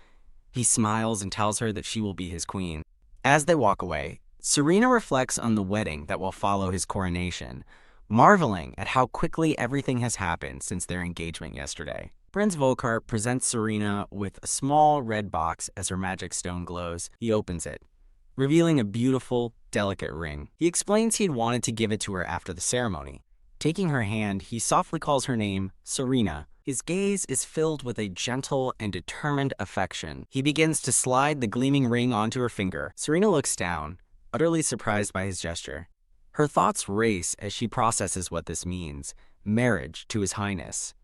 he smiles and tells her that she will be his queen. As they walk away, Serena reflects on the wedding that will follow his coronation, marveling at how quickly everything has happened since their engagement yesterday. Prince Volkart presents Serena with a small red box as her magic stone glows. He opens it, revealing a beautiful, delicate ring. He explains he'd wanted to give it to her after the ceremony. Taking her hand, he softly calls her name Serena. His gaze is filled with a gentle and determined affection. He begins to slide the gleaming ring onto her finger. Serena looks down, utterly surprised by his gesture. Her thoughts race as she processes what this means: marriage to His Highness.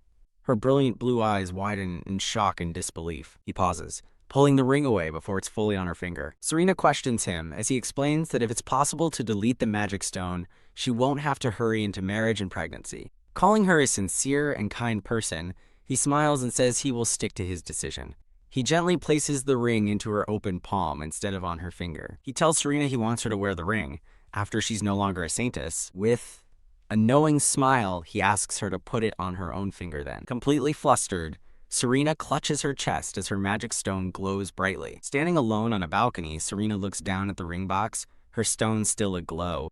Her brilliant blue eyes widen in shock and disbelief. He pauses, pulling the ring away before it's fully on her finger. Serena questions him as he explains that if it's possible to delete the magic stone, she won't have to hurry into marriage and pregnancy. Calling her a sincere and kind person, he smiles and says he will stick to his decision. He gently places the ring into her open palm instead of on her finger. He tells Serena he wants her to wear the ring after she's no longer a saintess. With a knowing smile, he asks her to put it on her own finger then. Completely flustered, Serena clutches her chest as her magic stone glows brightly. Standing alone on a balcony, Serena looks down at the ring box, her stone still aglow.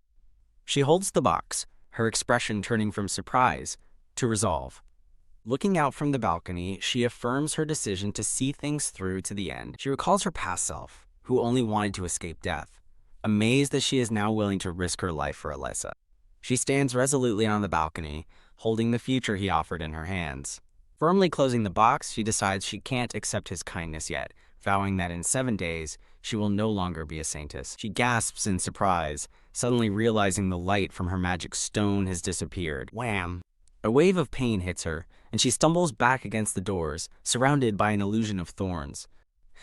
She holds the box, her expression turning from surprise to resolve. Looking out from the balcony, she affirms her decision to see things through to the end. She recalls her past self, who only wanted to escape death, amazed that she is now willing to risk her life for Aleza. She stands resolutely on the balcony, holding the future he offered in her hands. Firmly closing the box, she decides she can't accept his kindness yet, vowing that in 7 days, she will no longer be a saintess. She gasps in surprise, suddenly realizing the light from her magic stone has disappeared. Wham! A wave of pain hits her, and she stumbles back against the doors, surrounded by an illusion of thorns.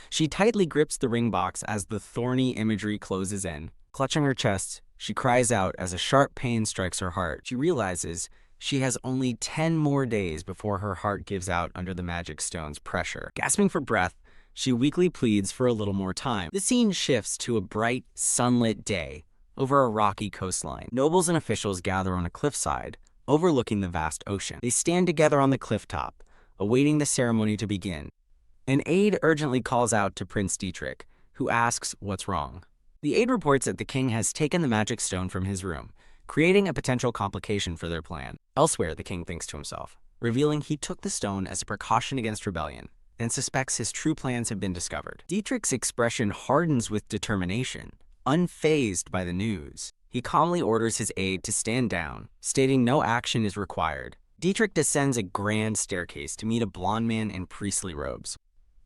She tightly grips the ring box as the thorny imagery closes in. Clutching her chest, she cries out as a sharp pain strikes her heart. She realizes she has only 10 more days before her heart gives out under the magic stone's pressure. Gasping for breath, she weakly pleads for a little more time. The scene shifts to a bright, sunlit day over a rocky coastline. Nobles and officials gather on a cliffside, overlooking the vast ocean. They stand together on the cliff top, awaiting the ceremony to begin. An aide urgently calls out to Prince Dietrich, who asks what's wrong. The aide reports that the king has taken the magic stone from his room, creating a potential complication for their plan. Elsewhere, the king thinks to himself, revealing he took the stone as a precaution against rebellion and suspects his true plans have been discovered. Dietrich's expression hardens with determination, unfazed by the news. He calmly orders his aide to stand down, stating no action is required. Dietrich descends a grand staircase to meet a blond man in priestly robes.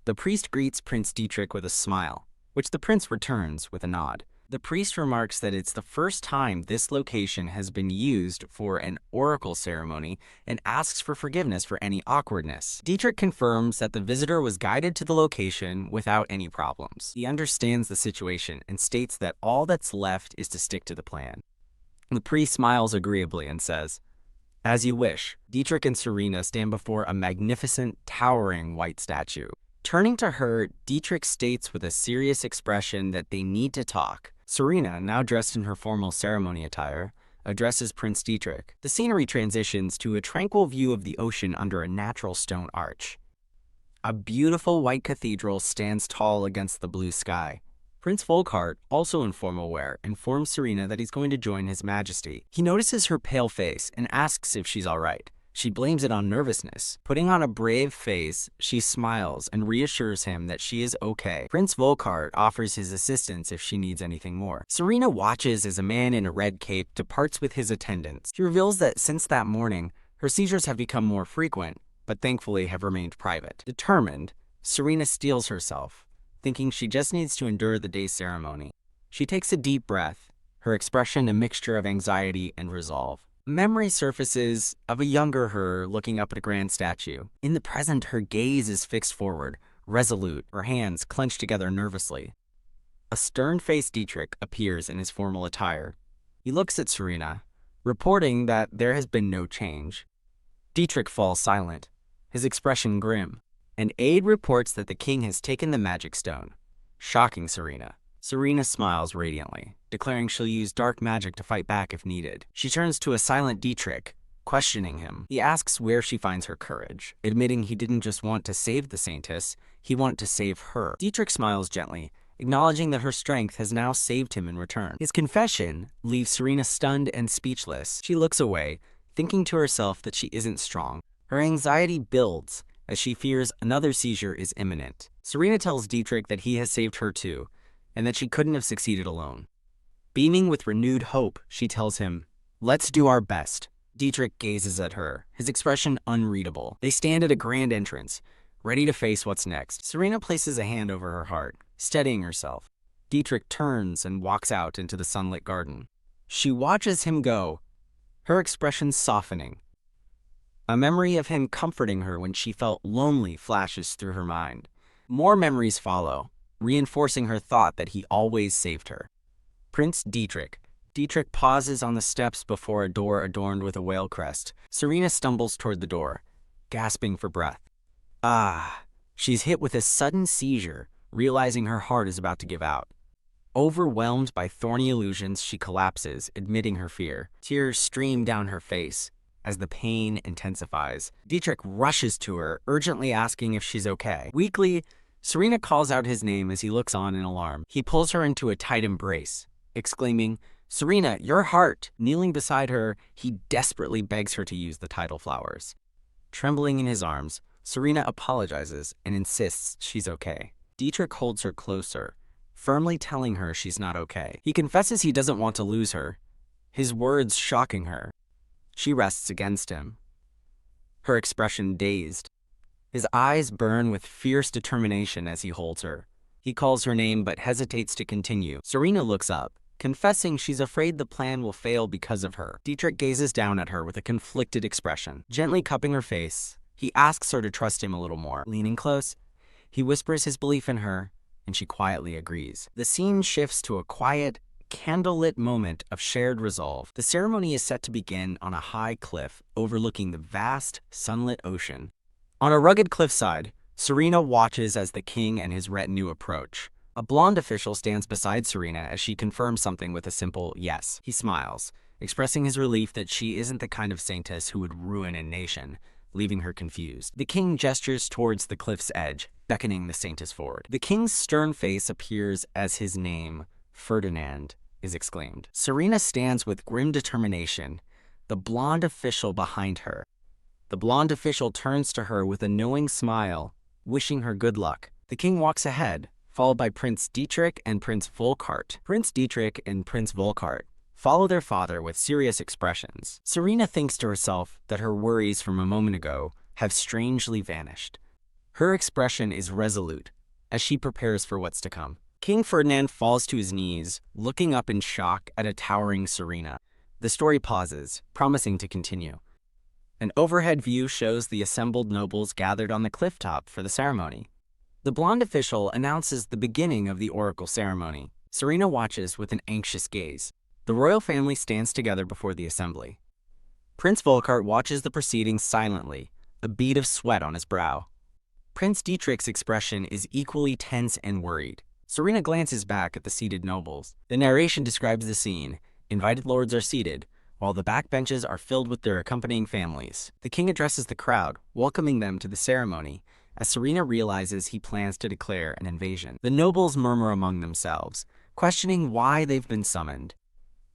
The priest greets Prince Dietrich with a smile, which the prince returns with a nod. The priest remarks that it's the first time this location has been used for an oracle ceremony and asks for forgiveness for any awkwardness. Dietrich confirms that the visitor was guided to the location without any problems. He understands the situation and states that all that's left is to stick to the plan. The priest smiles agreeably and says, "As you wish." Dietrich and Serena stand before a magnificent, towering white statue. Turning to her, Dietrich states with a serious expression that they need to talk. Serena, now dressed in her formal ceremony attire, addresses Prince Dietrich. The scenery transitions to a tranquil view of the ocean under a natural stone arch. A beautiful white cathedral stands tall against the blue sky. Prince Volkart, also in formal wear, informs Serena that he's going to join His Majesty. He notices her pale face and asks if she's all right. She blames it on nervousness. Putting on a brave face, she smiles and reassures him that she is okay. Prince Volkart offers his assistance if she needs anything more. Serena watches as a man in a red cape departs with his attendants. She reveals that since that morning, her seizures have become more frequent, but thankfully have remained private. Determined, Serena steels herself, thinking she just needs to endure the day's ceremony. She takes a deep breath, her expression a mixture of anxiety and resolve. Memory surfaces of a younger her looking up at a grand statue. In the present, her gaze is fixed forward, resolute, her hands clenched together nervously. A stern-faced Dietrich appears in his formal attire. He looks at Serena, reporting that there has been no change. Dietrich falls silent, his expression grim. An aide reports that the king has taken the magic stone, shocking Serena. Serena smiles radiantly, declaring she'll use dark magic to fight back if needed. She turns to a silent Dietrich, questioning him. He asks where she finds her courage, admitting he didn't just want to save the saintess, he wanted to save her. Dietrich smiles gently, acknowledging that her strength has now saved him in return. His confession leaves Serena stunned and speechless. She looks away, thinking to herself that she isn't strong. Her anxiety builds as she fears another seizure is imminent. Serena tells Dietrich that he has saved her too, and that she couldn't have succeeded alone. Beaming with renewed hope, she tells him, "Let's do our best." Dietrich gazes at her, his expression unreadable. They stand at a grand entrance, ready to face what's next. Serena places a hand over her heart, steadying herself. Dietrich turns and walks out into the sunlit garden. She watches him go, her expression softening. A memory of him comforting her when she felt lonely flashes through her mind. More memories follow, reinforcing her thought that he always saved her. Prince Dietrich. Dietrich pauses on the steps before a door adorned with a whale crest. Serena stumbles toward the door, gasping for breath. She's hit with a sudden seizure, realizing her heart is about to give out. Overwhelmed by thorny illusions, she collapses, admitting her fear. Tears stream down her face as the pain intensifies. Dietrich rushes to her, urgently asking if she's okay. Weakly, Serena calls out his name as he looks on in alarm. He pulls her into a tight embrace, exclaiming, "Serena, your heart!" Kneeling beside her, he desperately begs her to use the tidal flowers. Trembling in his arms, Serena apologizes and insists she's okay. Dietrich holds her closer, firmly telling her she's not okay. He confesses he doesn't want to lose her, his words shocking her. She rests against him, her expression dazed. His eyes burn with fierce determination as he holds her. He calls her name but hesitates to continue. Serena looks up, confessing she's afraid the plan will fail because of her. Dietrich gazes down at her with a conflicted expression. Gently cupping her face, he asks her to trust him a little more. Leaning close, he whispers his belief in her, and she quietly agrees. The scene shifts to a quiet, candlelit moment of shared resolve. The ceremony is set to begin on a high cliff overlooking the vast, sunlit ocean. On a rugged cliffside, Serena watches as the king and his retinue approach. A blonde official stands beside Serena as she confirms something with a simple yes. He smiles, expressing his relief that she isn't the kind of saintess who would ruin a nation, leaving her confused. The king gestures towards the cliff's edge, beckoning the saintess forward. The king's stern face appears as his name, Ferdinand, is exclaimed. Serena stands with grim determination, the blonde official behind her. The blonde official turns to her with a knowing smile, wishing her good luck. The king walks ahead, followed by Prince Dietrich and Prince Volkart. Prince Dietrich and Prince Volkart follow their father with serious expressions. Serena thinks to herself that her worries from a moment ago have strangely vanished. Her expression is resolute as she prepares for what's to come. King Ferdinand falls to his knees, looking up in shock at a towering Serena. The story pauses, promising to continue. An overhead view shows the assembled nobles gathered on the clifftop for the ceremony. The blonde official announces the beginning of the oracle ceremony. Serena watches with an anxious gaze. The royal family stands together before the assembly. Prince Volkart watches the proceedings silently, a bead of sweat on his brow. Prince Dietrich's expression is equally tense and worried. Serena glances back at the seated nobles. The narration describes the scene. Invited lords are seated, while the backbenches are filled with their accompanying families. The king addresses the crowd, welcoming them to the ceremony, as Serena realizes he plans to declare an invasion. The nobles murmur among themselves, questioning why they've been summoned.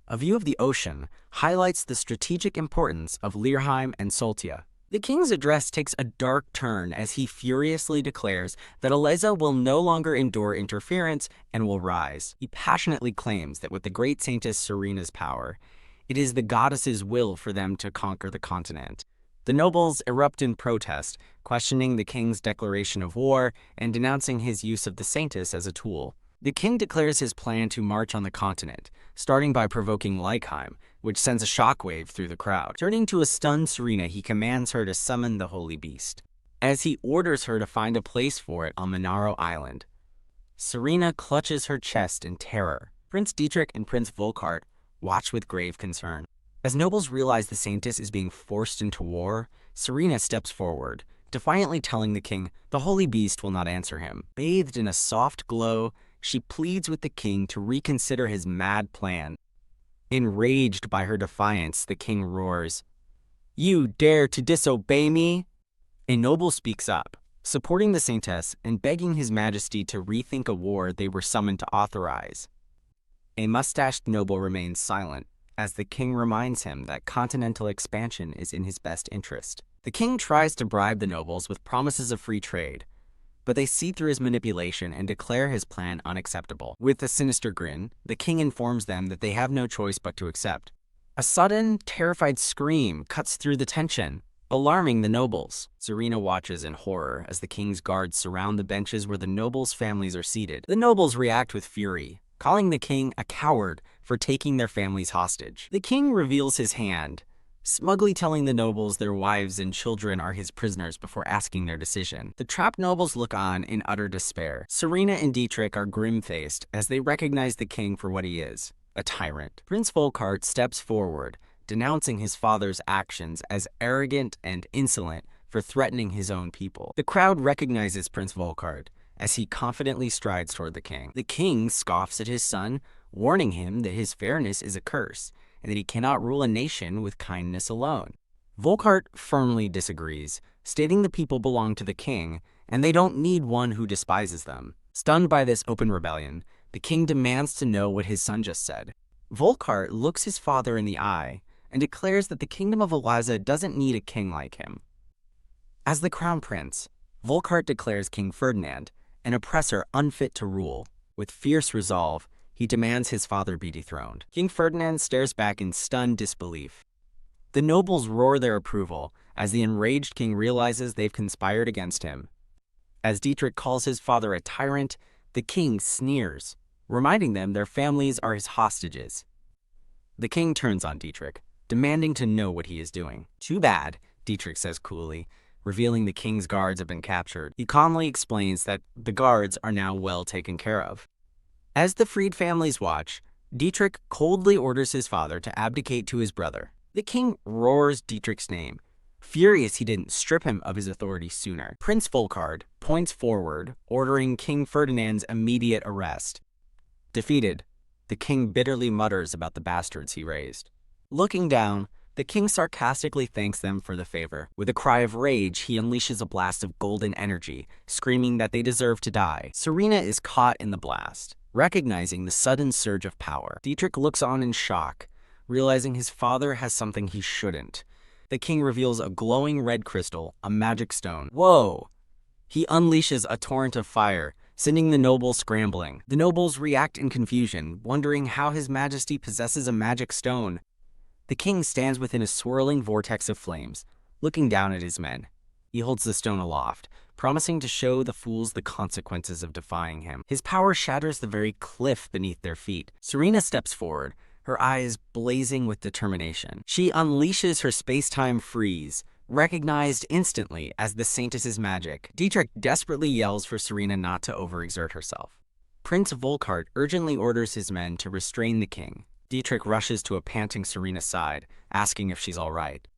A view of the ocean highlights the strategic importance of Leerheim and Soltia. The king's address takes a dark turn as he furiously declares that Aleza will no longer endure interference and will rise. He passionately claims that with the great saintess Serena's power, it is the goddess's will for them to conquer the continent. The nobles erupt in protest, questioning the king's declaration of war and denouncing his use of the saintess as a tool. The king declares his plan to march on the continent, starting by provoking Leikheim, which sends a shockwave through the crowd. Turning to a stunned Serena, he commands her to summon the holy beast, as he orders her to find a place for it on Monaro Island. Serena clutches her chest in terror. Prince Dietrich and Prince Volkart watch with grave concern. As nobles realize the saintess is being forced into war, Serena steps forward, defiantly telling the king the holy beast will not answer him. Bathed in a soft glow, she pleads with the king to reconsider his mad plan. Enraged by her defiance, the king roars, "You dare to disobey me?" A noble speaks up, supporting the saintess and begging his majesty to rethink a war they were summoned to authorize. A mustached noble remains silent, as the king reminds him that continental expansion is in his best interest. The king tries to bribe the nobles with promises of free trade, but they see through his manipulation and declare his plan unacceptable. With a sinister grin, the king informs them that they have no choice but to accept. A sudden, terrified scream cuts through the tension, alarming the nobles. Serena watches in horror as the king's guards surround the benches where the nobles' families are seated. The nobles react with fury, calling the king a coward for taking their families hostage. The king reveals his hand, smugly telling the nobles their wives and children are his prisoners before asking their decision. The trapped nobles look on in utter despair. Serena and Dietrich are grim-faced as they recognize the king for what he is, a tyrant. Prince Volkart steps forward, denouncing his father's actions as arrogant and insolent for threatening his own people. The crowd recognizes Prince Volkart as he confidently strides toward the king. The king scoffs at his son, warning him that his fairness is a curse, and that he cannot rule a nation with kindness alone. Volkart firmly disagrees, stating the people belong to the king, and they don't need one who despises them. Stunned by this open rebellion, the king demands to know what his son just said. Volkart looks his father in the eye and declares that the kingdom of Aleza doesn't need a king like him. As the crown prince, Volkart declares King Ferdinand an oppressor unfit to rule. With fierce resolve, he demands his father be dethroned. King Ferdinand stares back in stunned disbelief. The nobles roar their approval as the enraged king realizes they've conspired against him. As Dietrich calls his father a tyrant, the king sneers, reminding them their families are his hostages. The king turns on Dietrich, demanding to know what he is doing. "Too bad," Dietrich says coolly, revealing the king's guards have been captured. He calmly explains that the guards are now well taken care of. As the freed families watch, Dietrich coldly orders his father to abdicate to his brother. The king roars Dietrich's name, furious he didn't strip him of his authority sooner. Prince Volkart points forward, ordering King Ferdinand's immediate arrest. Defeated, the king bitterly mutters about the bastards he raised. Looking down, the king sarcastically thanks them for the favor. With a cry of rage, he unleashes a blast of golden energy, screaming that they deserve to die. Serena is caught in the blast, recognizing the sudden surge of power. Dietrich looks on in shock, realizing his father has something he shouldn't. The king reveals a glowing red crystal, a magic stone. Whoa! He unleashes a torrent of fire, sending the nobles scrambling. The nobles react in confusion, wondering how His Majesty possesses a magic stone. The king stands within a swirling vortex of flames, looking down at his men. He holds the stone aloft, promising to show the fools the consequences of defying him. His power shatters the very cliff beneath their feet. Serena steps forward, her eyes blazing with determination. She unleashes her space-time freeze, recognized instantly as the Saintess's magic. Dietrich desperately yells for Serena not to overexert herself. Prince Volkart urgently orders his men to restrain the king. Dietrich rushes to a panting Serena's side, asking if she's all right.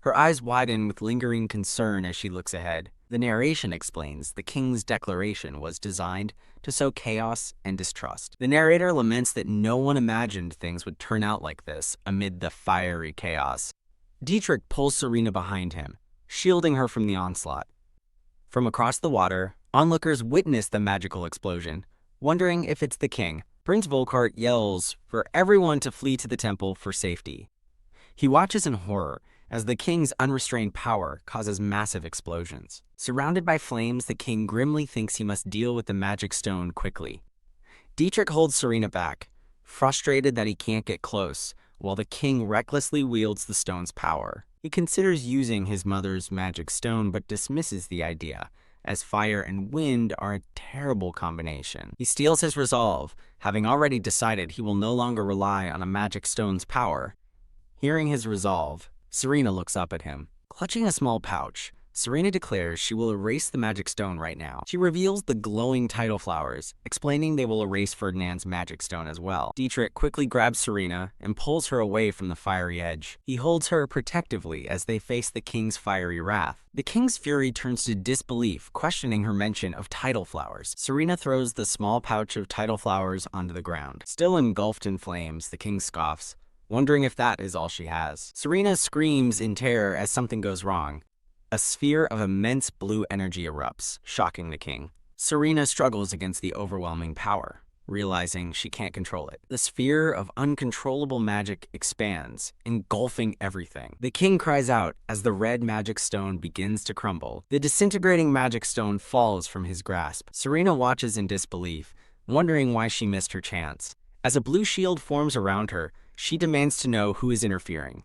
Her eyes widen with lingering concern as she looks ahead. The narration explains the king's declaration was designed to sow chaos and distrust. The narrator laments that no one imagined things would turn out like this amid the fiery chaos. Dietrich pulls Serena behind him, shielding her from the onslaught. From across the water, onlookers witness the magical explosion, wondering if it's the king. Prince Volkart yells for everyone to flee to the temple for safety. He watches in horror as the king's unrestrained power causes massive explosions. Surrounded by flames, the king grimly thinks he must deal with the magic stone quickly. Dietrich holds Serena back, frustrated that he can't get close, while the king recklessly wields the stone's power. He considers using his mother's magic stone but dismisses the idea, as fire and wind are a terrible combination. He steals his resolve, having already decided he will no longer rely on a magic stone's power. Hearing his resolve, Serena looks up at him. Clutching a small pouch, Serena declares she will erase the magic stone right now. She reveals the glowing tidal flowers, explaining they will erase Ferdinand's magic stone as well. Dietrich quickly grabs Serena and pulls her away from the fiery edge. He holds her protectively as they face the king's fiery wrath. The king's fury turns to disbelief, questioning her mention of tidal flowers. Serena throws the small pouch of tidal flowers onto the ground. Still engulfed in flames, the king scoffs, wondering if that is all she has. Serena screams in terror as something goes wrong. A sphere of immense blue energy erupts, shocking the king. Serena struggles against the overwhelming power, realizing she can't control it. The sphere of uncontrollable magic expands, engulfing everything. The king cries out as the red magic stone begins to crumble. The disintegrating magic stone falls from his grasp. Serena watches in disbelief, wondering why she missed her chance. As a blue shield forms around her, she demands to know who is interfering.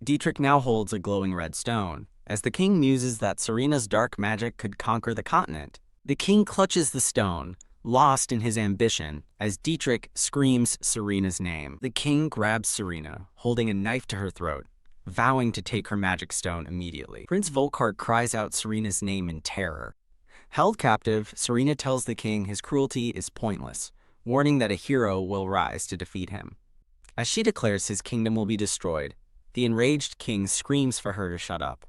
Dietrich now holds a glowing red stone, as the king muses that Serena's dark magic could conquer the continent. The king clutches the stone, lost in his ambition, as Dietrich screams Serena's name. The king grabs Serena, holding a knife to her throat, vowing to take her magic stone immediately. Prince Volkart cries out Serena's name in terror. Held captive, Serena tells the king his cruelty is pointless, warning that a hero will rise to defeat him. As she declares his kingdom will be destroyed, the enraged king screams for her to shut up.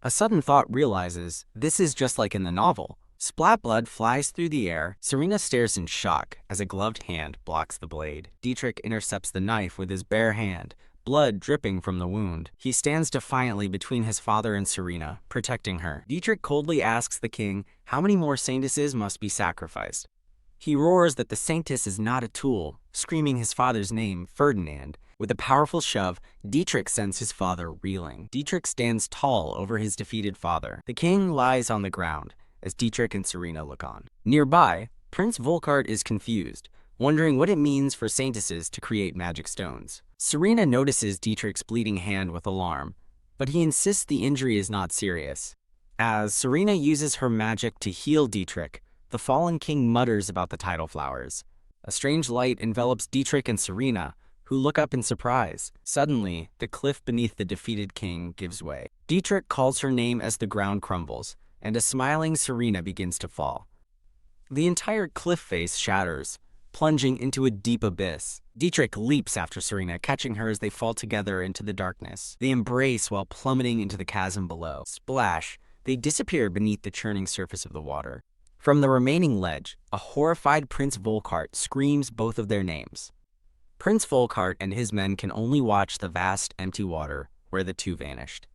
A sudden thought realizes this is just like in the novel. Splat blood flies through the air. Serena stares in shock as a gloved hand blocks the blade. Dietrich intercepts the knife with his bare hand, blood dripping from the wound. He stands defiantly between his father and Serena, protecting her. Dietrich coldly asks the king how many more saintesses must be sacrificed. He roars that the saintess is not a tool, screaming his father's name, Ferdinand. With a powerful shove, Dietrich sends his father reeling. Dietrich stands tall over his defeated father. The king lies on the ground, as Dietrich and Serena look on. Nearby, Prince Volkart is confused, wondering what it means for saintesses to create magic stones. Serena notices Dietrich's bleeding hand with alarm, but he insists the injury is not serious. As Serena uses her magic to heal Dietrich, the fallen king mutters about the tidal flowers. A strange light envelops Dietrich and Serena, who look up in surprise. Suddenly, the cliff beneath the defeated king gives way. Dietrich calls her name as the ground crumbles, and a smiling Serena begins to fall. The entire cliff face shatters, plunging into a deep abyss. Dietrich leaps after Serena, catching her as they fall together into the darkness. They embrace while plummeting into the chasm below. Splash! They disappear beneath the churning surface of the water. From the remaining ledge, a horrified Prince Volkart screams both of their names. Prince Volkart and his men can only watch the vast, empty water where the two vanished.